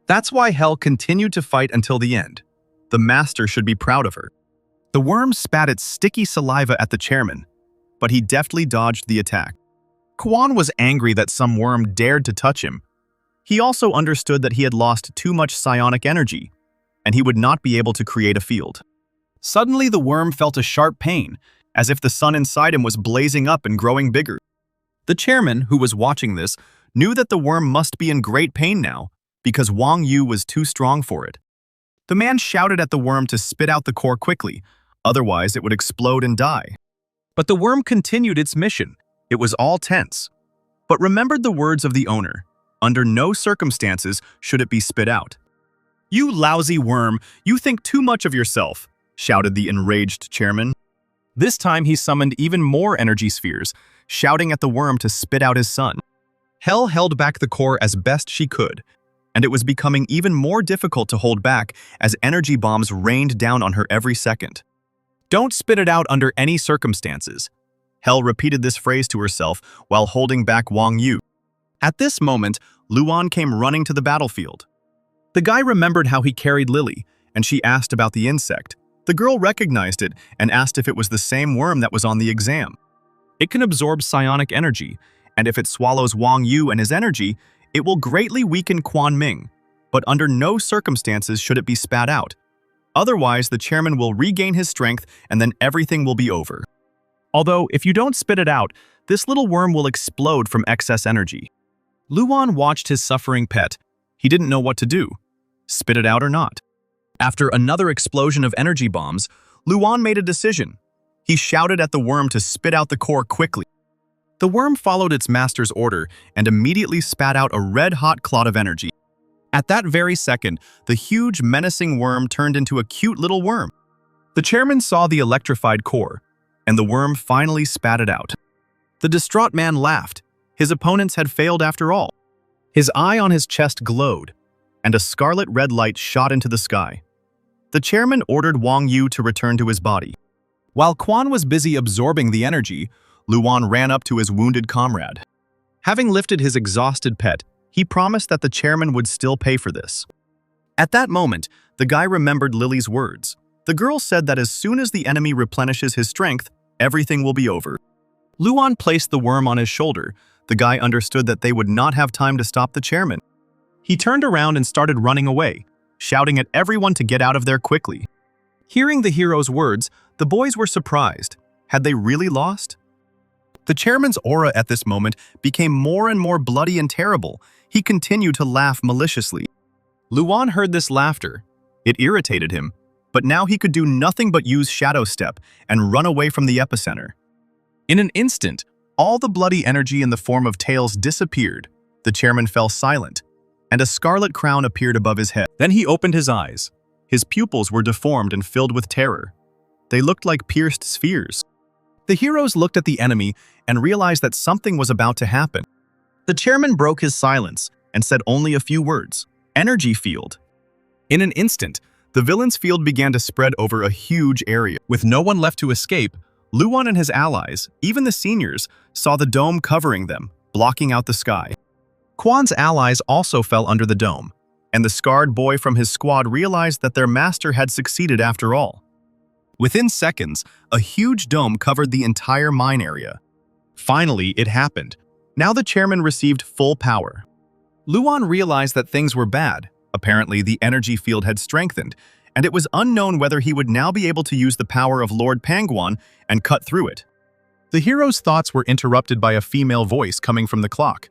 That's why Hell continued to fight until the end. The master should be proud of her. The worm spat its sticky saliva at the chairman, but he deftly dodged the attack. Quan was angry that some worm dared to touch him. He also understood that he had lost too much psionic energy, and he would not be able to create a field. Suddenly the worm felt a sharp pain, as if the sun inside him was blazing up and growing bigger. The chairman, who was watching this, knew that the worm must be in great pain now, because Wang Yu was too strong for it. The man shouted at the worm to spit out the core quickly, otherwise it would explode and die. But the worm continued its mission. It was all tense, but remembered the words of the owner. Under no circumstances should it be spit out. "You lousy worm, you think too much of yourself," shouted the enraged chairman. This time he summoned even more energy spheres, shouting at the worm to spit out his son. Hell held back the core as best she could, and it was becoming even more difficult to hold back as energy bombs rained down on her every second. "Don't spit it out under any circumstances." Hell repeated this phrase to herself while holding back Wang Yu. At this moment, Luan came running to the battlefield. The guy remembered how he carried Lily, and she asked about the insect. The girl recognized it and asked if it was the same worm that was on the exam. It can absorb psionic energy, and if it swallows Wang Yu and his energy, it will greatly weaken Quan Ming, but under no circumstances should it be spat out. Otherwise, the chairman will regain his strength and then everything will be over. Although, if you don't spit it out, this little worm will explode from excess energy. Luan watched his suffering pet. He didn't know what to do. Spit it out or not? After another explosion of energy bombs, Luan made a decision. He shouted at the worm to spit out the core quickly. The worm followed its master's order and immediately spat out a red-hot clot of energy. At that very second, the huge, menacing worm turned into a cute little worm. The chairman saw the electrified core, and the worm finally spat it out. The distraught man laughed. His opponents had failed after all. His eye on his chest glowed, and a scarlet red light shot into the sky. The chairman ordered Wang Yu to return to his body. While Quan was busy absorbing the energy, Luan ran up to his wounded comrade. Having lifted his exhausted pet, he promised that the chairman would still pay for this. At that moment, the guy remembered Lily's words. The girl said that as soon as the enemy replenishes his strength, everything will be over. Luan placed the worm on his shoulder. The guy understood that they would not have time to stop the chairman. He turned around and started running away, shouting at everyone to get out of there quickly. Hearing the hero's words, the boys were surprised. Had they really lost? The chairman's aura at this moment became more and more bloody and terrible. He continued to laugh maliciously. Luan heard this laughter. It irritated him, but now he could do nothing but use Shadow Step and run away from the epicenter. In an instant, all the bloody energy in the form of tails disappeared. The chairman fell silent, and a scarlet crown appeared above his head. Then he opened his eyes. His pupils were deformed and filled with terror. They looked like pierced spheres. The heroes looked at the enemy and realized that something was about to happen. The chairman broke his silence and said only a few words. Energy field. In an instant, The villain's field began to spread over a huge area. With no one left to escape, Luan and his allies, even the seniors, saw the dome covering them, blocking out the sky. Kwan's allies also fell under the dome, and the scarred boy from his squad realized that their master had succeeded after all. Within seconds, a huge dome covered the entire mine area. Finally, it happened. Now the chairman received full power. Luan realized that things were bad. Apparently, the energy field had strengthened, and it was unknown whether he would now be able to use the power of Lord Pangwan and cut through it. The hero's thoughts were interrupted by a female voice coming from the clock.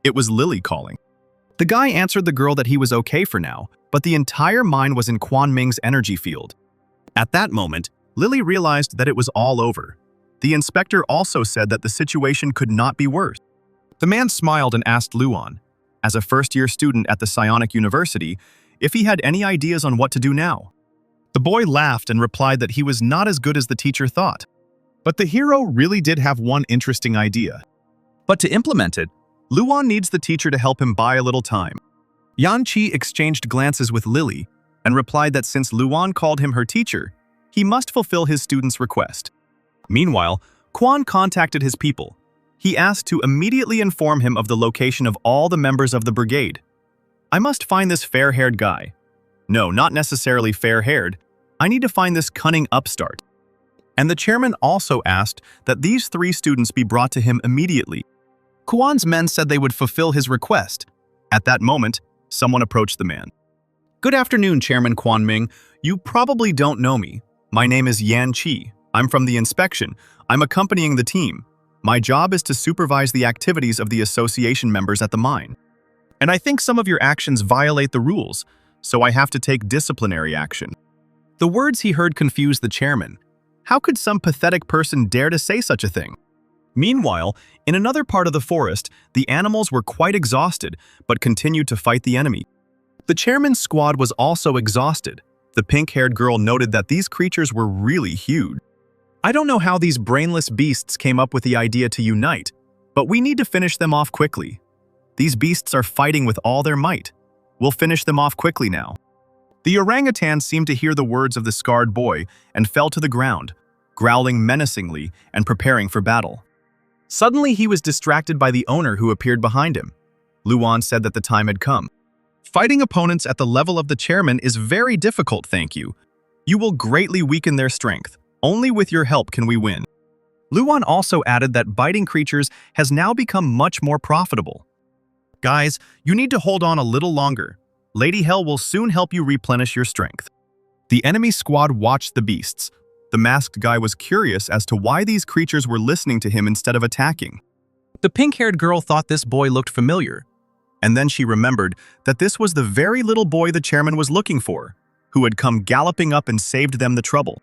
It was Lily calling. The guy answered the girl that he was okay for now, but the entire mine was in Quan Ming's energy field. At that moment, Lily realized that it was all over. The inspector also said that the situation could not be worse. The man smiled and asked Luan, as a first-year student at the Psionic University, if he had any ideas on what to do now. The boy laughed and replied that he was not as good as the teacher thought. But the hero really did have one interesting idea. But to implement it, Luan needs the teacher to help him buy a little time. Yanqi exchanged glances with Lily and replied that since Luan called him her teacher, he must fulfill his student's request. Meanwhile, Quan contacted his people. He asked to immediately inform him of the location of all the members of the brigade. I must find this fair-haired guy. No, not necessarily fair-haired. I need to find this cunning upstart. And the chairman also asked that these 3 students be brought to him immediately. Kuan's men said they would fulfill his request. At that moment, someone approached the man. Good afternoon, Chairman Quan Ming. You probably don't know me. My name is Yan Qi. I'm from the inspection. I'm accompanying the team. My job is to supervise the activities of the association members at the mine. And I think some of your actions violate the rules, so I have to take disciplinary action. The words he heard confused the chairman. How could some pathetic person dare to say such a thing? Meanwhile, in another part of the forest, the animals were quite exhausted, but continued to fight the enemy. The chairman's squad was also exhausted. The pink-haired girl noted that these creatures were really huge. I don't know how these brainless beasts came up with the idea to unite, but we need to finish them off quickly. These beasts are fighting with all their might. We'll finish them off quickly now. The orangutan seemed to hear the words of the scarred boy and fell to the ground, growling menacingly and preparing for battle. Suddenly, he was distracted by the owner who appeared behind him. Luan said that the time had come. Fighting opponents at the level of the chairman is very difficult, thank you. You will greatly weaken their strength. Only with your help can we win. Luan also added that biting creatures has now become much more profitable. Guys, you need to hold on a little longer. Lady Hell will soon help you replenish your strength. The enemy squad watched the beasts. The masked guy was curious as to why these creatures were listening to him instead of attacking. The pink-haired girl thought this boy looked familiar. And then she remembered that this was the very little boy the chairman was looking for, who had come galloping up and saved them the trouble.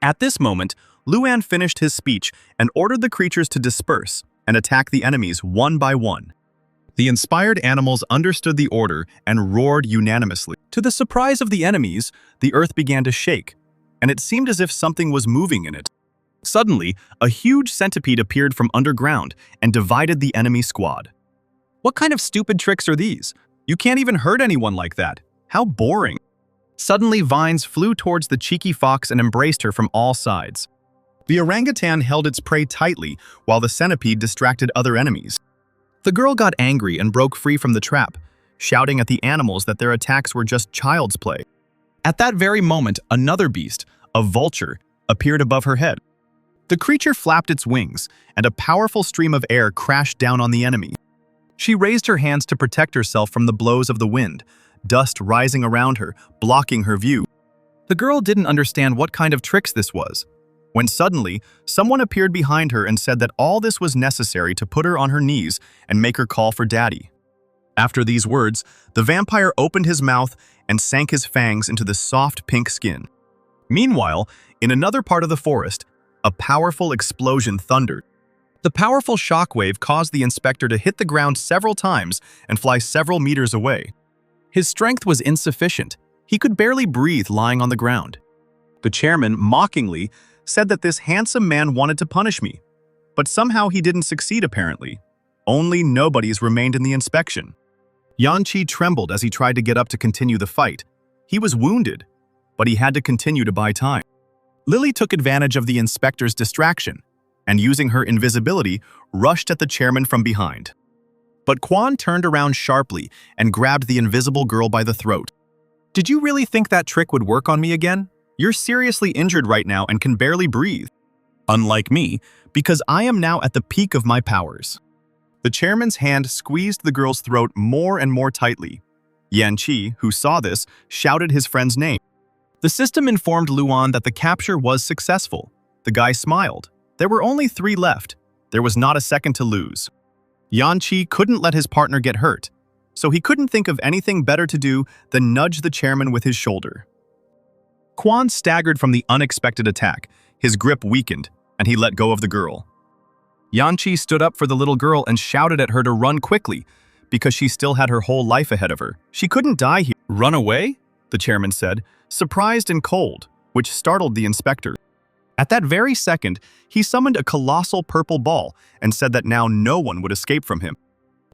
At this moment, Luan finished his speech and ordered the creatures to disperse and attack the enemies one by one. The inspired animals understood the order and roared unanimously. To the surprise of the enemies, the earth began to shake, and it seemed as if something was moving in it. Suddenly, a huge centipede appeared from underground and divided the enemy squad. What kind of stupid tricks are these? You can't even hurt anyone like that. How boring. Suddenly, vines flew towards the cheeky fox and embraced her from all sides. The orangutan held its prey tightly while the centipede distracted other enemies. The girl got angry and broke free from the trap, shouting at the animals that their attacks were just child's play. At that very moment, another beast, a vulture, appeared above her head. The creature flapped its wings, and a powerful stream of air crashed down on the enemy. She raised her hands to protect herself from the blows of the wind, dust rising around her, blocking her view. The girl didn't understand what kind of tricks this was, when suddenly, someone appeared behind her and said that all this was necessary to put her on her knees and make her call for daddy. After these words, the vampire opened his mouth and sank his fangs into the soft pink skin. Meanwhile, in another part of the forest, a powerful explosion thundered. The powerful shockwave caused the inspector to hit the ground several times and fly several meters away. His strength was insufficient. He could barely breathe lying on the ground. The chairman, mockingly, said that this handsome man wanted to punish me, but somehow he didn't succeed apparently. Only nobodies remained in the inspection. Yanqi trembled as he tried to get up to continue the fight. He was wounded. but he had to continue to buy time. Lily took advantage of the inspector's distraction, and using her invisibility, rushed at the chairman from behind. But Kwon turned around sharply and grabbed the invisible girl by the throat. "Did you really think that trick would work on me again? You're seriously injured right now and can barely breathe. Unlike me, because I am now at the peak of my powers." The chairman's hand squeezed the girl's throat more and more tightly. Yan Chi, who saw this, shouted his friend's name. The system informed Luan that the capture was successful. The guy smiled. There were only 3 left. There was not a second to lose. Yan Chi couldn't let his partner get hurt, so he couldn't think of anything better to do than nudge the chairman with his shoulder. Kwon staggered from the unexpected attack. His grip weakened, and he let go of the girl. Yan Chi stood up for the little girl and shouted at her to run quickly, because she still had her whole life ahead of her. She couldn't die here. "Run away?" the chairman said, surprised and cold, which startled the inspector. At that very second, he summoned a colossal purple ball and said that now no one would escape from him.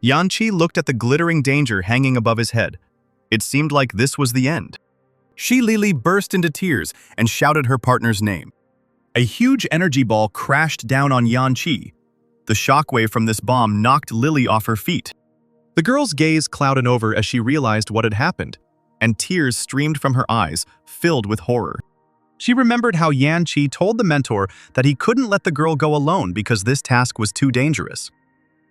Yan Chi looked at the glittering danger hanging above his head. It seemed like this was the end. Shi Lili burst into tears and shouted her partner's name. A huge energy ball crashed down on Yan Chi. The shockwave from this bomb knocked Lily off her feet. The girl's gaze clouded over as she realized what had happened, and tears streamed from her eyes, filled with horror. She remembered how Yan Chi told the mentor that he couldn't let the girl go alone because this task was too dangerous.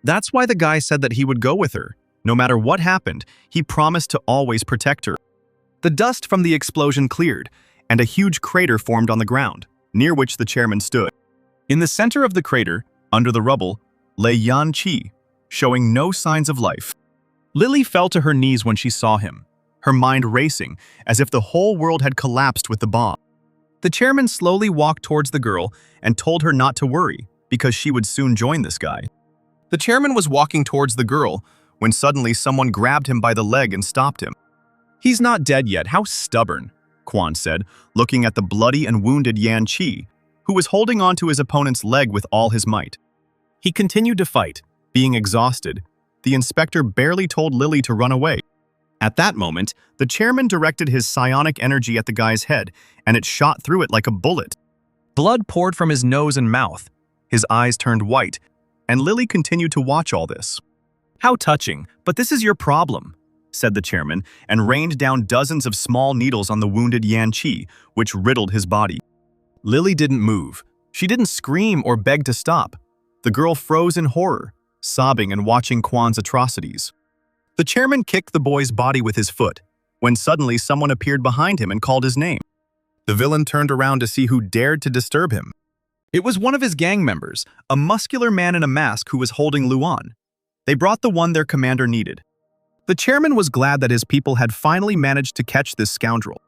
That's why the guy said that he would go with her. No matter what happened, he promised to always protect her. The dust from the explosion cleared, and a huge crater formed on the ground, near which the chairman stood. In the center of the crater, under the rubble, lay Yan Chi, showing no signs of life. Lily fell to her knees when she saw him, her mind racing, as if the whole world had collapsed with the bomb. The chairman slowly walked towards the girl and told her not to worry, because she would soon join this guy. The chairman was walking towards the girl when suddenly someone grabbed him by the leg and stopped him. "He's not dead yet, how stubborn," Kwon said, looking at the bloody and wounded Yan Chi, who was holding onto his opponent's leg with all his might. He continued to fight, being exhausted. The inspector barely told Lily to run away. At that moment, the chairman directed his psionic energy at the guy's head, and it shot through it like a bullet. Blood poured from his nose and mouth. His eyes turned white, and Lily continued to watch all this. "How touching, but this is your problem," said the chairman, and rained down dozens of small needles on the wounded Yan Chi, which riddled his body. Lily didn't move. She didn't scream or beg to stop. The girl froze in horror, sobbing and watching Kwon's atrocities. The chairman kicked the boy's body with his foot, when suddenly someone appeared behind him and called his name. The villain turned around to see who dared to disturb him. It was one of his gang members, a muscular man in a mask who was holding Luan. They brought the one their commander needed. The chairman was glad that his people had finally managed to catch this scoundrel.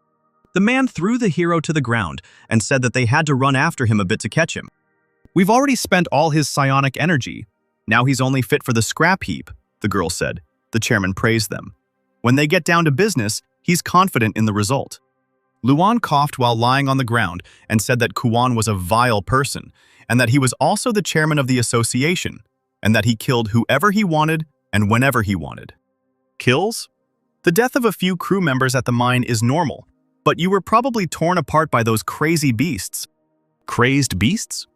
The man threw the hero to the ground and said that they had to run after him a bit to catch him. "We've already spent all his psionic energy. Now he's only fit for the scrap heap," the girl said. The chairman praised them. "When they get down to business, he's confident in the result." Luan coughed while lying on the ground and said that Kwon was a vile person, and that he was also the chairman of the association, and that he killed whoever he wanted and whenever he wanted. Kills? The death of a few crew members at the mine is normal, but you were probably torn apart by those crazy beasts. Crazed beasts?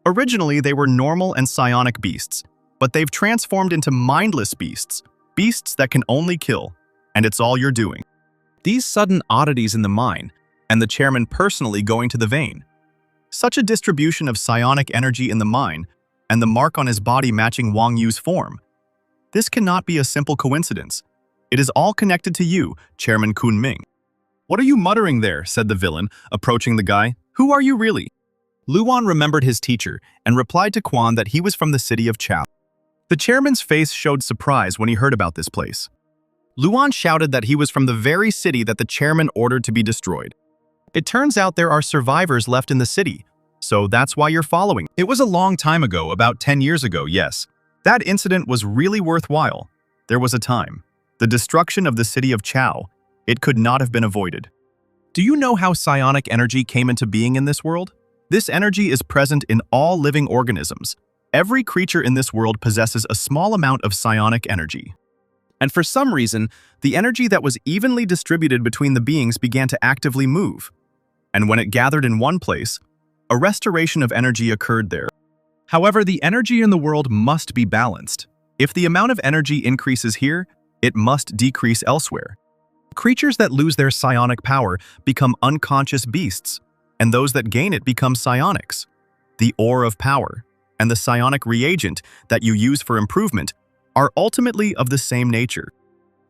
Originally, they were normal and psionic beasts, but they've transformed into mindless beasts, beasts that can only kill, and it's all you're doing. These sudden oddities in the mine, and the chairman personally going to the vein. Such a distribution of psionic energy in the mine, and the mark on his body matching Wang Yu's form. This cannot be a simple coincidence. It is all connected to you, Chairman Kunming. "What are you muttering there?" said the villain, approaching the guy. "Who are you really?" Luan remembered his teacher and replied to Kwon that he was from the city of Chao. The chairman's face showed surprise when he heard about this place. Luan shouted that he was from the very city that the chairman ordered to be destroyed. "It turns out there are survivors left in the city, so that's why you're following." It was a long time ago, about 10 years ago, yes. That incident was really worthwhile. There was a time. The destruction of the city of Chao. It could not have been avoided. Do you know how psionic energy came into being in this world? This energy is present in all living organisms. Every creature in this world possesses a small amount of psionic energy. And for some reason, the energy that was evenly distributed between the beings began to actively move, and when it gathered in one place, a restoration of energy occurred there. However, the energy in the world must be balanced. If the amount of energy increases here, it must decrease elsewhere. Creatures that lose their psionic power become unconscious beasts, and those that gain it become psionics. The ore of power and the psionic reagent that you use for improvement are ultimately of the same nature.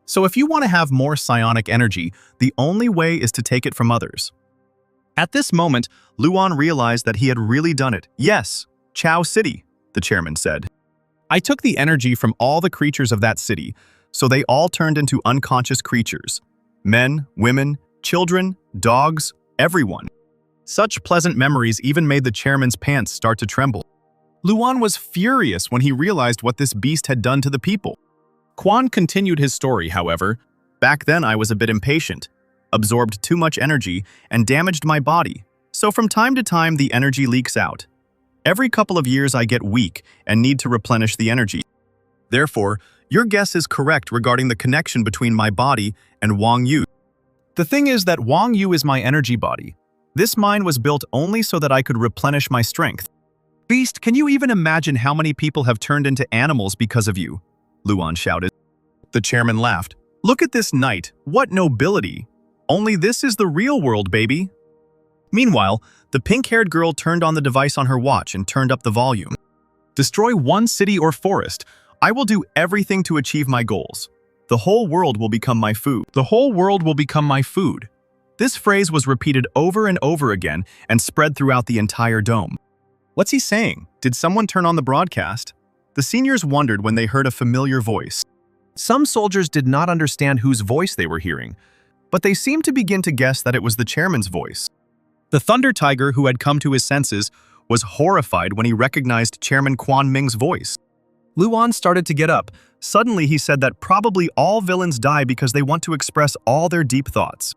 So if you want to have more psionic energy, the only way is to take it from others. At this moment, Luan realized that he had really done it. Yes, Chao City, the chairman said. I took the energy from all the creatures of that city, so they all turned into unconscious creatures. Men, women, children, dogs, everyone. Such pleasant memories even made the chairman's pants start to tremble. Luan was furious when he realized what this beast had done to the people. Quan continued his story, however. Back then I was a bit impatient, absorbed too much energy, and damaged my body, so from time to time the energy leaks out. Every couple of years I get weak and need to replenish the energy. Therefore, your guess is correct regarding the connection between my body and Wang Yu. The thing is that Wang Yu is my energy body. This mine was built only so that I could replenish my strength. Beast, can you even imagine how many people have turned into animals because of you? Luan shouted. The chairman laughed. Look at this knight, what nobility! Only this is the real world, baby! Meanwhile, the pink-haired girl turned on the device on her watch and turned up the volume. Destroy one city or forest. I will do everything to achieve my goals. The whole world will become my food. The whole world will become my food. This phrase was repeated over and over again and spread throughout the entire dome. What's he saying? Did someone turn on the broadcast? The seniors wondered when they heard a familiar voice. Some soldiers did not understand whose voice they were hearing, but they seemed to begin to guess that it was the chairman's voice. The Thunder Tiger, who had come to his senses, was horrified when he recognized Chairman Quan Ming's voice. Luan started to get up. Suddenly he said that probably all villains die because they want to express all their deep thoughts.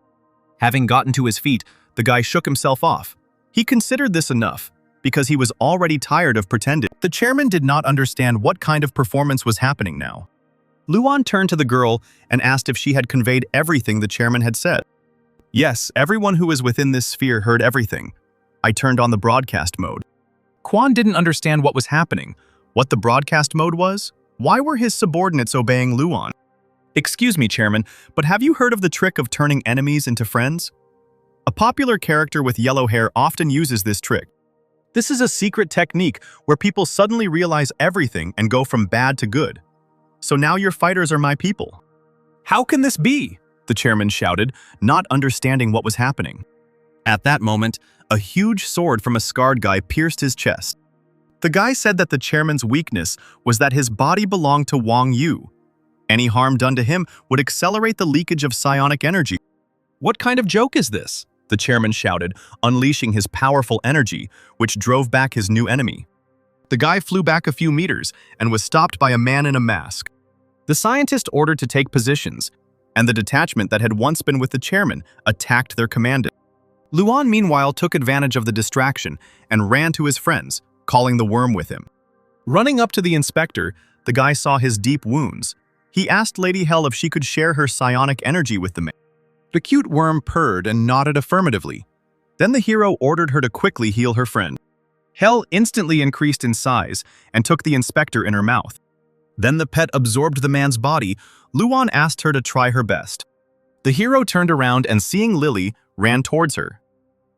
Having gotten to his feet, the guy shook himself off. He considered this enough, because he was already tired of pretending. The chairman did not understand what kind of performance was happening now. Luan turned to the girl and asked if she had conveyed everything the chairman had said. Yes, everyone who was within this sphere heard everything. I turned on the broadcast mode. Quan didn't understand what was happening, what the broadcast mode was. Why were his subordinates obeying Luan? Excuse me, Chairman, but have you heard of the trick of turning enemies into friends? A popular character with yellow hair often uses this trick. This is a secret technique where people suddenly realize everything and go from bad to good. So now your fighters are my people. How can this be? The chairman shouted, not understanding what was happening. At that moment, a huge sword from a scarred guy pierced his chest. The guy said that the chairman's weakness was that his body belonged to Wang Yu. Any harm done to him would accelerate the leakage of psionic energy. What kind of joke is this? The chairman shouted, unleashing his powerful energy, which drove back his new enemy. The guy flew back a few meters and was stopped by a man in a mask. The scientist ordered to take positions, and the detachment that had once been with the chairman attacked their commandant. Luan, meanwhile, took advantage of the distraction and ran to his friends, calling the worm with him. Running up to the inspector, the guy saw his deep wounds. He asked Lady Hell if she could share her psionic energy with the man. The cute worm purred and nodded affirmatively. Then the hero ordered her to quickly heal her friend. Hell instantly increased in size and took the inspector in her mouth. Then the pet absorbed the man's body. Luan asked her to try her best. The hero turned around and, seeing Lily, ran towards her.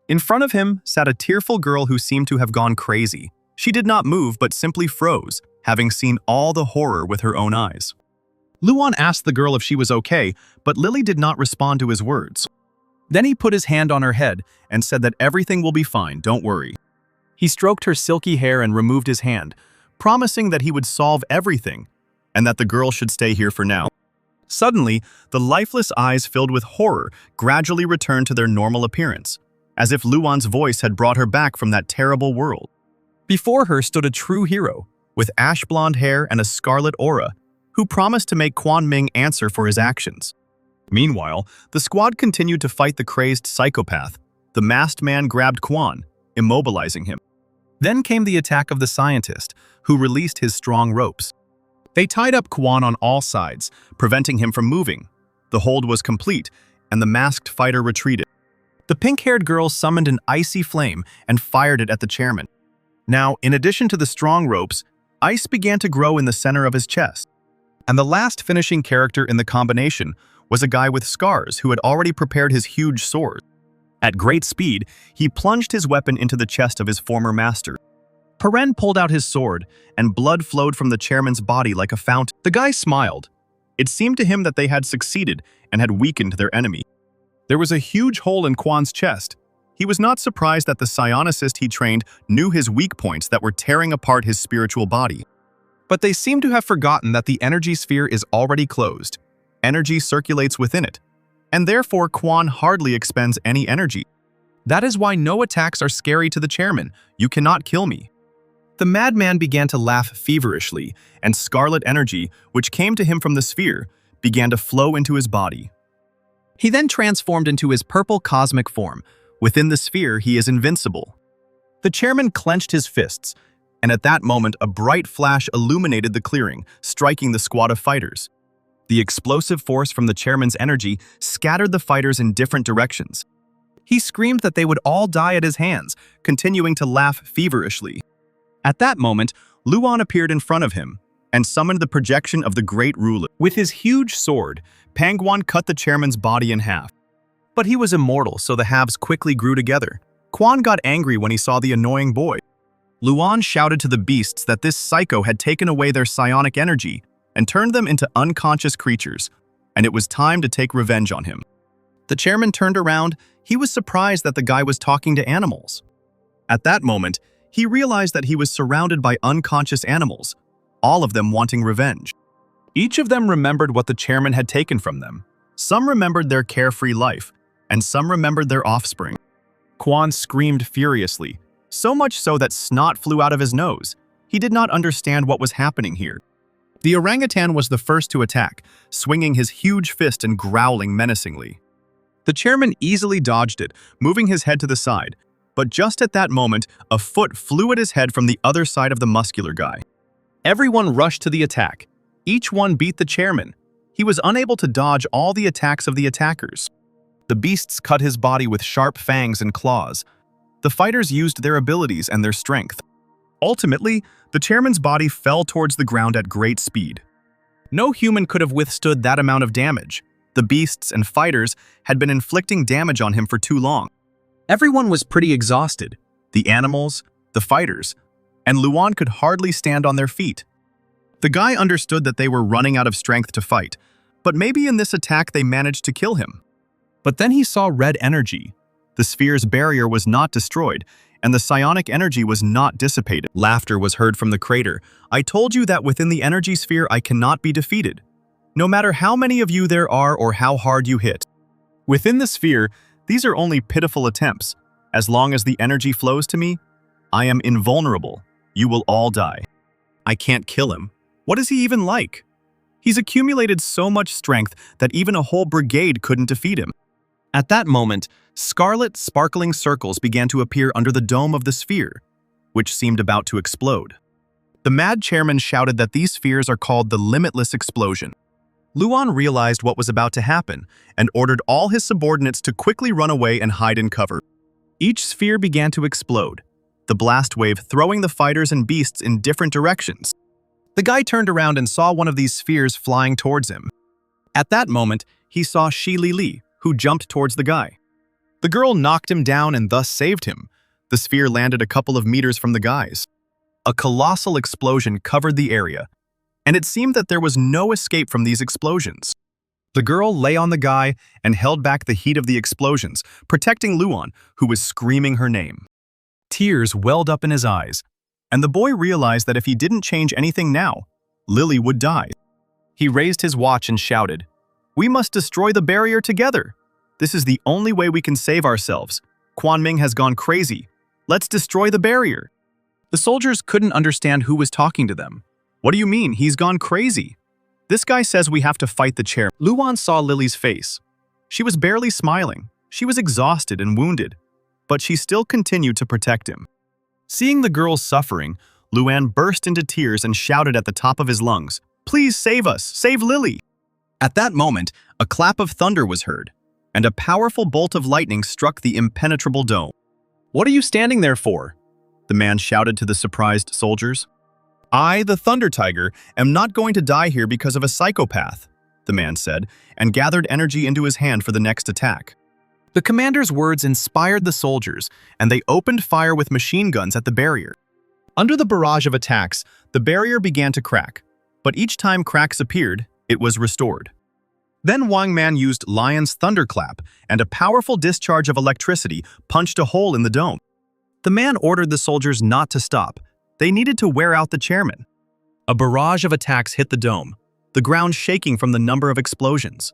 In front of him sat a tearful girl who seemed to have gone crazy. She did not move but simply froze, having seen all the horror with her own eyes. Luan asked the girl if she was okay, but Lily did not respond to his words. Then he put his hand on her head and said that everything will be fine, don't worry. He stroked her silky hair and removed his hand, promising that he would solve everything and that the girl should stay here for now. Suddenly, the lifeless eyes filled with horror gradually returned to their normal appearance, as if Luan's voice had brought her back from that terrible world. Before her stood a true hero, with ash-blonde hair and a scarlet aura, who promised to make Quan Ming answer for his actions. Meanwhile, the squad continued to fight the crazed psychopath. The masked man grabbed Quan, immobilizing him. Then came the attack of the scientist, who released his strong ropes. They tied up Quan on all sides, preventing him from moving. The hold was complete, and the masked fighter retreated. The pink-haired girl summoned an icy flame and fired it at the chairman. Now, in addition to the strong ropes, ice began to grow in the center of his chest. And the last finishing character in the combination was a guy with scars who had already prepared his huge sword. At great speed, he plunged his weapon into the chest of his former master. Paren pulled out his sword, and blood flowed from the chairman's body like a fountain. The guy smiled. It seemed to him that they had succeeded and had weakened their enemy. There was a huge hole in Quan's chest. He was not surprised that the psionicist he trained knew his weak points that were tearing apart his spiritual body. But they seemed to have forgotten that the energy sphere is already closed. Energy circulates within it, and therefore Quan hardly expends any energy. That is why no attacks are scary to the chairman. You cannot kill me. The madman began to laugh feverishly, and scarlet energy, which came to him from the sphere, began to flow into his body. He then transformed into his purple cosmic form. Within the sphere, he is invincible. The chairman clenched his fists, and at that moment a bright flash illuminated the clearing, striking the squad of fighters. The explosive force from the chairman's energy scattered the fighters in different directions. He screamed that they would all die at his hands, continuing to laugh feverishly. At that moment, Luan appeared in front of him and summoned the projection of the great ruler. With his huge sword, Pangwan cut the chairman's body in half. But he was immortal, so the halves quickly grew together. Quan got angry when he saw the annoying boy. Luan shouted to the beasts that this psycho had taken away their psionic energy and turned them into unconscious creatures, and it was time to take revenge on him. The chairman turned around. He was surprised that the guy was talking to animals. At that moment, he realized that he was surrounded by unconscious animals, all of them wanting revenge. Each of them remembered what the chairman had taken from them. Some remembered their carefree life, and some remembered their offspring. Quan screamed furiously, so much so that snot flew out of his nose. He did not understand what was happening here. The orangutan was the first to attack, swinging his huge fist and growling menacingly. The chairman easily dodged it, moving his head to the side, but just at that moment, a foot flew at his head from the other side of the muscular guy. Everyone rushed to the attack. Each one beat the chairman. He was unable to dodge all the attacks of the attackers. The beasts cut his body with sharp fangs and claws. The fighters used their abilities and their strength. Ultimately, the chairman's body fell towards the ground at great speed. No human could have withstood that amount of damage. The beasts and fighters had been inflicting damage on him for too long. Everyone was pretty exhausted. The animals, the fighters, and Luan could hardly stand on their feet. The guy understood that they were running out of strength to fight, but maybe in this attack they managed to kill him. But then he saw red energy. The sphere's barrier was not destroyed, and the psionic energy was not dissipated. Laughter was heard from the crater. I told you that within the energy sphere I cannot be defeated, no matter how many of you there are or how hard you hit. Within the sphere, these are only pitiful attempts. As long as the energy flows to me, I am invulnerable. You will all die. I can't kill him. What is he even like? He's accumulated so much strength that even a whole brigade couldn't defeat him. At that moment, scarlet, sparkling circles began to appear under the dome of the sphere, which seemed about to explode. The mad chairman shouted that these spheres are called the Limitless Explosion. Luan realized what was about to happen and ordered all his subordinates to quickly run away and hide in cover. Each sphere began to explode, the blast wave throwing the fighters and beasts in different directions. The guy turned around and saw one of these spheres flying towards him. At that moment, he saw Shi Li, who jumped towards the guy. The girl knocked him down and thus saved him. The sphere landed a couple of meters from the guys. A colossal explosion covered the area, and it seemed that there was no escape from these explosions. The girl lay on the guy and held back the heat of the explosions, protecting Luan, who was screaming her name. Tears welled up in his eyes, and the boy realized that if he didn't change anything now, Lily would die. He raised his watch and shouted, "We must destroy the barrier together. This is the only way we can save ourselves. Quan Ming has gone crazy. Let's destroy the barrier." The soldiers couldn't understand who was talking to them. What do you mean, he's gone crazy? This guy says we have to fight the chair. Luan saw Lily's face. She was barely smiling. She was exhausted and wounded, but she still continued to protect him. Seeing the girl suffering, Luan burst into tears and shouted at the top of his lungs, "Please save us! Save Lily!" At that moment, a clap of thunder was heard. and a powerful bolt of lightning struck the impenetrable dome. "What are you standing there for?" The man shouted to the surprised soldiers. "I, the Thunder Tiger, am not going to die here because of a psychopath," the man said, and gathered energy into his hand for the next attack. The commander's words inspired the soldiers, and they opened fire with machine guns at the barrier. Under the barrage of attacks, the barrier began to crack, but each time cracks appeared, it was restored. Then Wang Man used Lion's thunderclap, and a powerful discharge of electricity punched a hole in the dome. The man ordered the soldiers not to stop. They needed to wear out the chairman. A barrage of attacks hit the dome, the ground shaking from the number of explosions.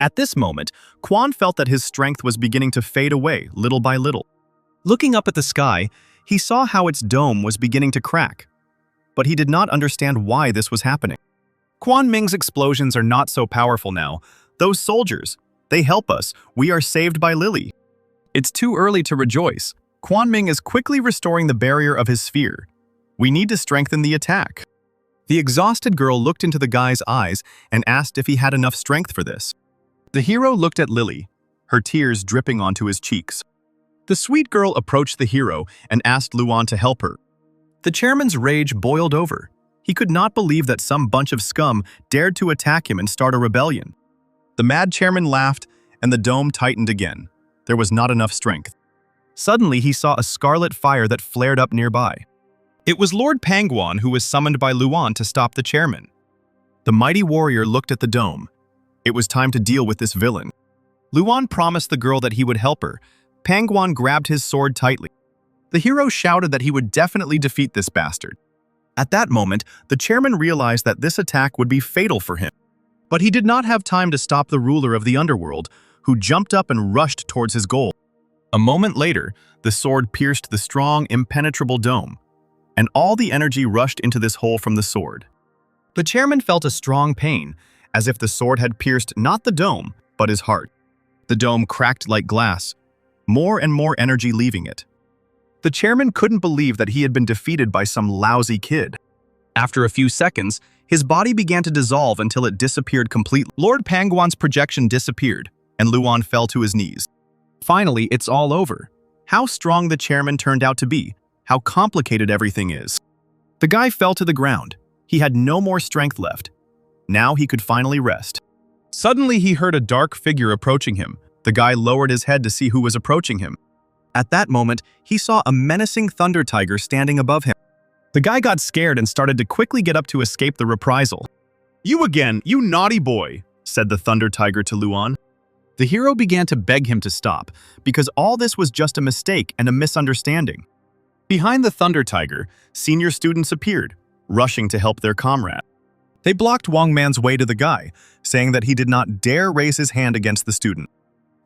At this moment, Quan felt that his strength was beginning to fade away little by little. Looking up at the sky, he saw how its dome was beginning to crack. But he did not understand why this was happening. Quan Ming's explosions are not so powerful now. Those soldiers, they help us. We are saved by Lily. It's too early to rejoice. Quan Ming is quickly restoring the barrier of his sphere. We need to strengthen the attack. The exhausted girl looked into the guy's eyes and asked if he had enough strength for this. The hero looked at Lily, her tears dripping onto his cheeks. The sweet girl approached the hero and asked Luan to help her. The chairman's rage boiled over. He could not believe that some bunch of scum dared to attack him and start a rebellion. The mad chairman laughed, and the dome tightened again. There was not enough strength. Suddenly, he saw a scarlet fire that flared up nearby. It was Lord Pangwan who was summoned by Luan to stop the chairman. The mighty warrior looked at the dome. It was time to deal with this villain. Luan promised the girl that he would help her. Pangwan grabbed his sword tightly. The hero shouted that he would definitely defeat this bastard. At that moment, the chairman realized that this attack would be fatal for him. But he did not have time to stop the ruler of the underworld, who jumped up and rushed towards his goal. A moment later, the sword pierced the strong, impenetrable dome, and all the energy rushed into this hole from the sword. The chairman felt a strong pain, as if the sword had pierced not the dome, but his heart. The dome cracked like glass, more and more energy leaving it. The chairman couldn't believe that he had been defeated by some lousy kid. After a few seconds, his body began to dissolve until it disappeared completely. Lord Pangwan's projection disappeared, and Luan fell to his knees. Finally, it's all over. How strong the chairman turned out to be, how complicated everything is. The guy fell to the ground. He had no more strength left. Now he could finally rest. Suddenly, he heard a dark figure approaching him. The guy lowered his head to see who was approaching him. At that moment, he saw a menacing thunder tiger standing above him. The guy got scared and started to quickly get up to escape the reprisal. "You again, you naughty boy," said the thunder tiger to Luan. The hero began to beg him to stop, because all this was just a mistake and a misunderstanding. Behind the thunder tiger, senior students appeared, rushing to help their comrade. They blocked Wang Man's way to the guy, saying that he did not dare raise his hand against the student.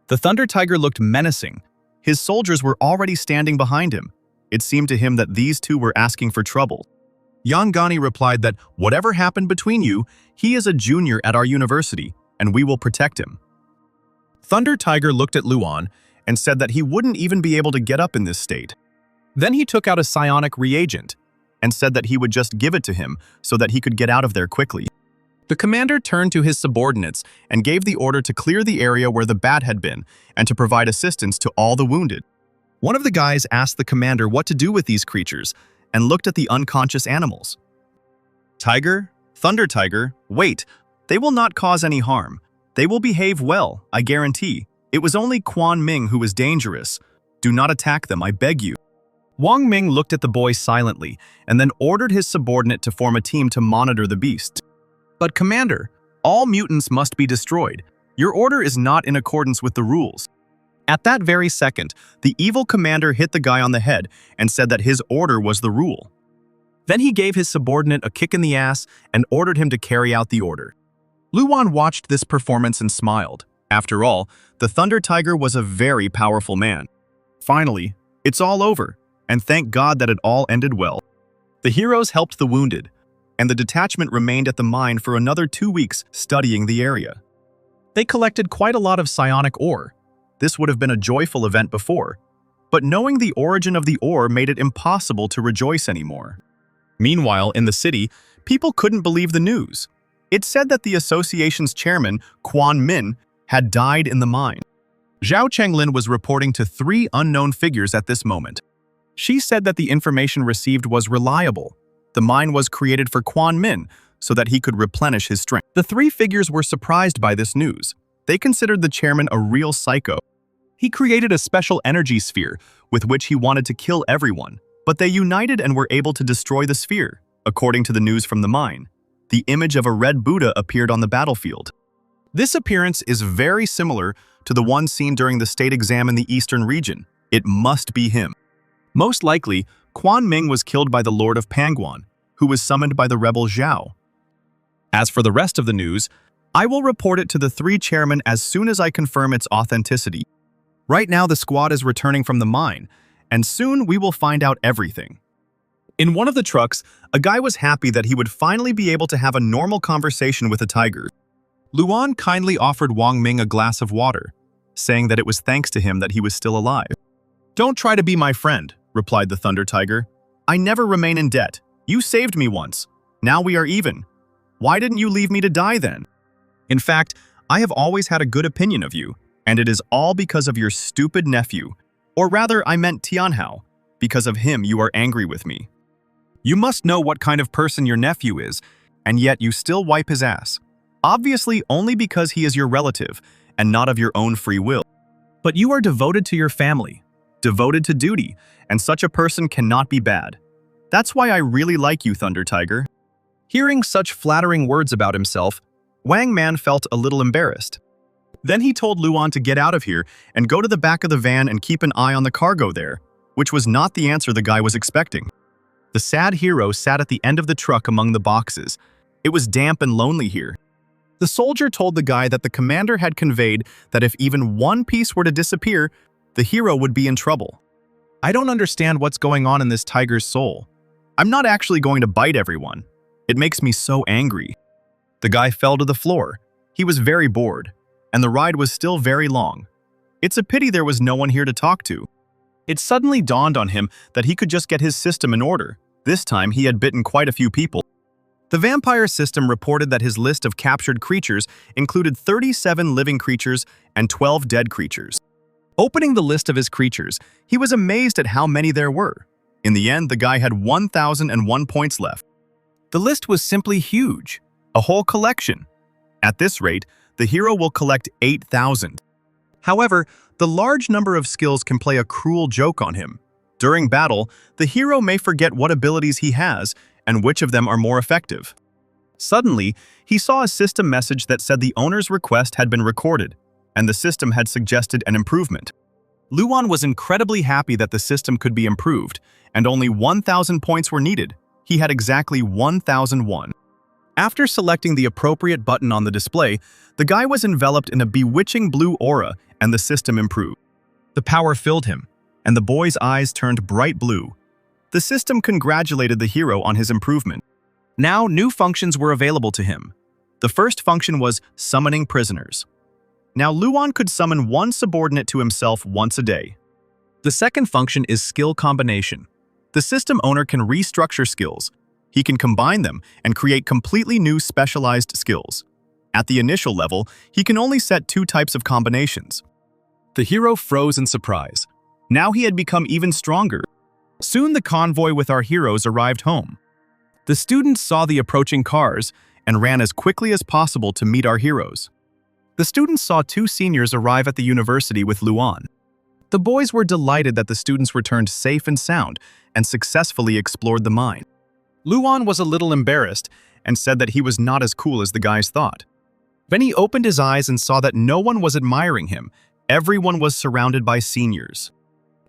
The thunder tiger looked menacing. His soldiers were already standing behind him. It seemed to him that these two were asking for trouble. Yangani replied that whatever happened between you, he is a junior at our university, and we will protect him. Thunder Tiger looked at Luan and said that he wouldn't even be able to get up in this state. Then he took out a psionic reagent and said that he would just give it to him so that he could get out of there quickly. The commander turned to his subordinates and gave the order to clear the area where the bat had been and to provide assistance to all the wounded. One of the guys asked the commander what to do with these creatures and looked at the unconscious animals. "Tiger, Thunder Tiger, wait, they will not cause any harm. They will behave well, I guarantee. It was only Quan Ming who was dangerous. Do not attack them, I beg you." Wang Ming looked at the boy silently and then ordered his subordinate to form a team to monitor the beast. "But Commander, all mutants must be destroyed. Your order is not in accordance with the rules." At that very second, the evil commander hit the guy on the head and said that his order was the rule. Then he gave his subordinate a kick in the ass and ordered him to carry out the order. Luan watched this performance and smiled. After all, the Thunder Tiger was a very powerful man. Finally, it's all over, and thank God that it all ended well. The heroes helped the wounded, and the detachment remained at the mine for another 2 weeks studying the area. They collected quite a lot of psionic ore. This would have been a joyful event before, but knowing the origin of the ore made it impossible to rejoice anymore. Meanwhile, in the city, people couldn't believe the news. It said that the association's chairman, Quan Min, had died in the mine. Zhao Chenglin was reporting to 3 unknown figures at this moment. She said that the information received was reliable. The mine was created for Quan Min so that he could replenish his strength. The 3 figures were surprised by this news. They considered the chairman a real psycho. He created a special energy sphere with which he wanted to kill everyone, but they united and were able to destroy the sphere. According to the news from the mine, the image of a red Buddha appeared on the battlefield. This appearance is very similar to the one seen during the state exam in the eastern region. It must be him. Most likely, Quan Ming was killed by the Lord of Pangguan, who was summoned by the rebel Zhao. As for the rest of the news, I will report it to the 3 chairmen as soon as I confirm its authenticity. Right now, the squad is returning from the mine, and soon we will find out everything. In one of the trucks, a guy was happy that he would finally be able to have a normal conversation with a tiger. Luan kindly offered Wang Ming a glass of water, saying that it was thanks to him that he was still alive. "Don't try to be my friend," replied the Thunder Tiger. "I never remain in debt. You saved me once. Now we are even. Why didn't you leave me to die then? In fact, I have always had a good opinion of you, and it is all because of your stupid nephew. Or rather, I meant Tianhao. Because of him, you are angry with me. You must know what kind of person your nephew is, and yet you still wipe his ass. Obviously, only because he is your relative, and not of your own free will. But you are devoted to your family, devoted to duty, and such a person cannot be bad. That's why I really like you, Thunder Tiger." Hearing such flattering words about himself, Wang Man felt a little embarrassed. Then he told Luan to get out of here and go to the back of the van and keep an eye on the cargo there, which was not the answer the guy was expecting. The sad hero sat at the end of the truck among the boxes. It was damp and lonely here. The soldier told the guy that the commander had conveyed that if even one piece were to disappear, the hero would be in trouble. "I don't understand what's going on in this tiger's soul. I'm not actually going to bite everyone. It makes me so angry." The guy fell to the floor. He was very bored, and the ride was still very long. It's a pity there was no one here to talk to. It suddenly dawned on him that he could just get his system in order. This time, he had bitten quite a few people. The vampire system reported that his list of captured creatures included 37 living creatures and 12 dead creatures. Opening the list of his creatures, he was amazed at how many there were. In the end, the guy had 1,001 points left. The list was simply huge, a whole collection. At this rate, the hero will collect 8,000. However, the large number of skills can play a cruel joke on him. During battle, the hero may forget what abilities he has and which of them are more effective. Suddenly, he saw a system message that said the owner's request had been recorded, and the system had suggested an improvement. Luan was incredibly happy that the system could be improved, and only 1,000 points were needed. He had exactly 1,001. After selecting the appropriate button on the display, the guy was enveloped in a bewitching blue aura, and the system improved. The power filled him, and the boy's eyes turned bright blue. The system congratulated the hero on his improvement. Now, new functions were available to him. The first function was summoning prisoners. Now, Luan could summon one subordinate to himself once a day. The second function is skill combination. The system owner can restructure skills. He can combine them and create completely new specialized skills. At the initial level, he can only set 2 types of combinations. The hero froze in surprise. Now he had become even stronger. Soon the convoy with our heroes arrived home. The students saw the approaching cars and ran as quickly as possible to meet our heroes. The students saw 2 seniors arrive at the university with Luan. The boys were delighted that the students returned safe and sound and successfully explored the mine. Luan was a little embarrassed and said that he was not as cool as the guys thought. Then he opened his eyes and saw that no one was admiring him. Everyone was surrounded by seniors.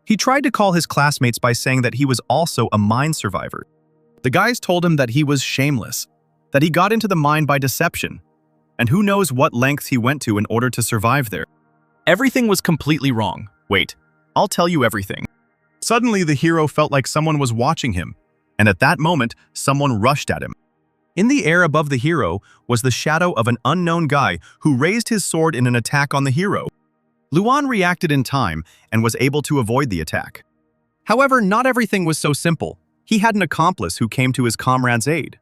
He tried to call his classmates by saying that he was also a mine survivor. The guys told him that he was shameless, that he got into the mine by deception, and who knows what lengths he went to in order to survive there. Everything was completely wrong. Wait, I'll tell you everything. Suddenly, the hero felt like someone was watching him, and at that moment, someone rushed at him. In the air above the hero was the shadow of an unknown guy who raised his sword in an attack on the hero. Luan reacted in time and was able to avoid the attack. However, not everything was so simple. He had an accomplice who came to his comrade's aid.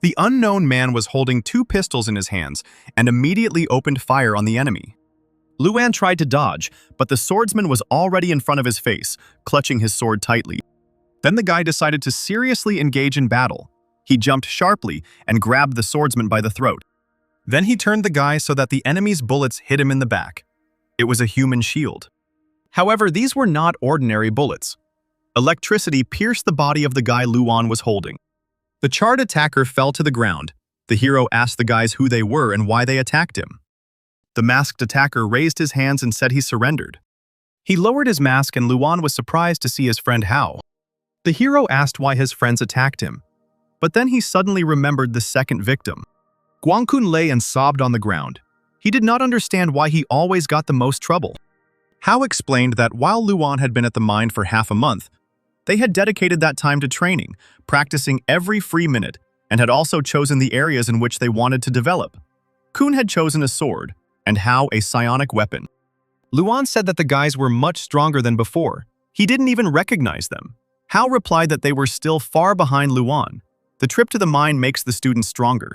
The unknown man was holding 2 pistols in his hands and immediately opened fire on the enemy. Luan tried to dodge, but the swordsman was already in front of his face, clutching his sword tightly. Then the guy decided to seriously engage in battle. He jumped sharply and grabbed the swordsman by the throat. Then he turned the guy so that the enemy's bullets hit him in the back. It was a human shield. However, these were not ordinary bullets. Electricity pierced the body of the guy Luan was holding. The charred attacker fell to the ground. The hero asked the guys who they were and why they attacked him. The masked attacker raised his hands and said he surrendered. He lowered his mask and Luan was surprised to see his friend Hao. The hero asked why his friends attacked him. But then he suddenly remembered the second victim. Guangkun lay and sobbed on the ground. He did not understand why he always got the most trouble. Hao explained that while Luan had been at the mine for half a month, they had dedicated that time to training, practicing every free minute, and had also chosen the areas in which they wanted to develop. Kun had chosen a sword, and Hao a psionic weapon. Luan said that the guys were much stronger than before. He didn't even recognize them. Hao replied that they were still far behind Luan. The trip to the mine makes the students stronger.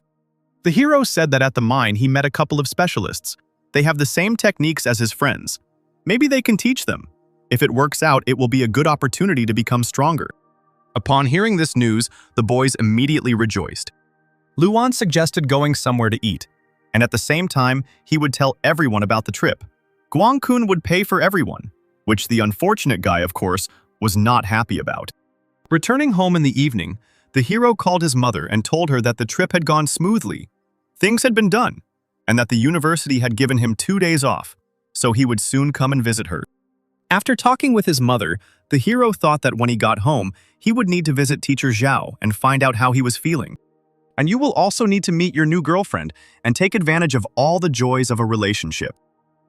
The hero said that at the mine he met a couple of specialists. They have the same techniques as his friends. Maybe they can teach them. If it works out, it will be a good opportunity to become stronger. Upon hearing this news, the boys immediately rejoiced. Luan suggested going somewhere to eat, and at the same time, he would tell everyone about the trip. Guangkun would pay for everyone, which the unfortunate guy, of course, was not happy about. Returning home in the evening, the hero called his mother and told her that the trip had gone smoothly. Things had been done, and that the university had given him 2 days off, so he would soon come and visit her. After talking with his mother, the hero thought that when he got home, he would need to visit teacher Zhao and find out how he was feeling. And you will also need to meet your new girlfriend and take advantage of all the joys of a relationship.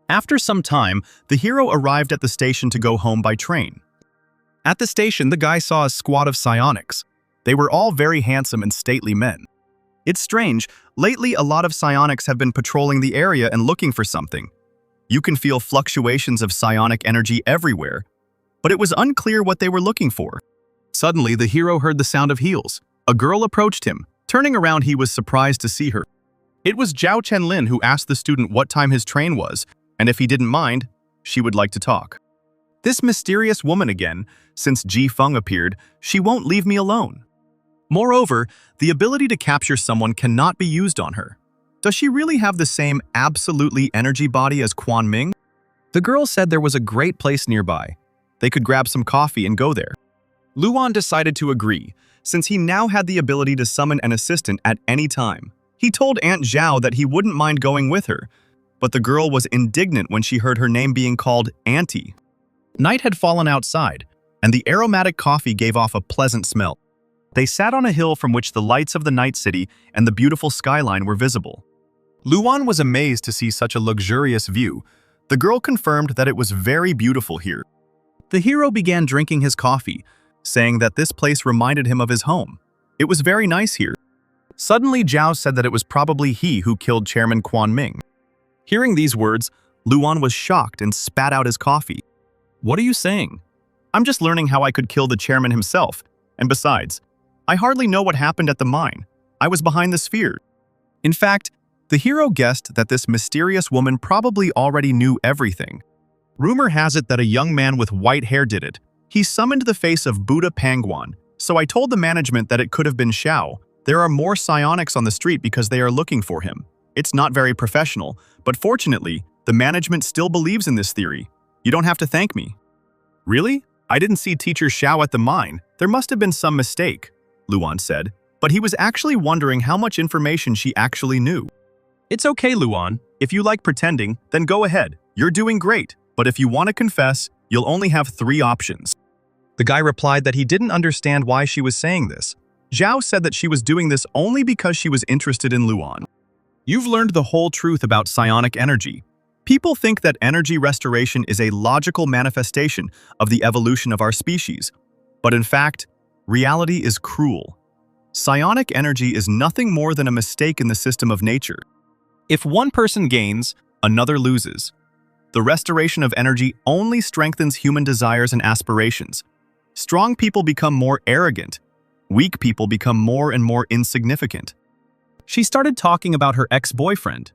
After some time, the hero arrived at the station to go home by train. At the station, the guy saw a squad of psionics. They were all very handsome and stately men. It's strange, lately a lot of psionics have been patrolling the area and looking for something. You can feel fluctuations of psionic energy everywhere, but it was unclear what they were looking for. Suddenly, the hero heard the sound of heels. A girl approached him. Turning around, he was surprised to see her. It was Zhao Chenlin who asked the student what time his train was, and if he didn't mind, she would like to talk. This mysterious woman again, since Ji Feng appeared, she won't leave me alone. Moreover, the ability to capture someone cannot be used on her. Does she really have the same absolutely energy body as Quan Ming? The girl said there was a great place nearby. They could grab some coffee and go there. Luan decided to agree, since he now had the ability to summon an assistant at any time. He told Aunt Zhao that he wouldn't mind going with her, but the girl was indignant when she heard her name being called Auntie. Night had fallen outside, and the aromatic coffee gave off a pleasant smell. They sat on a hill from which the lights of the night city and the beautiful skyline were visible. Luan was amazed to see such a luxurious view. The girl confirmed that it was very beautiful here. The hero began drinking his coffee, saying that this place reminded him of his home. It was very nice here. Suddenly, Zhao said that it was probably he who killed Chairman Quan Ming. Hearing these words, Luan was shocked and spat out his coffee. "What are you saying? I'm just learning how I could kill the chairman himself, and besides, I hardly know what happened at the mine. I was behind the sphere." In fact, the hero guessed that this mysterious woman probably already knew everything. Rumor has it that a young man with white hair did it. He summoned the face of Buddha Pangguan, so I told the management that it could have been Xiao. There are more psionics on the street because they are looking for him. It's not very professional, but fortunately, the management still believes in this theory. You don't have to thank me. Really? I didn't see teacher Xiao at the mine. There must have been some mistake, Luan said, but he was actually wondering how much information she actually knew. It's okay, Luan. If you like pretending, then go ahead. You're doing great. But if you want to confess, you'll only have 3 options. The guy replied that he didn't understand why she was saying this. Zhao said that she was doing this only because she was interested in Luan. You've learned the whole truth about psionic energy. People think that energy restoration is a logical manifestation of the evolution of our species. But in fact, reality is cruel. Psionic energy is nothing more than a mistake in the system of nature. If one person gains, another loses. The restoration of energy only strengthens human desires and aspirations. Strong people become more arrogant. Weak people become more and more insignificant. She started talking about her ex-boyfriend.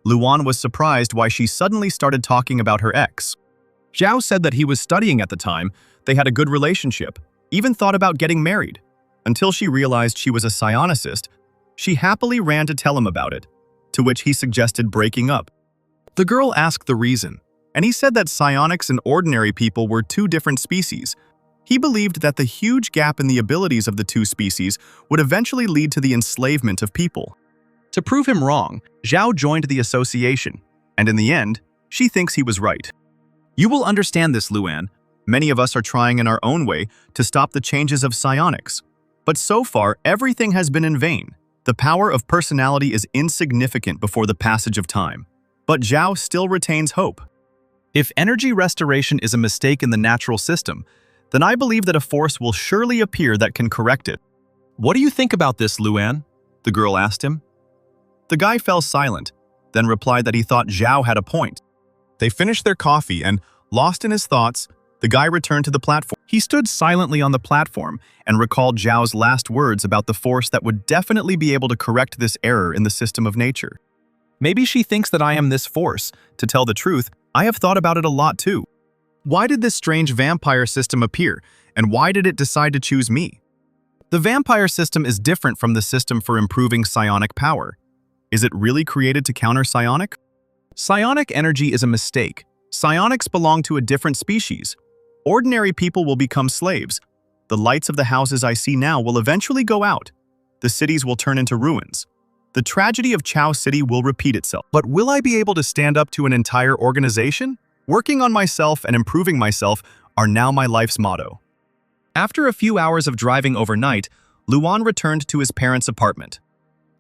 Luan was surprised why she suddenly started talking about her ex. Zhao said that he was studying at the time, they had a good relationship, even thought about getting married. Until she realized she was a psionicist, she happily ran to tell him about it, to which he suggested breaking up. The girl asked the reason, and he said that psionics and ordinary people were two different species. He believed that the huge gap in the abilities of the two species would eventually lead to the enslavement of people. To prove him wrong, Zhao joined the association, and in the end, she thinks he was right. You will understand this, Luan. Many of us are trying in our own way to stop the changes of psionics. But so far, everything has been in vain. The power of personality is insignificant before the passage of time. But Zhao still retains hope. If energy restoration is a mistake in the natural system, then I believe that a force will surely appear that can correct it. What do you think about this, Luan? The girl asked him. The guy fell silent, then replied that he thought Zhao had a point. They finished their coffee and, lost in his thoughts, the guy returned to the platform. He stood silently on the platform and recalled Zhao's last words about the force that would definitely be able to correct this error in the system of nature. Maybe she thinks that I am this force. To tell the truth, I have thought about it a lot too. Why did this strange vampire system appear, and why did it decide to choose me? The vampire system is different from the system for improving psionic power. Is it really created to counter psionic? Psionic energy is a mistake. Psionics belong to a different species. Ordinary people will become slaves. The lights of the houses I see now will eventually go out. The cities will turn into ruins. The tragedy of Chao City will repeat itself. But will I be able to stand up to an entire organization? Working on myself and improving myself are now my life's motto. After a few hours of driving overnight, Luan returned to his parents' apartment.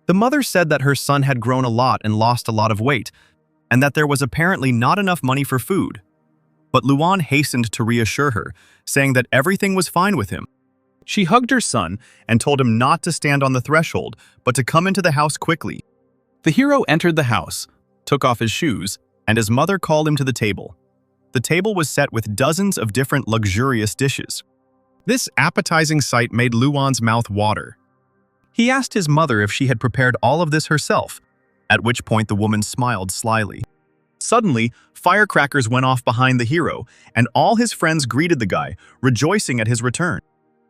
The mother said that her son had grown a lot and lost a lot of weight, and that there was apparently not enough money for food. But Luan hastened to reassure her, saying that everything was fine with him. She hugged her son and told him not to stand on the threshold, but to come into the house quickly. The hero entered the house, took off his shoes, and his mother called him to the table. The table was set with dozens of different luxurious dishes. This appetizing sight made Luan's mouth water. He asked his mother if she had prepared all of this herself, at which point the woman smiled slyly. Suddenly, firecrackers went off behind the hero, and all his friends greeted the guy, rejoicing at his return.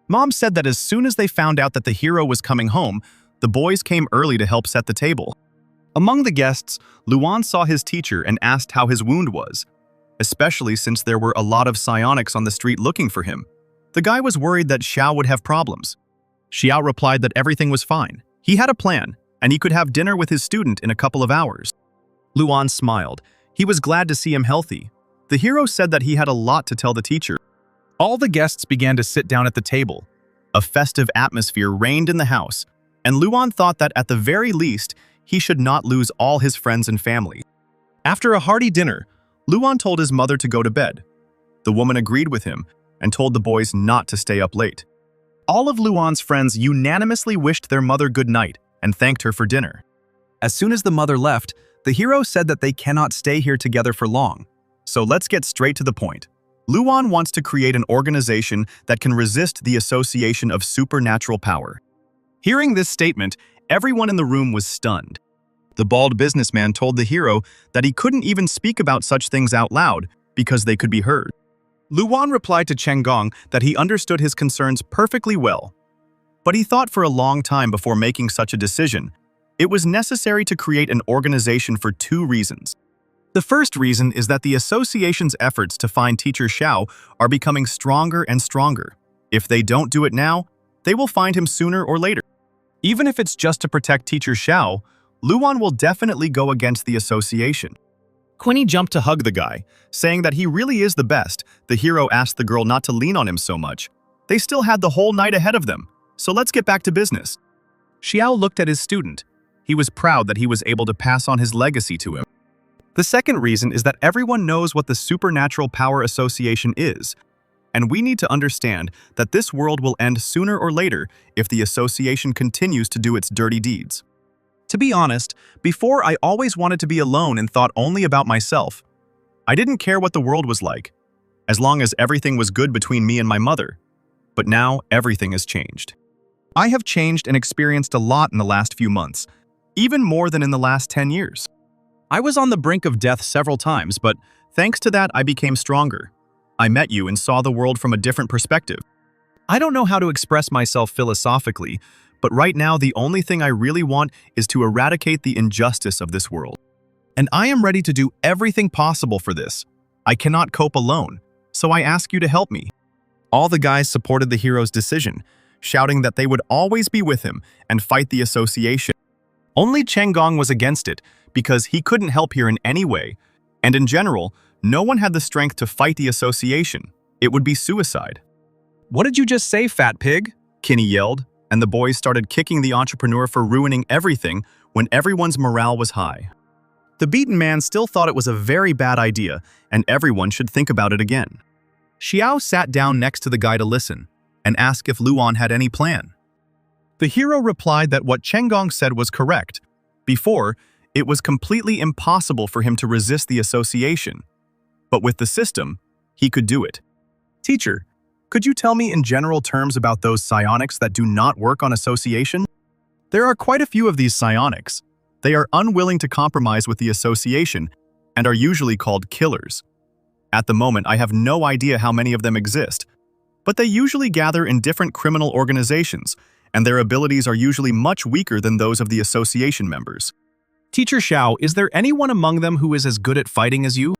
Mom said that as soon as they found out that the hero was coming home, the boys came early to help set the table. Among the guests, Luan saw his teacher and asked how his wound was, especially since there were a lot of psionics on the street looking for him. The guy was worried that Xiao would have problems. Xiao replied that everything was fine. He had a plan, and he could have dinner with his student in a couple of hours. Luan smiled. He was glad to see him healthy. The hero said that he had a lot to tell the teacher. All the guests began to sit down at the table. A festive atmosphere reigned in the house, and Luan thought that at the very least, he should not lose all his friends and family. After a hearty dinner, Luan told his mother to go to bed. The woman agreed with him and told the boys not to stay up late. All of Luan's friends unanimously wished their mother good night and thanked her for dinner. As soon as the mother left, the hero said that they cannot stay here together for long. So let's get straight to the point. Luan wants to create an organization that can resist the association of supernatural power. Hearing this statement, everyone in the room was stunned. The bald businessman told the hero that he couldn't even speak about such things out loud because they could be heard. Luan replied to Cheng Gong that he understood his concerns perfectly well. But he thought for a long time before making such a decision. It was necessary to create an organization for two reasons. The first reason is that the association's efforts to find Teacher Xiao are becoming stronger and stronger. If they don't do it now, they will find him sooner or later. Even if it's just to protect Teacher Xiao, Luan will definitely go against the association. Quinny jumped to hug the guy, saying that he really is the best. The hero asked the girl not to lean on him so much. They still had the whole night ahead of them, so let's get back to business. Xiao looked at his student. He was proud that he was able to pass on his legacy to him. The second reason is that everyone knows what the Supernatural Power Association is, and we need to understand that this world will end sooner or later if the association continues to do its dirty deeds. To be honest, before I always wanted to be alone and thought only about myself. I didn't care what the world was like, as long as everything was good between me and my mother. But now everything has changed. I have changed and experienced a lot in the last few months, even more than in the last 10 years. I was on the brink of death several times, but thanks to that, I became stronger. I met you and saw the world from a different perspective. I don't know how to express myself philosophically, but right now the only thing I really want is to eradicate the injustice of this world. And I am ready to do everything possible for this. I cannot cope alone, so I ask you to help me." All the guys supported the hero's decision, shouting that they would always be with him and fight the association. Only Gong was against it because he couldn't help here in any way, and in general, no one had the strength to fight the association. It would be suicide. "What did you just say, fat pig?" Kinney yelled, and the boys started kicking the entrepreneur for ruining everything when everyone's morale was high. The beaten man still thought it was a very bad idea, and everyone should think about it again. Xiao sat down next to the guy to listen, and asked if Luan had any plan. The hero replied that what Gong said was correct. Before, it was completely impossible for him to resist the association. But with the system, he could do it. "Teacher, could you tell me in general terms about those psionics that do not work on association?" There are quite a few of these psionics. They are unwilling to compromise with the association and are usually called killers. At the moment, I have no idea how many of them exist, but they usually gather in different criminal organizations, and their abilities are usually much weaker than those of the association members. "Teacher Xiao, is there anyone among them who is as good at fighting as you?"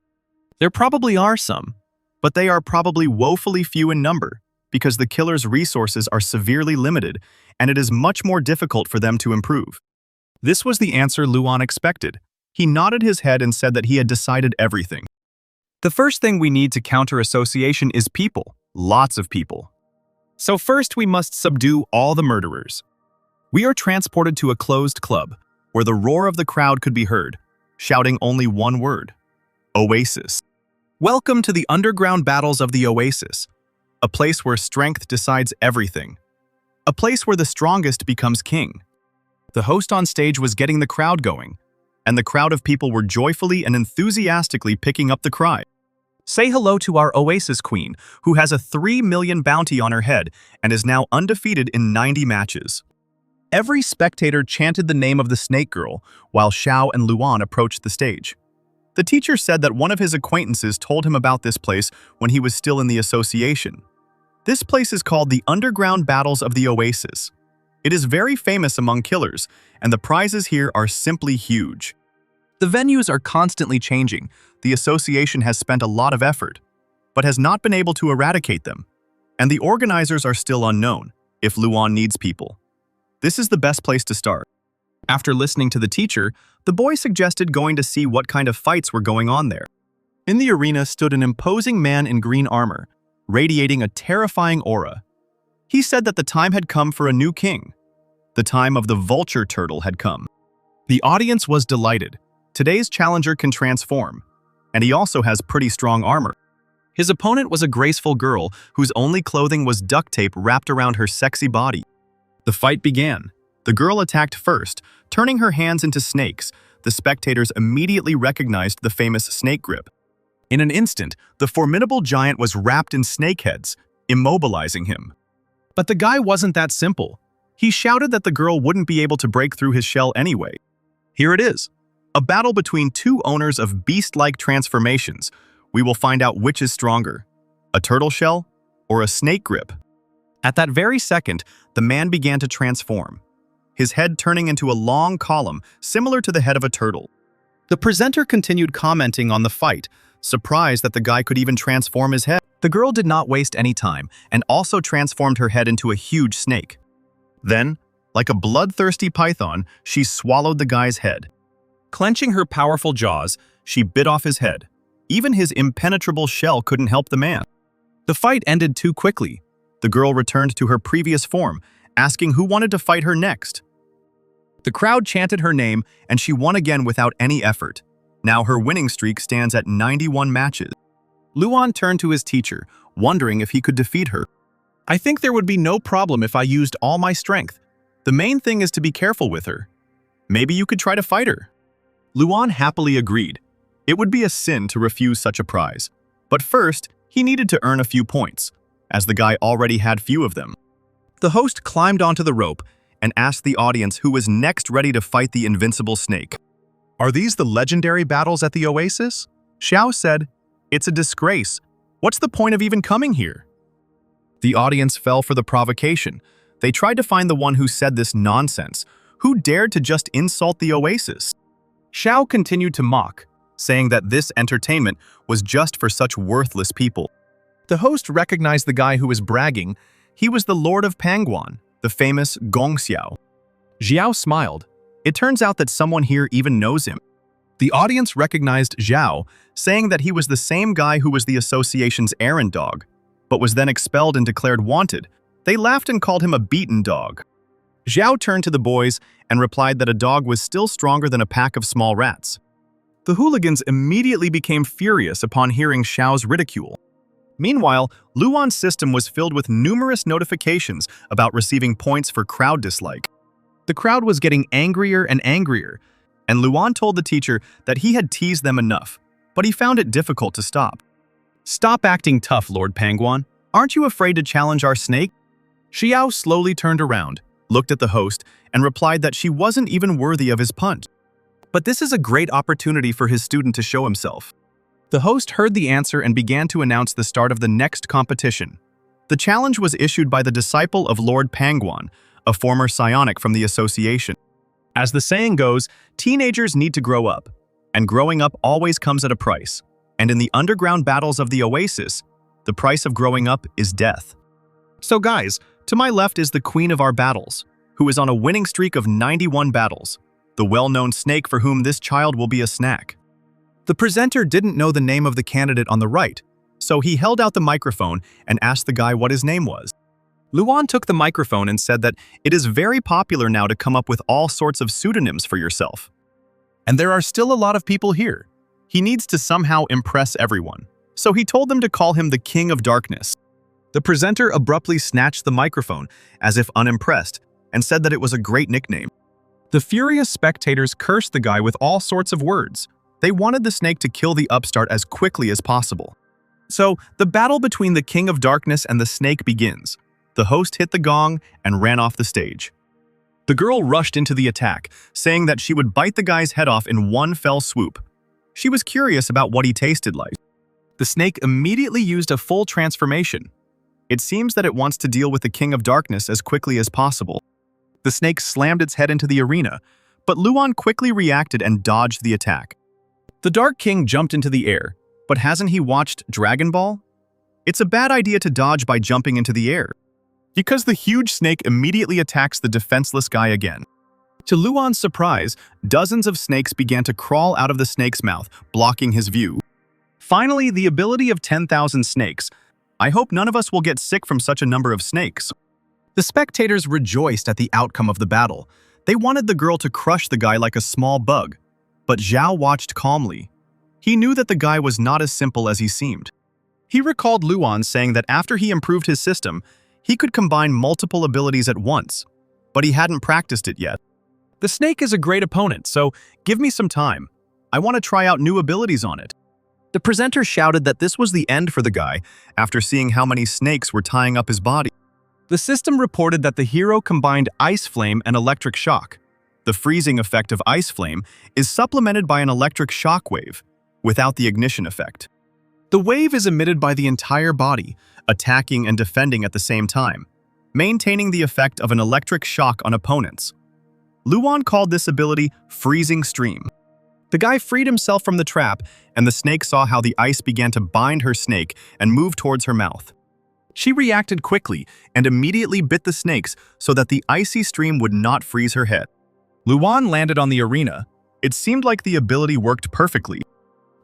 There probably are some, but they are probably woefully few in number, because the killer's resources are severely limited, and it is much more difficult for them to improve. This was the answer Luan expected. He nodded his head and said that he had decided everything. "The first thing we need to counter association is people, lots of people. So first we must subdue all the murderers. We are transported to a closed club, where the roar of the crowd could be heard, shouting only one word: Oasis. Welcome to the underground battles of the Oasis, a place where strength decides everything, a place where the strongest becomes king." The host on stage was getting the crowd going, and the crowd of people were joyfully and enthusiastically picking up the cry. "Say hello to our Oasis queen, who has a 3 million bounty on her head and is now undefeated in 90 matches." Every spectator chanted the name of the snake girl, while Xiao and Luan approached the stage. The teacher said that one of his acquaintances told him about this place when he was still in the association. This place is called the Underground Battles of the Oasis. It is very famous among killers, and the prizes here are simply huge. The venues are constantly changing. The association has spent a lot of effort, but has not been able to eradicate them. And the organizers are still unknown, if Luan needs people. This is the best place to start. After listening to the teacher, the boy suggested going to see what kind of fights were going on there. In the arena stood an imposing man in green armor, radiating a terrifying aura. He said that the time had come for a new king. The time of the vulture turtle had come. The audience was delighted. Today's challenger can transform, and he also has pretty strong armor. His opponent was a graceful girl whose only clothing was duct tape wrapped around her sexy body. The fight began. The girl attacked first, turning her hands into snakes. The spectators immediately recognized the famous snake grip. In an instant, the formidable giant was wrapped in snake heads, immobilizing him. But the guy wasn't that simple. He shouted that the girl wouldn't be able to break through his shell anyway. Here it is. A battle between two owners of beast-like transformations. We will find out which is stronger, a turtle shell or a snake grip. At that very second, the man began to transform, his head turning into a long column similar to the head of a turtle. The presenter continued commenting on the fight, surprised that the guy could even transform his head. The girl did not waste any time and also transformed her head into a huge snake. Then, like a bloodthirsty python, she swallowed the guy's head. Clenching her powerful jaws, she bit off his head. Even his impenetrable shell couldn't help the man. The fight ended too quickly. The girl returned to her previous form, asking who wanted to fight her next. The crowd chanted her name, and she won again without any effort. Now her winning streak stands at 91 matches. Luan turned to his teacher, wondering if he could defeat her. "I think there would be no problem if I used all my strength. The main thing is to be careful with her. Maybe you could try to fight her." Luan happily agreed. It would be a sin to refuse such a prize. But first, he needed to earn a few points, as the guy already had few of them. The host climbed onto the rope and asked the audience who was next ready to fight the invincible snake. Are these the legendary battles at the oasis? Xiao said, "It's a disgrace. What's the point of even coming here?" The audience fell for the provocation. They tried to find the one who said this nonsense, who dared to just insult the oasis. Xiao continued to mock, saying that this entertainment was just for such worthless people. The host recognized the guy who was bragging. He was the Lord of Pangguan, the famous Gong Xiao. Xiao smiled. It turns out that someone here even knows him. The audience recognized Xiao, saying that he was the same guy who was the association's errand dog, but was then expelled and declared wanted. They laughed and called him a beaten dog. Xiao turned to the boys and replied that a dog was still stronger than a pack of small rats. The hooligans immediately became furious upon hearing Xiao's ridicule. Meanwhile, Luan's system was filled with numerous notifications about receiving points for crowd dislike. The crowd was getting angrier and angrier, and Luan told the teacher that he had teased them enough, but he found it difficult to stop. "Stop acting tough, Lord Pangguan. Aren't you afraid to challenge our snake?" Xiao slowly turned around, looked at the host, and replied that she wasn't even worthy of his punch. But this is a great opportunity for his student to show himself. The host heard the answer and began to announce the start of the next competition. The challenge was issued by the disciple of Lord Pangguan, a former psionic from the association. As the saying goes, teenagers need to grow up, and growing up always comes at a price. And in the underground battles of the oasis, the price of growing up is death. So guys, to my left is the queen of our battles, who is on a winning streak of 91 battles, the well-known snake for whom this child will be a snack. The presenter didn't know the name of the candidate on the right, so he held out the microphone and asked the guy what his name was. Luan took the microphone and said that it is very popular now to come up with all sorts of pseudonyms for yourself. And there are still a lot of people here. He needs to somehow impress everyone, so he told them to call him the King of Darkness. The presenter abruptly snatched the microphone, as if unimpressed, and said that it was a great nickname. The furious spectators cursed the guy with all sorts of words. They wanted the snake to kill the upstart as quickly as possible. So, the battle between the King of Darkness and the snake begins. The host hit the gong and ran off the stage. The girl rushed into the attack, saying that she would bite the guy's head off in one fell swoop. She was curious about what he tasted like. The snake immediately used a full transformation. It seems that it wants to deal with the King of Darkness as quickly as possible. The snake slammed its head into the arena, but Luan quickly reacted and dodged the attack. The Dark King jumped into the air, but hasn't he watched Dragon Ball? It's a bad idea to dodge by jumping into the air, because the huge snake immediately attacks the defenseless guy again. To Luan's surprise, dozens of snakes began to crawl out of the snake's mouth, blocking his view. Finally, the ability of 10,000 snakes. I hope none of us will get sick from such a number of snakes. The spectators rejoiced at the outcome of the battle. They wanted the girl to crush the guy like a small bug. But Zhao watched calmly. He knew that the guy was not as simple as he seemed. He recalled Luan saying that after he improved his system, he could combine multiple abilities at once, but he hadn't practiced it yet. The snake is a great opponent, so give me some time. I want to try out new abilities on it. The presenter shouted that this was the end for the guy after seeing how many snakes were tying up his body. The system reported that the hero combined Ice Flame and Electric Shock. The freezing effect of Ice Flame is supplemented by an electric shock wave, without the ignition effect. The wave is emitted by the entire body, attacking and defending at the same time, maintaining the effect of an electric shock on opponents. Luan called this ability Freezing Stream. The guy freed himself from the trap, and the snake saw how the ice began to bind her snake and move towards her mouth. She reacted quickly and immediately bit the snakes so that the icy stream would not freeze her head. Luan landed on the arena. It seemed like the ability worked perfectly.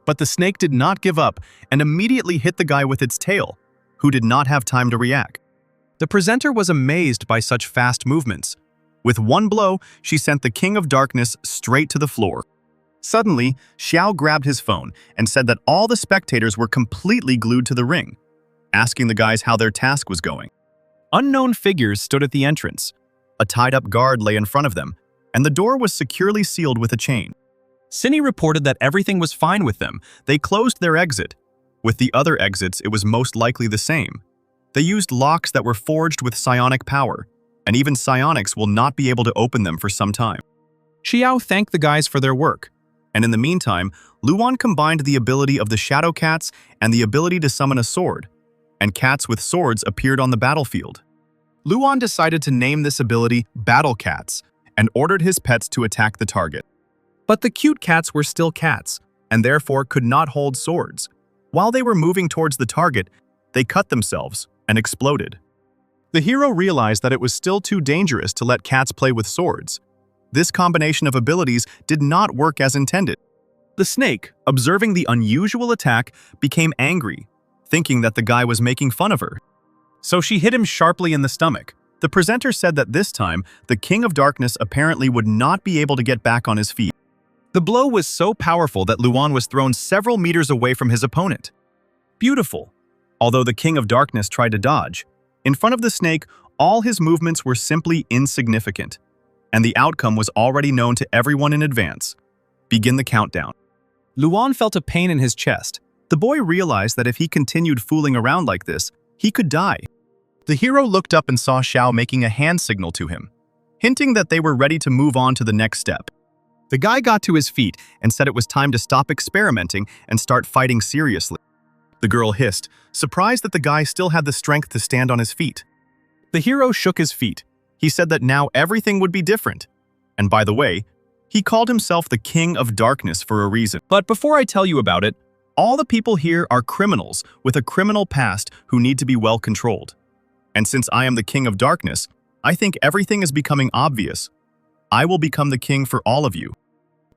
But the snake did not give up and immediately hit the guy with its tail, who did not have time to react. The presenter was amazed by such fast movements. With one blow, she sent the King of Darkness straight to the floor. Suddenly, Xiao grabbed his phone and said that all the spectators were completely glued to the ring, asking the guys how their task was going. Unknown figures stood at the entrance. A tied-up guard lay in front of them, and the door was securely sealed with a chain. Cine reported that everything was fine with them. They closed their exit. With the other exits, it was most likely the same. They used locks that were forged with psionic power. and even psionics will not be able to open them for some time. Xiao thanked the guys for their work. And in the meantime, Luan combined the ability of the shadow cats and the ability to summon a sword, and cats with swords appeared on the battlefield. Luan decided to name this ability Battle Cats and ordered his pets to attack the target. But the cute cats were still cats, and therefore could not hold swords. While they were moving towards the target, they cut themselves and exploded. The hero realized that it was still too dangerous to let cats play with swords. This combination of abilities did not work as intended. The snake, observing the unusual attack, became angry, thinking that the guy was making fun of her. So she hit him sharply in the stomach. The presenter said that this time, the King of Darkness apparently would not be able to get back on his feet. The blow was so powerful that Luan was thrown several meters away from his opponent. Beautiful. Although the King of Darkness tried to dodge, in front of the snake, all his movements were simply insignificant, and the outcome was already known to everyone in advance. Begin the countdown. Luan felt a pain in his chest. The boy realized that if he continued fooling around like this, he could die. The hero looked up and saw Xiao making a hand signal to him, hinting that they were ready to move on to the next step. The guy got to his feet and said it was time to stop experimenting and start fighting seriously. The girl hissed, surprised that the guy still had the strength to stand on his feet. The hero shook his feet. He said that now everything would be different. And by the way, he called himself the King of Darkness for a reason. But before I tell you about it, all the people here are criminals with a criminal past who need to be well controlled. And since I am the King of Darkness, I think everything is becoming obvious. I will become the king for all of you.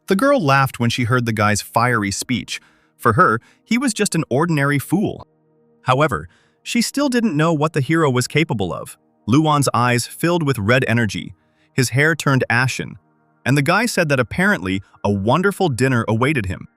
The girl laughed when she heard the guy's fiery speech. For her, he was just an ordinary fool. However, she still didn't know what the hero was capable of. Luan's eyes filled with red energy. His hair turned ashen. And the guy said that apparently a wonderful dinner awaited him.